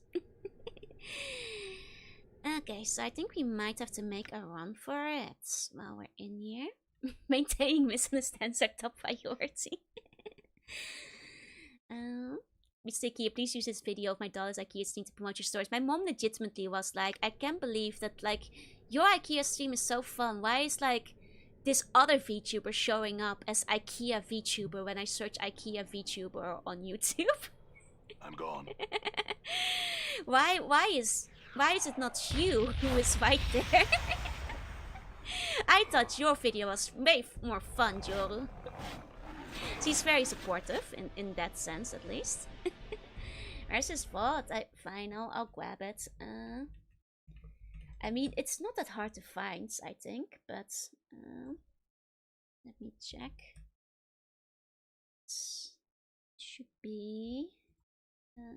Okay, so I think we might have to make a run for it while we're in here. Maintaining misunderstands our top priority. Mr. IKEA, please use this video of my daughter's IKEA stream to promote your stores. My mom legitimately was like, I can't believe that, like, your IKEA stream is so fun. Why is, like, this other VTuber showing up as IKEA VTuber when I search IKEA VTuber on YouTube? I'm gone. Why is it not you who is right there? I thought your video was way more fun, Joru. She's very supportive in that sense, at least. Where's his VOD? Fine, I'll grab it. I mean, it's not that hard to find, I think, but let me check. It should be. Let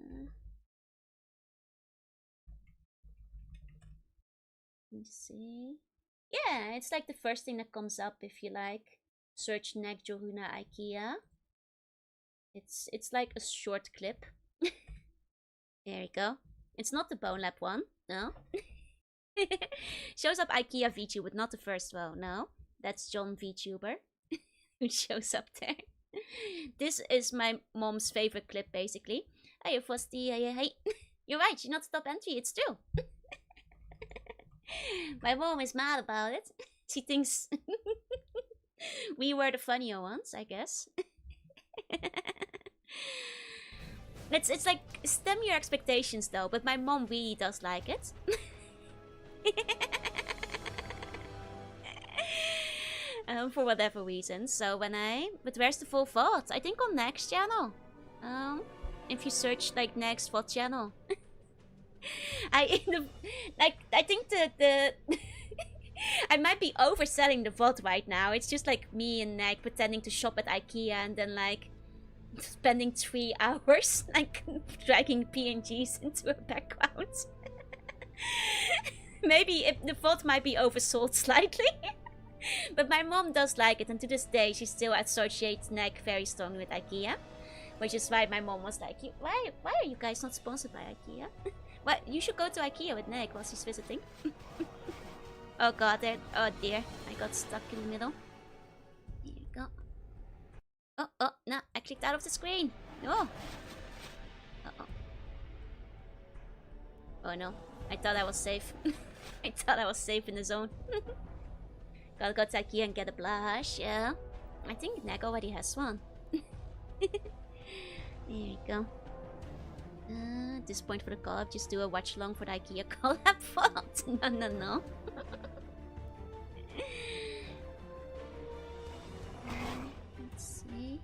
me see. Yeah, it's like the first thing that comes up if you like search Neck Jorunna IKEA. It's like a short clip. There you go. It's not the Bone Lab one, no. Shows up IKEA VTuber, but not the first one, no. That's John VTuber who shows up there. This is my mom's favorite clip, basically. Hey, Frosty, hey. You're right, she's not top entry, it's true. My mom is mad about it. She thinks we were the funnier ones, I guess. It's like, stem your expectations though, but my mom really does like it. For whatever reason. So but where's the full VOD? I think on next channel. If you search like next VOD channel. I think the I might be overselling the VOD right now. It's just like me and like pretending to shop at IKEA and then like spending 3 hours like dragging PNGs into a background. Maybe the VOD might be oversold slightly. But my mom does like it, and to this day she still associates Neck very strongly with IKEA. Which is why my mom was like, why are you guys not sponsored by IKEA? Well, you should go to IKEA with Nick while she's visiting. Oh god, oh dear, I got stuck in the middle. There you go. Oh, no, I clicked out of the screen. Oh. Uh-oh. Oh no, I thought I was safe. I thought I was safe in the zone. Gotta go to IKEA and get a blush, yeah. I think Nick already has one. There you go. At this point for the collab, just do a watch along for the IKEA collab fault. No. Let's see.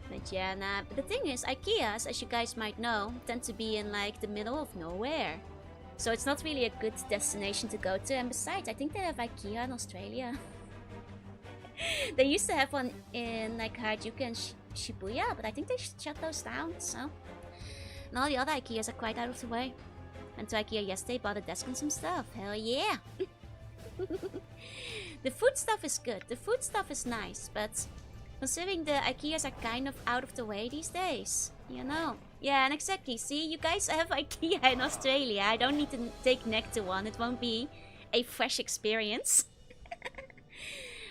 But yeah, nah. But the thing is, IKEAs, as you guys might know, tend to be in like the middle of nowhere. So it's not really a good destination to go to. And besides, I think they have IKEA in Australia. They used to have one in like Harajuku and Shibuya, but I think they shut those down, so... And all the other IKEAs are quite out of the way. Went to IKEA yesterday, bought a desk and some stuff. Hell yeah! The food stuff is good, the food stuff is nice, but... Considering the IKEAs are kind of out of the way these days, you know. Yeah, and exactly, see, you guys have IKEA in Australia. I don't need to take Nick to one, it won't be a fresh experience.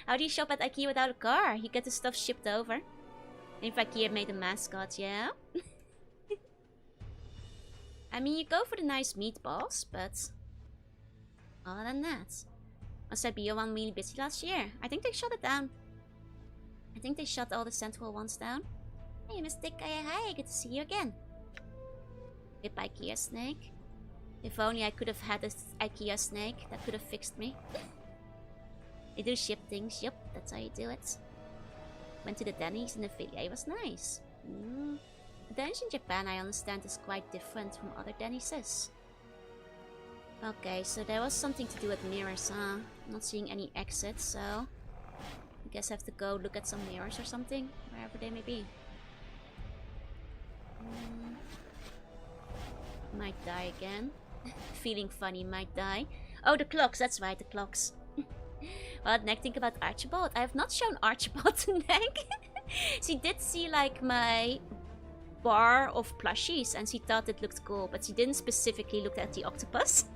How do you shop at IKEA without a car? You get the stuff shipped over. If IKEA made a mascot, yeah? I mean, you go for the nice meatballs, but... Other than that... Was Siberia one really busy last year? I think they shut it down. I think they shut all the central ones down. Hey, Mystic, hi, good to see you again. Rip IKEA snake. If only I could have had this IKEA snake, that could have fixed me. They do ship things, yep, that's how you do it. Went to the Denny's in the video, it was nice. The Denny's in Japan, I understand, is quite different from other Denny's. Okay, so there was something to do with mirrors, huh? I'm not seeing any exits, so... I guess I have to go look at some mirrors or something, wherever they may be. Might die again. Feeling funny, might die. Oh, the clocks, that's right, the clocks. Well, Nick, think about Archibald. I have not shown Archibald to Nick. She did see like my bar of plushies and she thought it looked cool, but she didn't specifically look at the octopus.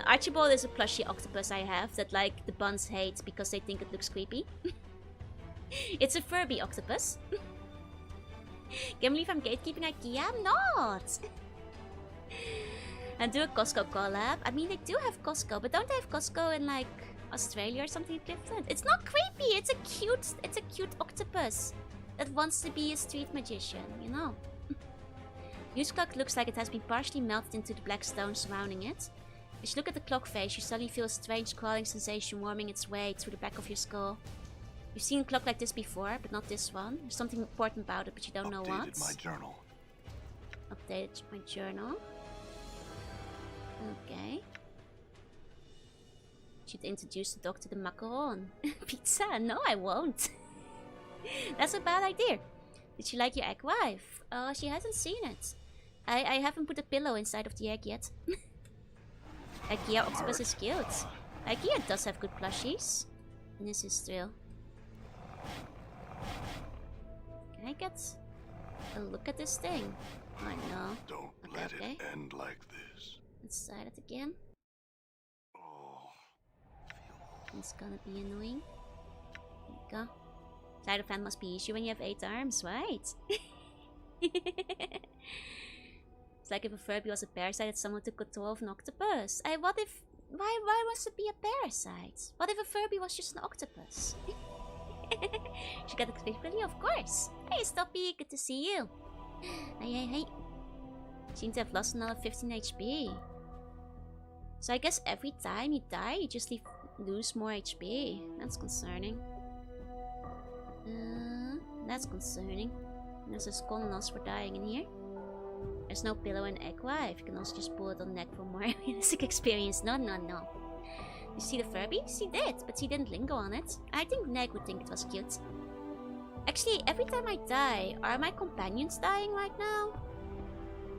Archibald is a plushie octopus I have that like the buns hate because they think it looks creepy. It's a Furby octopus. Can't believe I'm gatekeeping IKEA? I'm not! And do a Costco collab. I mean, they do have Costco, but don't they have Costco in like Australia or something different? It's not creepy. It's a cute octopus that wants to be a street magician, you know. Use clock looks like it has been partially melted into the black stone surrounding it. As you look at the clock face, you suddenly feel a strange crawling sensation worming its way through the back of your skull. You've seen a clock like this before, but not this one. There's something important about it, but you don't know what. Updated my journal. Updated my journal. Okay. Should introduce the dog to the macaron. Pizza? No, I won't. That's a bad idea. Did she like your egg wife? Oh, she hasn't seen it. I haven't put a pillow inside of the egg yet. IKEA octopus is cute. IKEA does have good plushies. And this is true. Can I get a look at this thing? I know. Don't let it end like this. Let's try it again. Oh. It's gonna be annoying. There you go. Side of hand must be easier when you have 8 arms, right? It's like if a Furby was a parasite that someone took control of an octopus. What if... Why must it be a parasite? What if a Furby was just an octopus? She got explicitly, of course. Hey, Stoppy, good to see you. Hey. Seem to have lost another 15 HP. So I guess every time you die, you just lose more HP. That's concerning. That's concerning. There's a Colonos for dying in here. There's no pillow in Eggwife. You can also just pull it on neck for more realistic experience. No, no, no. You see the Furby? She did, but she didn't linger on it. I think Neg would think it was cute. Actually, every time I die, are my companions dying right now?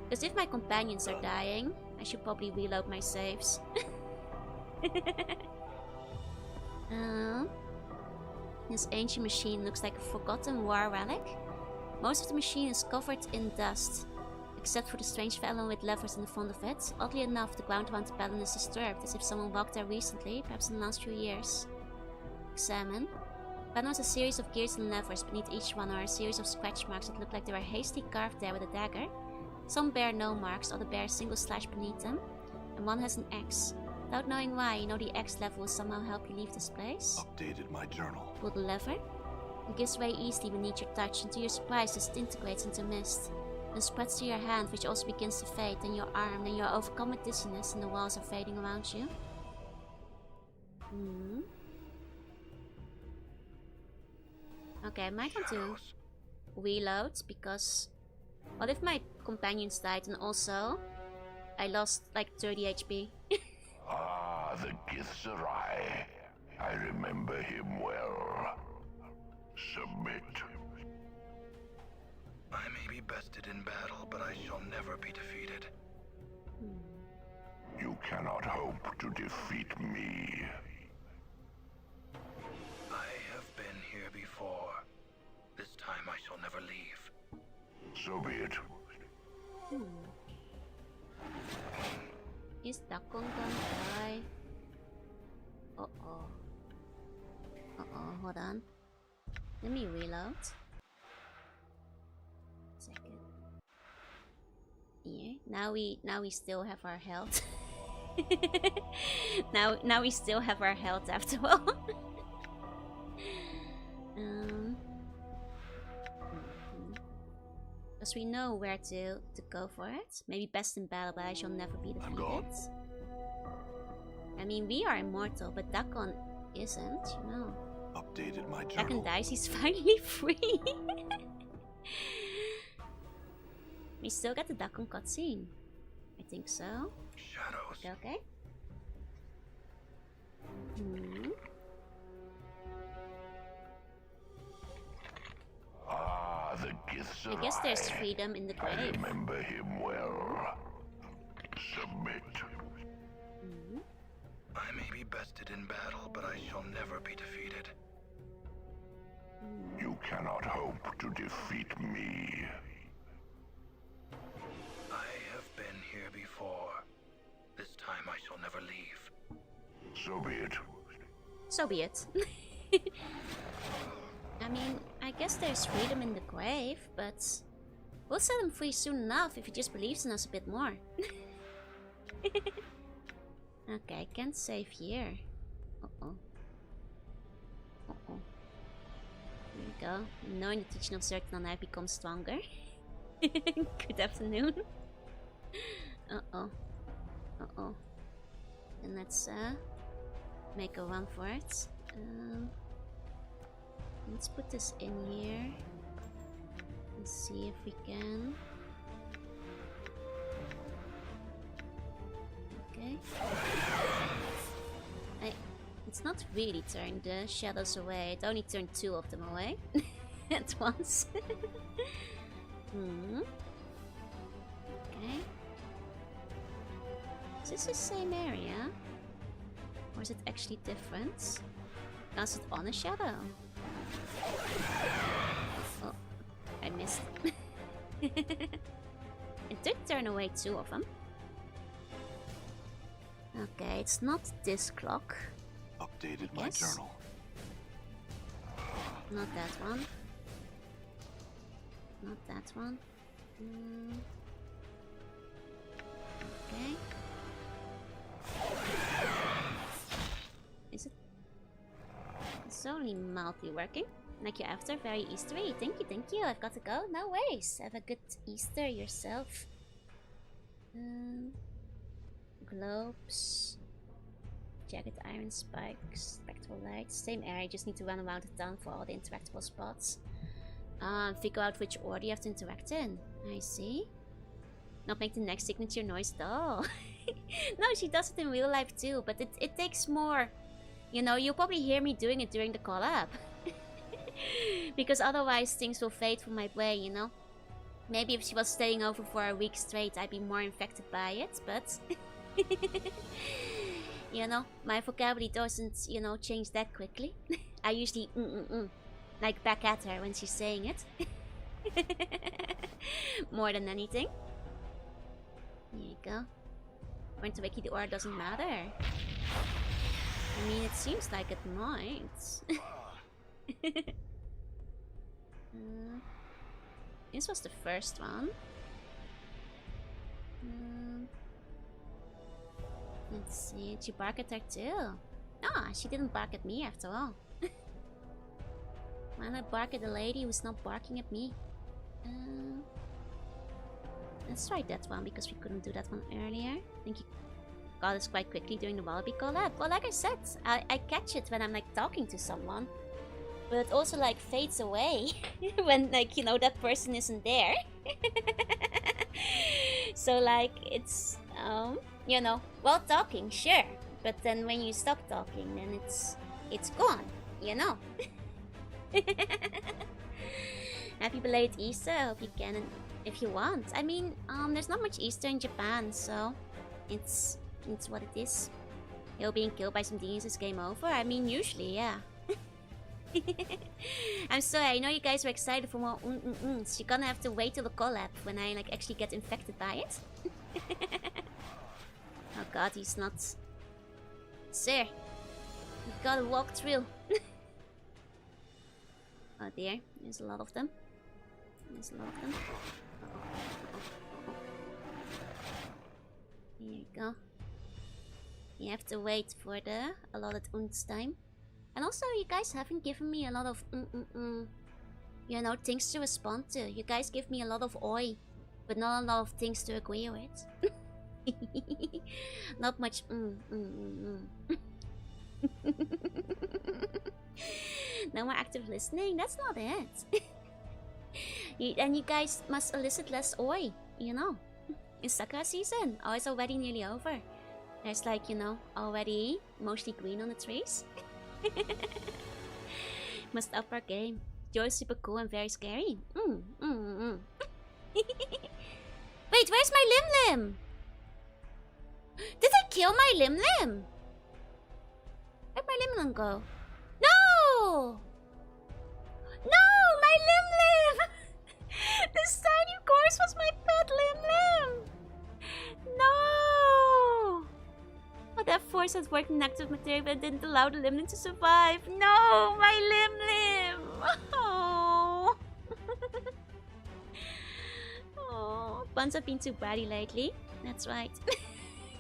Because if my companions are dying, I should probably reload my saves. This ancient machine looks like a forgotten war relic. Most of the machine is covered in dust, except for the strange fellow with levers in the front of it. Oddly enough, the ground around the pylon is disturbed, as if someone walked there recently, perhaps in the last few years. Examine. The pylon has a series of gears and levers. Beneath each one are a series of scratch marks that look like they were hastily carved there with a dagger. Some bear no marks, others bear a single slash beneath them, and one has an X. Without knowing why, you know the X level will somehow help you leave this place. Updated my journal. Pull the lever. It gives way easily beneath your touch, and to your surprise, it disintegrates into mist. Then spreads to your hand, which also begins to fade, then your arm, then you are overcome with dizziness, and the walls are fading around you. Okay, I might want to reload, because what if my companions died and also I lost like 30 HP? Ah, the Githzerai. I remember him well. Submit. I may be bested in battle, but I shall never be defeated. You cannot hope to defeat me. I have been here before. This time I shall never leave. So be it. Is Dakon gonna die? Uh-oh. Uh-oh, hold on. Let me reload. Second. Yeah, now we still have our health. now we still have our health after all. Because we know where to go for it. Maybe best in battle, but I shall never be defeated. I mean, we are immortal, but Dakon isn't, you know. Updated my journal. Dakon dies, he's finally free. We still got the Dakon cutscene. I think so. Shadows. Okay. Ah, the Githzerai. I guess there's freedom in the grave. I remember him well. Submit. I may be bested in battle, but I shall never be defeated. You cannot hope to defeat me. I have been here before. This time I shall never leave. So be it. So be it. I mean, I guess there's freedom in the grave, but we'll set him free soon enough if he just believes in us a bit more. Okay, I can't save here. Uh-oh. Uh-oh. There we go. Knowing the teaching of Zertan, I've become stronger. Good afternoon. Uh-oh. Uh-oh. And let's make a run for it. Let's put this in here and see if we can. Okay. It's not really turned the shadows away. It only turned 2 of them away at once. Okay. Is this the same area? Or is it actually different? Now is it on a shadow? Oh, I missed. It did turn away 2 of them. Okay, it's not this clock. Updated my journal. Not that one. Not that one. Okay. Is it? It's only mildly working. Like you after, very Eastery. Thank you. I've got to go. No worries. Have a good Easter yourself. globes. Jagged iron spikes. Spectral lights. Same area, you just need to run around the town for all the interactable spots. Figure out which order you have to interact in. I see. Not make the next signature noise though. No, she does it in real life too, but it takes more. You know, you'll probably hear me doing it during the collab. Because otherwise things will fade from my brain, you know? Maybe if she was staying over for a week straight, I'd be more infected by it, but... you know, my vocabulary doesn't, you know, change that quickly. I usually like back at her when she's saying it. More than anything. Here you go. According to Wiki, the order doesn't matter. I mean, it seems like it might. This was the first one. Let's see. Did she bark at her too? Ah, she didn't bark at me after all. Why not bark at the lady who's not barking at me? Let's try that one because we couldn't do that one earlier. I think you got this quite quickly during the Wallaby collab. Well, like I said, I catch it when I'm like talking to someone. But it also like fades away when like, you know, that person isn't there. So like it's you know, well talking, sure. But then when you stop talking, then it's gone, you know. Happy belated Easter. I hope you can if you want. I mean, there's not much Easter in Japan, so it's what it is. You're being killed by some demons is game over. I mean, usually, yeah. I'm sorry, I know you guys were excited for more so you're gonna have to wait till the collab when I like actually get infected by it. Oh god, he's not. Sir, you gotta walk through. Oh dear, there's a lot of them. There's a lot of them. Here you go. You have to wait for the allotted time. And also, you guys haven't given me a lot of you know, things to respond to. You guys give me a lot of oi, but not a lot of things to agree with. Not much No more active listening? That's not it. And you guys must elicit less oi, you know. It's Sakura season. Oh, it's already nearly over. There's like, you know, already mostly green on the trees. Must up our game. Joe's super cool and very scary. Wait, where's my Lim Lim? Did I kill my Lim Lim? Where'd my Lim Lim go? No! No, my Lim Lim! This tiny course was my pet Lim Lim! No! Oh, that force had worked in active material but didn't allow the Lim Lim to survive. No, my Lim Lim! Oh! Oh, Buns have been too bratty lately. That's right.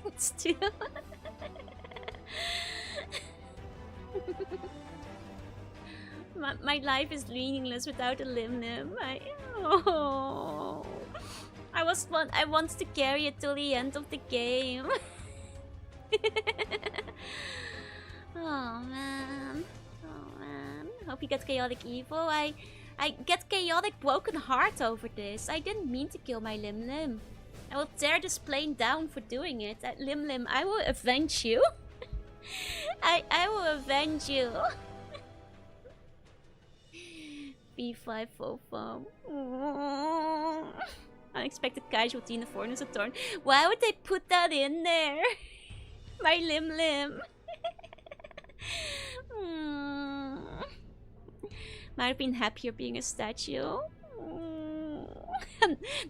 It's true. My life is meaningless without a Lim Lim. I wanted to carry it till the end of the game. Oh man. Oh man. Hope you get chaotic evil. I get chaotic broken heart over this. I didn't mean to kill my Lim Lim. I will tear this plane down for doing it. Lim Lim, I will avenge you. I will avenge you. B5 Fofo. Unexpected casualty in the Fortress of Torment. Why would they put that in there? My Lim Lim. Might have been happier being a statue.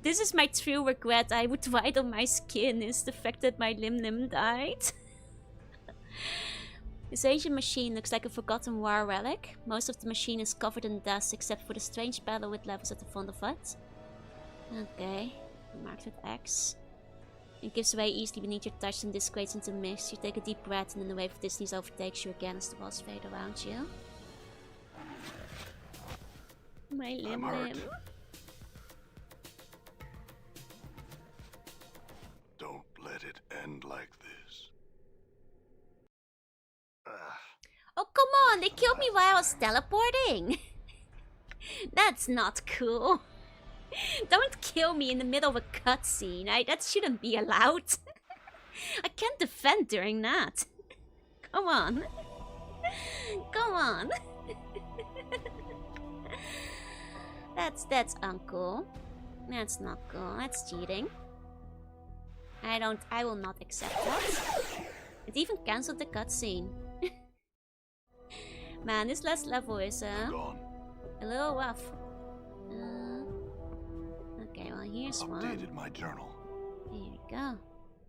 This is my true regret. I would write on my skin is the fact that my Lim Lim died. This ancient machine looks like a forgotten war relic. Most of the machine is covered in dust except for the strange battle with levels at the front of it. Okay, marked with X. It gives way easily beneath your touch and disgraces into mist. You take a deep breath and then the wave of distance overtakes you again as the walls fade around you. My Lim Lim. Don't let it end like this. Oh, come on! They killed me while I was teleporting! That's not cool. Don't kill me in the middle of a cutscene. That shouldn't be allowed. I can't defend during that. Come on. Come on. That's uncool. That's not cool. That's cheating. I will not accept that. It even cancelled the cutscene. Man, this last level is a little rough. Okay, well here's one. Updated my journal. Here we go.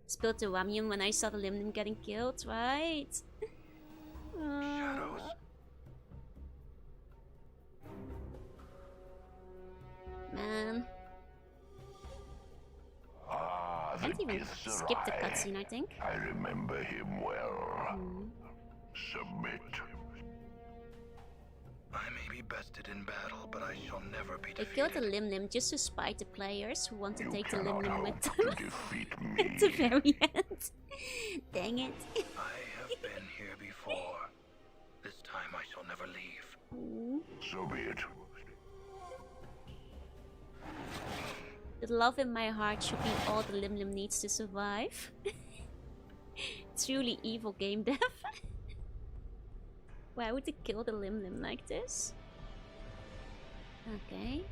Spilled the ramyun when I saw the Limnim getting killed, right? Shadows. Man. Ah, I can't even skip the cutscene, I think. I remember him well. Submit. I may be bested in battle, but I shall never be They defeated. killed the Limnim just to spite the players who want to take the cannot Limnim with hope them. to defeat me. At the very end. Dang it. I have been here before. This time I shall never leave. So be it. The love in my heart should be all the Limlim needs to survive. Truly evil game dev. Why would they kill the Limlim like this? Okay.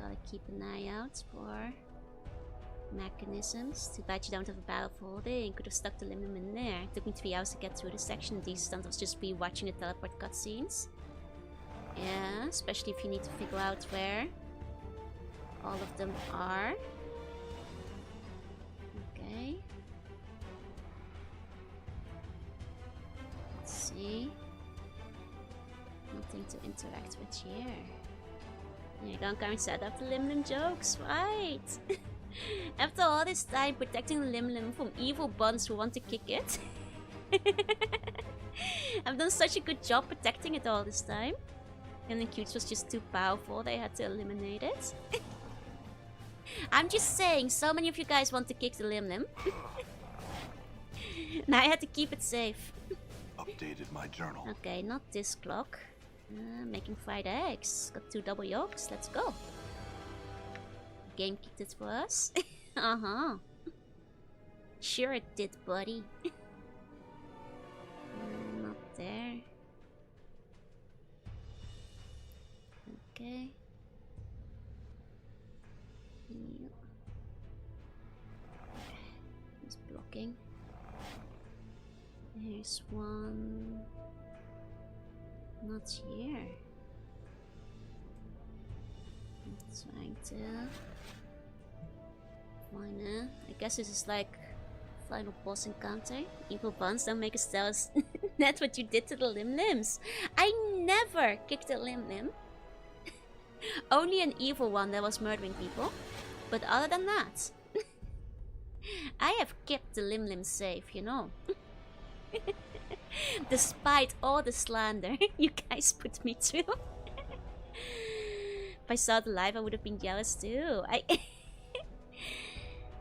Gotta keep an eye out for mechanisms. Too bad you don't have a battle for holding. Could have stuck the Limlim in there. It took me 3 hours to get through the section. These stunts was just watching the teleport cutscenes. Yeah, especially if you need to figure out where all of them are. Okay. Let's see. Nothing to interact with here. There you go, Karen set up the Limlim jokes, right? After all this time protecting the Limlim from evil buns who want to kick it. I've done such a good job protecting it all this time. And the Cutes was just too powerful, they had to eliminate it. I'm just saying, so many of you guys want to kick the Limlim. Now I had to keep it safe. Updated my journal. Okay, not this clock. Making fried eggs. Got 2 double yolks, let's go. Game kicked it for us. Uh-huh. Sure it did, buddy. Not there. Okay. Yep. He's blocking. There's one. Not here. I'm trying to find it. I guess this is like final boss encounter. Evil buns don't make us tell us that's what you did to the Limlims. I never kicked a Limlim. Only an evil one that was murdering people. But other than that, I have kept the Limlim safe, you know. Despite all the slander you guys put me through. If I saw the live, I would have been jealous too.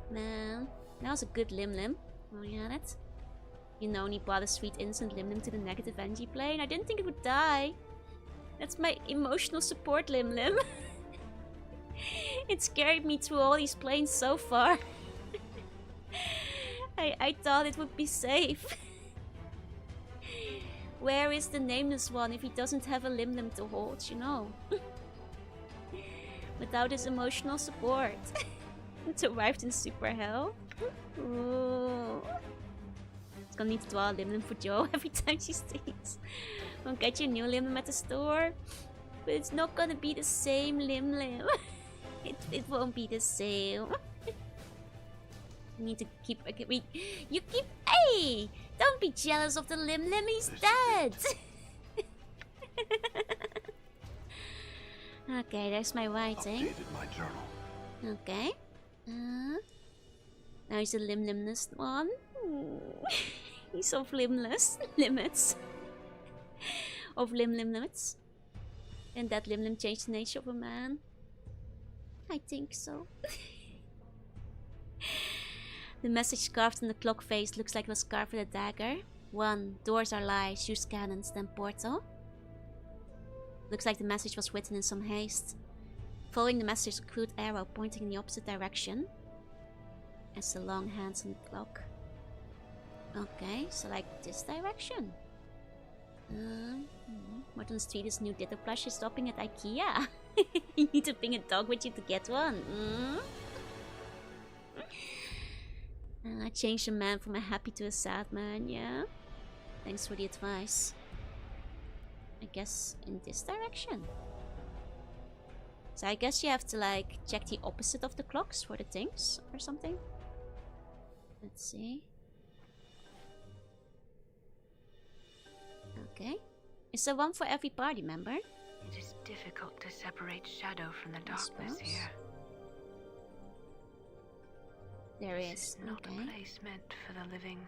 Man, that was a good Limlim. Oh, you had it? You know, he brought a sweet innocent Limlim to the negative energy plane. I didn't think it would die. That's my emotional support Limlim. It carried me through all these planes so far. I thought it would be safe. Where is the nameless one if he doesn't have a Limlim to hold, you know? Without his emotional support. It arrived in super hell. Ooh. It's gonna need to draw a Limlim for Joe every time she stays. I'll get you a new Limlim at the store. But it's not gonna be the same Limlim. It won't be the same. You need to keep... You keep... Hey! Don't be jealous of the Limlim, he's dead! Okay, there's my writing. Updated my journal. Okay. Now he's the Limlimless one. He's of Limless limits. Of Limlim limits. And that Limlim changed the nature of a man. I think so. The message carved on the clock face looks like it was carved with a dagger. 1. Doors are lies, use cannons, then portal. Looks like the message was written in some haste. Following the message, a crude arrow pointing in the opposite direction. As the long hands on the clock. Okay, so like this direction. What on the street is new ditto plush is stopping at IKEA. You need to bring a dog with you to get one. I changed a man from a happy to a sad man, yeah. Thanks for the advice. I guess in this direction. So I guess you have to like check the opposite of the clocks for the things or something. Let's see. Okay. Is there one for every party member? It is difficult to separate shadow from the darkness here. There This is. not Okay. a place meant for the living.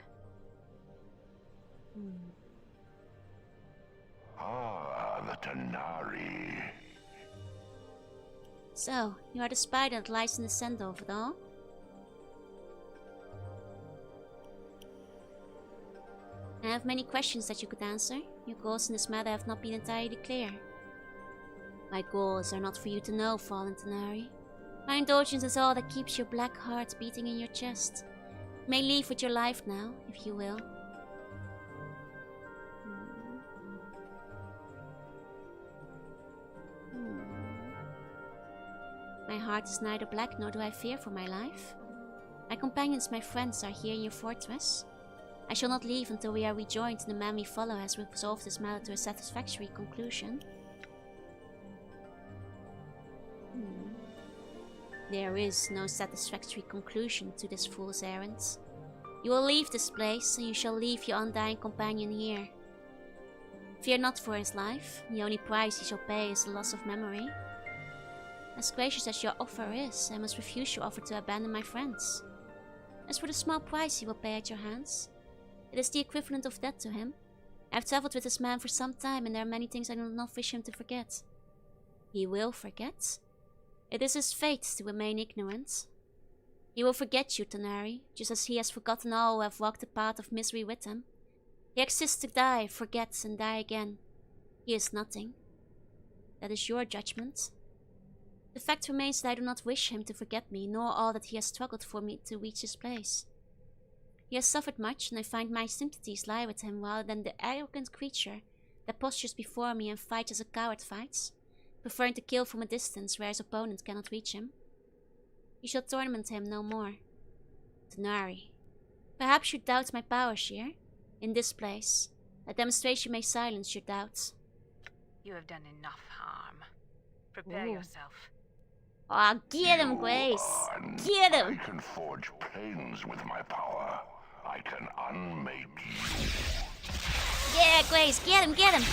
Ah, the Tanari. So, you are the spider that lies in the center of it all. I have many questions that you could answer. Your goals in this matter have not been entirely clear. My goals are not for you to know, Fallen Tanari. My indulgence is all that keeps your black heart beating in your chest. You may leave with your life now, if you will. My heart is neither black nor do I fear for my life. My companions, my friends, are here in your fortress. I shall not leave until we are rejoined and the man we follow has resolved this matter to a satisfactory conclusion. There is no satisfactory conclusion to this fool's errand. You will leave this place, and you shall leave your undying companion here. Fear not for his life. The only price he shall pay is the loss of memory. As gracious as your offer is, I must refuse your offer to abandon my friends. As for the small price he will pay at your hands, it is the equivalent of death to him. I have traveled with this man for some time, and there are many things I do not wish him to forget. He will forget. It is his fate to remain ignorant. He will forget you, Tanari, just as he has forgotten all who have walked the path of misery with him. He exists to die, forget, and die again. He is nothing. That is your judgment. The fact remains that I do not wish him to forget me, nor all that he has struggled for me to reach this place. He has suffered much, and I find my sympathies lie with him rather than the arrogant creature that postures before me and fights as a coward fights, preferring to kill from a distance where his opponent cannot reach him. You shall torment him no more. Tanari, perhaps you doubt my powers here. In this place, a demonstration may silence your doubts. You have done enough harm. Prepare yourself. Aw, get him, Grace! Get him! I can forge planes with my power. I can unmake you. Yeah, Grace, get him, get him!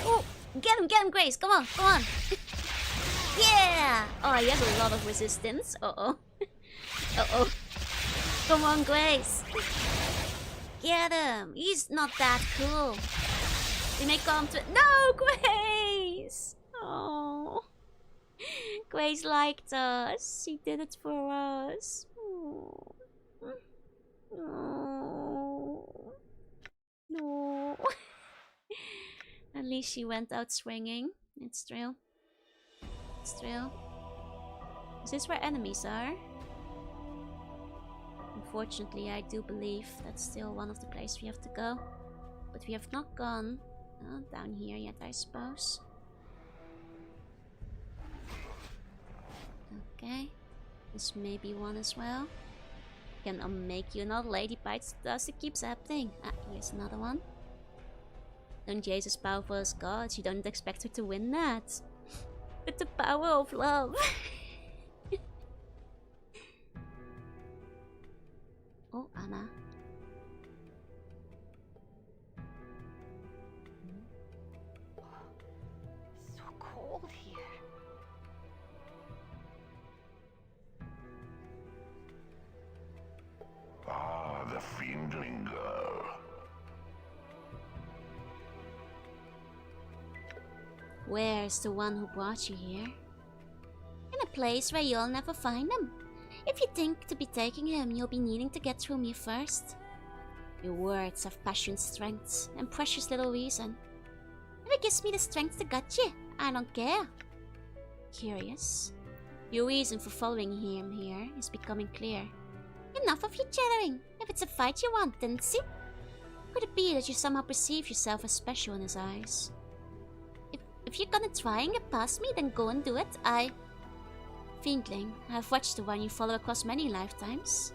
Ooh, get him, Grace, come on, come on! Yeah! Oh, he has a lot of resistance. Uh-oh. Uh-oh. Come on, Grace! Get him! He's not that cool. We may come to— No, Grace! Oh. Grace liked us. She did it for us. Oh. No. No. At least she went out swinging. It's true. It's true. Is this where enemies are? Unfortunately, I do believe that's still one of the places we have to go. But we have not gone down here yet, I suppose. Okay. This may be one as well. Can unmake you another lady bites the dust, it keeps happening. Ah, here's another one. Don't chase as powerful as gods, you don't expect her to win that. But the power of love. Oh, Anna. So cold here. Ah, the fiendling girl. Where's the one who brought you here? In a place where you'll never find them. If you think to be taking him, you'll be needing to get through me first. Your words have passion, strength, and precious little reason. If it gives me the strength to gut you, I don't care. Curious. Your reason for following him here is becoming clear. Enough of you chattering. If it's a fight you want, then see. Could it be that you somehow perceive yourself as special in his eyes? If you're gonna try and get past me, then go and do it. Fiendling, I've watched the one you follow across many lifetimes.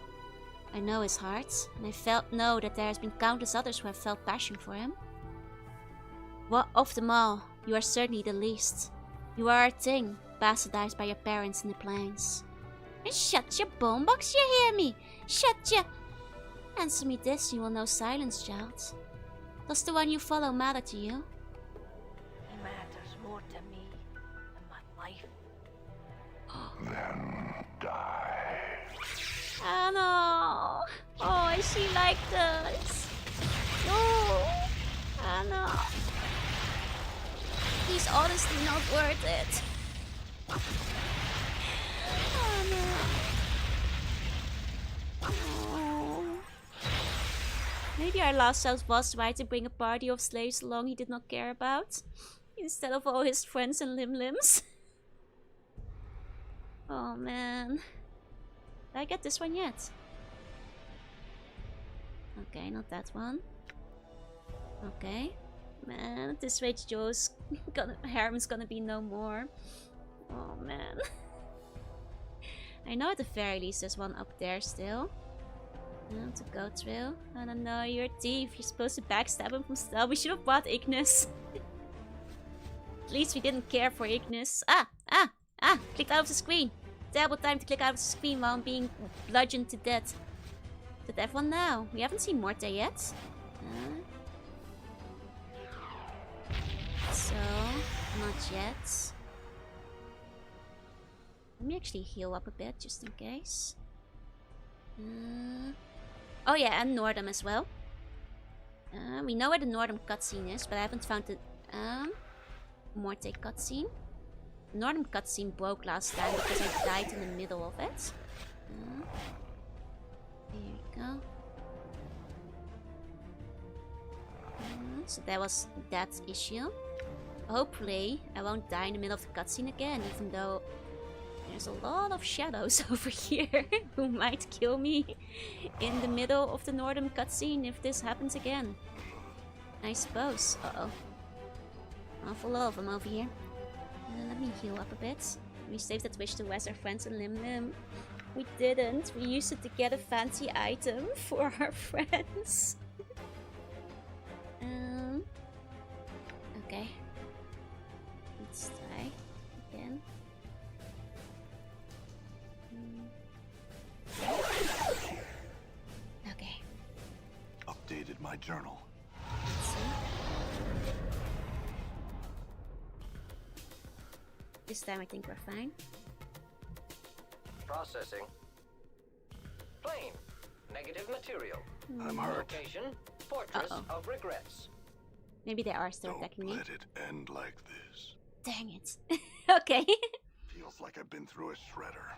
I know his heart, and I know that there has been countless others who have felt passion for him. What of them all, you are certainly the least. You are a thing, bastardized by your parents in the plains. And shut your bone box, you hear me? Shut your... Answer me this, you will know silence, child. Does the one you follow matter to you? He matters more to me than my life. Then die. Oh no! Oh, is she like this? No! Oh no! He's honestly not worth it. Oh no! Oh. Maybe our last self was right to bring a party of slaves along he did not care about, instead of all his friends and lim-lims. Oh man. Did I get this one yet? Okay, not that one. Okay. Man, at this rate Joe's harem's gonna be no more. Oh man. I know at the very least there's one up there still. To go through. I don't know, you're a thief. You're supposed to backstab him from stealth. We should have bought Ignis. At least we didn't care for Ignis. Clicked out of the screen. Terrible time to click out of the screen while I'm being bludgeoned to death. To death one now. We haven't seen Morte yet. So, not yet. Let me actually heal up a bit just in case. Oh yeah, and Nordham as well. We know where the Nordham cutscene is, but I haven't found the Morte cutscene. Nordham cutscene broke last time because I died in the middle of it. Here we go. So there was that issue. Hopefully I won't die in the middle of the cutscene again, even though there's a lot of shadows over here who might kill me in the middle of the Nordham cutscene if this happens again. I suppose. Uh-oh. Awful lot of them over here. Let me heal up a bit. We saved that wish to West our friends and Lim Lim. We didn't. We used it to get a fancy item for our friends. Okay. Let's try again. Okay. Updated my journal. Let's see. This time I think we're fine. Processing. Plane. Negative material. I'm hurt. Location. Fortress of Regrets. Maybe they are still Don't attacking me. let it end like this. Dang it. Okay. Feels like I've been through a shredder.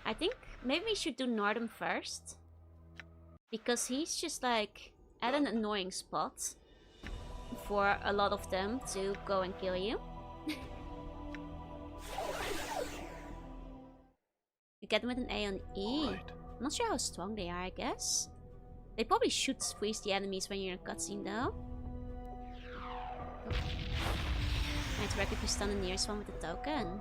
I think maybe we should do Nordham first. Because he's just like at an annoying spot for a lot of them to go and kill you. You get them with an A on E. Right. I'm not sure how strong they are, I guess. They probably should freeze the enemies when you're in a cutscene though. Might work if you stun the nearest one with a token.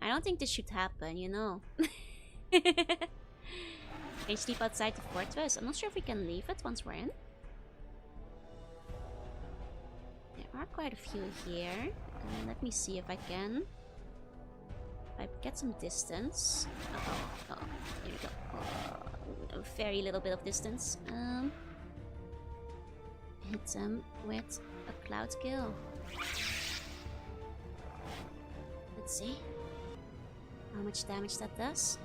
I don't think this should happen, you know. Can you sleep outside the fortress? I'm not sure if we can leave it once we're in. There are quite a few here. Let me see if I can. I get some distance. Oh, here we go. A very little bit of distance. Hit them with a cloud kill. Let's see how much damage that does.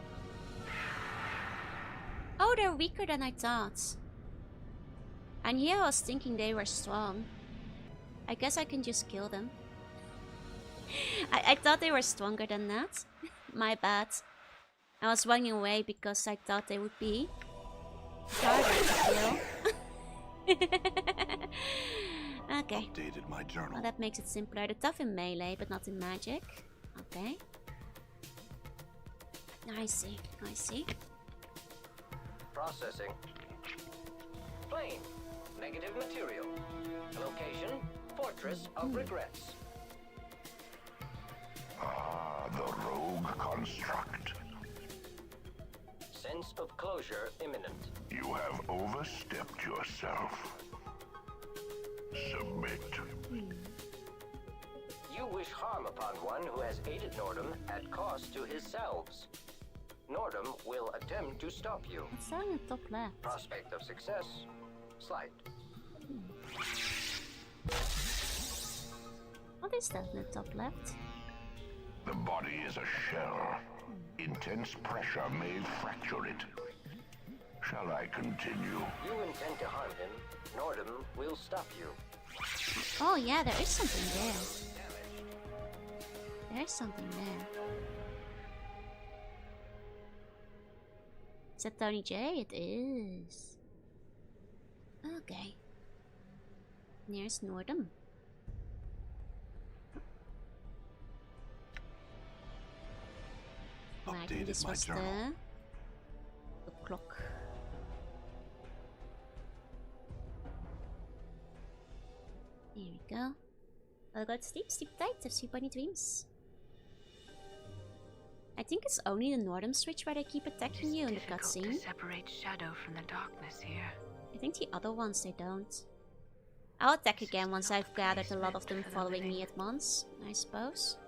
Oh, they're weaker than I thought. And yeah, I was thinking they were strong. I guess I can just kill them. I thought they were stronger than that. My bad. I was running away because I thought they would be harder to kill. Okay. Updated my journal. Well, that makes it simpler. They're tough in melee, but not in magic. Okay. I see. I see. Processing. Plane. Negative material. Location. Fortress of Regrets. Ah, the rogue construct. Sense of closure imminent. You have overstepped yourself. Submit. You wish harm upon one who has aided Nordum at cost to his selves. Nordum will attempt to stop you. It's still in the top left. Prospect of success, slight. What is that in the top left? The body is a shell. Intense pressure may fracture it. Shall I continue? You intend to harm him, Nordum will stop you. Oh yeah, there is something there. There's something there. Is that Tony J? It is. Okay. There's Nordum. I think this was the clock. Here we go. I'll go to sleep, sleep tight, have sleep bunny dreams. I think it's only the Nordum switch where they keep attacking you in the cutscene. To separate shadow from the darkness here. I think the other ones they don't. I'll attack again once I've gathered a lot of them following me at once, I suppose.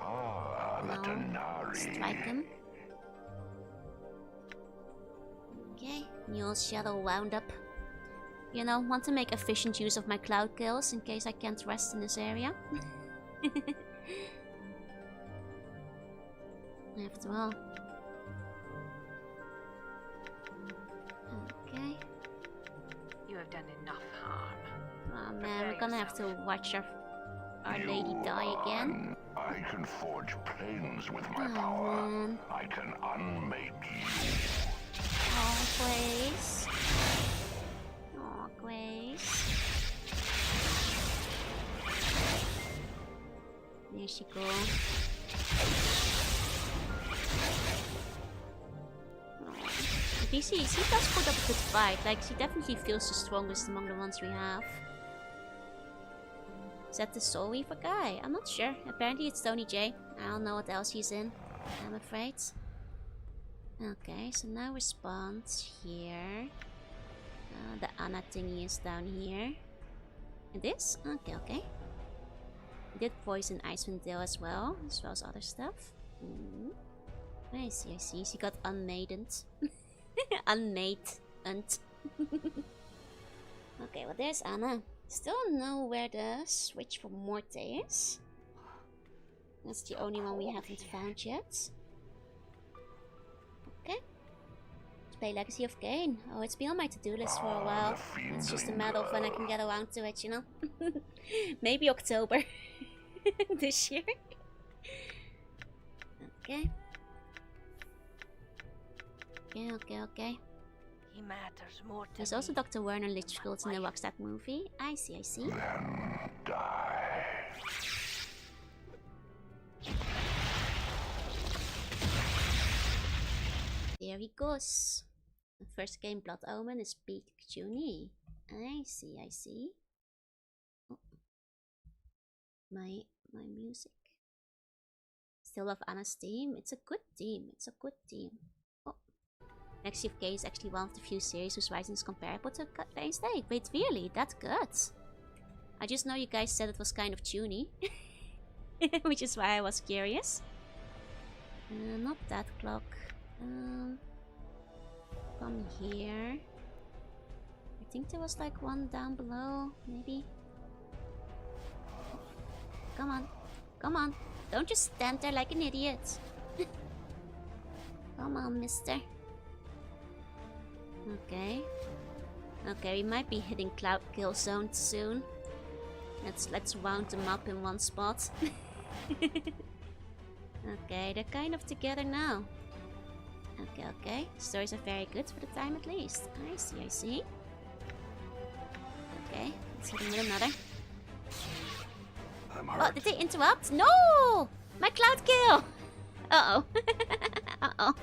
Ah, the Tanari. Strike him. Okay, Mule Shadow wound up. You know, want to make efficient use of my cloud kills in case I can't rest in this area. After all. Okay. You have done enough harm. Oh man, we're gonna have to watch our lady die again. I can forge planes with my Oh power. man. I can unmake you. Oh, Grace. Oh, Grace. There she goes. She does put up a good fight. Like, she definitely feels the strongest among the ones we have. Is that the Soul Weaver guy? I'm not sure. Apparently it's Tony J. I don't know what else he's in, I'm afraid. Okay, so now response here. The Anna thingy is down here. And this? Okay, okay. He did poison Icewind Dale as well as other stuff. I see, I see. She got unmaidened. Unmade. Okay, well there's Anna. Still don't know where the switch for Morte is. That's the only one we haven't found yet. Okay. Let's play Legacy of Kain. Oh, it's been on my to-do list for a while. It's just a matter of when I can get around to it, you know? Maybe October. This year. Okay. Okay. He matters more to There's me. also Dr. Werner Litchfield in the Rockstead movie. I see, I see. Then die. There he goes. The first game, Blood Omen, is Pete Juni. I see, I see. Oh. My music. Still love Anna's team. It's a good team. It's a good team. Oh. Legacy of Kain is actually one of the few series whose writing is comparable to Planescape. Wait, really? That's good. I just know you guys said it was kind of tuney. Which is why I was curious. Not that clock. From here. I think there was like one down below, maybe. Come on. Come on. Don't just stand there like an idiot. Come on, mister. Okay. Okay, we might be hitting cloud kill zone soon. Let's wound them up in one spot. Okay, they're kind of together now. Okay. Stories are very good for the time at least. I see. Okay, let's hit him with another. I'm Oh, hurt. did they interrupt? No! My cloud kill! Uh-oh. Uh-oh.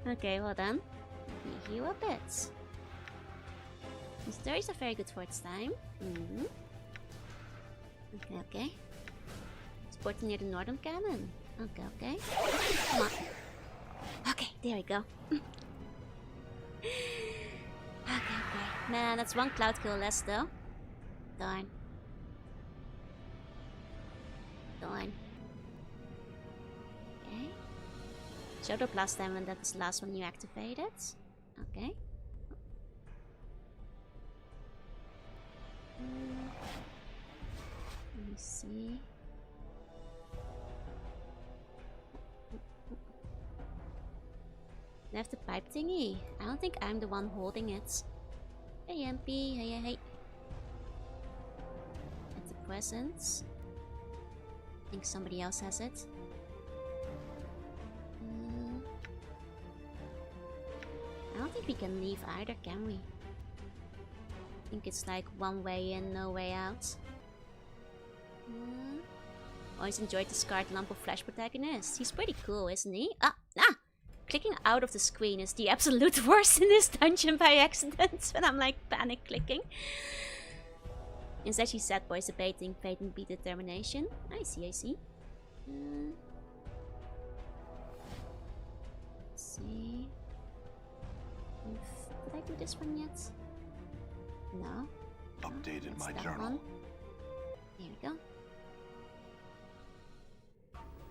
Okay, hold on. Let me heal a bit. The stories are very good for its time. Okay. Sporting near the northern cannon. Okay. Come on. Okay, there we go. Okay. Man, that's one cloud kill less though. Darn. Okay. Showed up last time when that was the last one you activated. Okay. Let me see. I have the pipe thingy. I don't think I'm the one holding it. Hey MP, hey. At the presents. I think somebody else has it. I don't think we can leave either, can we? I think it's like one way in, no way out. Always enjoyed the scarred lump of flesh protagonist. He's pretty cool, isn't he? Ah! Clicking out of the screen is the absolute worst in this dungeon by accident when I'm like panic clicking. Instead she said boys debating fate and beat determination. I see. Let's see. Did I do this one yet? No. Updated my That journal. one. There we go.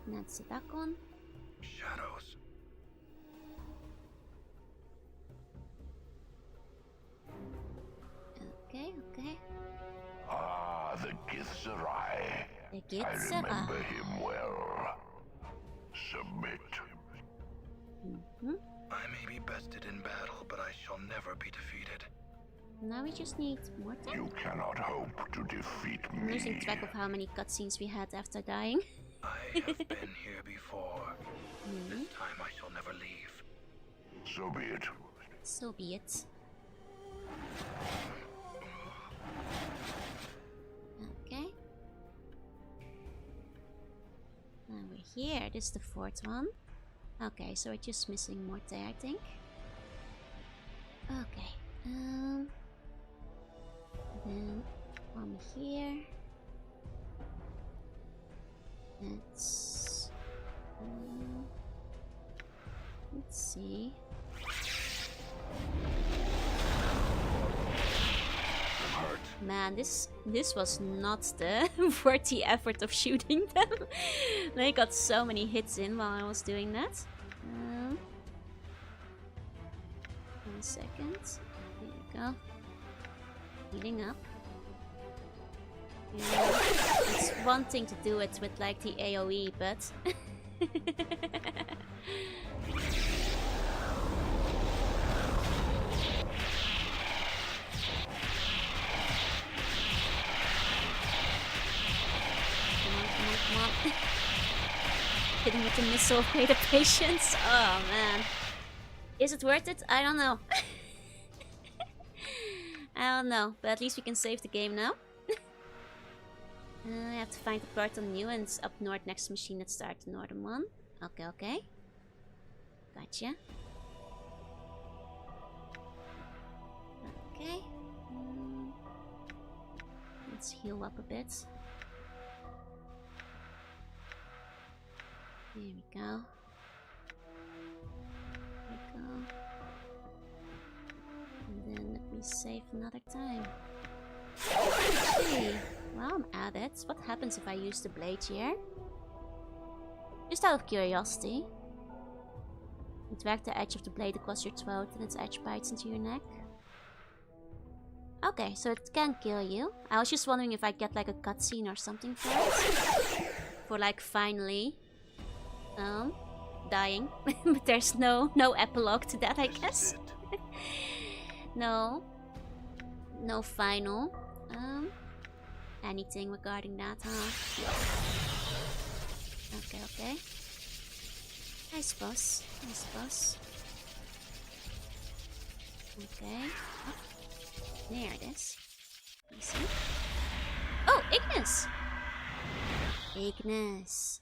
And that's the duck one. Shadows. Okay. Ah, the Githzerai. The I Githzerai. remember him well. Submit. I may be bested in battle, but I shall never be defeated. Now we just need more time. You cannot hope to defeat I'm me. losing track of how many cutscenes we had after dying. I have been here before. This time I shall never leave. So be it. So be it. Okay. Now we're here. This is the fourth one. Okay, so we're just missing Morte, I think. Okay. Then one here. Let's see. Man, this was not the worthy effort of shooting them. They got so many hits in while I was doing that. 1 second. There we go. Healing up. It's one thing to do it with like the AoE, but Come on. Hit him with the missile of greater patience. Oh man. Is it worth it? I don't know. I don't know, but at least we can save the game now. I have to find the portal new and it's up north next to the machine that started the northern one. Okay. Gotcha. Okay. Let's heal up a bit. There we go. And then let me save another time. Okay. Well, I'm at it. What happens if I use the blade here? Just out of curiosity. You drag the edge of the blade across your throat and its edge bites into your neck. Okay, so it can kill you. I was just wondering if I get like a cutscene or something for it. For like finally dying. But there's no epilogue to that, I guess. No final. anything regarding that, huh? Okay, okay. I suppose. Okay. Oh, there it is. Easy. Oh, Ignis! Ignis.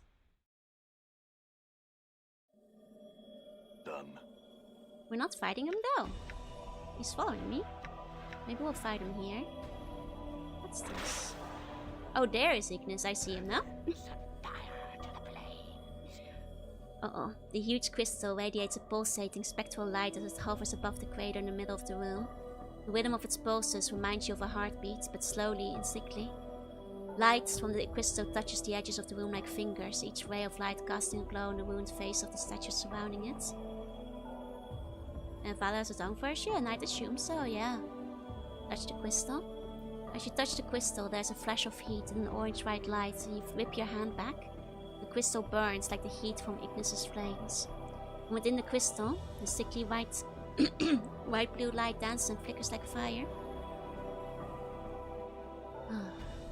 Done. We're not fighting him though. He's following me. Maybe we'll fight him here. What's this? Oh, there is Ignis. I see him now. Uh-oh. The huge crystal radiates a pulsating spectral light as it hovers above the crater in the middle of the room. The rhythm of its pulses reminds you of a heartbeat, but slowly and sickly. Light from the crystal touches the edges of the room like fingers, each ray of light casting a glow on the ruined face of the statue surrounding it. And Vala has its own version, and I'd assume so, yeah. Touch the crystal. As you touch the crystal, there's a flash of heat and an orange-white light, and you whip your hand back. The crystal burns like the heat from Ignis's flames. And within the crystal, the sickly white white-blue light dances and flickers like fire.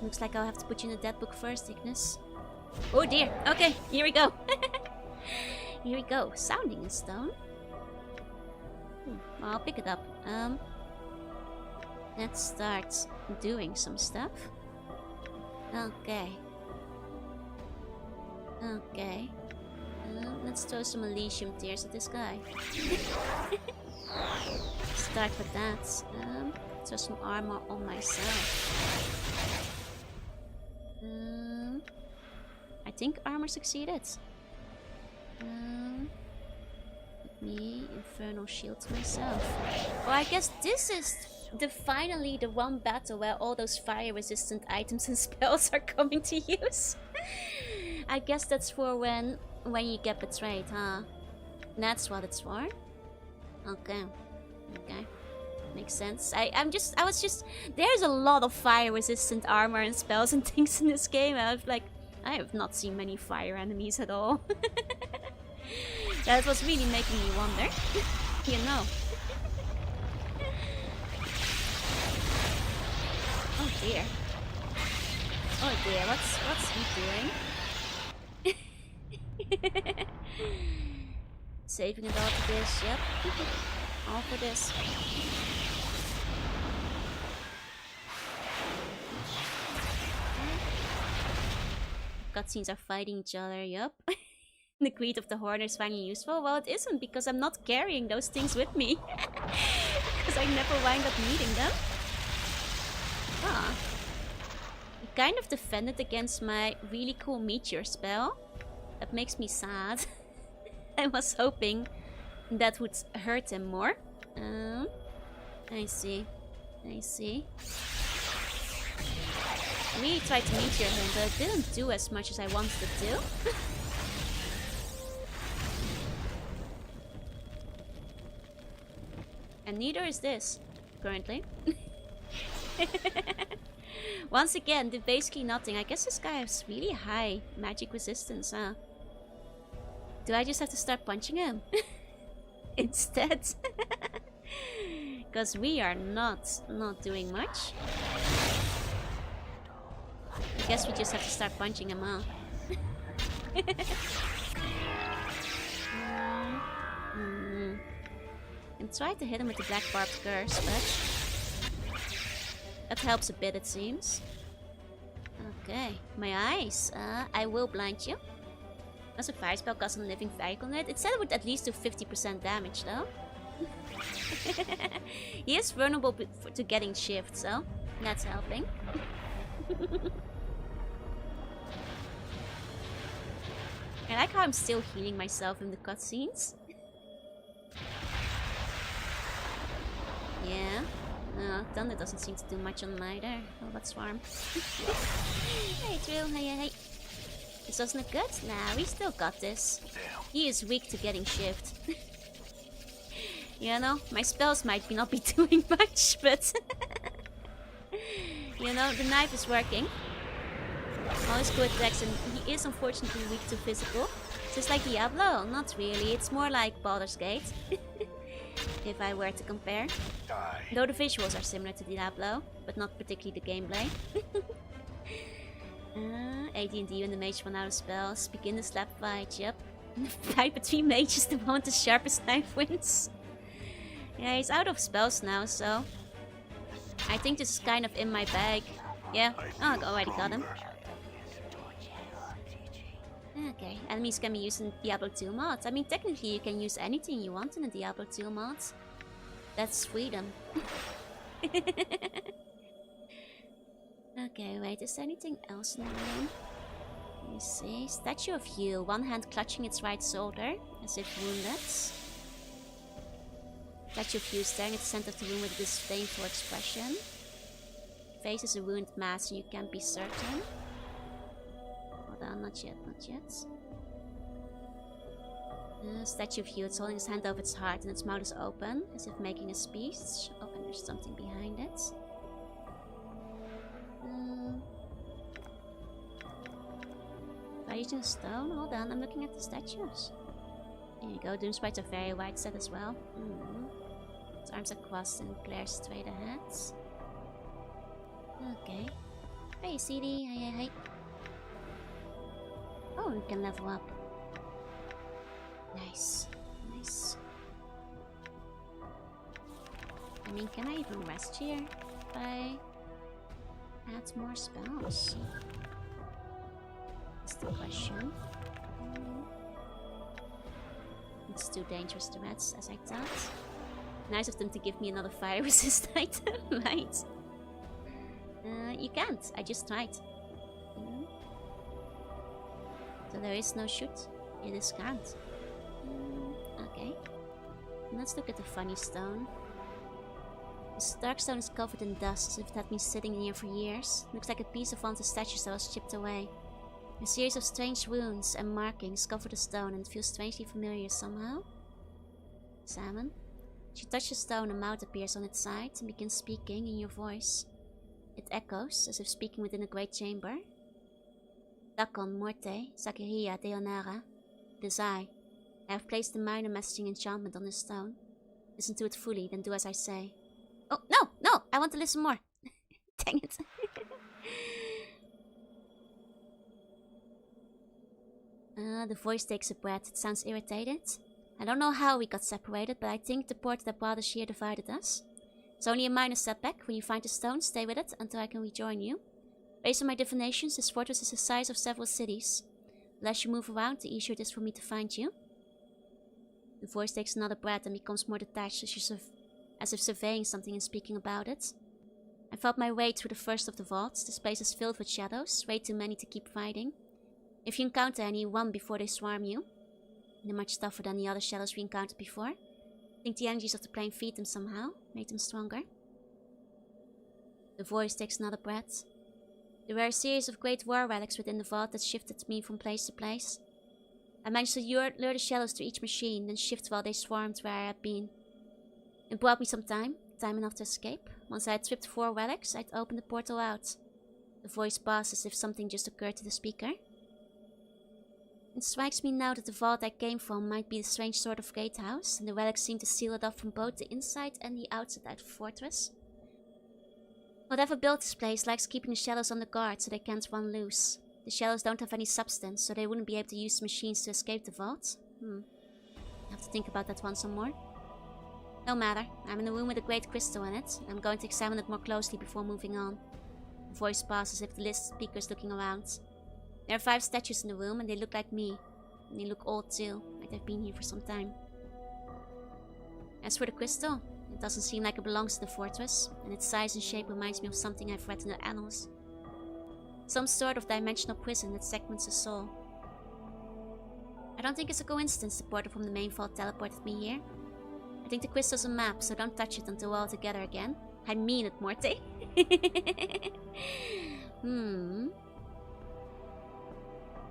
Looks like I'll have to put you in the dead book first, Ignis. Oh dear. Okay, here we go. Here we go. Sounding stone. Well, I'll pick it up. Let's start doing some stuff. Okay. Okay. Let's throw some Elysium tears at this guy. Start with that. Throw some armor on myself. I think armor succeeded. Let me Infernal Shield myself. Well, I guess this is finally the one battle where all those fire resistant items and spells are coming to use. I guess that's for when you get betrayed, huh? That's what it's for. Okay. Okay. Makes sense. There's a lot of fire resistant armor and spells and things in this game. I have not seen many fire enemies at all. That was really making me wonder. You know. Oh dear. Oh dear, what's he doing? Saving it all for this, yep. All for this. Cutscenes are fighting each other, yup. The greed of the hoarder is finally useful. Well, it isn't, because I'm not carrying those things with me. Because I never wind up needing them. Ah. He kind of defended against my really cool meteor spell. That makes me sad. I was hoping that would hurt him more. I see. I see. I really tried to meteor him, but it didn't do as much as I wanted it to. And neither is this, currently. Once again, did basically nothing. I guess this guy has really high magic resistance, huh? Do I just have to start punching him? Instead? Because we are not doing much. I guess we just have to start punching him, huh? And try to hit him with the Black Barbed Curse, but that helps a bit, it seems. Okay, my eyes. I will blind you. Does a fire spell cast on a living vehicle net? It said it would at least do 50% damage, though. He is vulnerable to getting shift, so that's helping. I like how I'm still healing myself in the cutscenes. Yeah. No, Thunder doesn't seem to do much on him either. Oh, let's farm. Hey, Drill. Hey. This doesn't look good? Nah, we still got this. He is weak to getting shift. You know, my spells might not be doing much, but... you know, the knife is working. All his good attacks, and he is unfortunately weak to physical. Just like Diablo? Not really, it's more like Baldur's Gate. If I were to compare. Though the visuals are similar to Diablo, but not particularly the gameplay. AD&D when the mage run out of spells. Begin the slap fight, yep. The fight between mages, the one with the sharpest knife wins. Yeah, he's out of spells now, so... I think this is kind of in my bag. Yeah, oh, I already got him. Okay, enemies can be used in Diablo 2 mods. I mean, technically you can use anything you want in a Diablo 2 mod. That's freedom. Okay, wait, is there anything else in the room? Let me see. Statue of you, one hand clutching its right shoulder, as if wounded. Statue of you staring at the center of the room with a disdainful expression. Faces a wounded mass and you can't be certain. Hold on, not yet, not yet. Statue of you, it's holding its hand over its heart and its mouth is open, as if making a speech. Oh, and there's something behind it. Using stone? Hold on, I'm looking at the statues. Here you go, Doomsprites are very wide set as well. Its arms are crossed and glares straight ahead. Okay. Hey, CD, hey. Oh, we can level up. Nice. Nice. I mean, can I even rest here? If I add more spells? That's the question. It's too dangerous to rest, as I thought. Nice of them to give me another fire resist item, right? You can't. I just tried. So there is no shoot. It is can't. Okay. Let's look at the funny stone. This dark stone is covered in dust, as if it had been sitting here for years. Looks like a piece of one of the statues that was chipped away. A series of strange wounds and markings cover the stone and it feels strangely familiar somehow. Salmon. She touches the stone, a mouth appears on its side and begins speaking in your voice. It echoes, as if speaking within a great chamber. Dakon, Morte, Zacharia, Deonara. It is I. I have placed a minor messaging enchantment on this stone. Listen to it fully, then do as I say. Oh, no! I want to listen more! Dang it. The voice takes a breath. It sounds irritated. I don't know how we got separated, but I think the port that brought us here divided us. It's only a minor setback. When you find the stone, stay with it until I can rejoin you. Based on my divinations, this fortress is the size of several cities. The less you move around, the easier it is for me to find you. The voice takes another breath and becomes more detached, as if surveying something and speaking about it. I fought my way through the first of the vaults. This place is filled with shadows, way too many to keep fighting. If you encounter any, run before they swarm you. They're much tougher than the other shadows we encountered before. I think the energies of the plane feed them somehow, made them stronger. The voice takes another breath. There were a series of great war relics within the vault that shifted me from place to place. I managed to lure the shadows to each machine, then shift while they swarmed where I had been. It brought me some time enough to escape. Once I had tripped 4 relics, I'd opened the portal out. The voice paused as if something just occurred to the speaker. It strikes me now that the vault I came from might be the strange sort of gatehouse, and the relics seem to seal it off from both the inside and the outside of the fortress. Whatever built this place likes keeping the shadows on the guard so they can't run loose. The shadows don't have any substance, so they wouldn't be able to use the machines to escape the vault. I have to think about that one some more. No matter, I'm in a room with a great crystal in it. I'm going to examine it more closely before moving on. The voice passes as if the list speaker is looking around. There are 5 statues in the room and they look like me. And they look old too, like they've been here for some time. As for the crystal, it doesn't seem like it belongs to the fortress, and its size and shape reminds me of something I've read in the annals. Some sort of dimensional prison that segments a soul. I don't think it's a coincidence the portal from the main vault teleported me here. I think the crystal's a map, so don't touch it until we're all together again. I mean it, Morte.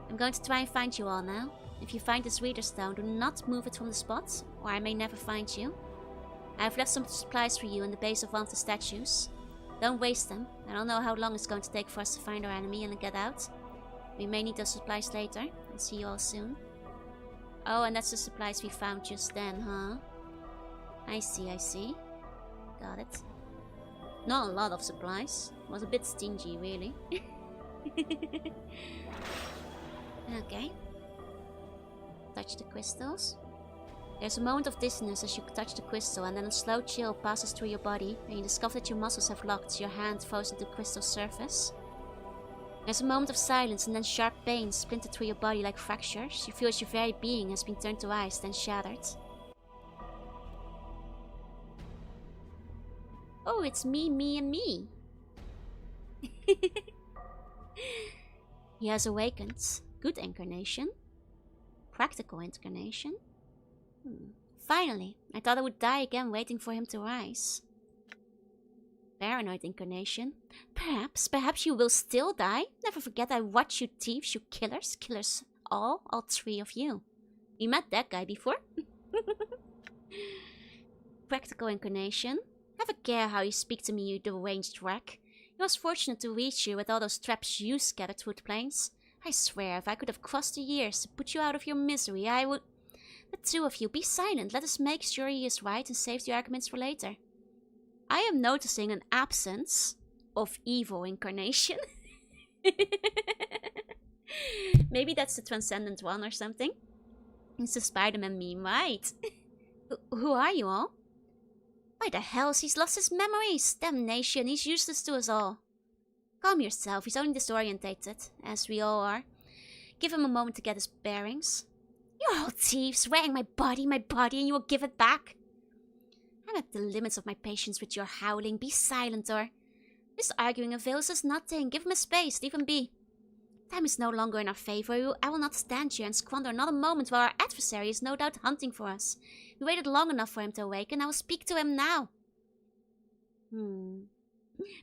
I'm going to try and find you all now. If you find this reader stone, do not move it from the spot, or I may never find you. I have left some supplies for you in the base of one of the statues. Don't waste them. I don't know how long it's going to take for us to find our enemy and get out. We may need those supplies later. I'll see you all soon. Oh, and that's the supplies we found just then, huh? I see. Got it. Not a lot of supplies. Was a bit stingy, really. Okay. Touch the crystals. There's a moment of dizziness as you touch the crystal, and then a slow chill passes through your body, and you discover that your muscles have locked, your hand frozen to the crystal's surface. There's a moment of silence, and then sharp pains splinter through your body like fractures. You feel as your very being has been turned to ice, then shattered. Oh, it's me, me, and me. He has awakened. Good incarnation. Practical incarnation. Finally, I thought I would die again waiting for him to rise. Paranoid incarnation. Perhaps you will still die. Never forget I watch you thieves, you killers. Killers all three of you. We met that guy before. Practical incarnation. Never care how you speak to me, you deranged wreck. It was fortunate to reach you with all those traps you scattered through the plains. I swear, if I could have crossed the years to put you out of your misery, I would... The two of you, be silent. Let us make sure he is right and save the arguments for later. I am noticing an absence of evil incarnation. Maybe that's the transcendent one or something. It's a Spider-Man meme, right? Who are you all? Why the hell, he's lost his memories. Damnation, he's useless to us all. Calm yourself, he's only disorientated, as we all are. Give him a moment to get his bearings. You're all thieves, wearing my body, and you will give it back. I'm at the limits of my patience with your howling. Be silent, or... This arguing avails us nothing. Give him a space, leave him be. Time is no longer in our favor. I will not stand here and squander another moment while our adversary is no doubt hunting for us. We waited long enough for him to awaken. I will speak to him now.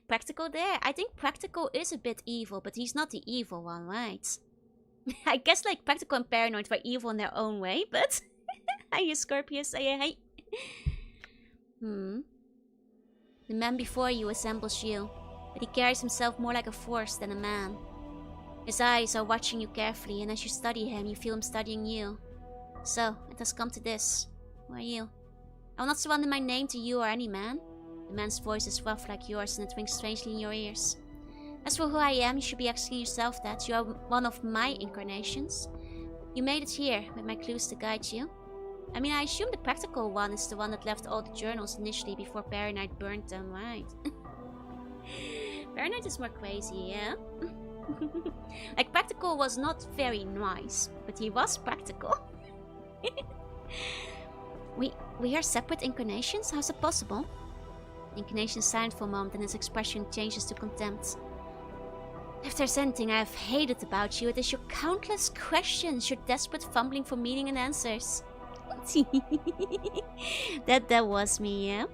Practical there. I think Practical is a bit evil, but he's not the evil one, right? I guess like Practical and Paranoid were evil in their own way, but... Hiya, Scorpius. Say hey. The man before you resembles you, but he carries himself more like a force than a man. His eyes are watching you carefully, and as you study him, you feel him studying you. So, it has come to this. Who are you? I will not surrender my name to you or any man. The man's voice is rough like yours, and it rings strangely in your ears. As for who I am, you should be asking yourself that. You are one of my incarnations. You made it here, with my clues to guide you. I mean, I assume the Practical one is the one that left all the journals initially before Paranoid burned them, right? Paranoid is more crazy, yeah? Like, Practical was not very nice, but he was practical. We are separate incarnations? How's it possible? The incarnation is silent for a moment and his expression changes to contempt. If there's anything I have hated about you, it is your countless questions, your desperate fumbling for meaning and answers. That was me, yeah?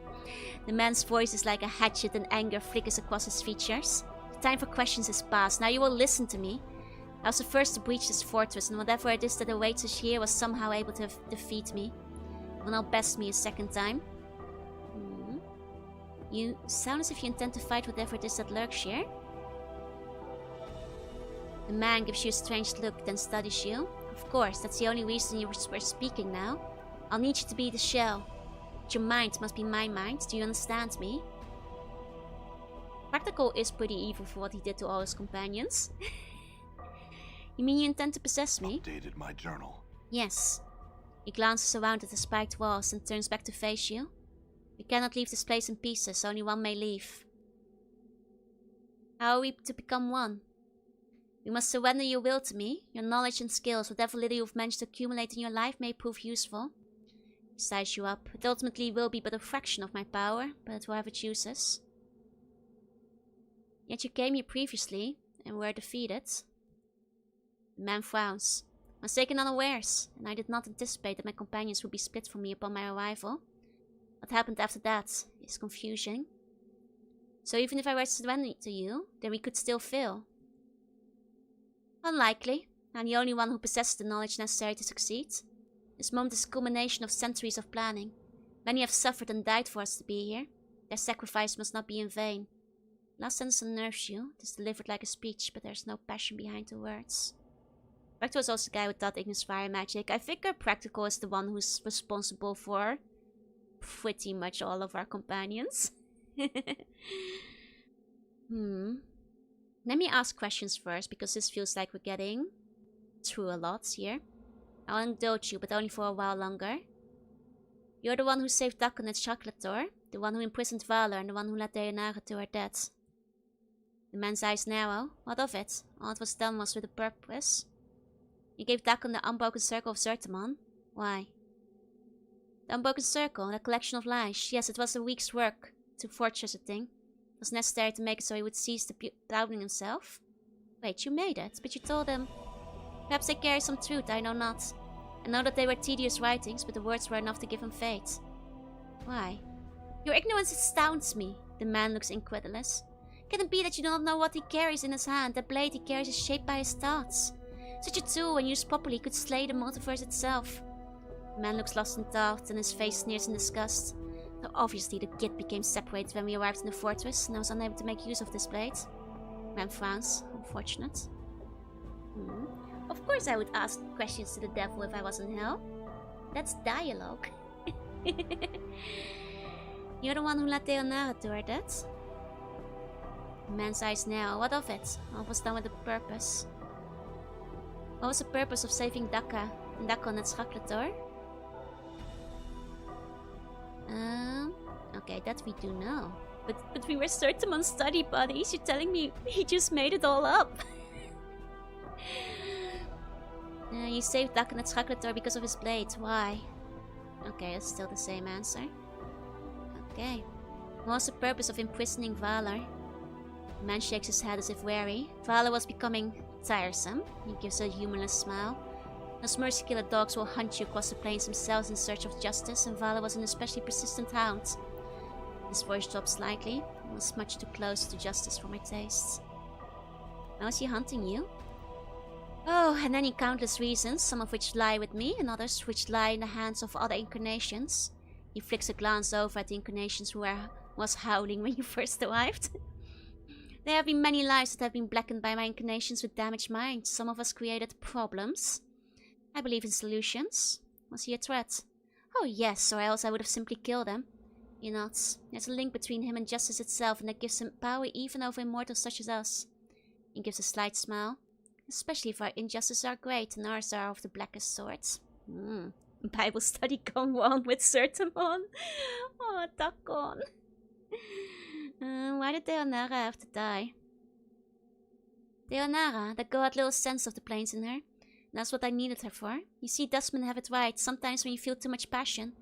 The man's voice is like a hatchet and anger flickers across his features. The time for questions is past. Now you will listen to me. I was the first to breach this fortress, and whatever it is that awaits us here was somehow able to defeat me. You will now best me a second time. You sound as if you intend to fight whatever it is that lurks here. The man gives you a strange look, then studies you. Of course, that's the only reason you were speaking now. I'll need you to be the shell. But your mind must be my mind. Do you understand me? Practical is pretty evil for what he did to all his companions. You mean you intend to possess me? Updated my journal. Yes. He glances around at the spiked walls and turns back to face you. We cannot leave this place in pieces. Only one may leave. How are we to become one? You must surrender your will to me. Your knowledge and skills, whatever little you've managed to accumulate in your life, may prove useful. Size you up. It ultimately will be but a fraction of my power, but whoever chooses. Yet you came here previously, and were defeated. The man frowns. I was taken unawares, and I did not anticipate that my companions would be split from me upon my arrival. What happened after that is confusing. So even if I were to surrender to you, then we could still fail. Unlikely. I'm the only one who possesses the knowledge necessary to succeed. This moment is a culmination of centuries of planning. Many have suffered and died for us to be here. Their sacrifice must not be in vain. Last sentence unnerves you. It is delivered like a speech, but there's no passion behind the words. Practical is also the guy with that Ignis Fire magic. I figure Practical is the one who's responsible for pretty much all of our companions. Let me ask questions first, because this feels like we're getting through a lot here. I'll indulge you, but only for a while longer. You're the one who saved Duck and its chocolate door, the one who imprisoned Valor, and the one who led Deonara to her death. The man's eyes narrow. What of it? All it was done was with a purpose. You gave Dakon the unbroken circle of Zertamon. Why? The unbroken circle, a collection of lies. Yes, it was a week's work to forge such a thing. It was necessary to make it so he would cease doubting himself. Wait, you made it, but you told him. Perhaps they carry some truth, I know not. I know that they were tedious writings, but the words were enough to give him fate. Why? Your ignorance astounds me. The man looks incredulous. Can it be that you do not know what he carries in his hand? The blade he carries is shaped by his thoughts. Such a tool, when used properly, could slay the multiverse itself. The man looks lost in thought, and his face sneers in disgust. Though obviously the Git became separated when we arrived in the fortress, and I was unable to make use of this blade. The man frowns. Unfortunate. Of course I would ask questions to the devil if I was in hell. That's dialogue. You're the one who led Deonara to her death? The man's eyes narrow. What of it? All was done with a purpose. What was the purpose of saving Daka and Dakon at Schakletor? Okay, that we do know. But we were Zertamon study buddies. You're telling me he just made it all up? You saved Dakon at Schakletor because of his blade. Why? Okay, that's still the same answer. Okay. What was the purpose of imprisoning Valor? The man shakes his head as if weary. Valor was becoming tiresome. He gives a humorless smile. Those mercy killer dogs will hunt you across the plains themselves in search of justice, and Valor was an especially persistent hound. His voice dropped slightly. It was much too close to justice for my tastes. How is he hunting you? Oh, and any countless reasons, some of which lie with me, and others which lie in the hands of other incarnations. He flicks a glance over at the incarnations who was howling when you first arrived. There have been many lives that have been blackened by my incarnations with damaged minds. Some of us created problems. I believe in solutions. Was he a threat? Oh yes, or else I would have simply killed him. He nods. There's a link between him and justice itself, and that gives him power even over immortals such as us. He gives a slight smile. Especially if our injustices are great and ours are of the blackest sorts. Bible study gone on with Zertamon. Oh, Dakon. Why did Deonara have to die? Deonara, that girl had little sense of the planes in her. And that's what I needed her for. You see, Dustmen have it right. Sometimes when you feel too much passion,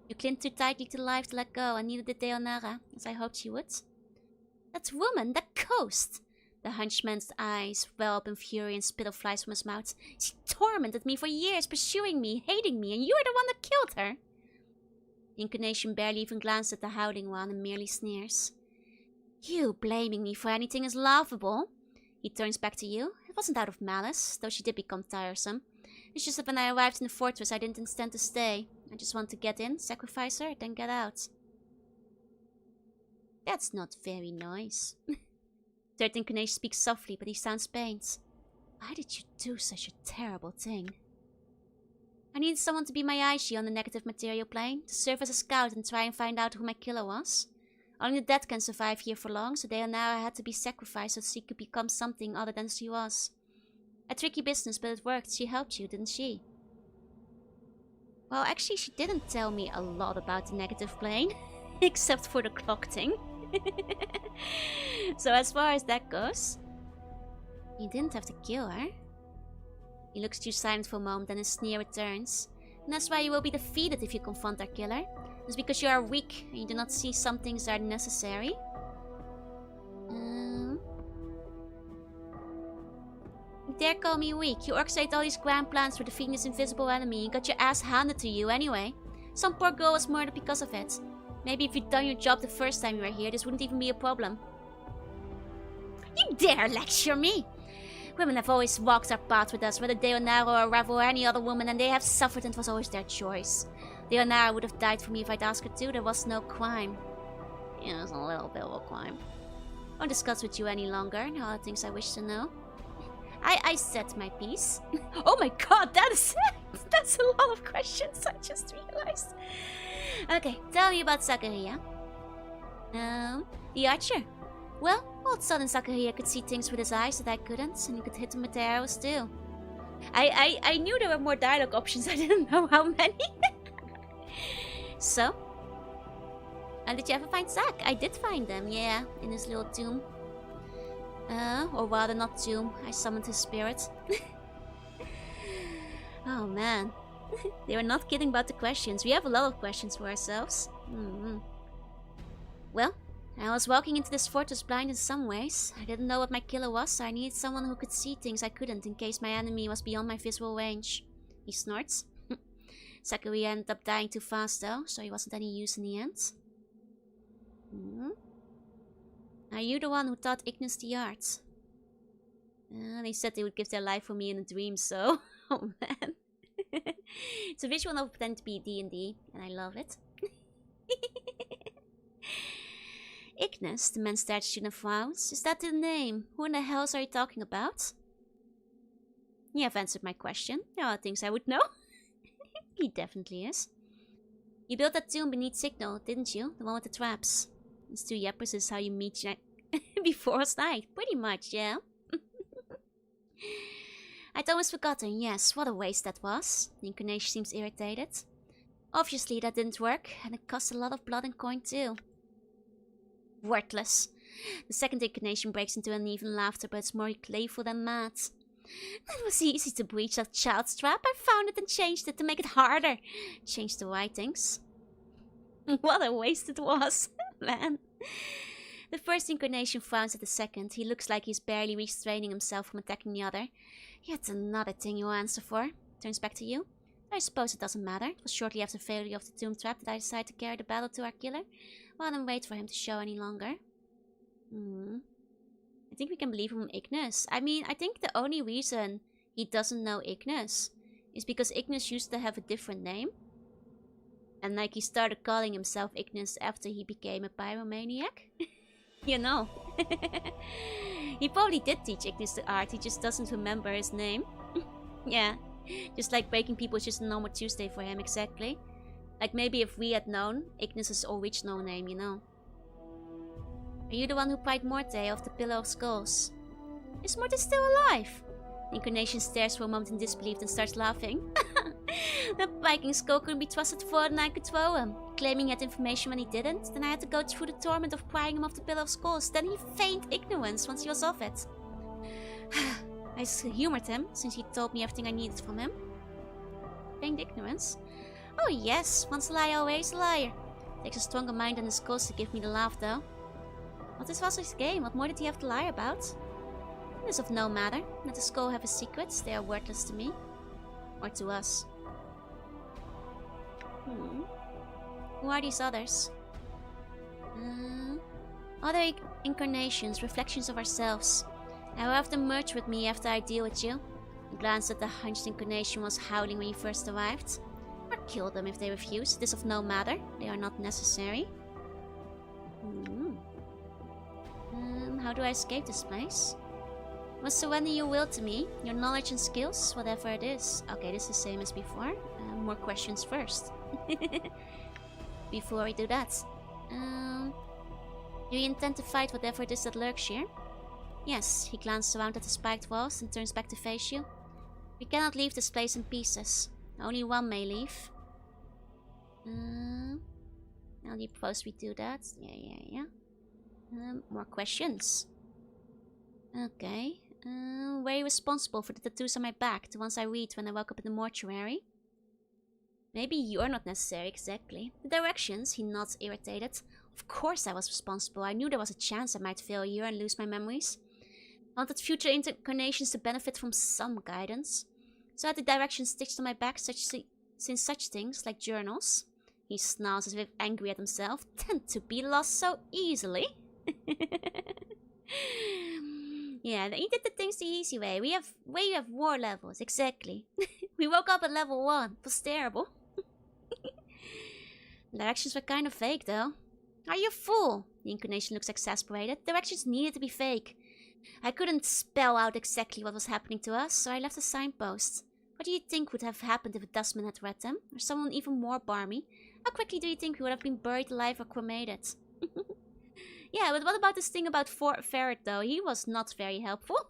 you cling too tightly to life to let go. I needed the Deonara, as I hoped she would. That woman, that ghost! The henchman's eyes well up in fury and spittle flies from his mouth. She tormented me for years, pursuing me, hating me, and you are the one that killed her. The incarnation barely even glanced at the howling one and merely sneers. You blaming me for anything is laughable. He turns back to you. It wasn't out of malice, though she did become tiresome. It's just that when I arrived in the fortress, I didn't intend to stay. I just wanted to get in, sacrifice her, then get out. That's not very nice. Third incarnation speaks softly, but he sounds pained. Why did you do such a terrible thing? I needed someone to be my Aishi on the negative material plane, to serve as a scout and try and find out who my killer was. Only the dead can survive here for long, so Deonara had to be sacrificed so she could become something other than she was. A tricky business, but it worked. She helped you, didn't she? Well, actually, she didn't tell me a lot about the negative plane, except for the clock thing. So as far as that goes, you didn't have to kill her. He looks at you silent for a moment, then his sneer returns. And that's why you will be defeated if you confront our killer. It's because you are weak and you do not see some things are necessary. You dare call me weak? You orchestrated all these grand plans for defeating this invisible enemy and got your ass handed to you anyway. Some poor girl was murdered because of it. Maybe if you'd done your job the first time you were here, this wouldn't even be a problem. You dare lecture me? Women have always walked our path with us, whether Deonara or Ravo or any other woman, and they have suffered and it was always their choice. Deonara would have died for me if I'd asked her to. There was no crime. Yeah, it was a little bit of a crime. I won't discuss with you any longer. There are things I wish to know. I said my piece. Oh my god, that's a lot of questions, I just realized. Okay, tell me about Zacharia. The archer. Well, All of a sudden, Sakahia could see things with his eyes that I couldn't, and he could hit them with the arrows too. I knew there were more dialogue options, I didn't know how many. So, and did you ever find Zack? I did find them, yeah, in his little tomb. Or rather not tomb, I summoned his spirit. Oh man, they were not kidding about the questions. We have a lot of questions for ourselves. Well, I was walking into this fortress blind in some ways. I didn't know what my killer was, so I needed someone who could see things I couldn't in case my enemy was beyond my visual range. He snorts. Zachary ended up dying too fast though, so he wasn't any use in the end. Are you the one who taught Ignis the art? They said they would give their life for me in a dream, so... Oh man. It's a visual novel pretending to be D&D, and I love it. Ignis, the man's statue student found. Is that the name? Who in the hell are you talking about? You have answered my question. There are things I would know. He definitely is. You built that tomb beneath Signal, didn't you? The one with the traps. It's 2 Yepers is how you meet before night. Pretty much, yeah. I'd almost forgotten, yes, what a waste that was. The incarnation seems irritated. Obviously that didn't work, and it cost a lot of blood and coin too. Worthless. The second incarnation breaks into uneven laughter, but it's more playful than mad. It was easy to breach that child's trap. I found it and changed it to make it harder. Changed the writings. What a waste it was, man. The first incarnation frowns at the second. He looks like he's barely restraining himself from attacking the other. Yet another thing you'll answer for. Turns back to you. I suppose it doesn't matter. It was shortly after the failure of the tomb trap that I decided to carry the battle to our killer, rather than wait for him to show any longer. I think we can believe him on Ignis. I mean, I think the only reason he doesn't know Ignis is because Ignis used to have a different name. And like he started calling himself Ignis after he became a pyromaniac. You know. He probably did teach Ignis the art, he just doesn't remember his name. Yeah. Just like breaking people is just a normal Tuesday for him, exactly. Like maybe if we had known Ignis' original name, you know. Are you the one who pried Morte off the Pillar of Skulls? Is Morte still alive? The incarnation stares for a moment in disbelief and starts laughing. That Viking skull couldn't be trusted further than I could throw him. Claiming he had information when he didn't, then I had to go through the torment of prying him off the Pillar of Skulls. Then he feigned ignorance once he was off it. I humored him, since he told me everything I needed from him. Feigned ignorance? Oh yes, once a liar, always a liar. Takes a stronger mind than his skulls to give me the laugh though. What was his game? What more did he have to lie about? It is of no matter. Let the skull have his secrets, they are worthless to me. Or to us. Who are these others? Other incarnations, reflections of ourselves. I will have them merge with me after I deal with you. A glance at the hunched incarnation was howling when you first arrived. Or kill them if they refuse. It is of no matter. They are not necessary. How do I escape this place? I must surrender your will to me, your knowledge and skills, whatever it is. Okay, this is the same as before. More questions first. Before we do that. Do you intend to fight whatever it is that lurks here? Yes, he glances around at the spiked walls and turns back to face you. We cannot leave this place in pieces. Only one may leave. How do you propose we do that? Yeah. More questions. Okay. Were you responsible for the tattoos on my back? The ones I read when I woke up in the mortuary? Maybe you're not necessary, exactly. The directions, he nods irritated. Of course I was responsible. I knew there was a chance I might fail you and lose my memories. I wanted future incarnations to benefit from some guidance. So I had the directions stitched on my back since such things, like journals, he snarls as if angry at himself, tend to be lost so easily. Yeah, he did the things the easy way. We have war levels, exactly. We woke up at level 1. It was terrible. Directions were kind of fake, though. Are you a fool? The incarnation looks exasperated. Directions needed to be fake. I couldn't spell out exactly what was happening to us, so I left a signpost. What do you think would have happened if a dustman had read them? Or someone even more barmy? How quickly do you think we would have been buried alive or cremated? Yeah, but what about this thing about Ferret, though? He was not very helpful.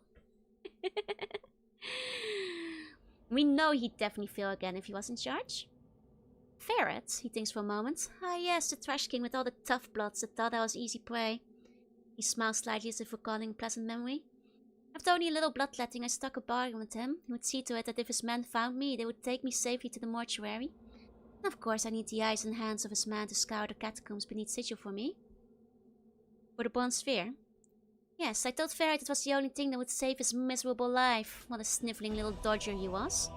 We know he'd definitely fail again if he was in charge. Ferret, he thinks for a moment. Ah yes, the Trash King with all the tough bloods that thought I was easy prey. He smiles slightly as if recalling a pleasant memory. After only a little bloodletting, I struck a bargain with him. He would see to it that if his men found me, they would take me safely to the mortuary. And of course, I need the eyes and hands of his men to scour the catacombs beneath Sigil for me. For the Bronze Sphere? Yes, I told Ferret it was the only thing that would save his miserable life. What a sniveling little dodger he was.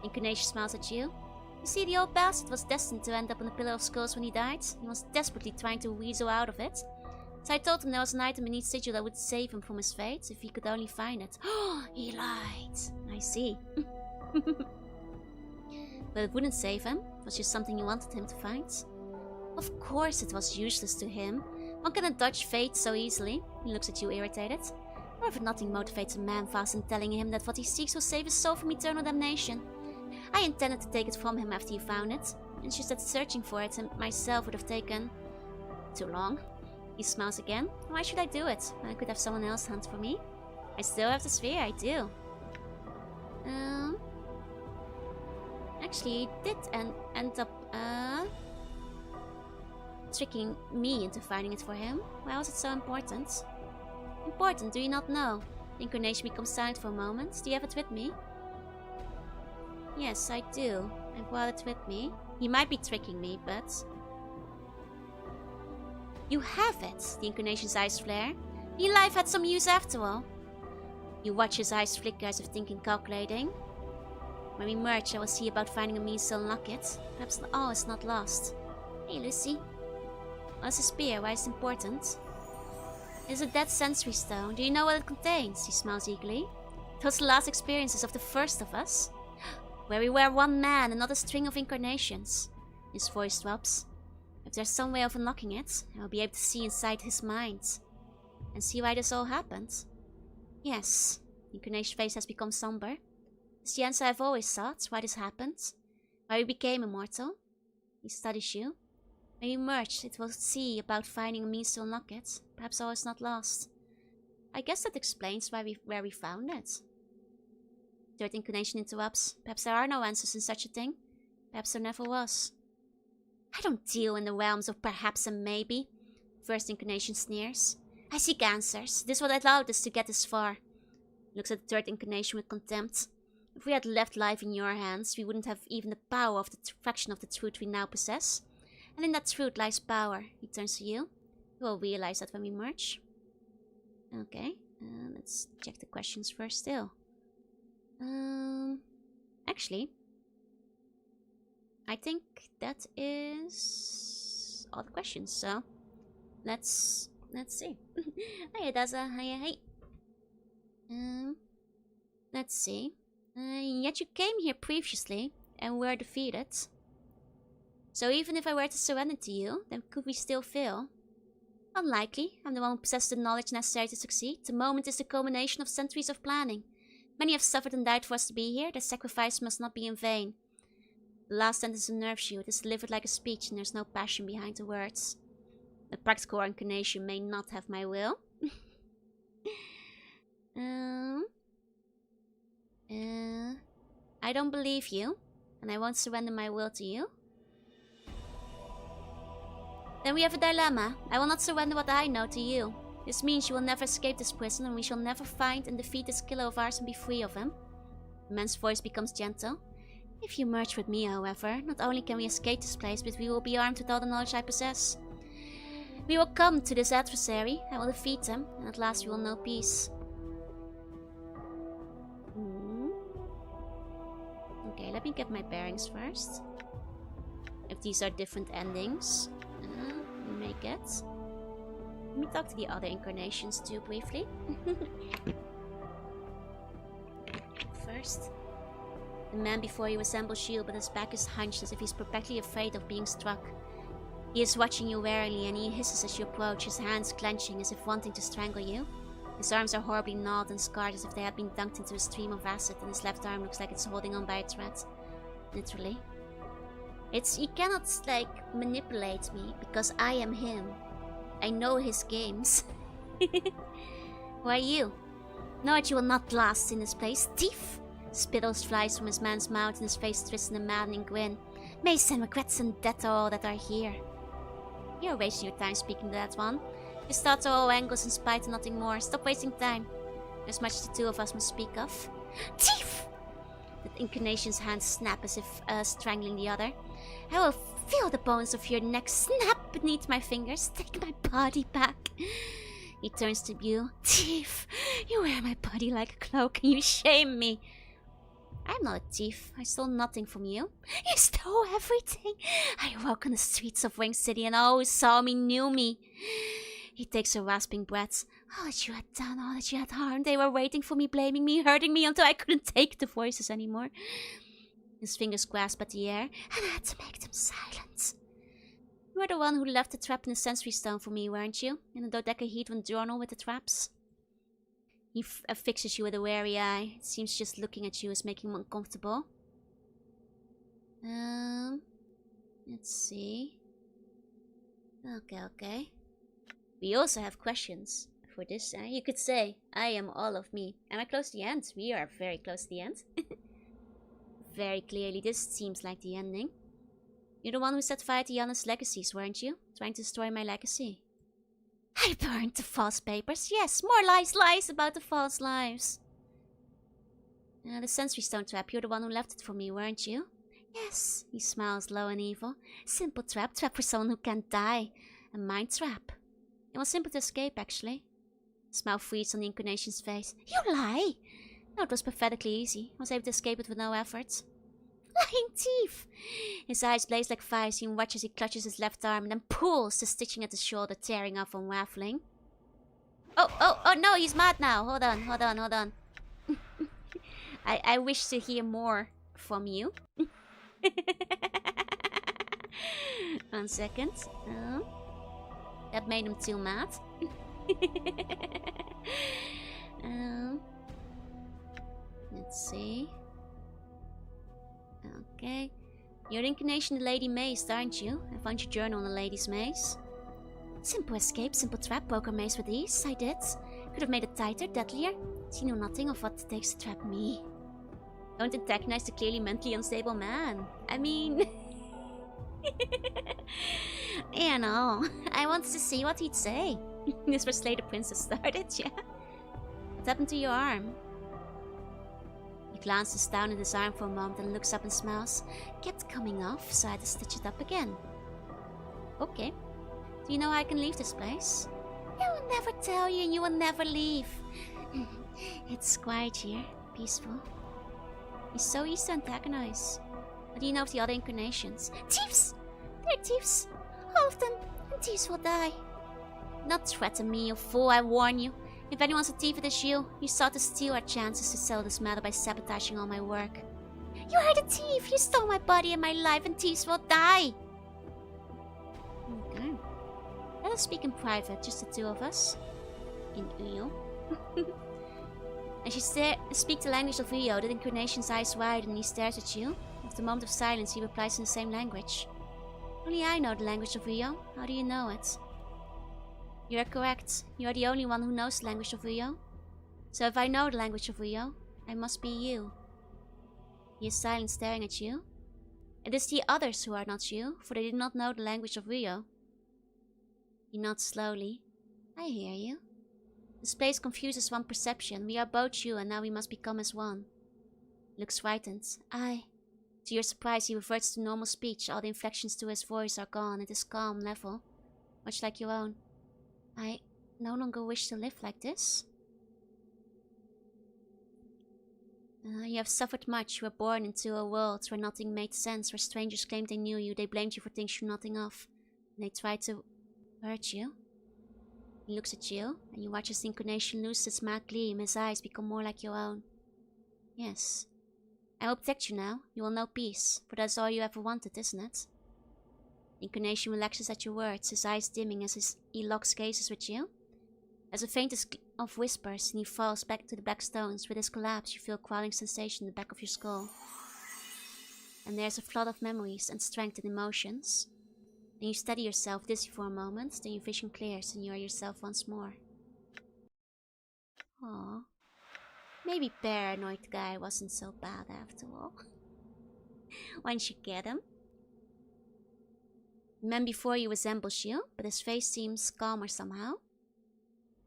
Incarnation smiles at you. You see, the old bastard was destined to end up on the Pillar of Skulls when he died. He was desperately trying to weasel out of it. So I told him there was an item beneath Sigil that would save him from his fate, if he could only find it. Oh, he lied. I see. But it wouldn't save him. It was just something you wanted him to find. Of course it was useless to him. One cannot dodge fate so easily. He looks at you irritated. However, nothing motivates a man faster than telling him that what he seeks will save his soul from eternal damnation. I intended to take it from him after he found it. It's just that searching for it myself would have taken too long. He smiles again. Why should I do it when I could have someone else hunt for me? I still have the sphere, I do. Actually, he did end up tricking me into finding it for him. Why was it so important? Important, do you not know? The incarnation becomes silent for a moment. Do you have it with me? Yes, I do. I brought it with me. He might be tricking me, but... You have it! The incarnation's eyes flare. Your life had some use after all. You watch his eyes flicker as if thinking calculating. When we merge, I will see about finding a means to unlock it. Perhaps all is not lost. Hey, Lucy. What's a spear? Why is it important? It's a dead sensory stone. Do you know what it contains? He smiles eagerly. Those last experiences of the first of us. Where we were one man and not a string of incarnations. His voice drops. If there's some way of unlocking it, I'll be able to see inside his mind. And see why this all happened. Yes. The incarnation face has become somber. It's the answer I've always sought. Why this happened. Why we became immortal. He studies you. When we merged, it will see about finding a means to unlock it. Perhaps all is not lost. I guess that explains where we found it. Third incarnation interrupts. Perhaps there are no answers in such a thing. Perhaps there never was. I don't deal in the realms of perhaps and maybe. First incarnation sneers. I seek answers. This is what allowed us to get this far. Looks at the third incarnation with contempt. If we had left life in your hands, we wouldn't have even the power of the fraction of the truth we now possess. And in that truth lies power. He turns to you. You will realize that when we merge. Okay, let's check the questions first still. Actually, I think that is all the questions, so let's see. Hiya Daza, hiya hey. Let's see. Yet you came here previously and were defeated. So even if I were to surrender to you, then could we still fail? Unlikely. I'm the one who possesses the knowledge necessary to succeed. The moment is the culmination of centuries of planning. Many have suffered and died for us to be here. Their sacrifice must not be in vain. The last sentence unnerves you. It is delivered like a speech and there's no passion behind the words. The practical incarnation may not have my will. I don't believe you, and I won't surrender my will to you. Then we have a dilemma. I will not surrender what I know to you. This means you will never escape this prison, and we shall never find and defeat this killer of ours and be free of him. The man's voice becomes gentle. If you merge with me, however, not only can we escape this place, but we will be armed with all the knowledge I possess. We will come to this adversary, I will defeat him, and at last we will know peace. Okay, let me get my bearings first. If these are different endings, we may get. Let me talk to the other incarnations too briefly. First, the man before you resembles you, but his back is hunched as if he's perpetually afraid of being struck. He is watching you warily and he hisses as you approach, his hands clenching as if wanting to strangle you. His arms are horribly gnawed and scarred as if they had been dunked into a stream of acid, and his left arm looks like it's holding on by a thread. Literally. He cannot, like, manipulate me because I am him. I know his games. Who are you? Know that you will not last in this place, thief! Spittles flies from his man's mouth and his face twists in a maddening grin. Mace and regrets and death are all that are here. You're wasting your time speaking to that one. His thoughts are all angles in spite of nothing more. Stop wasting time. There's much the two of us must speak of. Thief! The incarnation's hands snap as if strangling the other. I will feel the bones of your neck snap beneath my fingers. Take my body back. He turns to you. Thief! You wear my body like a cloak and you shame me. I'm not a thief. I stole nothing from you. You stole everything. I walk on the streets of Wing City and all who saw me knew me. He takes a rasping breath. All that you had done, all that you had harmed, they were waiting for me, blaming me, hurting me until I couldn't take the voices anymore. His fingers grasp at the air, and I had to make them silent. You were the one who left the trap in the sensory stone for me, weren't you? In the dodecahedron journal with the traps? He fixes you with a wary eye. It seems just looking at you is making him uncomfortable. Let's see. Okay. We also have questions for this. You could say, I am all of me. Am I close to the end? We are very close to the end. Very clearly, this seems like the ending. You're the one who set fire to Janna's legacies, weren't you? Trying to destroy my legacy. I burned the false papers. Yes, more lies about the false lives. The sensory stone trap, you're the one who left it for me, weren't you? Yes, he smiles low and evil. Simple trap for someone who can't die. A mind trap. It was simple to escape, actually. A smile freezes on the incarnation's face. You lie! No, it was pathetically easy. I was able to escape it with no effort. Lying thief! His eyes blaze like fire as you watch as he clutches his left arm and then pulls the stitching at his shoulder, tearing off and raffling. Oh no, he's mad now. Hold on. I wish to hear more from you. 1 second. That made him too mad. Let's see. Okay. You're the incarnation the Lady Maze, aren't you? I found your journal on the Lady's Maze. Simple escape, simple trap, broke our maze with ease. I did. Could have made it tighter, deadlier. She knew nothing of what it takes to trap me. Don't antagonize the clearly mentally unstable man. I mean... You know, I wanted to see what he'd say. This was Slay the Princess started, yeah? What happened to your arm? He glances down at his arm for a moment and looks up and smiles. Kept coming off, so I had to stitch it up again. Okay. Do you know how I can leave this place? I will never tell you and you will never leave. It's quiet here, peaceful. He's so easy to antagonize. What do you know of the other incarnations? Thieves! They're thieves. All of them. And thieves will die. Not threaten me, you fool, I warn you. If anyone's a thief, it is you. You sought to steal our chances to settle this matter by sabotaging all my work. You are the thief! You stole my body and my life, and thieves will die! Okay. Let us speak in private, just the two of us. In Uyo. As you speak the language of Uyo, the incarnation's eyes widen and he stares at you. After a moment of silence, he replies in the same language. Only I know the language of Uyo. How do you know it? You are correct. You are the only one who knows the language of Uyo. So if I know the language of Uyo, I must be you. He is silent, staring at you. It is the others who are not you, for they do not know the language of Uyo. He nods slowly. I hear you. This place confuses one perception. We are both you, and now we must become as one. He looks frightened. To your surprise, he reverts to normal speech. All the inflections to his voice are gone. It is calm, level. Much like your own. I no longer wish to live like this. You have suffered much. You were born into a world where nothing made sense, where strangers claimed they knew you. They blamed you for things you knew nothing of. And they tried to hurt you. He looks at you, and you watch his incarnation lose its mad gleam. His eyes become more like your own. Yes. I will protect you now. You will know peace, for that's all you ever wanted, isn't it? The incarnation relaxes at your words, his eyes dimming as he locks gazes with you. There's a faintest of whispers, and he falls back to the black stones. With his collapse, you feel a crawling sensation in the back of your skull. And there's a flood of memories and strength and emotions. Then you steady yourself dizzy for a moment, then your vision clears and you are yourself once more. Aww. Maybe paranoid guy wasn't so bad after all. Once you get him. The man before you resembles you, but his face seems calmer somehow.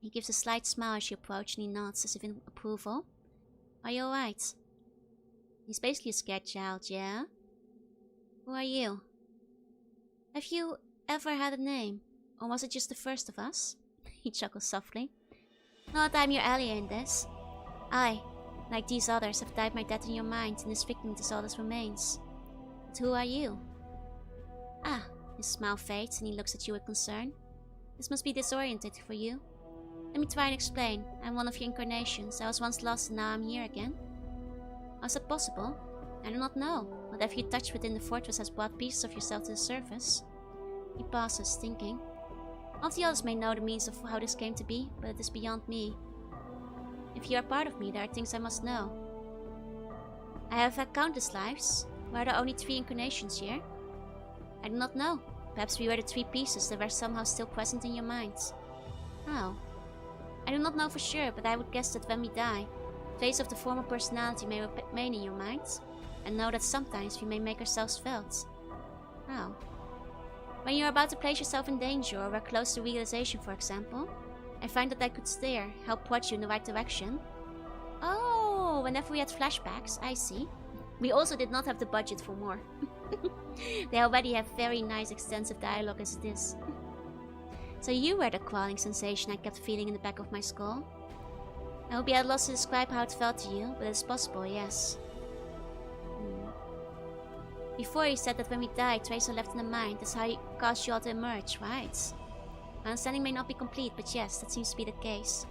He gives a slight smile as you approach and he nods as if in approval. Are you alright? He's basically a scared child, yeah? Who are you? Have you ever had a name? Or was it just the first of us? He chuckles softly. Not that I'm your ally in this. I, like these others, have dyed my death in your mind, and this victim is all that remains. But who are you? Ah, his smile fades and he looks at you with concern. This must be disoriented for you. Let me try and explain. I'm one of your incarnations. I was once lost and now I'm here again. How is that possible? I do not know. Whatever you touched within the fortress has brought pieces of yourself to the surface. He pauses, thinking. All of the others may know the means of how this came to be, but it is beyond me. If you are part of me, there are things I must know. I have had countless lives. Were there only 3 incarnations here? I do not know. Perhaps we were the 3 pieces that were somehow still present in your minds. How? I do not know for sure, but I would guess that when we die, the face of the former personality may remain in your minds, and know that sometimes we may make ourselves felt. How? When you are about to place yourself in danger or are close to realization, for example, I find that I could steer, help point you in the right direction. Oh, whenever we had flashbacks, I see. We also did not have the budget for more. They already have very nice extensive dialogue as it is. So you were the crawling sensation I kept feeling in the back of my skull. I would be at a loss to describe how it felt to you, but it's possible, yes. Before you said that when we die, traces are left in the mind. That's how you caused you all to emerge, right? My understanding may not be complete, but yes, that seems to be the case.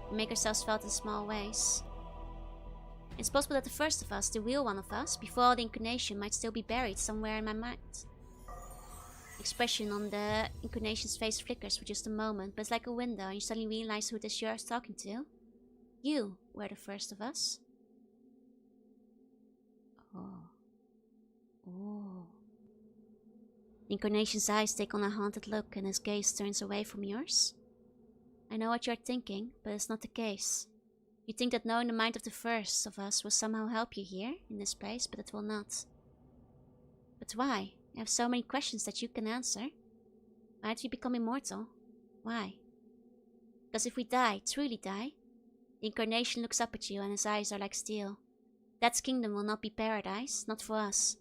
We make ourselves felt in small ways. It's possible that the first of us, the real one of us, before all the incarnation, might still be buried somewhere in my mind. The expression on the incarnation's face flickers for just a moment, but it's like a window and you suddenly realize who it is you're talking to. You were the first of us. Oh. Oh. The incarnation's eyes take on a haunted look and his gaze turns away from yours. I know what you're thinking, but it's not the case. You think that knowing the mind of the first of us will somehow help you here, in this place, but it will not. But why? I have so many questions that you can answer. Why did we become immortal? Why? Because if we die, truly die, the incarnation looks up at you and his eyes are like steel. That kingdom will not be paradise, not for us.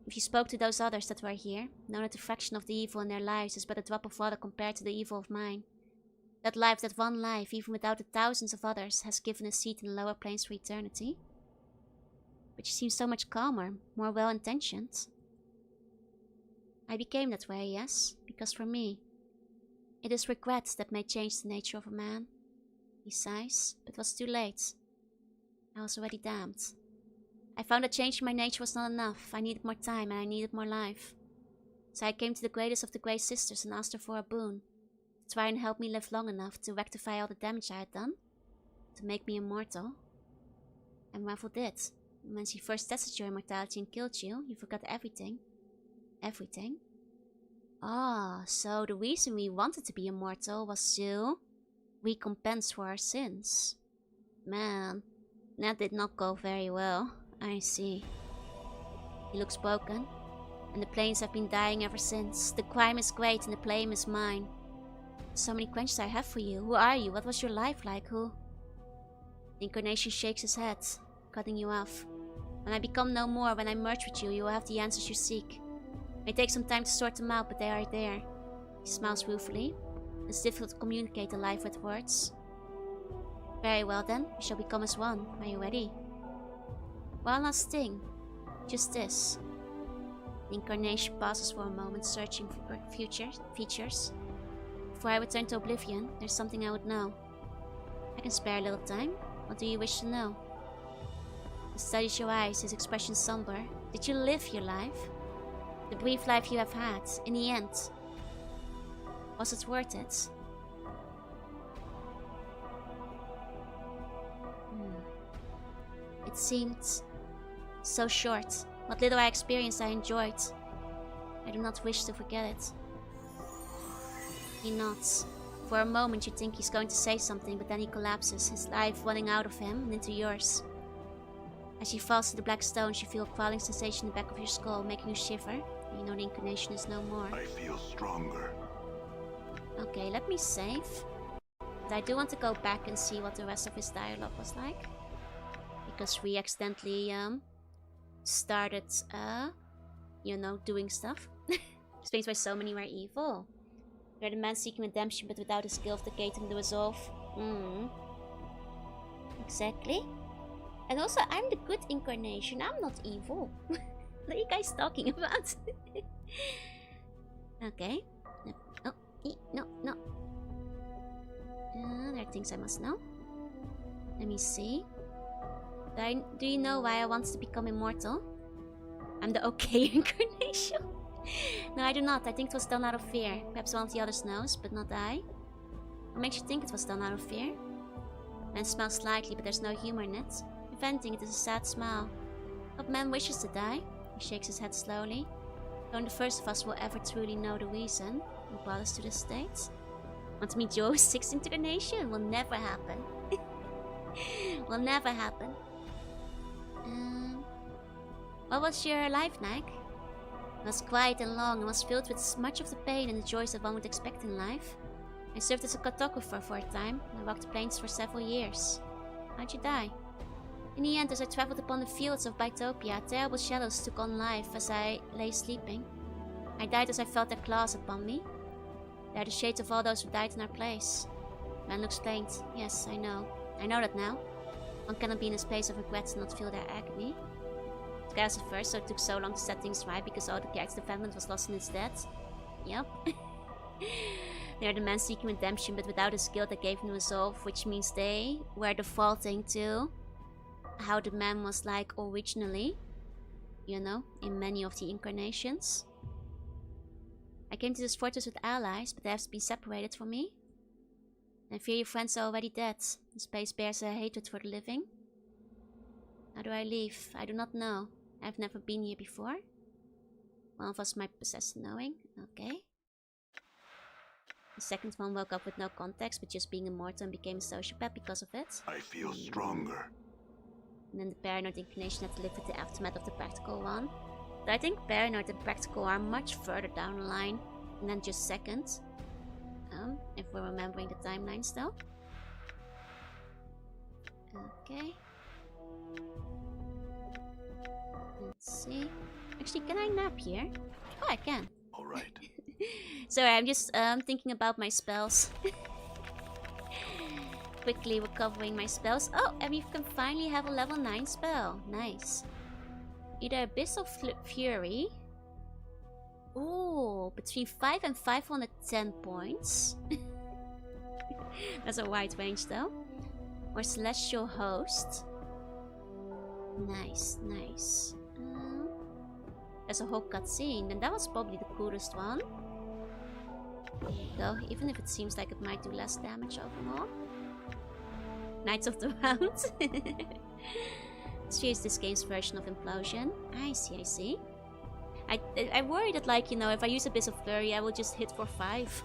If you spoke to those others that were here, know that the fraction of the evil in their lives is but a drop of water compared to the evil of mine. That life, that one life, even without the thousands of others, has given a seat in the lower planes for eternity. But you seem so much calmer, more well-intentioned. I became that way, yes, because for me, it is regret that may change the nature of a man. He sighs, but it was too late. I was already damned. I found that changing my nature was not enough. I needed more time and I needed more life. So I came to the greatest of the Grey Sisters and asked her for a boon. To try and help me live long enough to rectify all the damage I had done. To make me immortal. And Ravel did. When she first tested your immortality and killed you, you forgot everything. Everything? Ah, so the reason we wanted to be immortal was to recompense for our sins. Man, that did not go very well. I see. He looks broken, and the planes have been dying ever since. The crime is great and the blame is mine. So many questions I have for you. Who are you? What was your life like? Who? The incarnation shakes his head, cutting you off. When I become no more, when I merge with you, you will have the answers you seek. It may take some time to sort them out, but they are there. He smiles ruefully. It's difficult to communicate a life with words. Very well then, we shall become as one. Are you ready? One last thing. Just this. The incarnation pauses for a moment, searching for features. Before I return to Oblivion, there's something I would know. I can spare a little time. What do you wish to know? He studies your eyes, his expression somber. Did you live your life? The brief life you have had, in the end. Was it worth it? It seemed so short. What little I experienced I enjoyed. I do not wish to forget it. He nods. For a moment you think he's going to say something, but then he collapses, his life running out of him and into yours. As he falls to the black stones, you feel a crawling sensation in the back of your skull, making you shiver. And you know the incarnation is no more. I feel stronger. Okay, let me save. But I do want to go back and see what the rest of his dialogue was like. Because we accidentally started, you know, doing stuff. Explains why so many were evil. You're the man seeking redemption, but without the skill of negating the resolve. Exactly. And also, I'm the good incarnation. I'm not evil. What are you guys talking about? Okay. Oh, no. There are things I must know. Let me see. Do you know why I want to become immortal? I'm the okay incarnation. No, I do not. I think it was done out of fear. Perhaps one of the others knows, but not I. What makes you think it was done out of fear? Man smiles slightly, but there's no humor in it. If anything, it is a sad smile. What man wishes to die? He shakes his head slowly. Only the first of us will ever truly know the reason who brought us to this state. Want to meet Joe's 6th incarnation? Will never happen. Will never happen. What was your life, Nike? It was quiet and long and was filled with much of the pain and the joys that one would expect in life. I served as a cartographer for a time, and I walked the plains for several years. How'd you die? In the end, as I traveled upon the fields of Vtopia, terrible shadows took on life as I lay sleeping. I died as I felt their claws upon me. They are the shades of all those who died in our place. Man looks faint. Yes, I know. I know that now. One cannot be in a space of regret and not feel their agony. The guy was at first, so it took so long to set things right because all the character development was lost in its death. Yep. They are the men seeking redemption, but without a skill that gave them resolve, which means they were defaulting to how the man was like originally, you know, in many of the incarnations. I came to this fortress with allies, but they have been separated from me. I fear your friends are already dead. The space bears a hatred for the living. How do I leave? I do not know. I've never been here before. One of us might possess the knowing. Okay. The second one woke up with no context, but just being immortal and became a sociopath because of it. I feel stronger. And then the paranoid inclination had to live with the aftermath of the practical one. But I think paranoid and practical are much further down the line than just second. If we're remembering the timelines though. Okay. Let's see. Actually, can I nap here? Oh, I can. Alright. Sorry, I'm just thinking about my spells. Quickly recovering my spells. Oh, and we can finally have a level 9 spell. Nice. Either Abyss of Fury. Oh, between 5 and 510 points. That's a wide range though. Or Celestial Host. Nice, nice. There's a whole cutscene, and that was probably the coolest one. Though, even if it seems like it might do less damage overall. Knights of the Round. Let's use this game's version of Implosion. I see. I worry that, like, you know, if I use Abyss of Flurry, I will just hit for 5.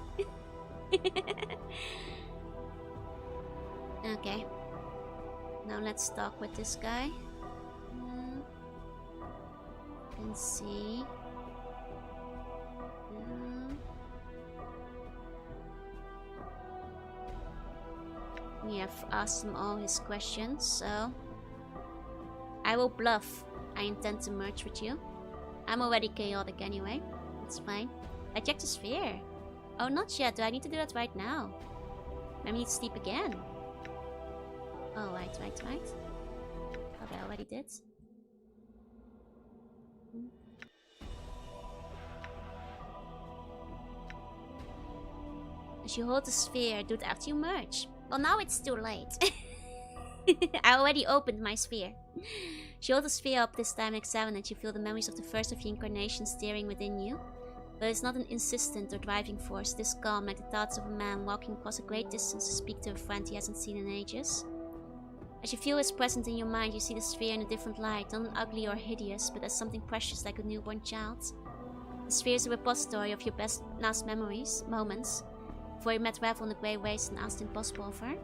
Okay. Now let's talk with this guy. And see. We have asked him all his questions, so I will bluff. I intend to merge with you. I'm already chaotic anyway. It's fine. I checked the sphere. Oh, not yet. Do I need to do that right now? I need to sleep again. Oh, right. Thought I already did. As you hold the sphere, do it after you merge. Well, now it's too late. I already opened my sphere. You hold the sphere up this time, examine it. You feel the memories of the first of the incarnations stirring within you. But it's not an insistent or driving force. It is calm, like the thoughts of a man walking across a great distance to speak to a friend he hasn't seen in ages. As you feel his presence in your mind, you see the sphere in a different light, not ugly or hideous, but as something precious like a newborn child. The sphere is a repository of your best last memories, moments, before you met Revel on the Grey Waste and asked the impossible of her.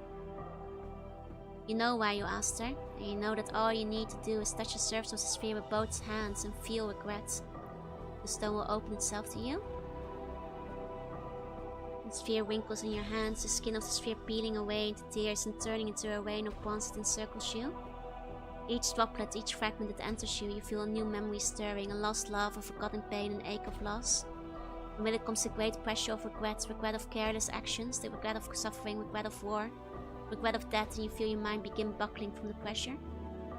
You know why you asked her, and you know that all you need to do is touch the surface of the sphere with both hands and feel regret. The stone will open itself to you. The sphere wrinkles in your hands, the skin of the sphere peeling away into tears and turning into a rain of bonds that encircles you. Each droplet, each fragment that enters you, you feel a new memory stirring, a lost love, a forgotten pain, an ache of loss. And with it comes the great pressure of regret, regret of careless actions, the regret of suffering, regret of war, regret of death, and you feel your mind begin buckling from the pressure.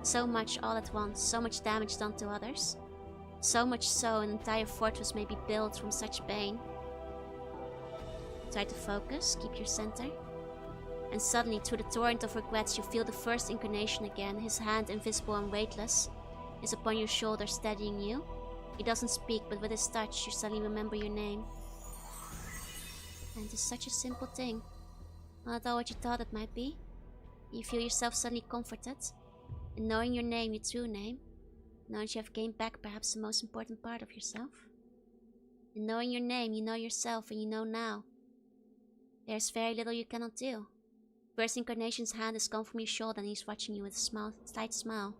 So much all at once, so much damage done to others. So much so an entire fortress may be built from such pain. Try to focus, keep your center. And suddenly, through the torrent of regrets, you feel the first incarnation again. His hand, invisible and weightless, is upon your shoulder, steadying you. He doesn't speak, but with his touch, you suddenly remember your name. And it's such a simple thing. Not all what you thought it might be. You feel yourself suddenly comforted. And knowing your name, your true name. Knowing you have gained back perhaps the most important part of yourself. And knowing your name, you know yourself and you know now. There's very little you cannot do. First incarnation's hand has come from your shoulder and he's watching you with a slight smile.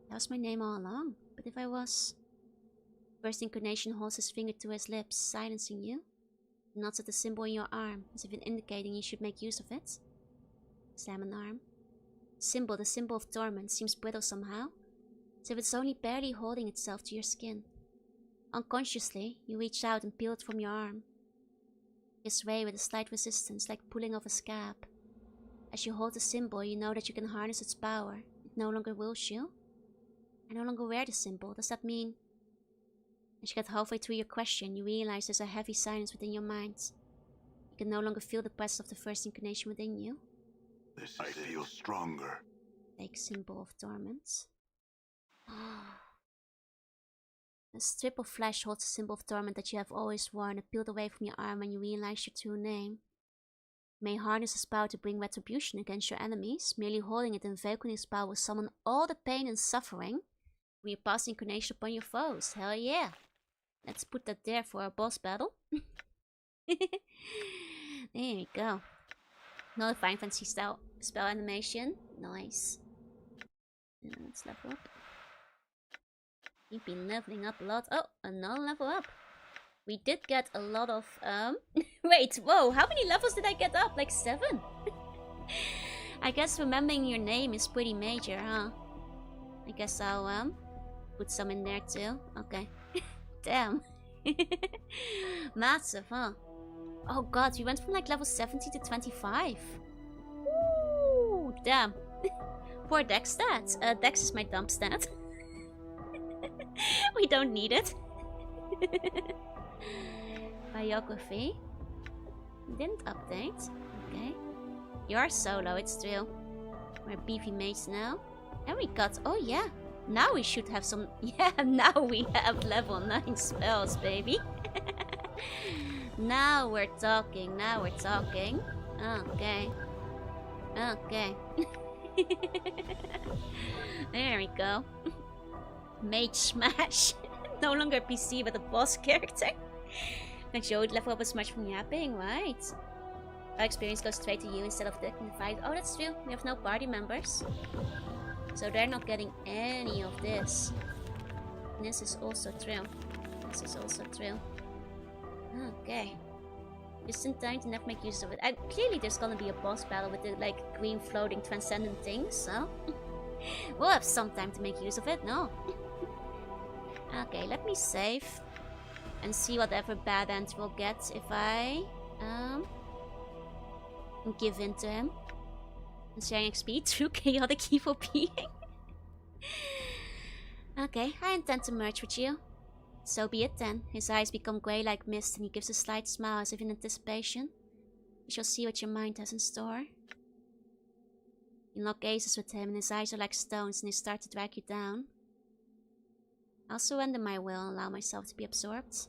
That was my name all along, but if I was... First incarnation holds his finger to his lips, silencing you. He nods at the symbol in your arm, as if indicating you should make use of it. Examine arm. The symbol of torment, seems brittle somehow, as if it's only barely holding itself to your skin. Unconsciously, you reach out and peel it from your arm. You sway with a slight resistance, like pulling off a scab. As you hold the symbol, you know that you can harness its power. It no longer wills you. I no longer wear the symbol. Does that mean... As you get halfway through your question, you realize there's a heavy silence within your mind. You can no longer feel the presence of the first incarnation within you. I feel stronger. Take symbol of torment. A strip of flesh holds the symbol of torment that you have always worn, and peeled away from your arm when you realize your true name. You may harness his power to bring retribution against your enemies. Merely holding it and invoking his power will summon all the pain and suffering when you pass incarnation upon your foes. Hell yeah! Let's put that there for our boss battle. There we go. Another Final Fantasy style spell animation. Nice. Let's level up. We've been leveling up a lot. Oh, another level up. We did get a lot of, Wait, whoa, how many levels did I get up? Like 7? I guess remembering your name is pretty major, huh? I guess I'll, put some in there too. Okay. Damn. Massive, huh? Oh god, we went from like level 70 to 25. Ooh, damn. Poor Dex stats. Dex is my dump stat. We don't need it. Biography. Didn't update. Okay. You're solo, it's true. We're beefy mates now. And we got... Oh yeah. Now we should have some... Yeah, now we have level 9 spells, baby. Now we're talking. Now we're talking. Okay. Okay. There we go. Mage Smash. No longer PC but a boss character. Makes you level up as much from yapping, right? Our experience goes straight to you instead of dignified. Oh, that's true. We have no party members. So they're not getting any of this. And this is also true. This is also true. Okay. Just in time to not make use of it. Clearly there's gonna be a boss battle with the like green floating transcendent things, so... We'll have some time to make use of it, no? Okay, let me save. And see whatever bad end we'll get if I... give in to him. And sharing XP through chaotic evil being. Okay, I intend to merge with you. So be it then. His eyes become grey like mist and he gives a slight smile as if in anticipation. We shall see what your mind has in store. You lock gazes with him and his eyes are like stones and they start to drag you down. I'll surrender my will and allow myself to be absorbed.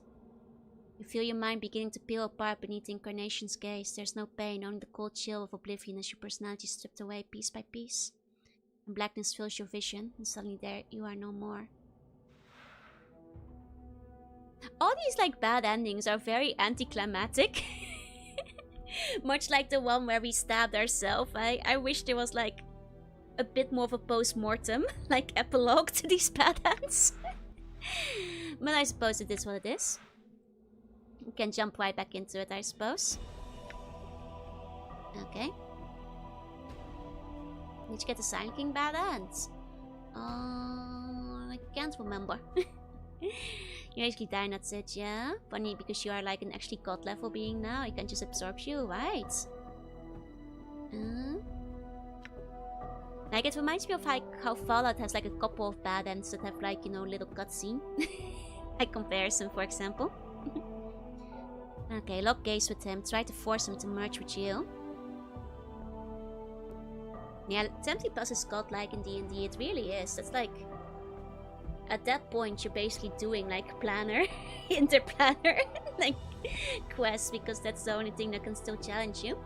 You feel your mind beginning to peel apart beneath the incarnation's gaze. There's no pain, only the cold chill of oblivion as your personality is stripped away piece by piece. And blackness fills your vision, and suddenly there you are no more. all these like bad endings are very anticlimactic. Much like the one where we stabbed ourselves. I wish there was like a bit more of a post-mortem, like epilogue to these bad ends. But I suppose it is what it is. We can jump right back into it, I suppose. Okay. Did you get the Silent King bad ends? I can't remember. You actually die, that's it, yeah? Funny, because you are like an actually god level being now. It can just absorb you, right? Like, it reminds me of like how Fallout has like a couple of bad ends that have like, you know, little cutscene. Like comparison, for example. Okay, lock gaze with him. Try to force him to merge with you. Yeah, 70 plus is godlike in D&D. It really is. That's like... At that point, you're basically doing like planner, interplanner, like quests, because that's the only thing that can still challenge you.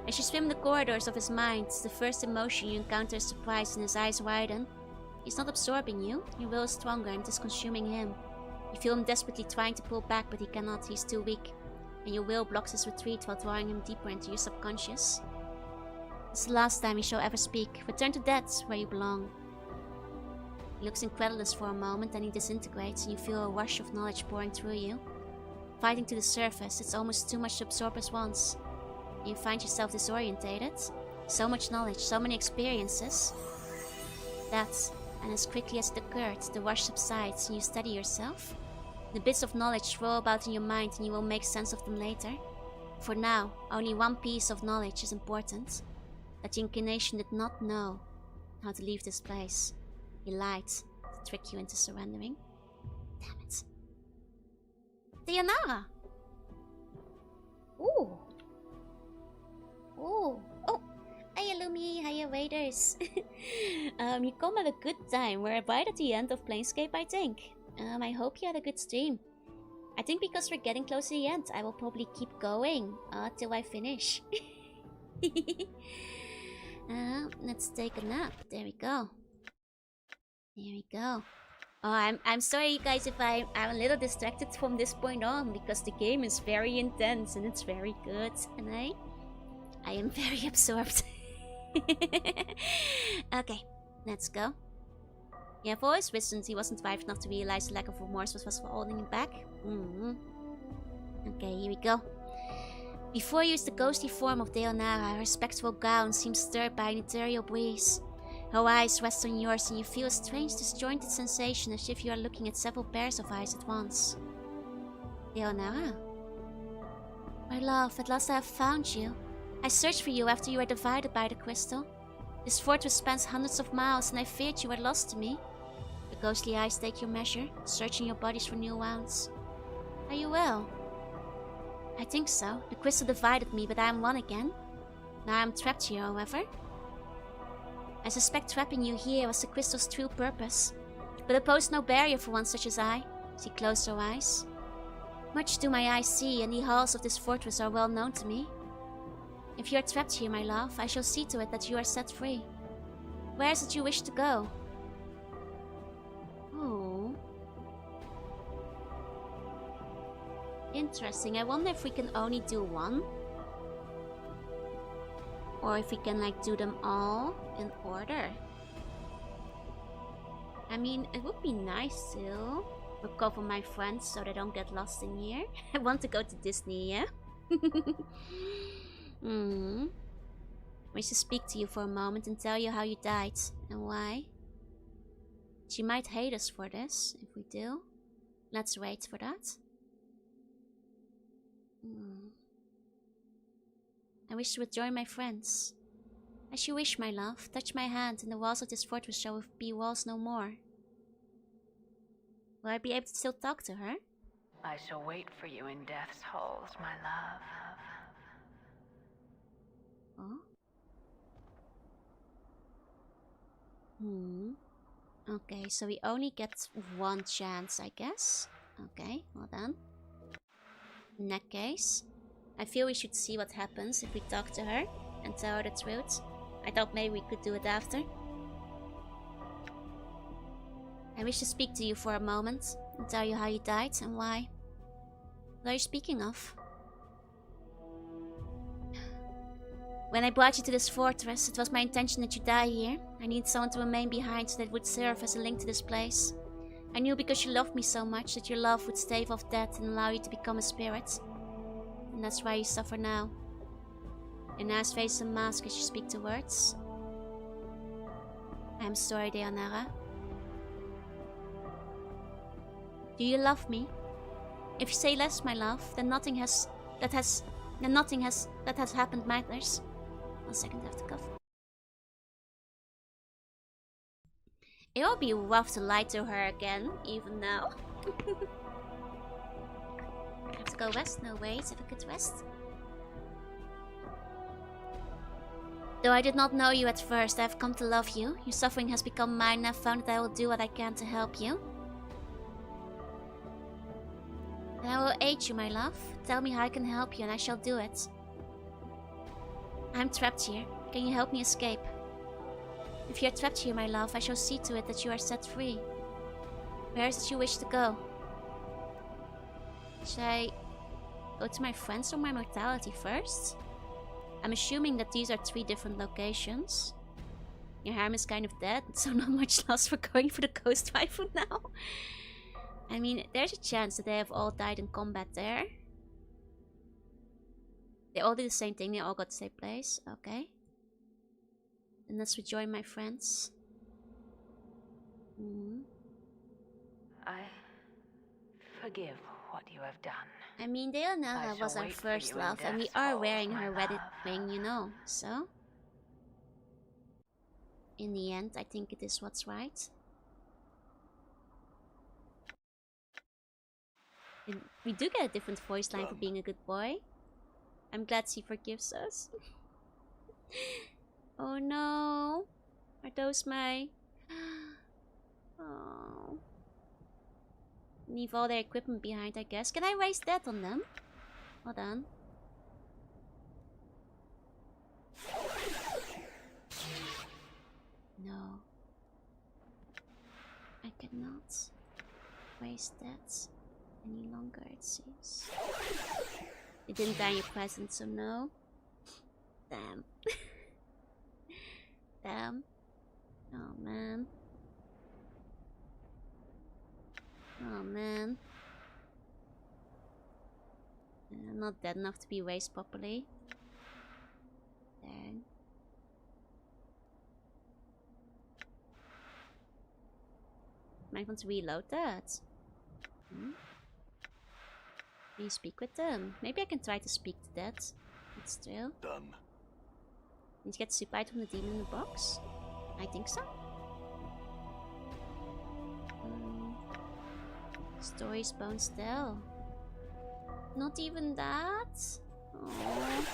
As you swim the corridors of his mind, the first emotion you encounter is surprise and his eyes widen. He's not absorbing you. Your will is stronger and it is consuming him. You feel him desperately trying to pull back, but he cannot. He's too weak. And your will blocks his retreat while drawing him deeper into your subconscious. This is the last time he shall ever speak. Return to that, where you belong. He looks incredulous for a moment, then he disintegrates and you feel a rush of knowledge pouring through you. Fighting to the surface, it's almost too much to absorb at once. You find yourself disorientated. So much knowledge, so many experiences. That, and as quickly as it occurred, the rush subsides and you steady yourself. The bits of knowledge roll about in your mind and you will make sense of them later. For now, only one piece of knowledge is important. That the inclination did not know how to leave this place. He lied to trick you into surrendering. Damn it. Dayanara! Ooh. Ooh. Oh! Hiya Lumi, hiya Raiders. You come at a good time. We're right at the end of Planescape, I think. I hope you had a good stream. I think because we're getting close to the end, I will probably keep going till I finish. Let's take a nap. There we go. There we go. Oh, I'm sorry you guys if I'm a little distracted from this point on, because the game is very intense and it's very good, and I am very absorbed. Okay, let's go. Yeah, for his wisdom, he wasn't wise enough to realize the lack of remorse was holding him back. Okay, here we go. Before you is the ghostly form of Dayanara. Her spectral gown seems stirred by an ethereal breeze. Her eyes rest on yours and you feel a strange disjointed sensation as if you are looking at several pairs of eyes at once. Dayanara? My love, at last I have found you. I searched for you after you were divided by the crystal. This fortress spans hundreds of miles and I feared you were lost to me. The ghostly eyes take your measure, searching your bodies for new wounds. Are you well? I think so. The crystal divided me, but I am one again. Now I am trapped here, however. I suspect trapping you here was the crystal's true purpose. But it posed no barrier for one such as I. She closed her eyes. Much do my eyes see, and the halls of this fortress are well known to me. If you are trapped here, my love, I shall see to it that you are set free. Where is it you wish to go? Oh. Interesting. I wonder if we can only do one. Or if we can like do them all in order. I mean, it would be nice to recover my friends so they don't get lost in here. I want to go to Disney, yeah? I wish to speak to you for a moment and tell you how you died and why. She might hate us for this, if we do. Let's wait for that. I wish to join my friends. As you wish, my love. Touch my hand, and the walls of this fortress shall be walls no more. Will I be able to still talk to her? I shall wait for you in death's halls, my love. Oh? Okay, so we only get one chance, I guess. Okay, well then. In that case, I feel we should see what happens if we talk to her and tell her the truth. I thought maybe we could do it after. I wish to speak to you for a moment. and tell you how you died and why. What are you speaking of? When I brought you to this fortress, it was my intention that you die here. I needed someone to remain behind so that it would serve as a link to this place. I knew because you loved me so much that your love would stave off death and allow you to become a spirit. And that's why you suffer now. Your eyes face a mask as you speak the words. I am sorry, Deonara. Do you love me? If you say less, my love, then nothing that has happened matters. 1 second, I have to cough. It will be rough to lie to her again, even now. I have to go west? No, wait, have a good rest. Though I did not know you at first, I have come to love you. Your suffering has become mine, and I have found that I will do what I can to help you. And I will aid you, my love. Tell me how I can help you, and I shall do it. I'm trapped here. Can you help me escape? If you are trapped here, my love, I shall see to it that you are set free. Where is it you wish to go? Should I go to my friends or my mortality first? I'm assuming that these are 3 different locations. Your harem is kind of dead, so not much loss for going for the ghost waifu now. I mean, there's a chance that they have all died in combat there. They all did the same thing, they all got the same place. Okay. And let's rejoin my friends. I forgive what you have done. I mean, Deonara was our first love, and we are wearing her wedding ring, you know, so... In the end, I think it is what's right. And we do get a different voice line for being a good boy. I'm glad she forgives us. Oh no. Are those my... Oh. Leave all their equipment behind, I guess. Can I raise that on them? Hold on. No. I cannot raise that any longer, it seems. It didn't die in your presence, so no. Damn. Damn. Oh man. Oh man. Not dead enough to be raised properly. Dang. Might want to reload that. Can you speak with them? Maybe I can try to speak to that. But still. Done. Did you get the soup item from the demon in the box? I think so. Stories bone still. Not even that? Oh.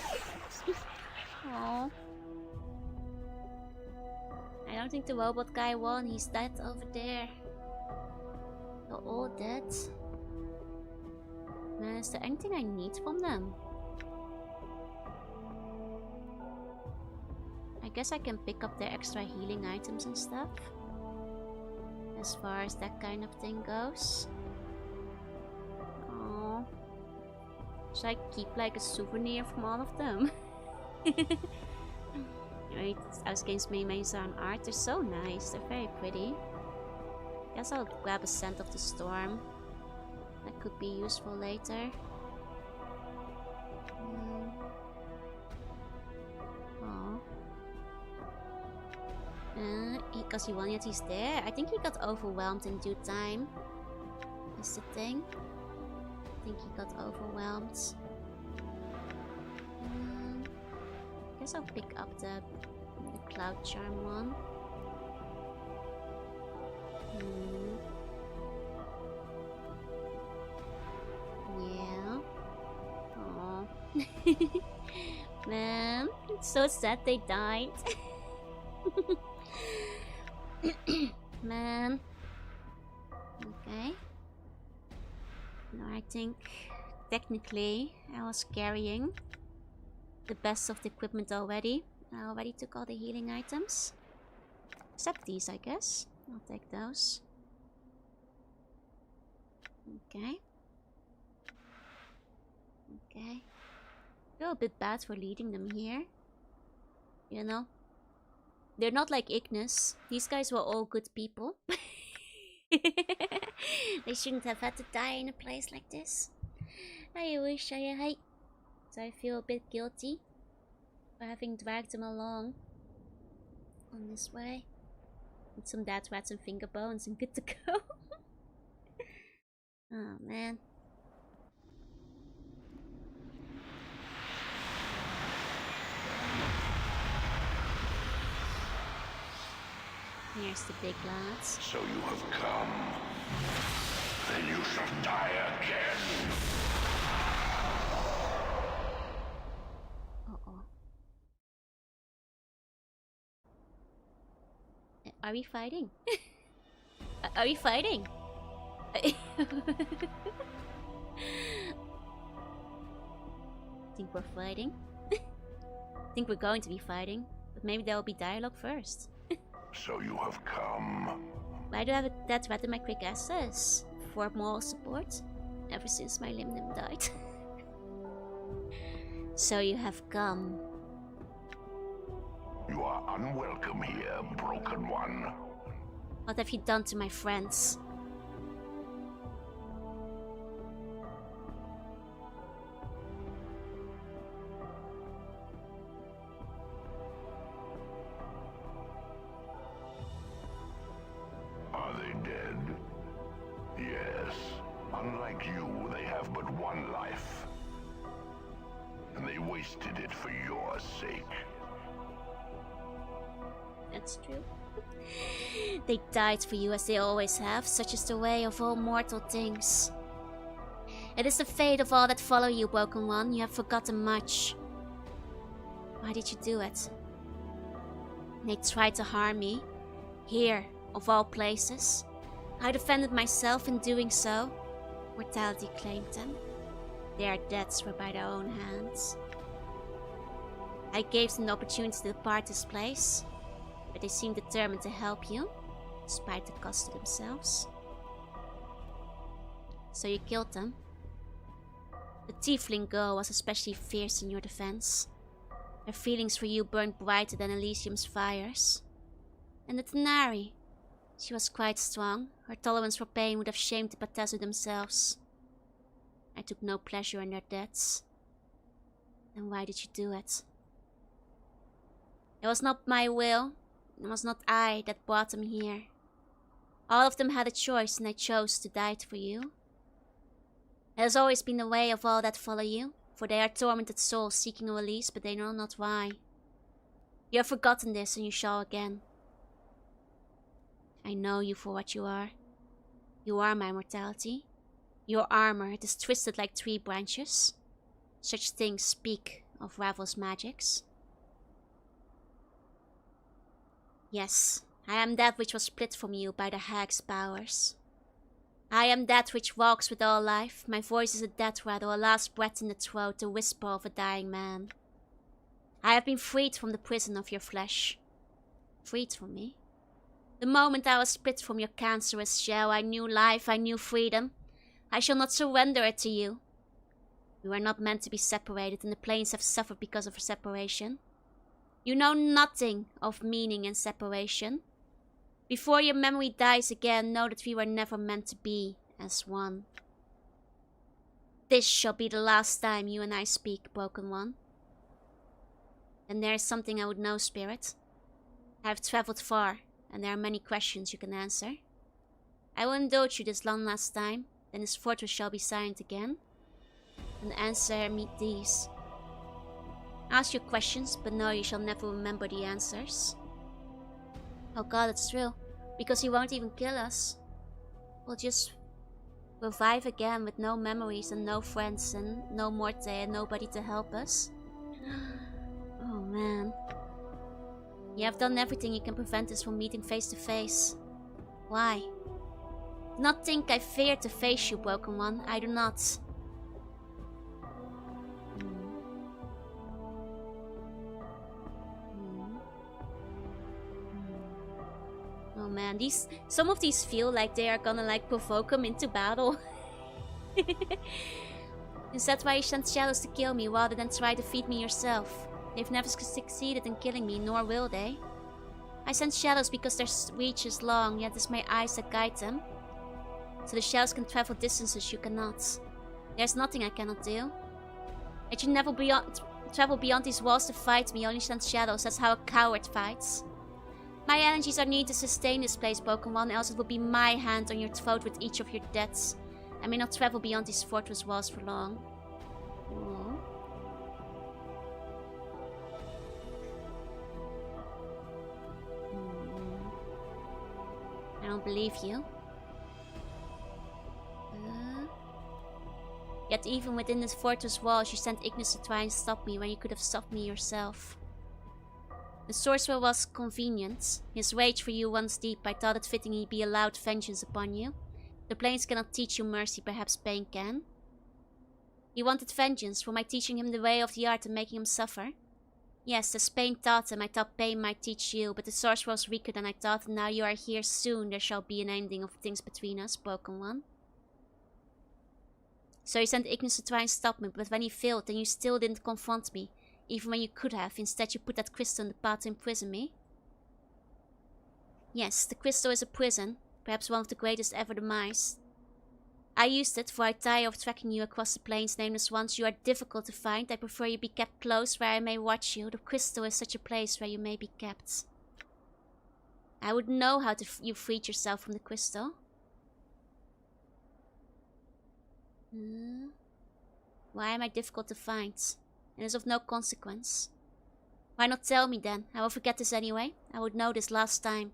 Oh. I don't think the robot guy won. He's dead over there. They're all dead. Man, is there anything I need from them? I guess I can pick up their extra healing items and stuff. As far as that kind of thing goes. Oh. Should I keep like a souvenir from all of them? Right, House Games Mayonnaise on art. They're so nice. They're very pretty. Guess I'll grab a Scent of the Storm. That could be useful later. Oh. Because he won yet he's there. I think he got overwhelmed in due time. Is the thing. I think he got overwhelmed. Guess I'll pick up the Cloud Charm one. Yeah. Oh. Man, it's so sad they died. Man. Okay. No, I think technically I was carrying the best of the equipment already. I already took all the healing items. Except these, I guess. I'll take those. Okay. Okay. Feel a bit bad for leading them here. You know? They're not like Ignis. These guys were all good people. They shouldn't have had to die in a place like this. I wish I hate. So I feel a bit guilty for having dragged them along on this way. With some dead rats and finger bones and good to go. Oh man. Here's the big lads. So you have come. Then you shall die again. Uh-oh. Are we fighting? Are we fighting? Think we're fighting? Think we're going to be fighting, but maybe there will be dialogue first. So you have come. Why do I have that rat in my quick access? For moral support? Ever since my Lim died. So you have come. You are unwelcome here, Broken One. What have you done to my friends? Are they dead? Yes. Unlike you, they have but one life. And they wasted it for your sake. That's true. They died for you as they always have, such is the way of all mortal things. It is the fate of all that follow you, Broken One. You have forgotten much. Why did you do it? They tried to harm me. Here, of all places. I defended myself in doing so. Mortality claimed them. Their deaths were by their own hands. I gave them the opportunity to depart this place, but they seemed determined to help you, despite the cost to themselves. So you killed them. The tiefling girl was especially fierce in your defense. Her feelings for you burned brighter than Elysium's fires. And the Tenari, she was quite strong. Her tolerance for pain would have shamed the Patezu themselves. I took no pleasure in their deaths. Then why did you do it? It was not my will. It was not I that brought them here. All of them had a choice, and I chose to die for you. It has always been the way of all that follow you, for they are tormented souls seeking a release, but they know not why. You have forgotten this, and you shall again. I know you for what you are. You are my mortality. Your armor, it is twisted like tree branches. Such things speak of Ravel's magics. Yes, I am that which was split from you by the hag's powers. I am that which walks with all life. My voice is a death rattle, a last breath in the throat, the whisper of a dying man. I have been freed from the prison of your flesh. Freed from me? The moment I was split from your cancerous shell, I knew life, I knew freedom. I shall not surrender it to you. We were not meant to be separated, and the planes have suffered because of our separation. You know nothing of meaning in separation. Before your memory dies again, know that we were never meant to be as one. This shall be the last time you and I speak, Broken One. And there is something I would know, Spirit. I have traveled far, and there are many questions you can answer. I will indulge you this one last time, then this fortress shall be silent again. And answer me these. Ask your questions, but know you shall never remember the answers. Oh god, it's true. Because he won't even kill us. We'll just revive again with no memories and no friends and no Morte and nobody to help us. Oh man. You have done everything you can prevent us from meeting face to face. Why? Do not think I fear to face you, Broken One. I do not. Oh man, some of these feel like they are gonna like provoke him into battle. Is that why you sent shadows to kill me rather than try to feed me yourself? They've never succeeded in killing me, nor will they. I sent shadows because their reach is long, yet it's my eyes that guide them. So the shadows can travel distances you cannot. There's nothing I cannot do. Yet you never travel beyond these walls to fight me, only send shadows. That's how a coward fights. My energies are needed to sustain this place, broken one, else it will be my hand on your throat with each of your deaths. I may not travel beyond these fortress walls for long. Aww. I don't believe you. Yet even within this fortress walls, you sent Ignis to try and stop me when you could have stopped me yourself. The sorcerer was convenient. His rage for you once deep, I thought it fitting he be allowed vengeance upon you. The planes cannot teach you mercy, perhaps pain can. He wanted vengeance for my teaching him the way of the art and making him suffer. Yes, as pain taught him, I thought pain might teach you, but the sorcerer was weaker than I thought, and now you are here soon. There shall be an ending of things between us, broken one. So he sent Ignis to try and stop me, but when he failed, then you still didn't confront me, even when you could have. Instead, you put that crystal in the path to imprison me. Yes, the crystal is a prison, perhaps one of the greatest ever demise. I used it, for I tire of tracking you across the plains, nameless ones. You are difficult to find. I prefer you be kept close, where I may watch you. The crystal is such a place where you may be kept. I would know how you freed yourself from the crystal. Why am I difficult to find? And is of no consequence. Why not tell me then? I will forget this anyway. I would know this last time.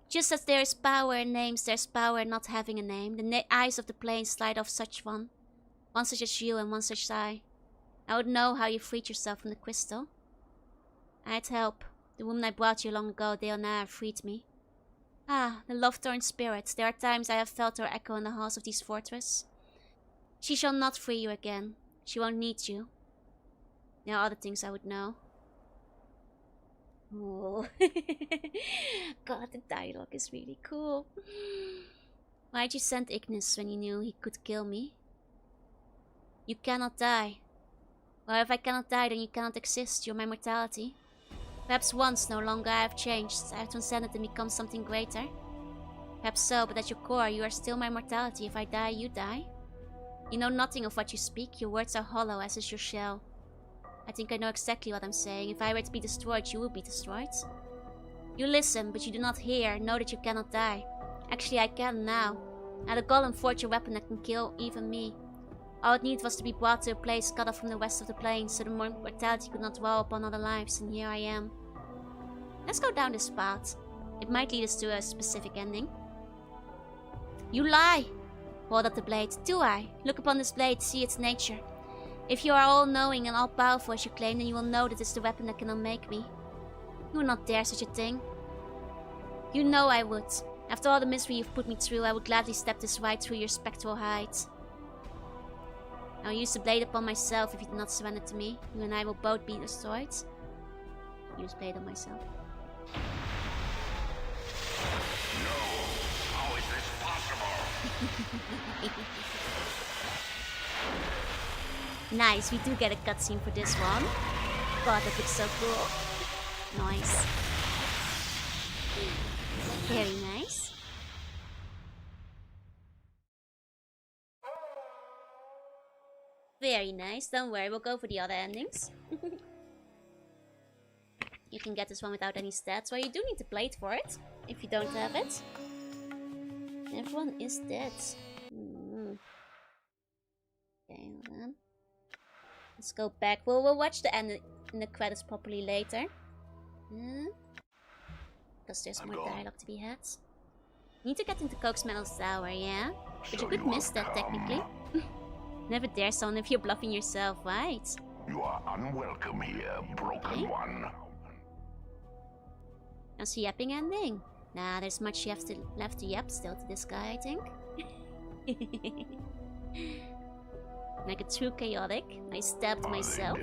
Just as there is power in names, there is power in not having a name. The eyes of the plains slide off such one. One such as you and one such I. I would know how you freed yourself from the crystal. I'd help. The woman I brought you long ago, Deonara, freed me. Ah, the love-torn spirits. There are times I have felt her echo in the halls of these fortresses. She shall not free you again. She won't need you. There are other things I would know. Oh. God, the dialogue is really cool. Why'd you send Ignis when you knew he could kill me? You cannot die. Well, if I cannot die, then you cannot exist. You're my mortality. Perhaps once, no longer, I have changed. I have transcended and become something greater. Perhaps so, but at your core, you are still my mortality. If I die, you die. You know nothing of what you speak. Your words are hollow, as is your shell. I think I know exactly what I'm saying. If I were to be destroyed, you would be destroyed. You listen, but you do not hear. Know that you cannot die. Actually, I can now. I had a golem forge a weapon that can kill even me. All it needed was to be brought to a place cut off from the rest of the plains, so the mortality could not dwell upon other lives, and here I am. Let's go down this path. It might lead us to a specific ending. You lie! Hold up the blade. Do I? Look upon this blade, see its nature. If you are all-knowing and all-powerful as you claim, then you will know that it's the weapon that can unmake me. You will not dare such a thing. You know I would. After all the misery you've put me through, I would gladly step this right through your spectral hide. I'll use the blade upon myself if you do not surrender to me. You and I will both be destroyed. Use blade on myself. No! How is this possible? Nice, we do get a cutscene for this one. God, that looks so cool. Nice. Very nice. Very nice. Don't worry, we'll go for the other endings. You can get this one without any stats, or you do need to blade for it, if you don't have it. Everyone is dead. Okay, hold on. Let's go back. We'll watch the end in the credits properly later. Because there's more dialogue to be had. Need to get into Coke's Metal Tower, yeah? But you could miss that, technically. Never dare someone if you're bluffing yourself, right? You are unwelcome here, broken one. How's the yapping ending? Nah, there's much left to yap still to this guy, I think. Like a true chaotic, I stabbed myself.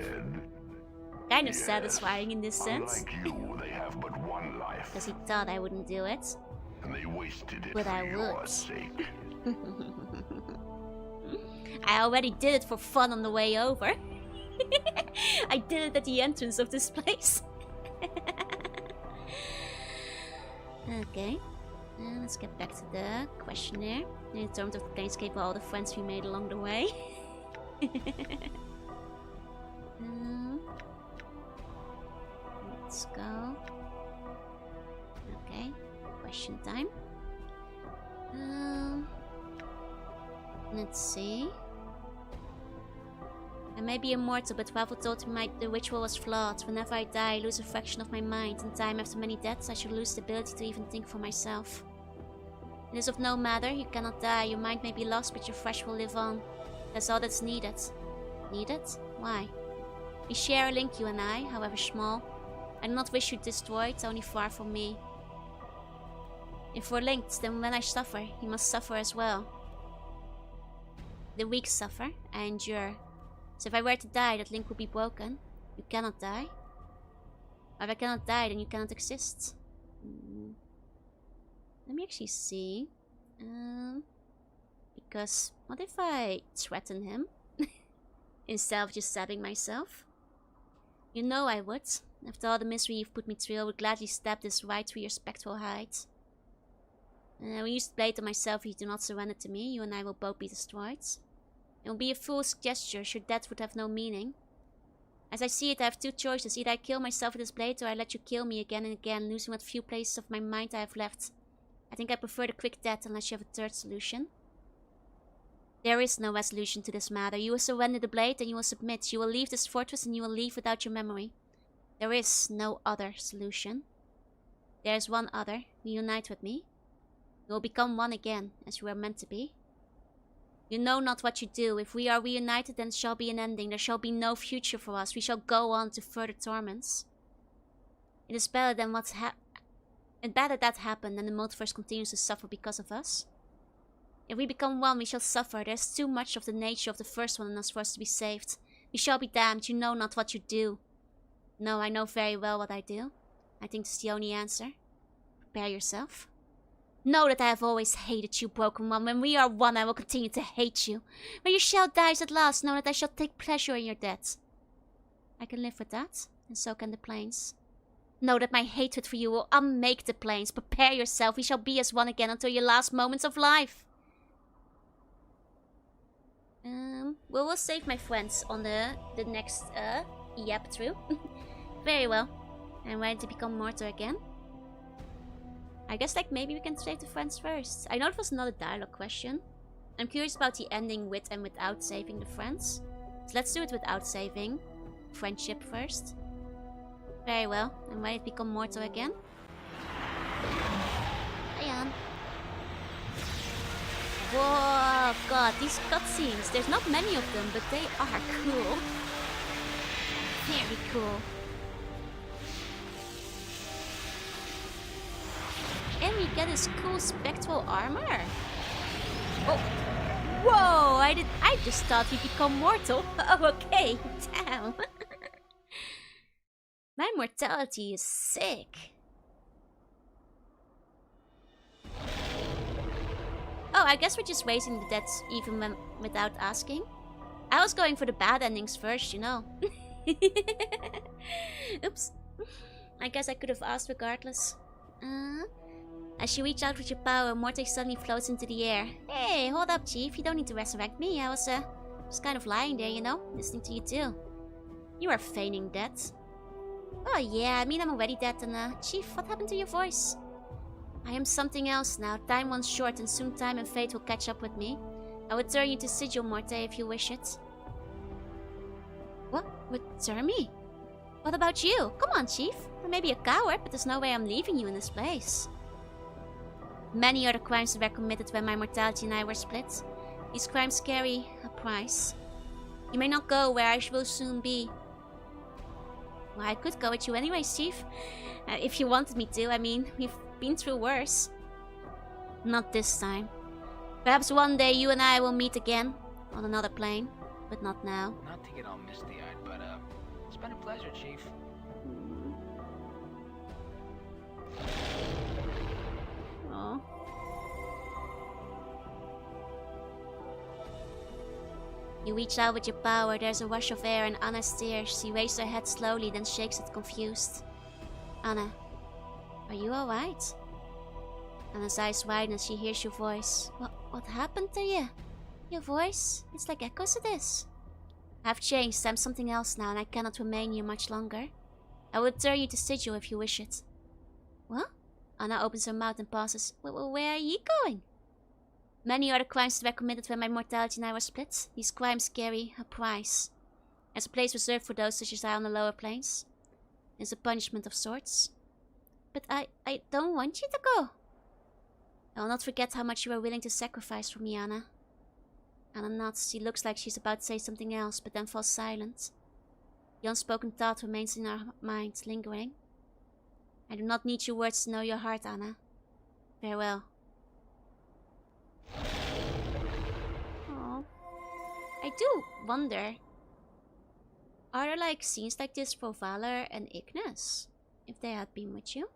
Kind of satisfying in this sense. Unlike you, they have but one life. Because he thought I wouldn't do it. And they wasted it But for I your would. sake. I already did it for fun on the way over. I did it at the entrance of this place. Okay. Let's get back to the questionnaire. In terms of the Planescape, all the friends we made along the way. Let's go. Okay. Question time. Let's see. I may be immortal, but Waffle told me the ritual was flawed. Whenever I die, I lose a fraction of my mind. In time, after many deaths, I should lose the ability to even think for myself. It is of no matter. You cannot die. Your mind may be lost, but your flesh will live on. That's all that's needed. Needed? Why? We share a link, you and I, however small. I do not wish you destroyed, only far from me. If we're linked, then when I suffer, you must suffer as well. The weak suffer, I endure. So if I were to die, that link would be broken. You cannot die. If I cannot die, then you cannot exist. Let me actually see. Because what if I threaten him? Instead of just stabbing myself? You know I would. After all the misery you've put me through, I would gladly stab this right through your spectral hide. When you blade on myself, if you do not surrender to me, you and I will both be destroyed. It will be a fool's gesture, your death would have no meaning. As I see it, I have two choices. Either I kill myself with this blade, or I let you kill me again and again, losing what few places of my mind I have left. I think I prefer the quick death, unless you have a third solution. There is no resolution to this matter. You will surrender the blade, and you will submit. You will leave this fortress, and you will leave without your memory. There is no other solution. There is one other. You unite with me. You will become one again, as you are meant to be. You know not what you do. If we are reunited, then it shall be an ending. There shall be no future for us. We shall go on to further torments. It is better than what's better that happened than the multiverse continues to suffer because of us. If we become one, we shall suffer. There's too much of the nature of the first one in us for us to be saved. We shall be damned. You know not what you do. No, I know very well what I do. I think this is the only answer. Prepare yourself. Know that I have always hated you, broken one. When we are one, I will continue to hate you. When your shell dies at last, know that I shall take pleasure in your death. I can live with that, and so can the planes. Know that my hatred for you will unmake the planes. Prepare yourself. We shall be as one again until your last moments of life. Well, we'll save my friends on the next yap through. Very well. I'm ready to become mortal again. I guess like maybe we can save the friends first. I know it was not a dialogue question. I'm curious about the ending with and without saving the friends. So let's do it without saving friendship first. Very well. I'm ready to become mortal again. I am. Whoa, god, these cutscenes. There's not many of them, but they are cool. Very cool. And we get his cool spectral armor. Oh, whoa! I just thought he'd become mortal. Oh, okay, damn. My mortality is sick. Oh, I guess we're just raising the dead even without asking. I was going for the bad endings first, you know. Oops. I guess I could have asked regardless. As you reach out with your power, Morte suddenly floats into the air. Hey, hold up, Chief. You don't need to resurrect me. I was just kind of lying there, you know, listening to you too. You are feigning death. Oh yeah, I mean I'm already dead and Chief, what happened to your voice? I am something else now. Time runs short and soon time and fate will catch up with me. I would turn you to sigil, Morte, if you wish it. What? Return me? What about you? Come on, Chief. I may be a coward, but there's no way I'm leaving you in this place. Many other crimes were committed when my mortality and I were split. These crimes carry a price. You may not go where I will soon be. Well, I could go with you anyway, Chief. If you wanted me to, I mean, we've been through worse. Not this time. Perhaps one day you and I will meet again on another plane, but not now. Not to get all misty-eyed, but it's been a pleasure, Chief. Oh. You reach out with your power, there's a rush of air and Anna stares. She raises her head slowly, then shakes it confused. Anna, are you alright? Anna's eyes widen as she hears your voice. What happened to you? Your voice? It's like echoes of this. I've changed, I'm something else now and I cannot remain here much longer. I will return you to Sigil if you wish it. What? Anna opens her mouth and pauses. Where are you going? Many are the crimes that were committed when my mortality and I were split. These crimes carry a price. There's a place reserved for those such as I on the lower planes. It's a punishment of sorts. But I don't want you to go. I will not forget how much you were willing to sacrifice for me, Anna. Anna nods. She looks like she's about to say something else, but then falls silent. The unspoken thought remains in her mind, lingering. I do not need your words to know your heart, Anna. Farewell. Oh, I do wonder. Are there like scenes like this for Valor and Ignis? If they had been with you?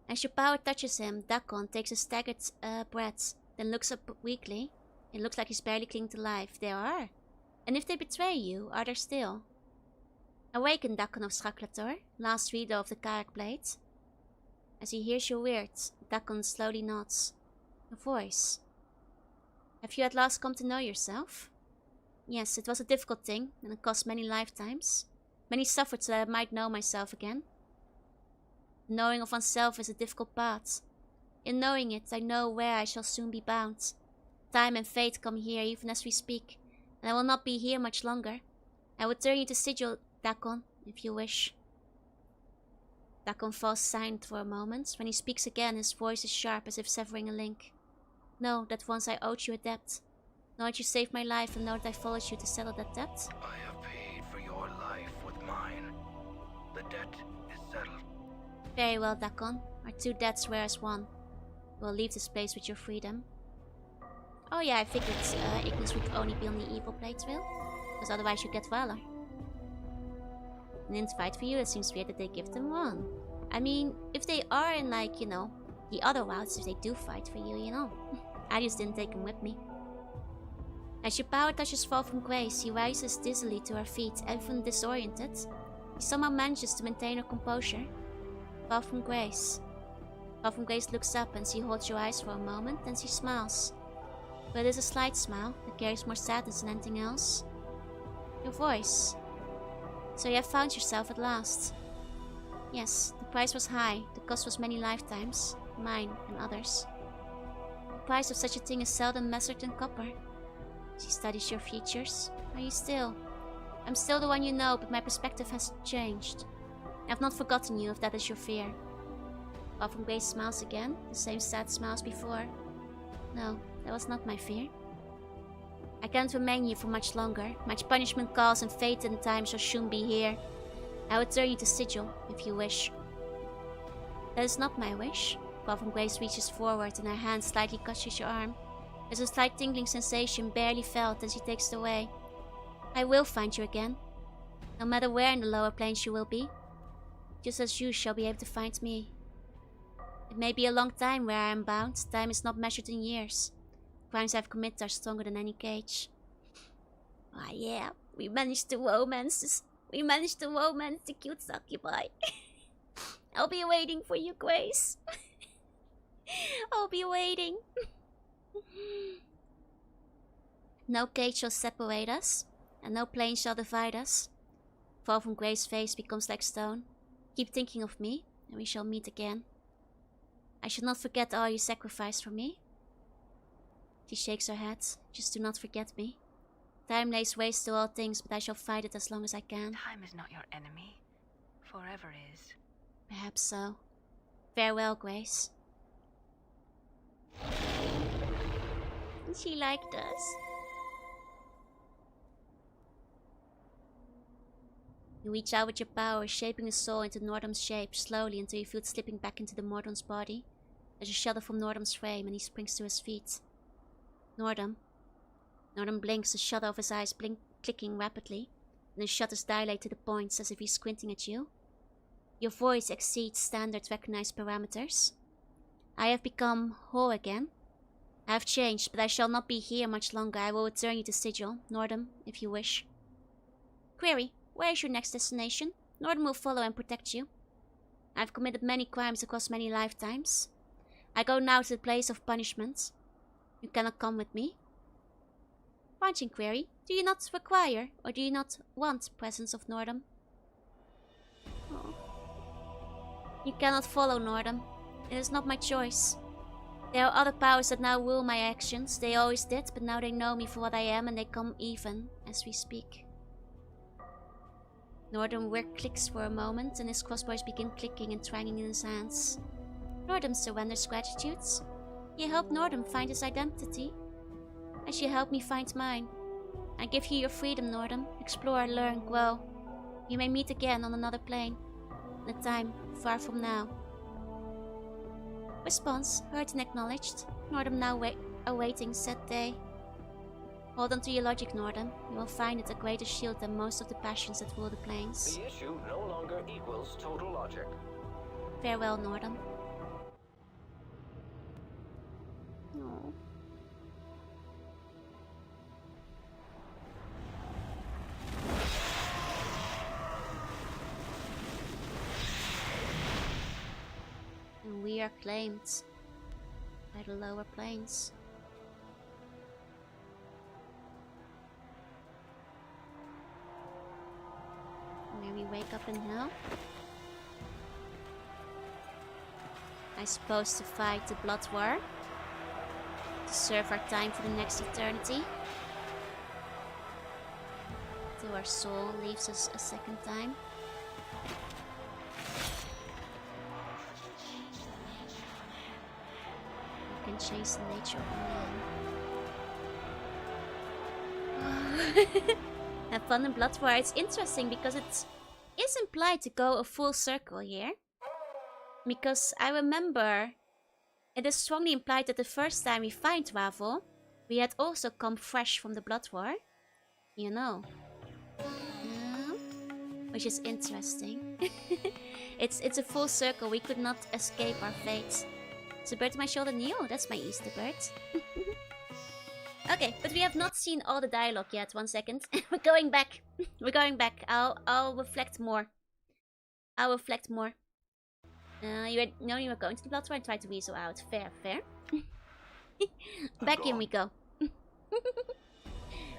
As your power touches him, Dakon takes a staggered breath, then looks up weakly. It looks like he's barely clinging to life. There are. And if they betray you, are there still? Awaken, Dakon of Straklator, last reader of the Kayak Blade. As he hears your words, Dakon slowly nods. A voice. Have you at last come to know yourself? Yes, it was a difficult thing, and it cost many lifetimes. Many suffered so that I might know myself again. Knowing of oneself is a difficult path. In knowing it, I know where I shall soon be bound. Time and fate come here even as we speak, and I will not be here much longer. I will turn you to Sigil, Dakon, if you wish. Dakon falls silent for a moment. When he speaks again, his voice is sharp as if severing a link. Know that once I owed you a debt. Know that you saved my life and know that I followed you to settle that debt. I have paid for your life with mine. The debt is settled. Very well, Dakon. Our two debts were as one. We'll leave this place with your freedom. Oh yeah, I figured Ignis would only be on the evil plate trail. Because otherwise you get Valor. An invite for you, it seems weird that they give them one. I mean, if they are in like, you know, the other routes, if they do fight for you, you know. I just didn't take them with me. As your power touches Fall from Grace, he rises dizzily to her feet, even disoriented. He somehow manages to maintain her composure. Fall from Grace. Fall from Grace looks up and she holds your eyes for a moment, then she smiles. But it is a slight smile that carries more sadness than anything else. Your voice. So you have found yourself at last. Yes, the price was high, the cost was many lifetimes, mine and others. The price of such a thing is seldom measured in copper. She studies your features. Are you still? I'm still the one you know, but my perspective has changed. I have not forgotten you, if that is your fear. Fall from Grace smiles again, the same sad smile as before. No, that was not my fear. I cannot remain here for much longer. Much punishment calls and fate and time shall soon be here. I will turn you to Sigil, if you wish. That is not my wish. Fall from Grace reaches forward and her hand slightly touches your arm. There's a slight tingling sensation barely felt and she takes it away. I will find you again. No matter where in the lower planes you will be. Just as you shall be able to find me. It may be a long time where I am bound. Time is not measured in years. Crimes I've committed are stronger than any cage. Ah yeah, we managed to romance this. We managed to romance the cute succubi. I'll be waiting for you, Grace. I'll be waiting. No cage shall separate us, and no plane shall divide us. Fall from Grace's face becomes like stone. Keep thinking of me, and we shall meet again. I shall not forget all you sacrificed for me. She shakes her head. Just do not forget me. Time lays waste to all things, but I shall fight it as long as I can. Time is not your enemy. Forever is. Perhaps so. Farewell, Grace. She liked us. You reach out with your power, shaping the soul into Nordum's shape slowly until you feel it slipping back into the Mordor's body. There's a shadow from Nordum's frame and he springs to his feet. Nordum blinks, the shadow of his eyes clicking rapidly, and the shutters dilate to the points as if he's squinting at you. Your voice exceeds standard recognized parameters. I have become whole again. I have changed, but I shall not be here much longer. I will return you to Sigil, Nordum, if you wish. Query, where is your next destination? Nordum will follow and protect you. I have committed many crimes across many lifetimes. I go now to the place of punishment. You cannot come with me. Punching Query, do you not require, or do you not want presence of Nordum? Oh. You cannot follow Nordum. It is not my choice. There are other powers that now rule my actions. They always did, but now they know me for what I am and they come even as we speak. Nordum work clicks for a moment and his crossbows begin clicking and twanging in his hands. Nordum surrenders gratitudes. You helped Nordum find his identity, as you helped me find mine. I give you your freedom, Nordum. Explore, learn, grow. You may meet again on another plane, in a time far from now. Response, heard and acknowledged. Nordum now awaiting said day. Hold on to your logic, Nordum. You will find it a greater shield than most of the passions that rule the planes. The issue no longer equals total logic. Farewell, Nordum. Oh. And we are claimed by the lower planes. May we wake up in hell? I suppose to fight the blood war. To serve our time for the next eternity. Till our soul leaves us a second time. We can change the nature of man. Have fun in Blood War. It's interesting because it is implied to go a full circle here. Because I remember it is strongly implied that the first time we find Ravel, we had also come fresh from the Blood War. You know. Which is interesting. It's a full circle. We could not escape our fate. It's a bird on my shoulder, Neil. That's my Easter bird. Okay, but we have not seen all the dialogue yet. 1 second. We're going back. We're going back. I'll reflect more. I'll reflect more. You were going to the Blood War and tried to weasel out. Fair, fair. Back in we go.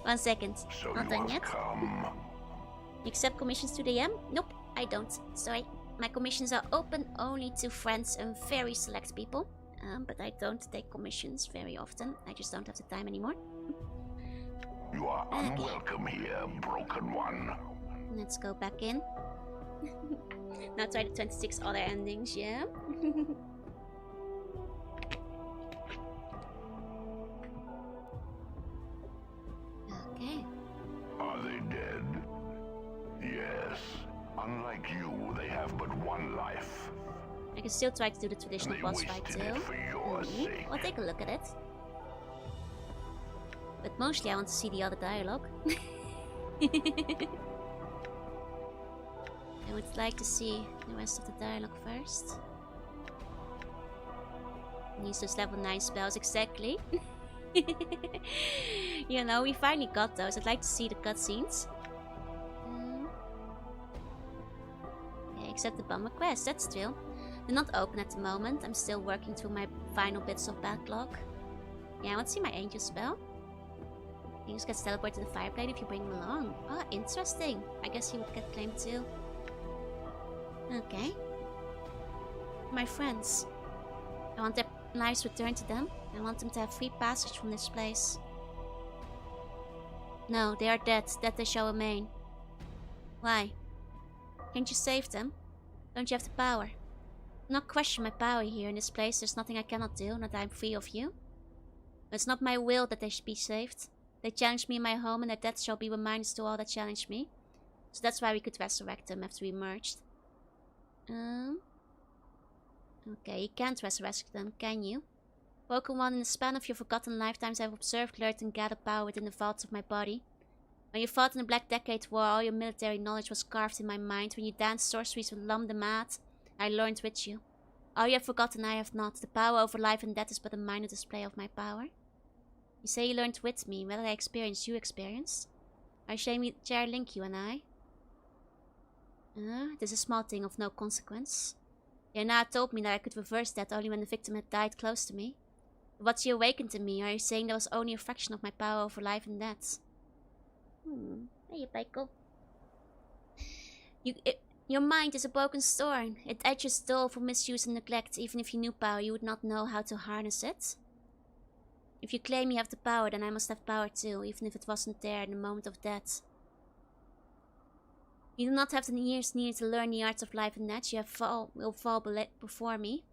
1 second. So Not done yet. Come. You accept commissions to the DM? Nope, I don't. Sorry. My commissions are open only to friends and very select people. But I don't take commissions very often. I just don't have the time anymore. You are unwelcome here, broken one. Let's go back in. Now try the 26 other endings, yeah? Okay. Are they dead? Yes. Unlike you, they have but one life. I can still try to do the traditional They boss fight wasted too. it for your sake. I'll take a look at it. But mostly I want to see the other dialogue. I would like to see the rest of the dialogue first. Needs those level 9 spells, exactly. You know, we finally got those. I'd like to see the cutscenes. Okay, except the bummer quest, that's still. They're not open at the moment. I'm still working through my final bits of backlog. Yeah, I want to see my angel spell. He just gets teleported to the fireplate if you bring him along. Oh, interesting. I guess he would get claimed too. Okay. My friends. I want their lives returned to them. I want them to have free passage from this place. No, they are dead. Dead they shall remain. Why? Can't you save them? Don't you have the power? Do not question my power here in this place. There's nothing I cannot do, not that I'm free of you. But it's not my will that they should be saved. They challenged me in my home and their death shall be reminders to all that challenged me. So that's why we could resurrect them after we merged. Okay, you can't resurrect them, can you? Broken One, in the span of your forgotten lifetimes I have observed, learned and gathered power within the vaults of my body. When you fought in the Black Decade War, all your military knowledge was carved in my mind. When you danced sorceries with Lum the Mad, I learned with you. All you have forgotten I have not. The power over life and death is but a minor display of my power. You say you learned with me. Whether I experienced, you experienced. I shame we share a link, you and I. It is a small thing of no consequence. Jorunna told me that I could reverse that only when the victim had died close to me. What you awakened in me, are you saying there was only a fraction of my power over life and death? Hey, Michael. Your mind is a broken storm. It edges dull for misuse and neglect. Even if you knew power, you would not know how to harness it. If you claim you have the power, then I must have power too, even if it wasn't there in the moment of death. You do not have the years needed to learn the arts of life and death. You will fall before me.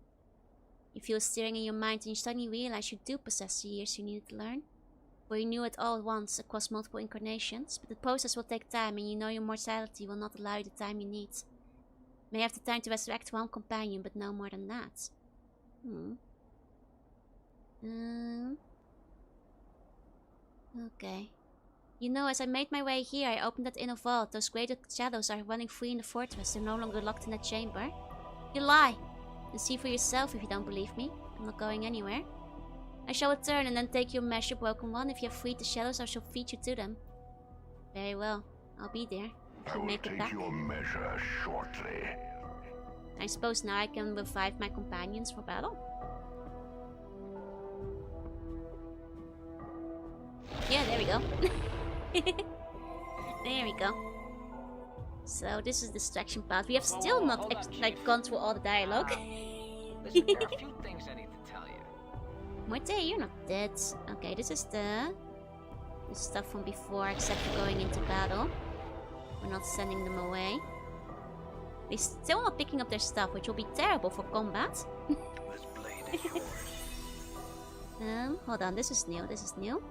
You feel stirring in your mind and you suddenly realize you do possess the years you needed to learn. For you knew it all at once across multiple incarnations, but the process will take time and you know your mortality will not allow you the time you need. You may have the time to resurrect one companion, but no more than that. Okay. You know, as I made my way here, I opened that inner vault. Those greater shadows are running free in the fortress. They're no longer locked in that chamber. You lie! And see for yourself if you don't believe me. I'm not going anywhere. I shall return and then take your measure, Broken One. If you have freed the shadows, I shall feed you to them. Very well. I'll be there. I will take your measure shortly. I suppose now I can revive my companions for battle. Yeah, there we go. There we go. So this is the distraction part. We have still not gone through all the dialogue. Listen, there are a few things I need to tell you. Morte, you're not dead. Okay, this is the stuff from before, except for going into battle. We're not sending them away. They're still not picking up their stuff, which will be terrible for combat. This blade is yours. Hold on, this is new. This is new.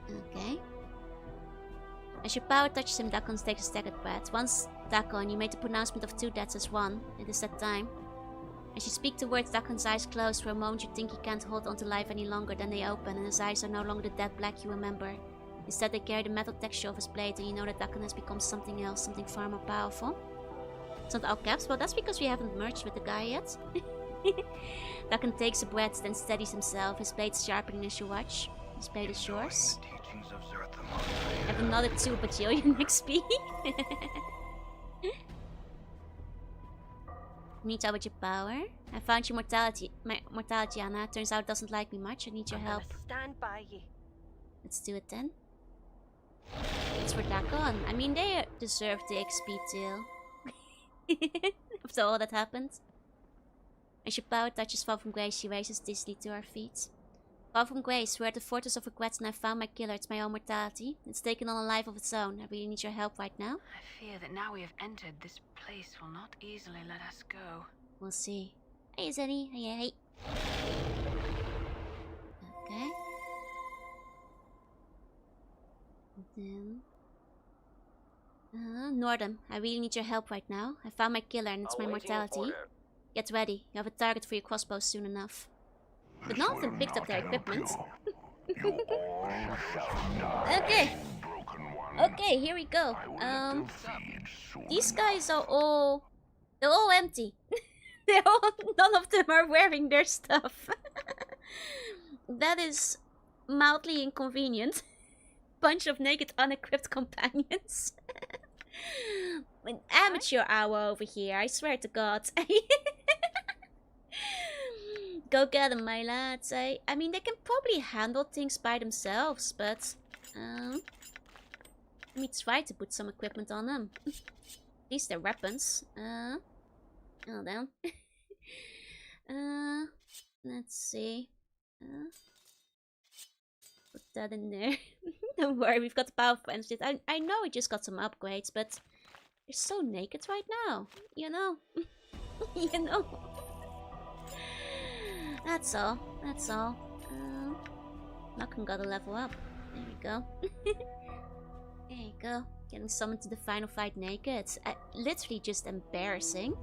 Okay. As your power touches him, Dakon takes a staggered breath. Once, Dakon, you made the pronouncement of 2 deaths as 1. It is that time. As you speak the words, Dakon's eyes close. For a moment you think he can't hold on to life any longer. Then they open, and his eyes are no longer the dead black you remember. Instead they carry the metal texture of his blade, and you know that Dakon has become something else, something far more powerful. It's not all caps, well that's because we haven't merged with the guy yet. Dakon takes a breath, then steadies himself, his blade sharpening as you watch. This blade is yours. I have another 2 bajillion XP. Need help with your power. I found your mortality, Anna. Turns out it doesn't like me much. I need your help. Stand by you. Let's do it then. It's for Dakon. I mean, they deserve the XP too. After all that happened. As your power touches Fall from Grace, she raises dizzily to her feet. Fall from Grace, we're at the Fortress of Regrets and I found my killer. It's my own mortality. It's taken on a life of its own. I really need your help right now. I fear that now we have entered, this place will not easily let us go. We'll see. Hey, Zenny. Hey. Okay. And then... Nordum, I really need your help right now. I found my killer and it's my mortality. Get ready. You have a target for your crossbow soon enough. But none of them picked up their equipment. Okay. Okay, here we go. These guys are all... They're all empty. None of them are wearing their stuff. That is mildly inconvenient. Bunch of naked, unequipped companions. An amateur hour over here, I swear to God. Go get them, my lads. I mean, they can probably handle things by themselves, but... let me try to put some equipment on them. At least they're weapons. Hold on. Let's see. Put that in there. Don't worry, we've got the power fence. I know we just got some upgrades, but... They're so naked right now. You know? You know? That's all. That's all. Knocken gotta level up. There we go. There you go. Getting summoned to the final fight naked. Literally just embarrassing.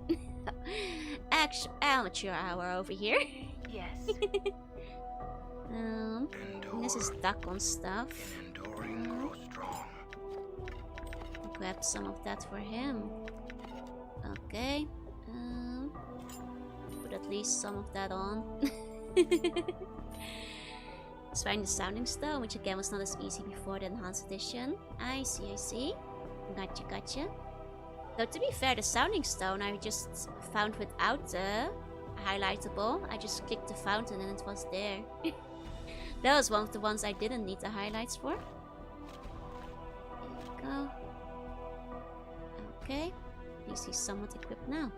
Amateur hour over here. Yes. This is Dakon stuff. Grab some of that for him. Okay. put at least some of that on. Let's find the Sounding Stone, which again was not as easy before the Enhanced Edition. I see. Gotcha. Though to be fair, the Sounding Stone I just found without the highlightable. I just clicked the fountain and it was there. That was one of the ones I didn't need the highlights for. There we go. Okay. At least he's somewhat equipped now.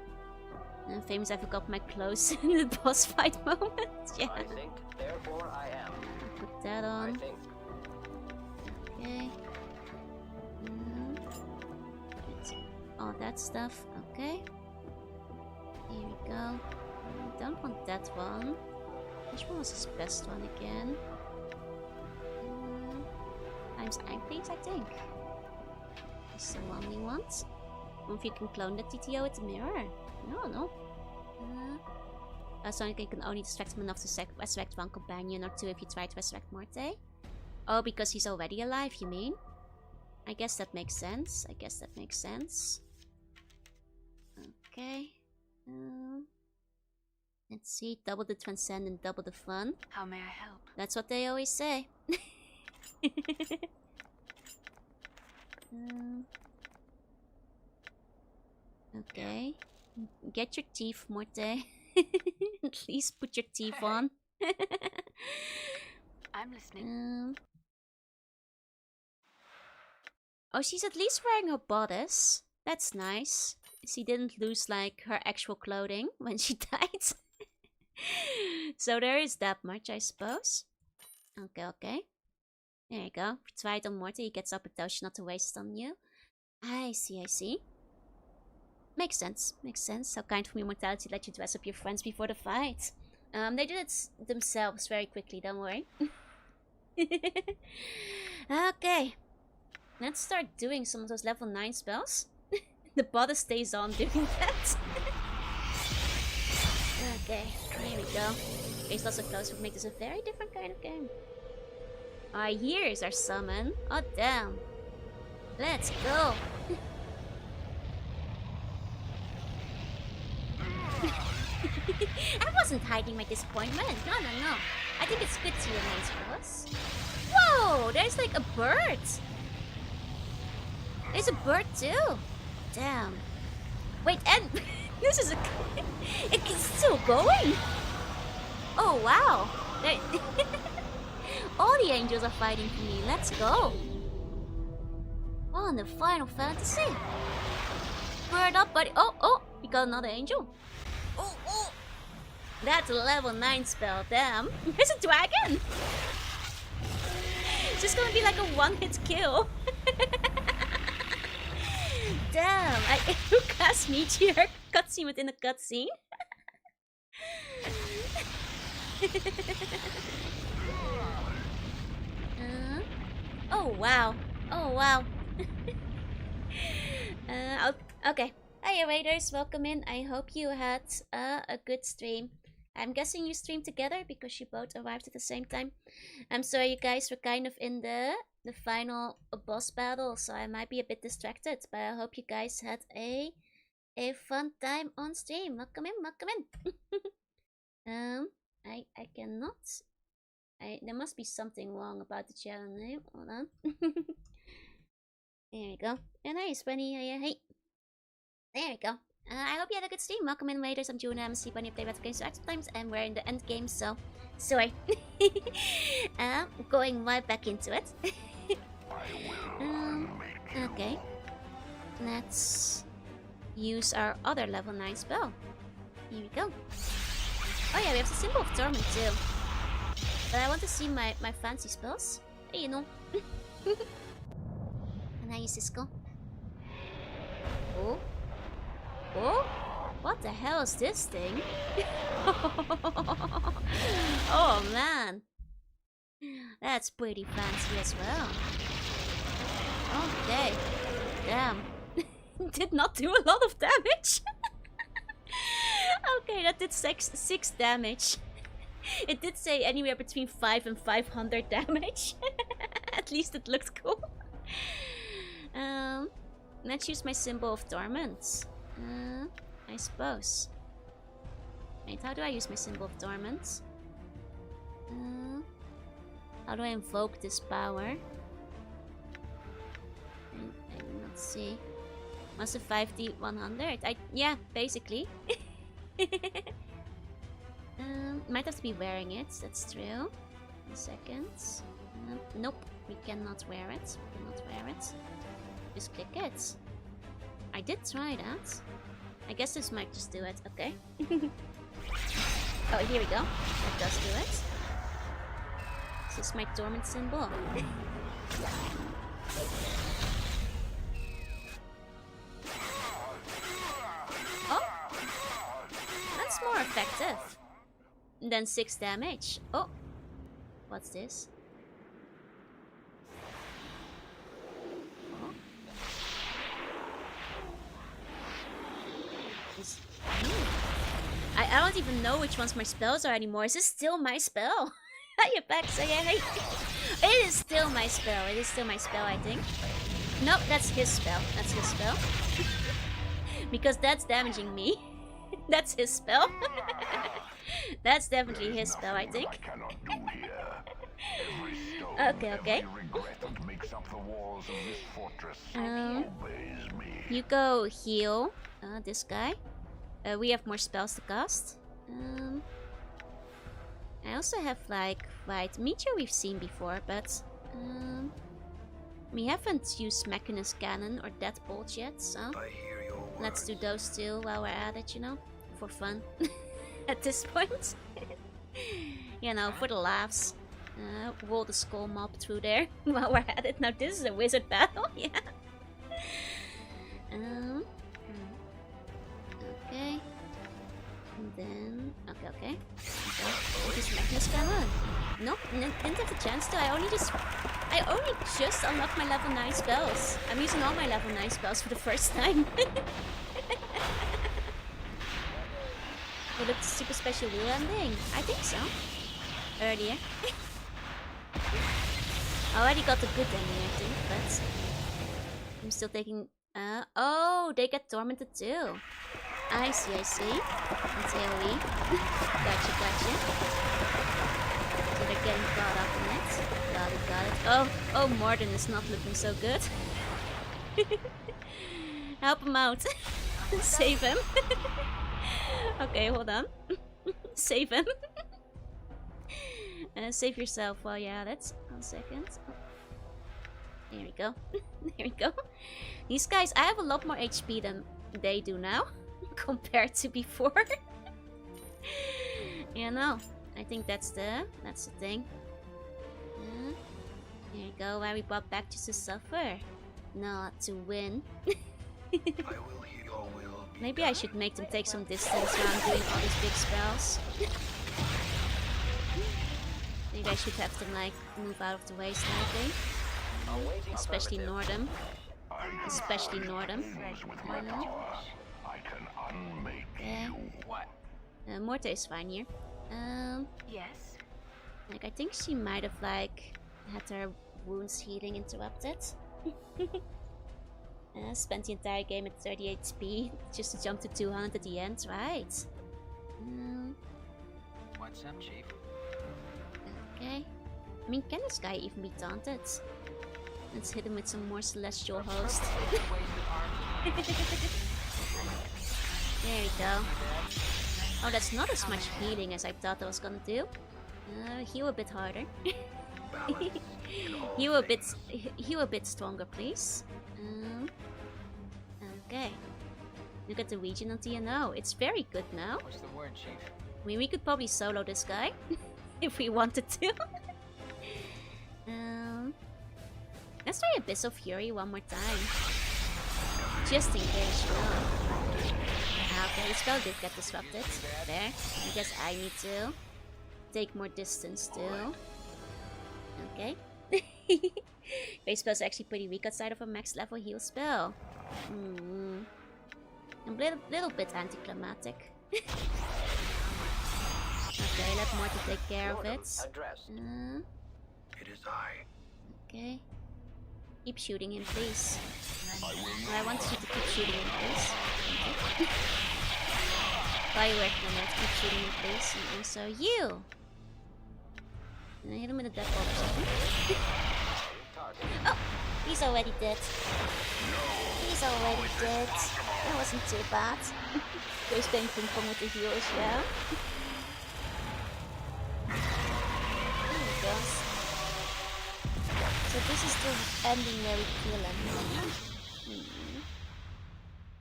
And famous I forgot my clothes in the boss fight moment. Yeah. I think, therefore I am. Put that on. I think. Okay. All that stuff. Okay. Here we go. Don't want that one. Which one was his best one again? Times Angries, I think. That's the one we want. If you can clone the TTO with the mirror. No. Sonic can only distract him enough to resurrect one companion or two if you try to resurrect Morte. Oh, because he's already alive, you mean? I guess that makes sense. Okay. Let's see. Double the transcend and double the fun. How may I help? That's what they always say. Okay. Get your teeth, Morte. At least put your teeth on. I'm listening. Oh, she's at least wearing her bodice. That's nice. She didn't lose, like, her actual clothing when she died. So there is that much, I suppose. Okay. There you go. Try it on Morty. He gets up and tells you not to waste it on you. I see. Makes sense. How kind of Immortality let you dress up your friends before the fight. They did it themselves very quickly, don't worry. Okay. Let's start doing some of those level 9 spells. The bodice stays on doing that. Okay, here we go. Face lots of close would make this a very different kind of game. Here's our summon. Oh, damn. Let's go. I wasn't hiding my disappointment. No. I think it's good to amaze for us. Whoa, there's like a bird. There's a bird too. Damn. Wait, and this is it's still going. Oh wow. All the angels are fighting for me. Let's go. On the Final Fantasy. Bird up, buddy. Oh, we got another angel. Oh. That's a level 9 spell. Damn. There's a dragon. It's just gonna be like a one-hit kill. Damn, Lucas Meteor cutscene within a cutscene. Oh wow. Okay. Hiya raiders, welcome in. I hope you had a good stream. I'm guessing you streamed together because you both arrived at the same time. I'm sorry you guys were kind of in the final boss battle, so I might be a bit distracted, but I hope you guys had a fun time on stream. Welcome in. I cannot. There must be something wrong about the channel name. Hold on. There we go. And nice, Bunny. Hey. There we go. I hope you had a good stream. Welcome in, raiders. I'm Jorunna. I'm a Bunny. Play better games sometimes, and we're in the end game, so sorry. Going right back into it. Okay. Let's use our other level 9 spell. Here we go. Oh yeah, we have the symbol of Torment too. But I want to see my fancy spells. Hey, you know. And I use Cisco. Oh. What the hell is this thing? Oh man. That's pretty fancy as well. Okay. Damn. Did not do a lot of damage. Okay, that did 6 damage. It did say anywhere between 5 and 500 damage. At least it looked cool. Let's use my symbol of Torment. I suppose. Wait, how do I use my symbol of Torment? How do I invoke this power? Let's see. Must have 5D 100? Yeah, basically. Might have to be wearing it, that's true. 1 second. Nope, we cannot wear it. We cannot wear it. Just click it. I did try that. I guess this might just do it. Okay. Oh, here we go. That does do it. This is my Torment symbol. Oh! That's more effective than 6 damage. Oh! What's this? Oh. I don't even know which ones my spells are anymore. Is this still my spell? You're back, so yeah. It is still my spell. It is still my spell, I think. Nope, that's his spell. That's his spell. Because that's damaging me. That's his spell. That's definitely his spell, I think. Okay. You go heal this guy. We have more spells to cast. I also have like Meteor we've seen before, but we haven't used Machinus Cannon or Deadbolt yet, so let's do those two while we're at it, you know, for fun. At this point, you know, for the laughs. Roll the skull mob through there while we're at it. Now this is a wizard battle, yeah. Okay. And then okay. Just Magnus Cannon. Nope, didn't have the chance to. I only just unlocked my level 9 spells. I'm using all my level 9 spells for the first time. Will it super special wheel ending? I think so. Earlier. I already got the good ending, I think, but I'm still taking. Oh, they get tormented too. I see. That's AoE. Gotcha. So they're getting caught up in it. Got it. Oh, Morden is not looking so good. Help him out. Save him. Okay, hold on. Save him. Save yourself while you're at it. 1 second. There we go. There we go. These guys, I have a lot more HP than they do now. Compared to before. You know, I think that's the thing. There you go, why we brought back just to suffer, not to win. Maybe I should make them take some distance while I'm doing all these big spells. Maybe I should have them like move out of the way slightly. Especially Nordum. Morte is fine here. Yes. Like I think she might have like had her wounds healing interrupted. Spent the entire game at 38 speed just to jump to 200 at the end, right? What's up, Chief? Okay. I mean, can this guy even be taunted? Let's hit him with some more celestial host. There we go. Oh, that's not as much healing as I thought I was gonna do. Heal a bit harder. Heal a bit stronger, please. Okay. Look at the regional TNO. It's very good now. What's the word, Chief? I mean, we could probably solo this guy if we wanted to. Let's try Abyss of Fury one more time. Just in case, you know. Okay, the spell did get disrupted. There. I guess I need to take more distance too. Okay. Base spell's actually pretty weak outside of a max level heal spell. A little bit anticlimactic. Okay, let Morty take care of it. It is I. Okay. Keep shooting him, please. I want you to keep shooting him, please. Okay. Firework grenade, keep shooting him please. And also you! Can I hit him with a death ball or something? Oh! He's already dead. He's already dead. That wasn't too bad. Goes ping ping pong with the heals, yeah? There he goes. So this is the ending where we kill him.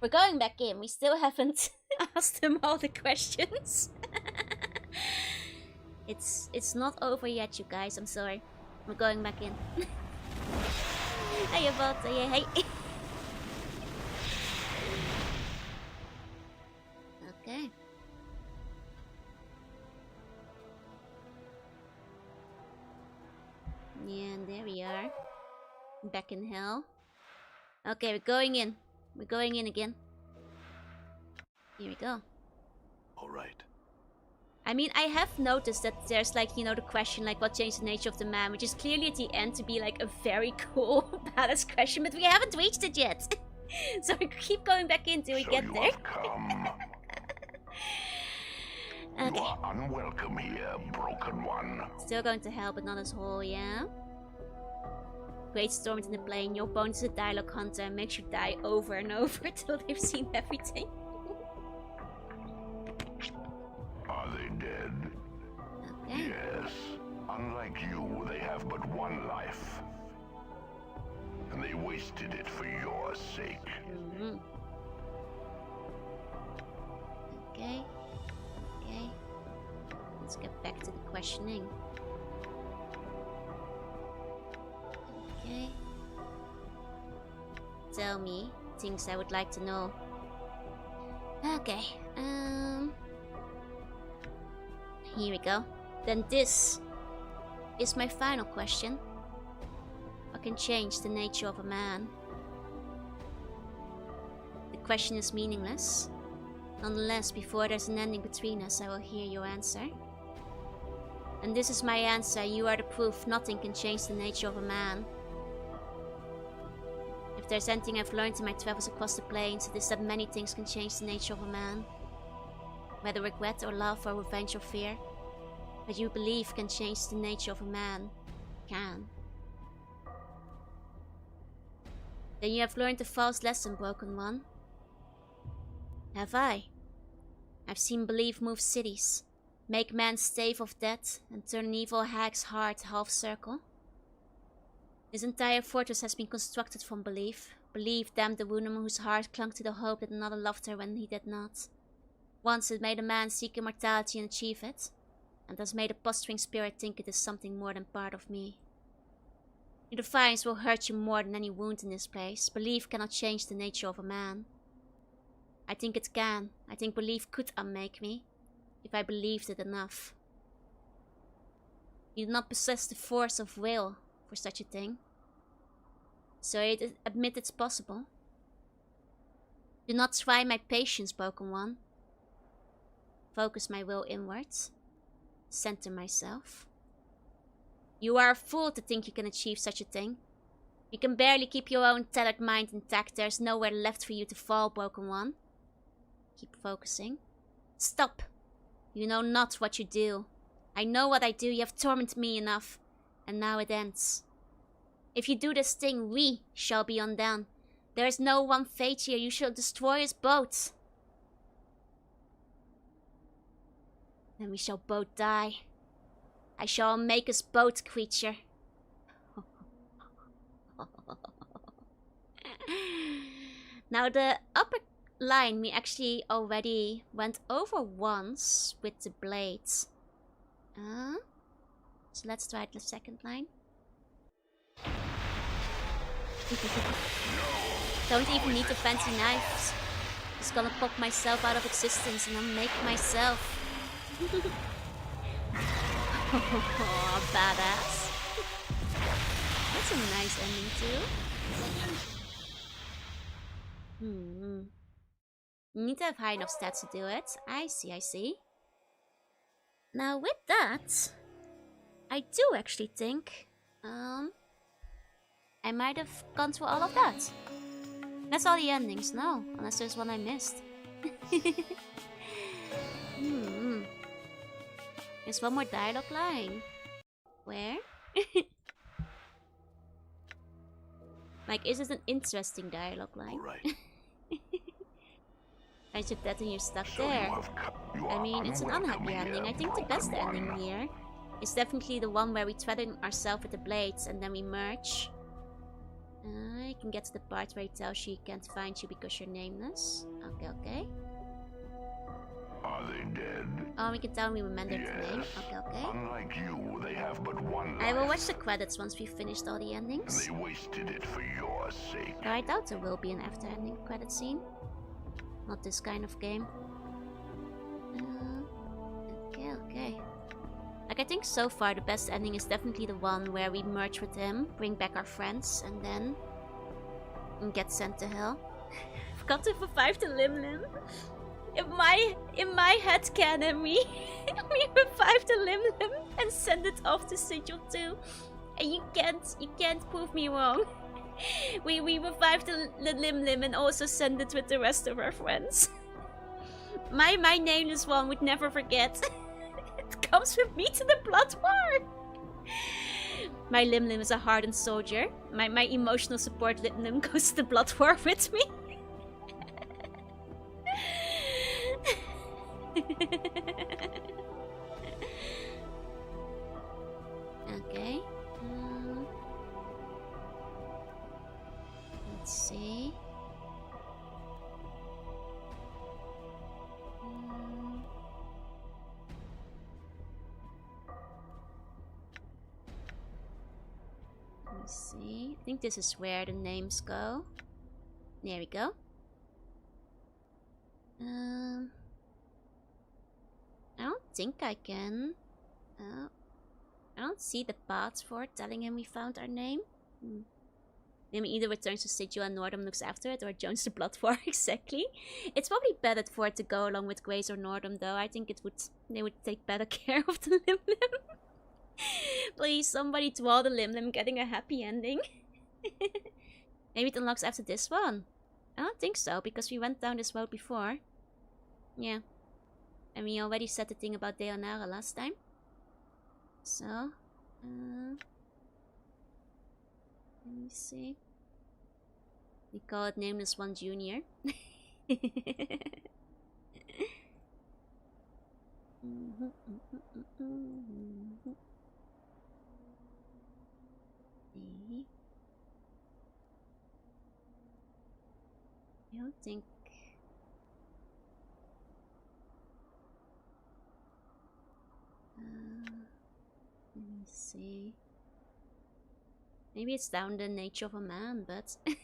We're going back in. We still haven't asked him all the questions. It's not over yet, you guys. I'm sorry. We're going back in. Hey, about hey. Okay. Yeah, and there we are. Back in hell. Okay, we're going in. We're going in again. Here we go. Alright. I mean, I have noticed that there's like, you know, the question like what changed the nature of the man, which is clearly at the end to be like a very cool badass question, but we haven't reached it yet. So we keep going back in till we get you there. have come. Okay. You are unwelcome here, broken one. Still going to hell, but not as whole, yeah? Great Torment in the plane. Your opponent is a dialogue hunter and makes you die over and over till they've seen everything. Are they dead? Okay. Yes. Unlike you, they have but one life. And they wasted it for your sake. Okay. Okay. Let's get back to the questioning. Okay. Tell me things I would like to know. Okay. Here we go. Then this is my final question. What can change the nature of a man? The question is meaningless. Nonetheless, before there's an ending between us, I will hear your answer. And this is my answer. You are the proof. Nothing can change the nature of a man. If there's anything I've learned in my travels across the plains, it is that many things can change the nature of a man. Whether regret or love or revenge or fear. But you believe can change the nature of a man. Can. Then you have learned a false lesson, broken one. Have I? I've seen belief move cities, make men stave of death, and turn an evil hag's heart half-circle. This entire fortress has been constructed from belief. Belief damned the woman whose heart clung to the hope that another loved her when he did not. Once it made a man seek immortality and achieve it, and thus made a posturing spirit think it is something more than part of me. Your defiance will hurt you more than any wound in this place. Belief cannot change the nature of a man. I think it can. I think belief could unmake me, if I believed it enough. You do not possess the force of will for such a thing. So I admit it's possible. Do not try my patience, broken one. Focus my will inwards. Center myself. You are a fool to think you can achieve such a thing. You can barely keep your own tethered mind intact. There's nowhere left for you to fall, broken one. Keep focusing. Stop. You know not what you do. I know what I do. You have tormented me enough. And now it ends. If you do this thing, we shall be undone. There is no one fate here. You shall destroy us both. Then we shall both die. I shall make us both, creature. Now the upper line we actually already went over once with the blades. So let's try the second line. Don't even need the fancy knives. Just gonna pop myself out of existence and unmake myself. Oh, badass. That's a nice ending too. You need to have high enough stats to do it. I see. Now with that, I do actually think I might have gone through all of that. That's all the endings, no, unless there's one I missed. There's one more dialogue line. Where? Like, is it an interesting dialogue line? Right. I took that and you're stuck So there. you I are mean, it's an unhappy unwelcome ending. here, I think the broken best ending one. here is definitely the one where we threaten ourselves with the blades and then we merge. I can get to the part where he tells you he can't find you because you're nameless. Okay. Are they dead? Oh, we can tell me remembered the name. Yes. Okay. Unlike you, they have but one life. I will watch the credits once we've finished all the And endings. they wasted it for your sake. Though I doubt there will be an after ending credit scene. Not this kind of game. Okay. Like, I think so far the best ending is definitely the one where we merge with him, bring back our friends, and then get sent to hell. Forgot to revive the Lim Lim. In my head canon, we revive the Lim Lim and send it off to Sigil 2. And you can't prove me wrong. We revive the Lim Lim and also send it with the rest of our friends. My nameless one would never forget. It comes with me to the Blood War. My Lim Lim is a hardened soldier. My emotional support Lim Lim goes to the Blood War with me. Okay. Let's see. Let me see. I think this is where the names go. There we go. I don't think I can. I don't see the paths for it telling him we found our name. Then either returns to Sigil and Nordum looks after it, or joins the Blood War. Exactly. It's probably better for it to go along with Grace or Nordum, though. I think they would take better care of the Lim Lim. Please, somebody draw the Lim Lim getting a happy ending. Maybe it unlocks after this one. I don't think so, because we went down this road before. Yeah. And we already said the thing about Deonara last time. So, let me see. We call it Nameless One Junior. I don't think. Let me see. Maybe it's down the nature of a man, but at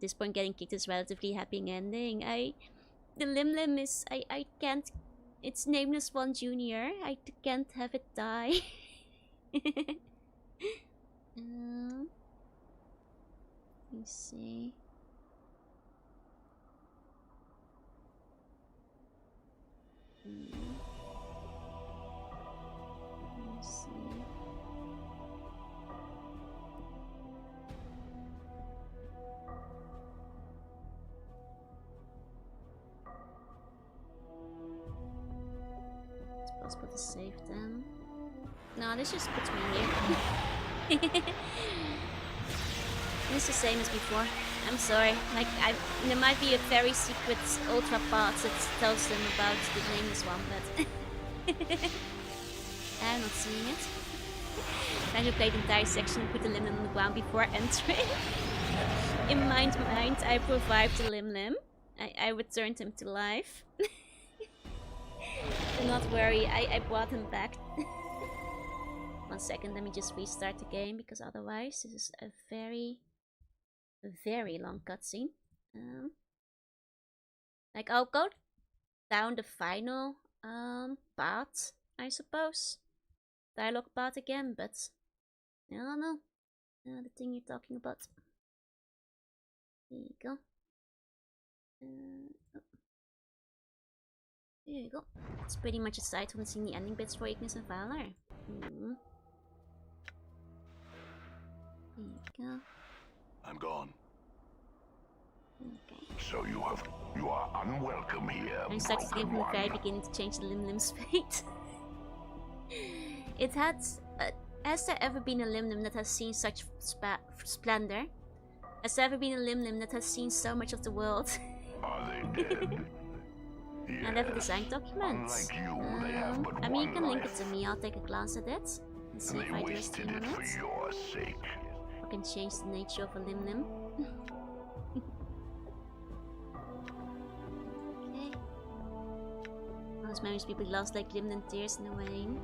this point, getting kicked is relatively happy ending. The Lim Lim is I can't. It's Nameless One Junior. I can't have it die. Let me see. Let me see. It's possible to save them. No, this just puts me here. It's the same as before. I'm sorry. Like, there might be a very secret ultra path that tells them about the nameless one, but I'm not seeing it. Trying to play the entire section and put the Lim Lim on the ground before entering. In mind, I revived the Lim Lim. I returned him to life. Do not worry, I brought him back. 1 second, let me just restart the game, because otherwise this is a very long cutscene. Like, I'll go down the final path, I suppose. Dialogue path again, but I don't know. The thing you're talking about. There you go. There you go. It's pretty much aside from seeing the ending bits for Ignis and Valor. There you go. I'm gone. Okay. So you are unwelcome here, I started to give broken from the very one. beginning to change the Limlim's fate. It had. Has there ever been a Limlim that has seen such splendor? Has there ever been a Limlim that has seen so much of the world? Are they dead? Yes. And have a design document. Unlike you, they have but I mean, you one can link it life. to me. I'll take a glance at it and see And if they I do a wasted stream on it for it. your sake. I can change the nature of a Limlim. Okay. Most memories people lost like Limlim tears in the rain.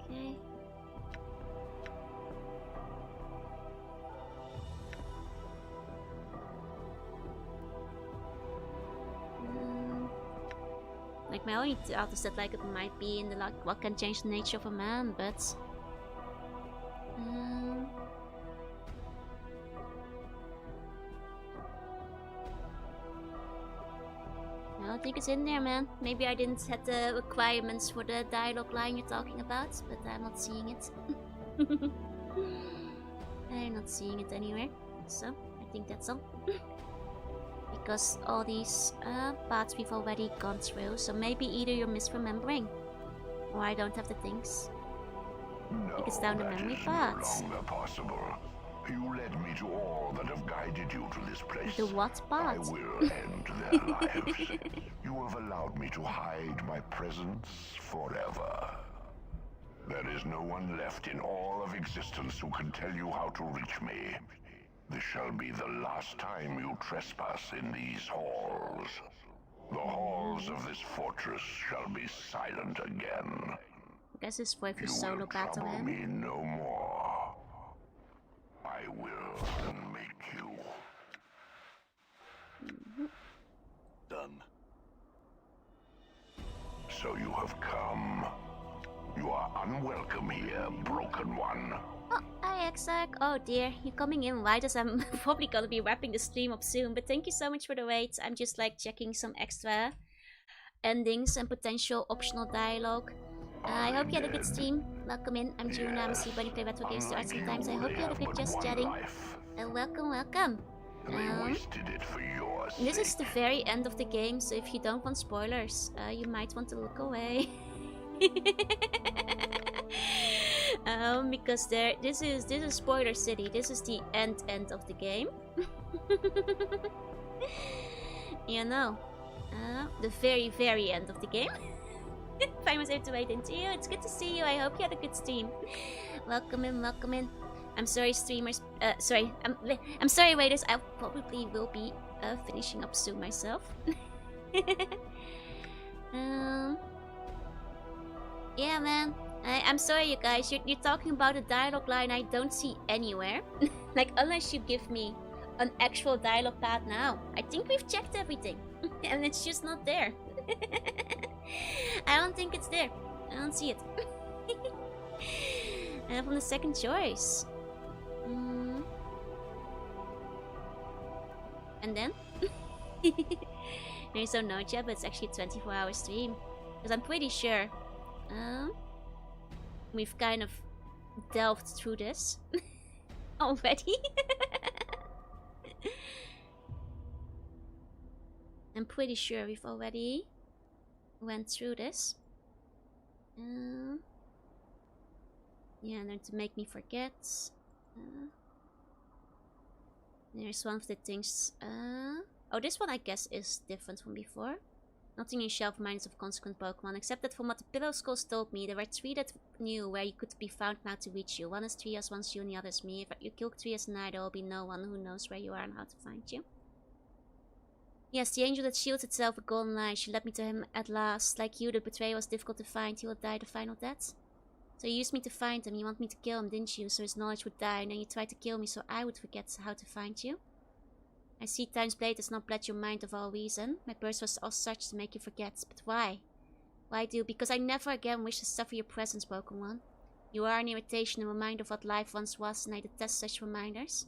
Okay. Like my only thought is that like it might be in the like what can change the nature of a man, but I don't think it's in there, man. Maybe I didn't set the requirements for the dialogue line you're talking about, but I'm not seeing it. I'm not seeing it anywhere, so I think that's all. Because all these parts we've already gone through, so maybe either you're misremembering, or I don't have the things. No, It's down the that memory is parts. no longer possible. You led me to all that have guided you to this place. The what I part? will end their lives. You have allowed me to hide my presence forever. There is no one left in all of existence who can tell you how to reach me. This shall be the last time you trespass in these halls. The halls of this fortress shall be silent again. I guess it's for if you You solo will battle trouble him. me no more. I will make you. Done. So you have come. You are unwelcome here, broken one. Oh, hi Exarch. Oh dear, you're coming in right as I'm probably gonna be wrapping the stream up soon, but thank you so much for the wait. I'm just like checking some extra endings and potential optional dialogue. I hope you had a good stream. Welcome in. I'm Jorunna. I'm a sea bunny, play retro games to art sometimes. I hope you had a good just chatting. Welcome, welcome. They wasted it for your sake. This is the very end of the game, so if you don't want spoilers, you might want to look away. Because this is spoiler city. This is the end of the game. You know, the very end of the game. Find myself to wait into you. It's good to see you. I hope you had a good stream. Welcome in, welcome in. I'm sorry, streamers. Sorry. I'm sorry, waiters. I probably will be finishing up soon myself. Yeah, man. I'm sorry, you guys. You're talking about a dialogue line I don't see anywhere. Like, unless you give me an actual dialogue pad now. I think we've checked everything. And it's just not there. I don't think it's there. I don't see it. And from the second choice. And then? There's no note yet, but it's actually a 24-hour stream. Because I'm pretty sure we've kind of delved through this already. I'm pretty sure we've already went through this. Yeah, and then to make me forget. There's one of the things. Oh, this one I guess is different from before. Nothing in shelf minds of consequent Pokemon, except that from what the Pillow Skulls told me, there were 3 that knew where you could be found now to reach you. One is Trias, one's you, and the other is me. If you kill Trias and I, there will be no one who knows where you are and how to find you. Yes, the angel that shields itself with golden light. She led me to him at last. Like you, the betrayer was difficult to find. He will die the final death. So you used me to find him. You want me to kill him, didn't you? So his knowledge would die. And then you tried to kill me so I would forget how to find you. I see Time's blade has not bled your mind of all reason. My purse was all such to make you forget. But why? Why do? Because I never again wish to suffer your presence, broken one. You are an irritation, a reminder of what life once was, and I detest such reminders.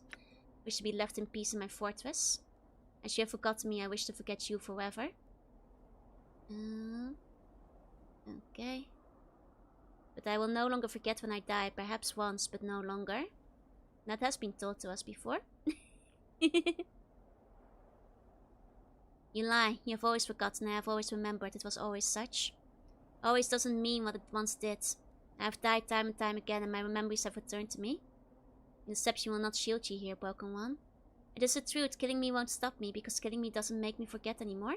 Wish to be left in peace in my fortress. As you have forgotten me, I wish to forget you forever. Okay. But I will no longer forget when I die. Perhaps once, but no longer. That has been told to us before. You lie. You have always forgotten. I have always remembered. It was always such. Always doesn't mean what it once did. I have died time and time again, and my memories have returned to me. Deception will not shield you here, Broken One. It is the truth. Killing me won't stop me, because killing me doesn't make me forget anymore.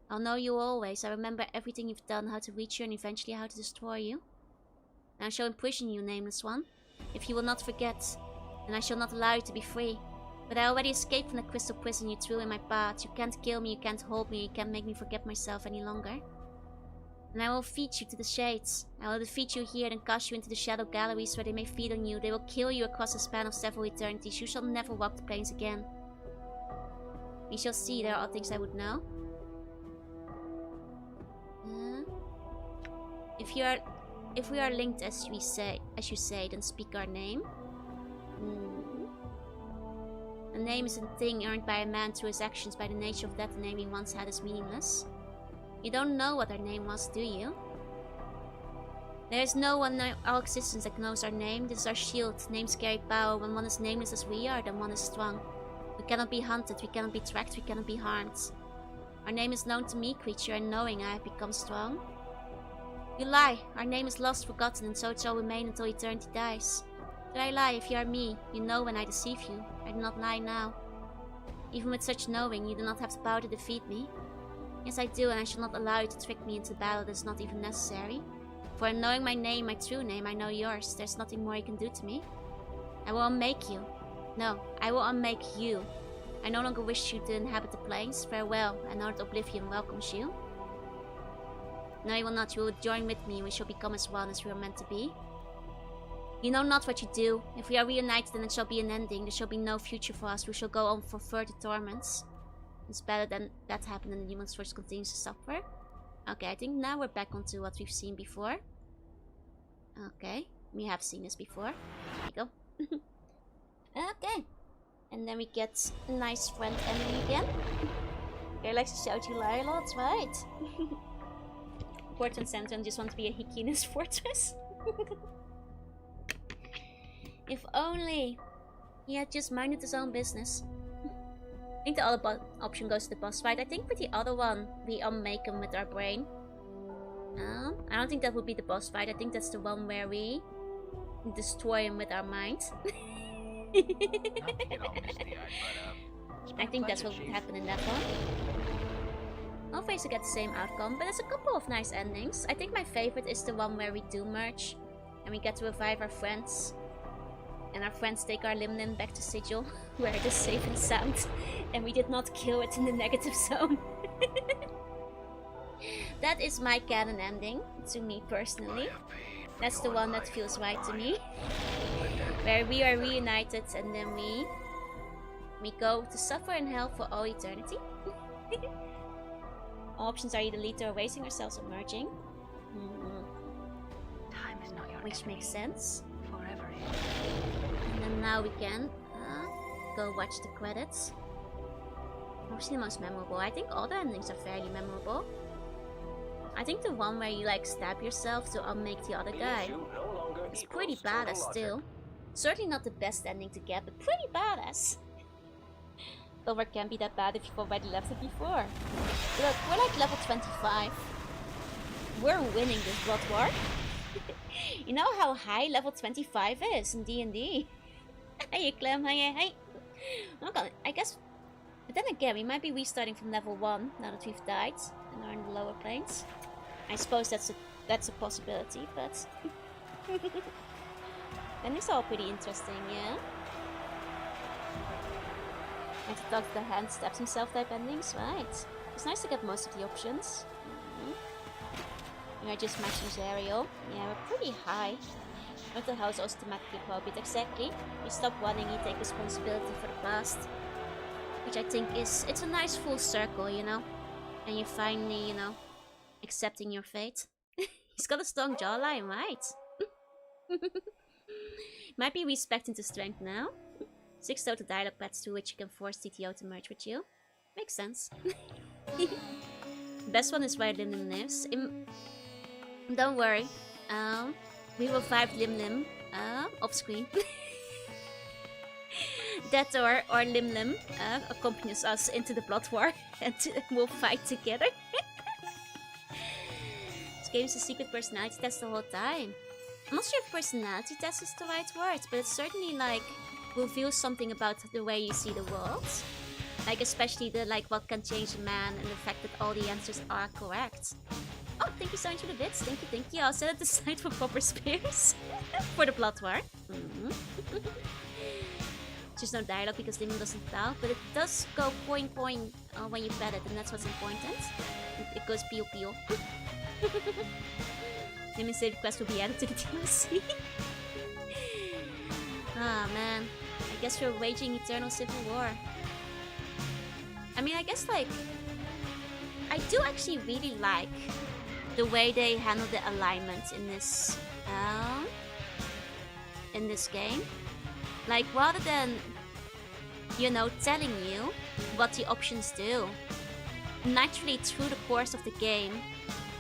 I'll know you always. I remember everything you've done, how to reach you, and eventually how to destroy you. And I shall imprison you, Nameless One. If you will not forget, then I shall not allow you to be free. But I already escaped from the crystal prison you threw in my path. You can't kill me, you can't hold me, you can't make me forget myself any longer. And I will feed you to the shades. I will defeat you here and cast you into the shadow galleries where they may feed on you. They will kill you across a span of several eternities. You shall never walk the plains again. We shall see. There are all things I would know. If we are linked as you say, then speak our name. A name is a thing earned by a man through his actions. By the nature of that, the name he once had is meaningless. You don't know what our name was, do you? There is no one in our existence that knows our name. This is our shield. Names carry power. When one is nameless as we are, then one is strong. We cannot be hunted, we cannot be tracked, we cannot be harmed. Our name is known to me, creature, and knowing I have become strong. You lie. Our name is lost, forgotten, and so it shall remain until eternity dies. Did I lie? If you are me, you know when I deceive you. I do not lie now. Even with such knowing, you do not have the power to defeat me. Yes, I do, and I shall not allow you to trick me into battle that is not even necessary. For in knowing my name, my true name, I know yours. There's nothing more you can do to me. I will unmake you. No, I will unmake you. I no longer wish you to inhabit the plains. Farewell, I know that oblivion welcomes you. No, you will not. You will join with me. We shall become as one as we are meant to be. You know not what you do. If we are reunited, then it shall be an ending. There shall be no future for us. We shall go on for further torments. It's better than that happened and the demon's force continues to suffer. Okay, I think now we're back onto what we've seen before. Okay, we have seen this before. There we go. Okay. And then we get a nice friend ending again. Okay, likes to shout you lie a lot, right? Portland Center and just want to be a hickey in his fortress. If only he had just minded his own business. I think the other option goes to the boss fight. I think with the other one, we unmake him with our brain. I don't think that would be the boss fight. I think that's the one where we destroy him with our mind. I think that's what would happen in that one. Always to get the same outcome, but there's a couple of nice endings. I think my favorite is the one where we do merge and we get to revive our friends. And our friends take our Lim back to Sigil, where it is safe and sound, and we did not kill it in the negative zone. That is my canon ending, to me personally. That's the one that feels right to me. Where we are reunited and then we go to suffer in hell for all eternity. Options are either lethal or wasting ourselves or merging. Time is not your Which enemy. makes sense. Forever is. And then now we can go watch the credits. Mostly the most memorable. I think all the endings are fairly memorable. I think the one where you like stab yourself to unmake the other guy is pretty badass still. Certainly not the best ending to get, but pretty badass. Silver can't be that bad if you've already left it before. Look, we're like level 25. We're winning this blood war. You know how high level 25 is in D&D? Hey, Clem, hey. Okay, I guess... But then again, we might be restarting from level 1 now that we've died and are in the lower planes. I suppose that's a possibility, but... Then it's all pretty interesting, yeah? And to talk to the hand stabs himself type endings, right? It's nice to get most of the options. We are just matching Zariel. Yeah, we're pretty high. Mental health also automatically appropriate. Exactly. You stop running, you take responsibility for the past. Which I think is, it's a nice full circle, you know? And you're finally, you know, accepting your fate. He's got a strong jawline, right? Might be respecting to strength now. 6 total dialogue pads through which you can force TTO to merge with you. Makes sense. Best one is where Lim lives. Don't worry. We revived Lim off screen. That or Lim Lim accompanies us into the Blood War and we'll fight together. This game's a secret personality test the whole time. I'm not sure if personality test is the right word, but it certainly like reveals something about the way you see the world. Like especially the like what can change a man and the fact that all the answers are correct. Oh, thank you so much for the bits. Thank you. I'll set it aside for proper spears for the Blood War. Just no dialogue because Lim doesn't talk, but it does go point when you pet it, and that's what's important. It goes pew pew. Lim save quest will be added to the DLC. Ah man, I guess we're waging eternal civil war. I mean, I guess like I do actually really like the way they handle the alignment in this game. Like rather than, you know, telling you what the options do, naturally through the course of the game,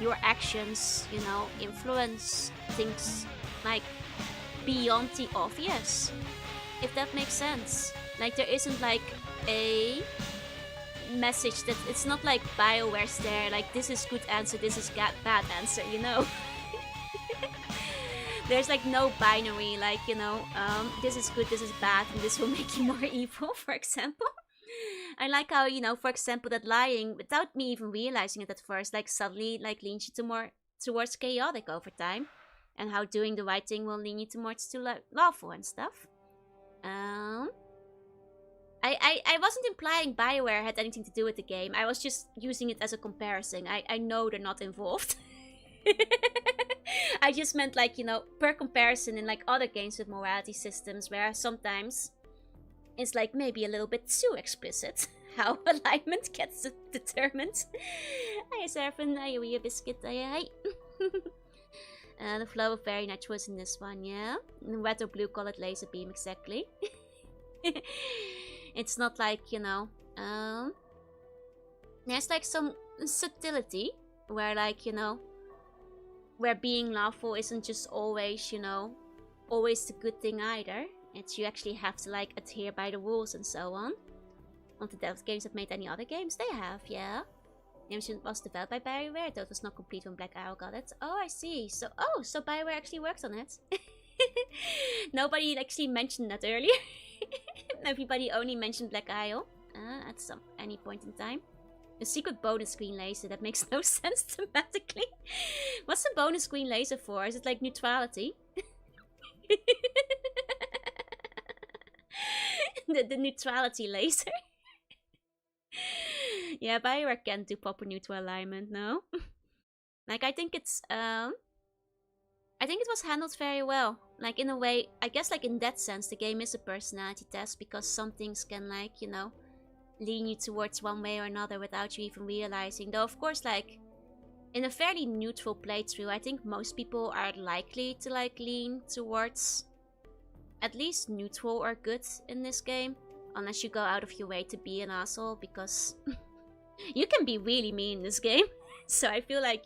your actions, you know, influence things like beyond the obvious. If that makes sense. Like there isn't like a message that it's not like BioWare's there, like this is good answer, this is bad answer, you know. There's like no binary, like, you know, this is good, this is bad, and this will make you more evil, for example. I like how, you know, for example, that lying, without me even realizing it at first, like suddenly like leans you to towards chaotic over time, and how doing the right thing will lean you towards to like lawful and stuff. I wasn't implying BioWare had anything to do with the game. I was just using it as a comparison. I know they're not involved. I just meant like, you know, per comparison in like other games with morality systems where sometimes it's like maybe a little bit too explicit how alignment gets determined. Hi Seraphin, hi a biscuit, hi. The flow of very natural is in this one, yeah. Red or blue colored laser beam, exactly. It's not like, you know, there's like some subtlety where like, you know, where being lawful isn't just always, you know, always the good thing either. It's you actually have to like adhere by the rules and so on. Not that those games have made any other games, they have, yeah. The game was developed by BioWare, though it was not complete when Black Isle got it. Oh, I see. So BioWare actually worked on it. Nobody actually mentioned that earlier. Everybody only mentioned Black Isle at any point in time. A secret bonus screen laser, that makes no sense thematically. What's the bonus screen laser for? Is it like neutrality? the neutrality laser. Yeah, BioWare can't do proper neutral alignment, no. Like I think it's I think it was handled very well. Like in a way, I guess like in that sense the game is a personality test because some things can like, you know, lean you towards one way or another without you even realizing. Though of course like in a fairly neutral playthrough, I think most people are likely to like lean towards at least neutral or good in this game. Unless you go out of your way to be an asshole, because you can be really mean in this game. So I feel like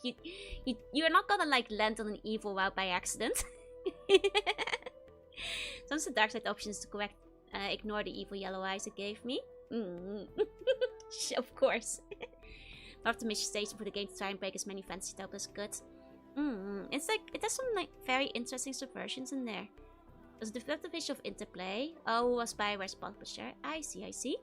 you're not gonna like land on an evil route by accident. Sometimes the dark side options to correct, ignore the evil yellow eyes it gave me. Of course. Optimistic station for the game to try and break as many fantasy tropes as good. It's like it has some like very interesting subversions in there. Was the fifth division of Interplay? Oh, was BioWare's publisher. I see.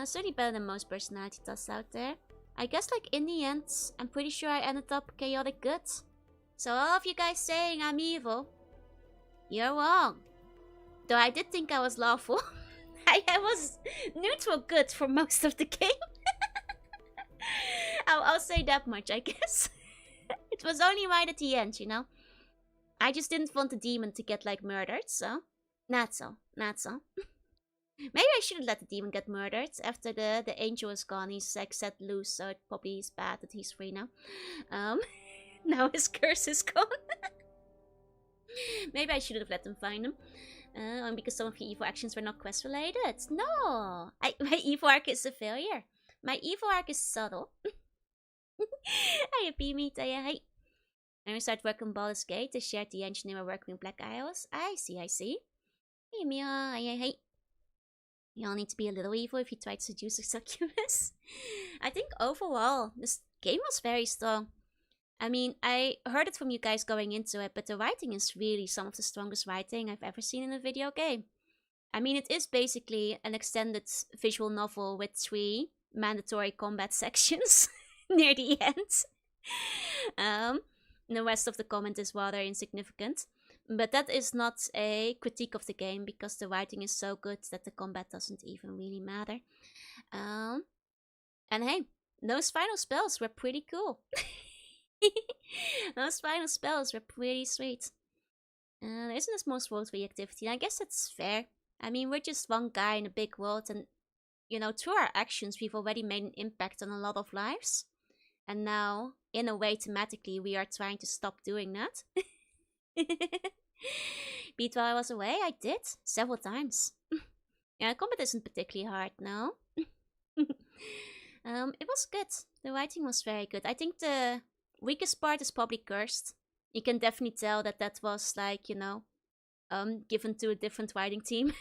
Certainly better than most personality tests out there. I guess like in the end, I'm pretty sure I ended up chaotic good. So all of you guys saying I'm evil, you're wrong. Though I did think I was lawful. I was neutral good for most of the game. I'll say that much, I guess. It was only right at the end, you know. I just didn't want the demon to get like murdered, so not so. Maybe I shouldn't let the demon get murdered. After the angel is gone, he's like set loose, so it probably is bad that he's free now. Now his curse is gone. Maybe I should have let them find him. And because some of your evil actions were not quest related. No, my evil arc is a failure. My evil arc is subtle. Hi, P-Meet, hi. And we start working on Baldur's Gate. They shared the engine and were working with Black Isles. I see. Hey Mia, hey. You all need to be a little evil if you try to seduce a succubus. I think overall, this game was very strong. I mean, I heard it from you guys going into it, but the writing is really some of the strongest writing I've ever seen in a video game. I mean, it is basically an extended visual novel with 3 mandatory combat sections near the end. The rest of the comment is rather insignificant. But that is not a critique of the game, because the writing is so good that the combat doesn't even really matter. And hey, those final spells were pretty cool. Those final spells were pretty sweet. There isn't this most world reactivity, and I guess that's fair. I mean, we're just one guy in a big world, and, you know, through our actions, we've already made an impact on a lot of lives. And now, in a way, thematically, we are trying to stop doing that. Beat while I was away, I did, several times. Yeah, combat isn't particularly hard, no. It was good. The writing was very good. I think the weakest part is probably cursed. You can definitely tell that that was, like, you know, given to a different writing team.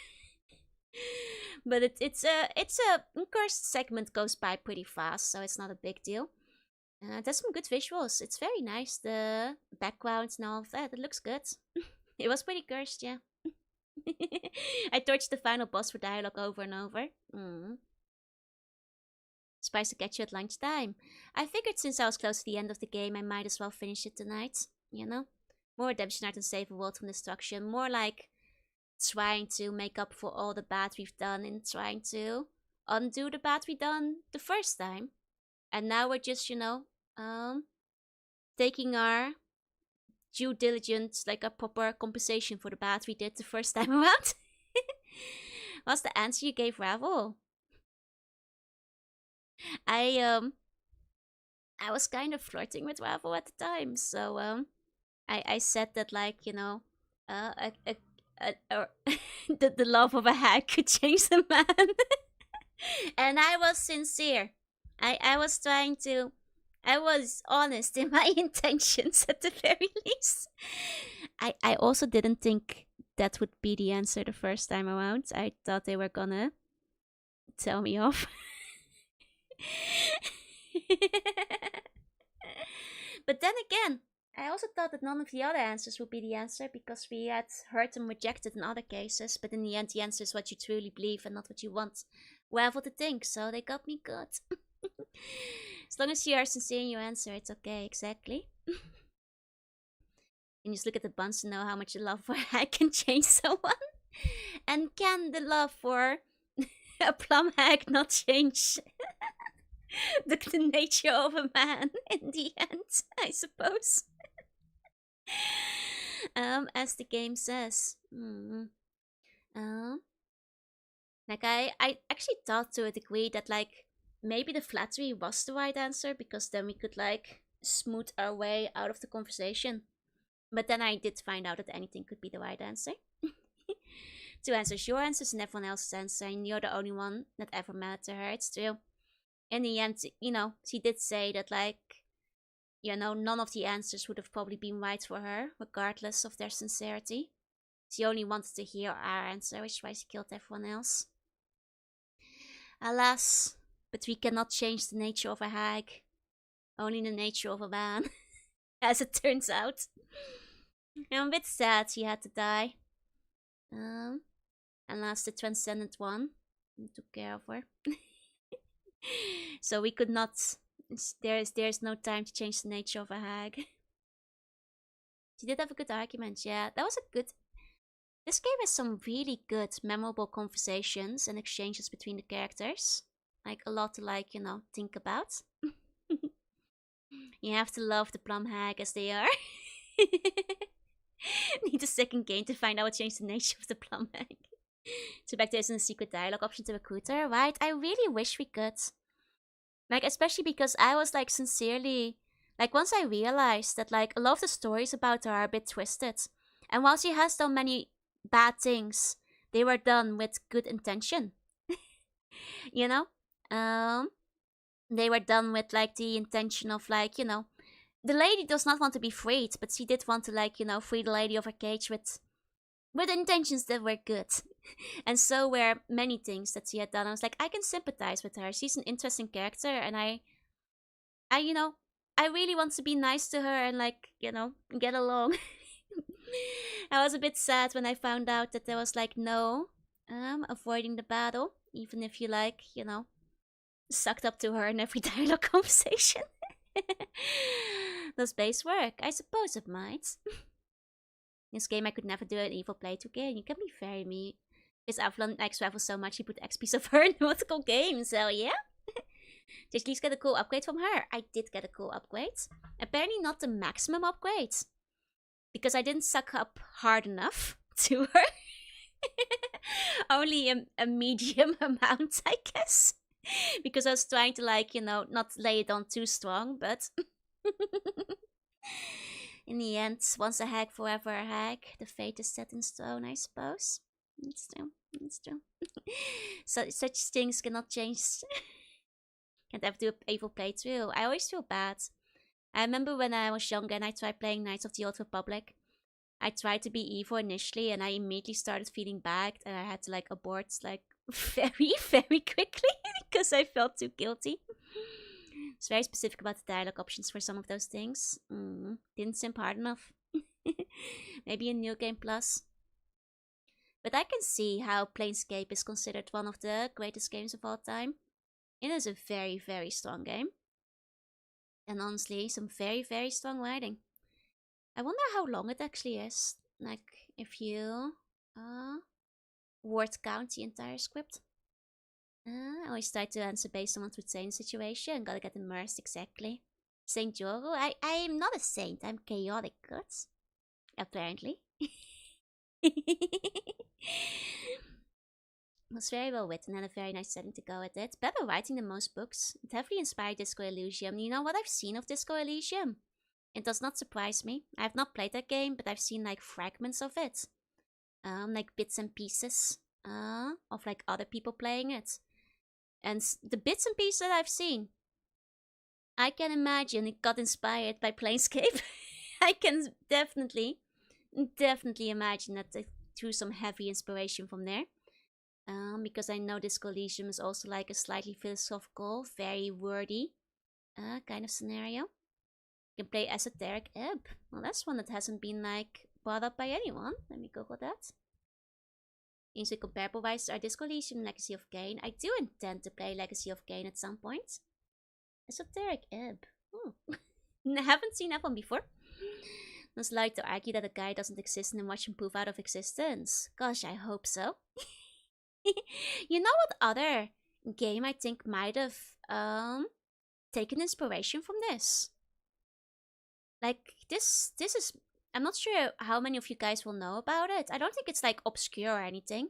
But it's a cursed segment goes by pretty fast, so it's not a big deal. There's some good visuals. It's very nice. The backgrounds and all of that. It looks good. It was pretty cursed, yeah. I torched the final boss for dialogue over and over. Surprised to catch you at lunchtime. I figured since I was close to the end of the game, I might as well finish it tonight. You know? More redemption art and save a world from destruction. More like trying to make up for all the bad we've done and trying to undo the bad we done the first time. And now we're just, you know, taking our due diligence, like a proper compensation for the bad we did the first time around. What's the answer you gave Ravel? I was kind of flirting with Ravel at the time, so I said that, like, you know, the love of a hag could change the man. And I was sincere. I was trying to... I was honest in my intentions at the very least. I also didn't think that would be the answer the first time around. I thought they were gonna tell me off. But then again, I also thought that none of the other answers would be the answer, because we had heard them rejected in other cases, but in the end the answer is what you truly believe and not what you want Ravel to think, so they got me good. As long as you are sincere in your answer, it's okay, exactly. And just look at the buns to know how much the love for a hag can change someone. And can the love for a plum hag not change the nature of a man in the end, I suppose? As the game says. Like, I actually thought to a degree that, like, maybe the flattery was the right answer, because then we could, like, smooth our way out of the conversation. But then I did find out that anything could be the right answer. 2 answers, your answers and everyone else's answer, and you're the only one that ever mattered to her. It's true. In the end, you know, she did say that, like, you know, none of the answers would have probably been right for her, regardless of their sincerity. She only wanted to hear our answer, which is why she killed everyone else. Alas, but we cannot change the nature of a hag. Only the nature of a man, as it turns out. I'm a bit sad she had to die. Alas, the transcendent one took care of her. So we could not... There's no time to change the nature of a hag. She did have a good argument, yeah. That was a good... This game has some really good, memorable conversations and exchanges between the characters. Like, a lot to, like, you know, think about. You have to love the plum hag as they are. Need a second game to find out what changed the nature of the plum hag. So back there isn't a secret dialogue option to recruit her, right? I really wish we could. Like, especially because I was, like, sincerely... Like, once I realized that, like, a lot of the stories about her are a bit twisted. And while she has done many bad things, they were done with good intention. You know? They were done with, like, the intention of, like, you know... The lady does not want to be freed, but she did want to, like, you know, free the lady of her cage with with intentions that were good. And so were many things that she had done. I was like, I can sympathize with her. She's an interesting character, and I I really want to be nice to her and like, get along. I was a bit sad when I found out that there was like no avoiding the battle, even if you like, sucked up to her in every dialogue conversation. Does base work? I suppose it might. This game I could never do an evil playthrough game. You can be very me. Because Avalon likes travel so much, he put XPs of her in multiple games, so yeah. Did you at least get a cool upgrade from her? I did get a cool upgrade. Apparently not the maximum upgrade. Because I didn't suck up hard enough to her. Only a medium amount, I guess. Because I was trying to like, not lay it on too strong, but... in the end, once a hag, forever a hag. The fate is set in stone, I suppose. It's true. It's true. So, such things cannot change. Can't ever do an evil playthrough. I always feel bad. I remember when I was younger and I tried playing Knights of the Old Republic. I tried to be evil initially and I immediately started feeling bad and I had to like abort like very, very quickly because I felt too guilty. It's very specific about the dialogue options for some of those things. Didn't simp hard enough. Maybe a New Game Plus. But I can see how Planescape is considered one of the greatest games of all time. It is a very, very strong game. And honestly, some very, very strong writing. I wonder how long it actually is. Like, if you word count the entire script. I always try to answer based on what would say in the situation. Gotta get immersed, exactly. Saint Joru? I am not a saint. I'm chaotic good. Apparently. It was very well written and a very nice setting to go with it. Better writing than most books. It heavily inspired Disco Elysium. You know what I've seen of Disco Elysium? It does not surprise me. I have not played that game, but I've seen like fragments of it. Like bits and pieces of like other people playing it. And the bits and pieces that I've seen, I can imagine it got inspired by Planescape. I can definitely imagine that they drew some heavy inspiration from there. Because I know Disco Elysium is also like a slightly philosophical, very wordy kind of scenario. You can play Esoteric Ebb. Well, that's one that hasn't been like brought up by anyone. Let me Google that. Easily comparable wise are Disco Elysium, Legacy of Kain. I do intend to play Legacy of Kain at some point. Esoteric Ebb. I haven't seen that one before. It's like to argue that a guy doesn't exist and then watch him poof out of existence. Gosh, I hope so. You know what other game I think might have taken inspiration from this? Like, this is... I'm not sure how many of you guys will know about it. I don't think it's like obscure or anything.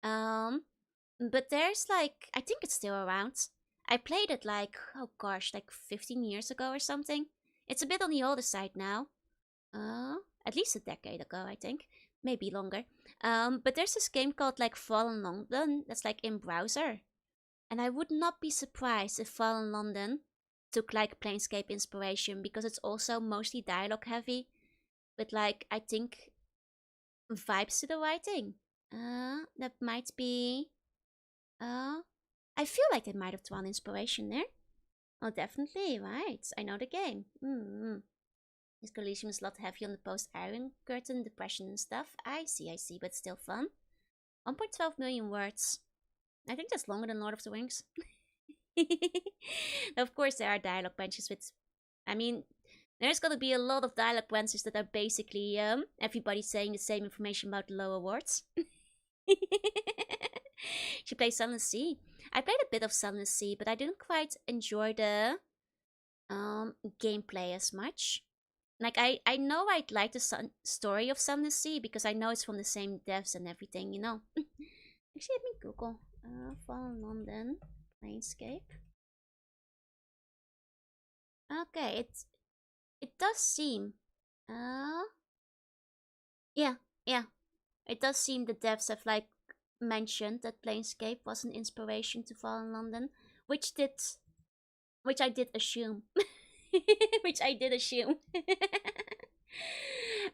But there's like... I think it's still around. I played it like, oh gosh, like 15 years ago or something. It's a bit on the older side now. At least a decade ago, I think. Maybe longer. But there's this game called like Fallen London that's like in browser. And I would not be surprised if Fallen London took like Planescape inspiration, because it's also mostly dialogue heavy. With like, I think, vibes to the writing. That might be... I feel like they might have drawn inspiration there. Oh, definitely, right. I know the game. This Elysium is a lot heavier on the post-Iron Curtain, depression and stuff. I see, but still fun. 1.12 million words. I think that's longer than Lord of the Rings. Of course, there are dialogue benches with... I mean, there's gonna be a lot of dialogue benches that are basically everybody saying the same information about the lower words. She plays Sunless Sea. I played a bit of Sunless Sea, but I didn't quite enjoy the gameplay as much. Like, I know I'd like the story of Sunless Sea, because I know it's from the same devs and everything, you know. Actually, let me Google. Fallen London, Planescape. Okay, it does seem... Yeah. It does seem the devs have, like, mentioned that Planescape was an inspiration to Fallen London, which I did assume. Which I did assume.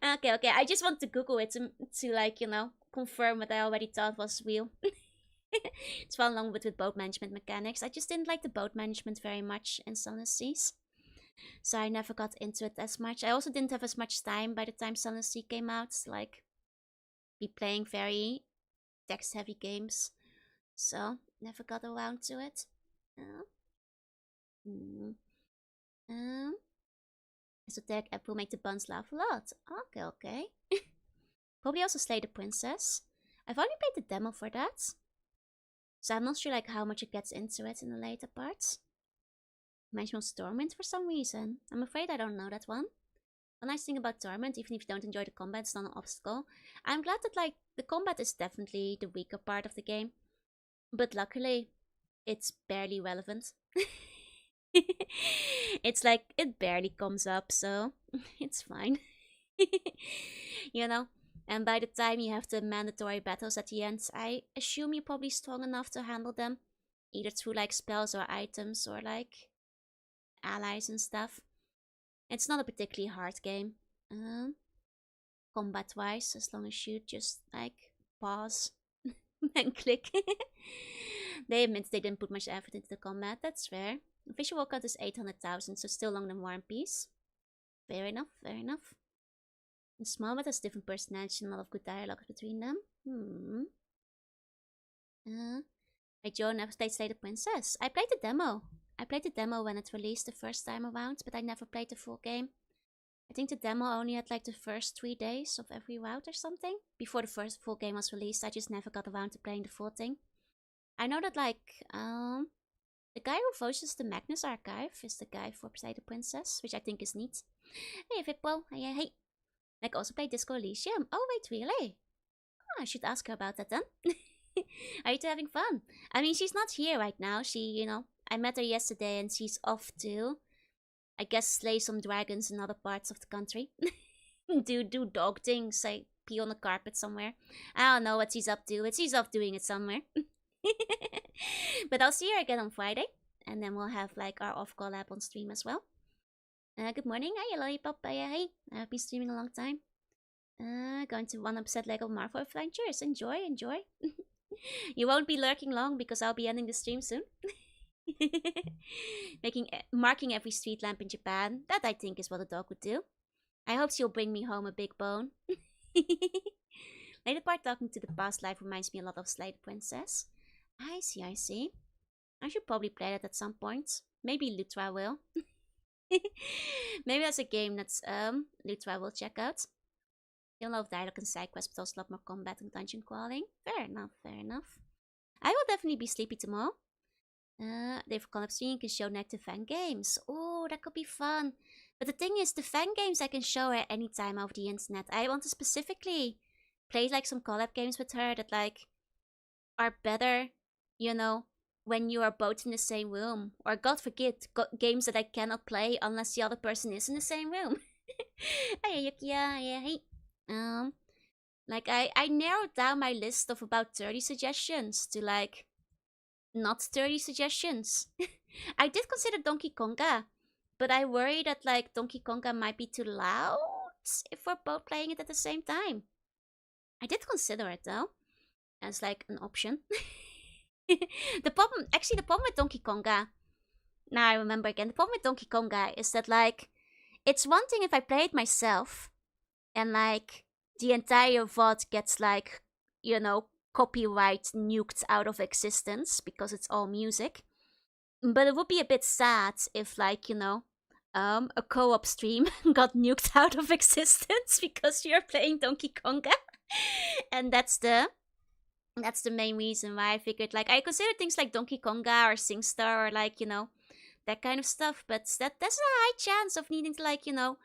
Okay. I just want to Google it to like, you know, confirm what I already thought was real. It's fun along with boat management mechanics. I just didn't like the boat management very much in Sunless Seas. So I never got into it as much. I also didn't have as much time by the time Sunless Sea came out. Like, be playing very text-heavy games. So, never got around to it. Esoteric app will make the buns laugh a lot. Okay. Probably also Slay the Princess. I've only played the demo for that. So I'm not sure like how much it gets into it in the later parts. Reminds me of Torment for some reason. I'm afraid I don't know that one. The nice thing about Torment, even if you don't enjoy the combat, it's not an obstacle. I'm glad that like the combat is definitely the weaker part of the game. But luckily, it's barely relevant. It's like, it barely comes up, so it's fine. You know? And by the time you have the mandatory battles at the end, I assume you're probably strong enough to handle them. Either through like spells or items or like allies and stuff. It's not a particularly hard game. Combat wise, as long as you just like pause and click. They admit they didn't put much effort into the combat, that's fair. Visual cut is 800,000, so still longer than War and Peace. Fair enough. And Smallwood has different personalities and a lot of good dialogue between them. Like Joe never played Slay the Princess. I played the demo. I played the demo when it released the first time around, but I never played the full game. I think the demo only had like the first 3 days of every route or something. Before the first full game was released, I just never got around to playing the full thing. I know that like, the guy who voices the Magnus Archive is the guy for Slay the Princess, which I think is neat. Hey Vippo, hey. Like also play Disco Elysium. Oh wait, really? Oh, I should ask her about that then. Are you two having fun? I mean, she's not here right now. She, you know, I met her yesterday and she's off to, I guess, slay some dragons in other parts of the country. do dog things, like pee on the carpet somewhere. I don't know what she's up to, but she's off doing it somewhere. But I'll see her again on Friday, and then we'll have like our off collab on stream as well. Good morning, hi Lollipop, hey. I've been streaming a long time. Going to 100% Lego Marvel Adventures. Enjoy. You won't be lurking long because I'll be ending the stream soon. Marking every street lamp in Japan. That I think is what a dog would do. I hope she'll bring me home a big bone. Later part talking to the past life reminds me a lot of Slay the Princess. I see. I should probably play that at some point. Maybe Lutra will. Maybe that's a game that's Lutra will check out. Still a lot of dialogue and side quests, but also a lot more combat and dungeon crawling. Fair enough. I will definitely be sleepy tomorrow. They've collab stream, you can show negative fan games. Oh, that could be fun. But the thing is, the fan games I can show her anytime over the internet. I want to specifically play like some collab games with her that like are better, you know, when you are both in the same room. Or God forbid, games that I cannot play unless the other person is in the same room. Hey Yukiya, yeah, hey. Like I narrowed down my list of about 30 suggestions to like not 30 suggestions. I did consider Donkey Konga, but I worry that like Donkey Konga might be too loud if we're both playing it at the same time. I did consider it though, as like an option. The problem with Donkey Konga, now I remember again, the problem with Donkey Konga is that like, it's one thing if I play it myself, and like, the entire VOD gets like, you know, copyright nuked out of existence because it's all music. But it would be a bit sad if like, you know, a co-op stream got nuked out of existence because you're playing Donkey Konga. And that's the main reason why I figured, like, I consider things like Donkey Konga or SingStar or like, you know, that kind of stuff, but that's a high chance of needing to like, you know,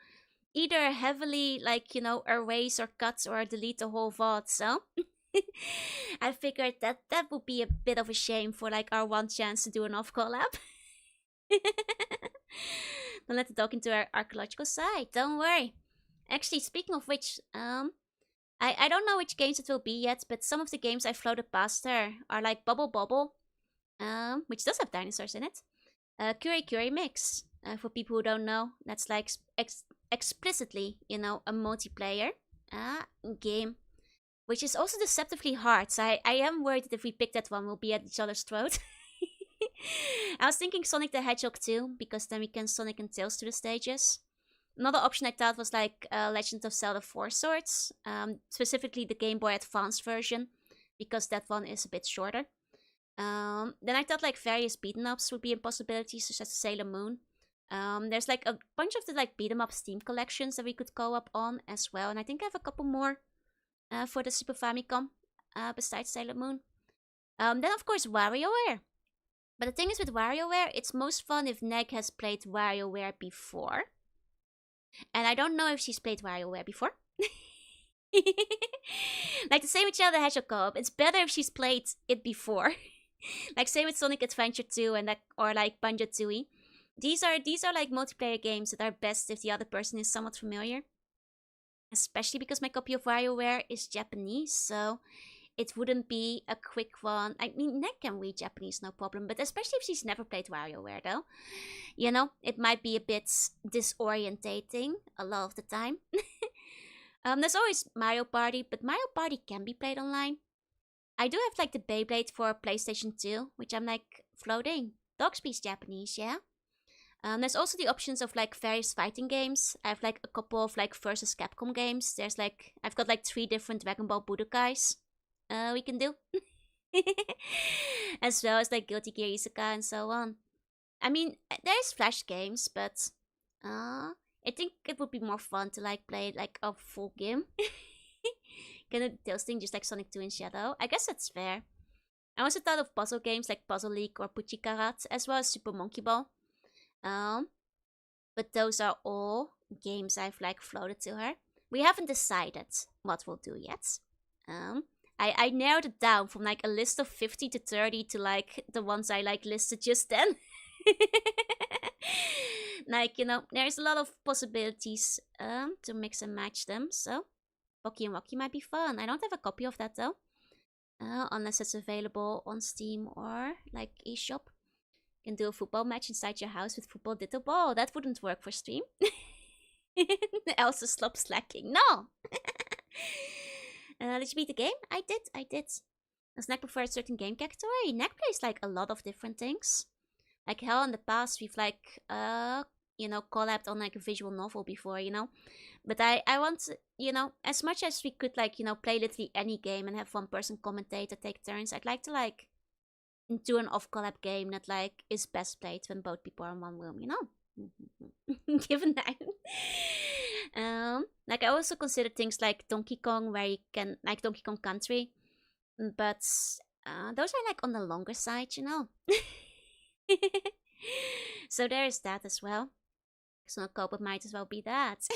either heavily like, you know, erase or cut or delete the whole VOD, so I figured that would be a bit of a shame for like our one chance to do an off collab. Don't let the dog into our archaeological side, don't worry. Actually, speaking of which, I don't know which games it will be yet, but some of the games I floated past her are like Bubble Bobble, which does have dinosaurs in it. Curry Mix, for people who don't know, that's like explicitly, you know, a multiplayer game, which is also deceptively hard. So I am worried that if we pick that one, we'll be at each other's throat. I was thinking Sonic the Hedgehog 2, because then we can Sonic and Tails to the stages. Another option I thought was like Legend of Zelda 4 Swords, specifically the Game Boy Advance version, because that one is a bit shorter. Then I thought like various beat-em ups would be a possibility, such as Sailor Moon. There's like a bunch of the like beat-em up Steam collections that we could co-op on as well, and I think I have a couple more for the Super Famicom besides Sailor Moon. Then of course WarioWare. But the thing is with WarioWare, it's most fun if Neg has played WarioWare before. And I don't know if she's played WarioWare before. Like the same with Zelda the Hedgehog co-op, it's better if she's played it before. Like same with Sonic Adventure 2 and or like Banjo-Tooie. These are like multiplayer games that are best if the other person is somewhat familiar. Especially because my copy of WarioWare is Japanese, so it wouldn't be a quick one. I mean, Neg can read Japanese, no problem, but especially if she's never played WarioWare, though. You know, it might be a bit disorientating a lot of the time. There's always Mario Party, but Mario Party can be played online. I do have, like, the Beyblade for PlayStation 2, which I'm, like, floating. Dog speaks Japanese, yeah? There's also the options of, like, various fighting games. I have, like, a couple of, like, versus Capcom games. There's, like, I've got, like, 3 different Dragon Ball Budokais we can do. As well as, like, Guilty Gear Isuka and so on. I mean, there's Flash games, but I think it would be more fun to, like, play, like, a full game. Kind of Tails thing, just like Sonic 2 and Shadow. I guess that's fair. I also thought of puzzle games like Puzzle League or Puchikarat, as well as Super Monkey Ball. But those are all games I've, like, floated to her. We haven't decided what we'll do yet. I narrowed it down from, like, a list of 50 to 30 to, like, the ones I, like, listed just then. Like, you know, there's a lot of possibilities to mix and match them, so Pocky and Rocky might be fun. I don't have a copy of that, though. Unless it's available on Steam or, like, eShop. You can do a football match inside your house with football ditto ball. That wouldn't work for stream. Elsa stop slacking. No! Did you beat the game? I did. Does Neg prefer a certain game category? Neg plays, like, a lot of different things. Like, hell, in the past, we've, like, you know, collabed on, like, a visual novel before, you know? But I want, you know, as much as we could, like, you know, play literally any game and have one person commentate or take turns, I'd like to, like, do an off-collab game that, like, is best played when both people are in one room, you know? Given that. Like, I also consider things like Donkey Kong, where you can, like, Donkey Kong Country. But those are, like, on the longer side, you know? So there is that as well. So no cope, it might as well be that.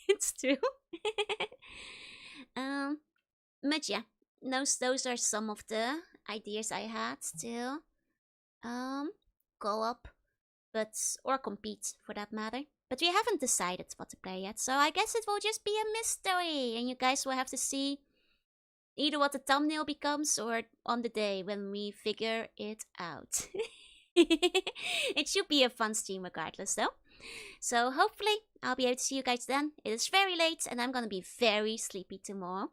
It's true. But yeah, those are some of the ideas I had to go up, or compete for that matter. But we haven't decided what to play yet, so I guess it will just be a mystery, and you guys will have to see either what the thumbnail becomes or on the day when we figure it out. It should be a fun stream regardless, though. So hopefully I'll be able to see you guys then. It is very late and I'm gonna be very sleepy tomorrow.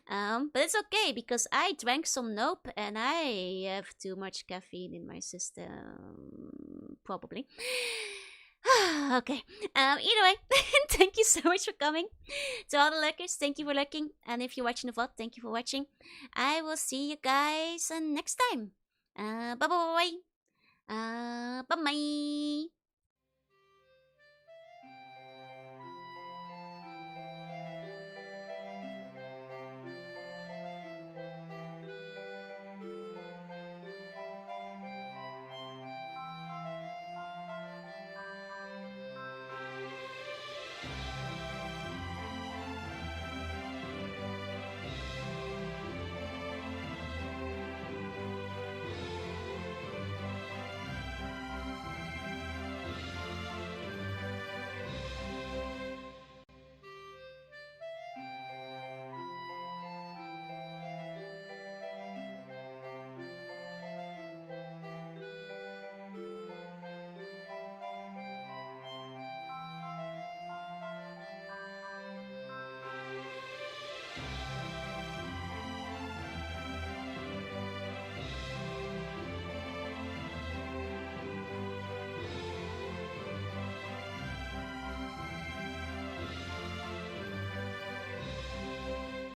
But it's okay because I drank some Nope and I have too much caffeine in my system. Probably. Okay. Either way, thank you so much for coming. To all the lurkers, thank you for lurking. And if you're watching the VOD, thank you for watching. I will see you guys next time. Bye bye. Bye bye.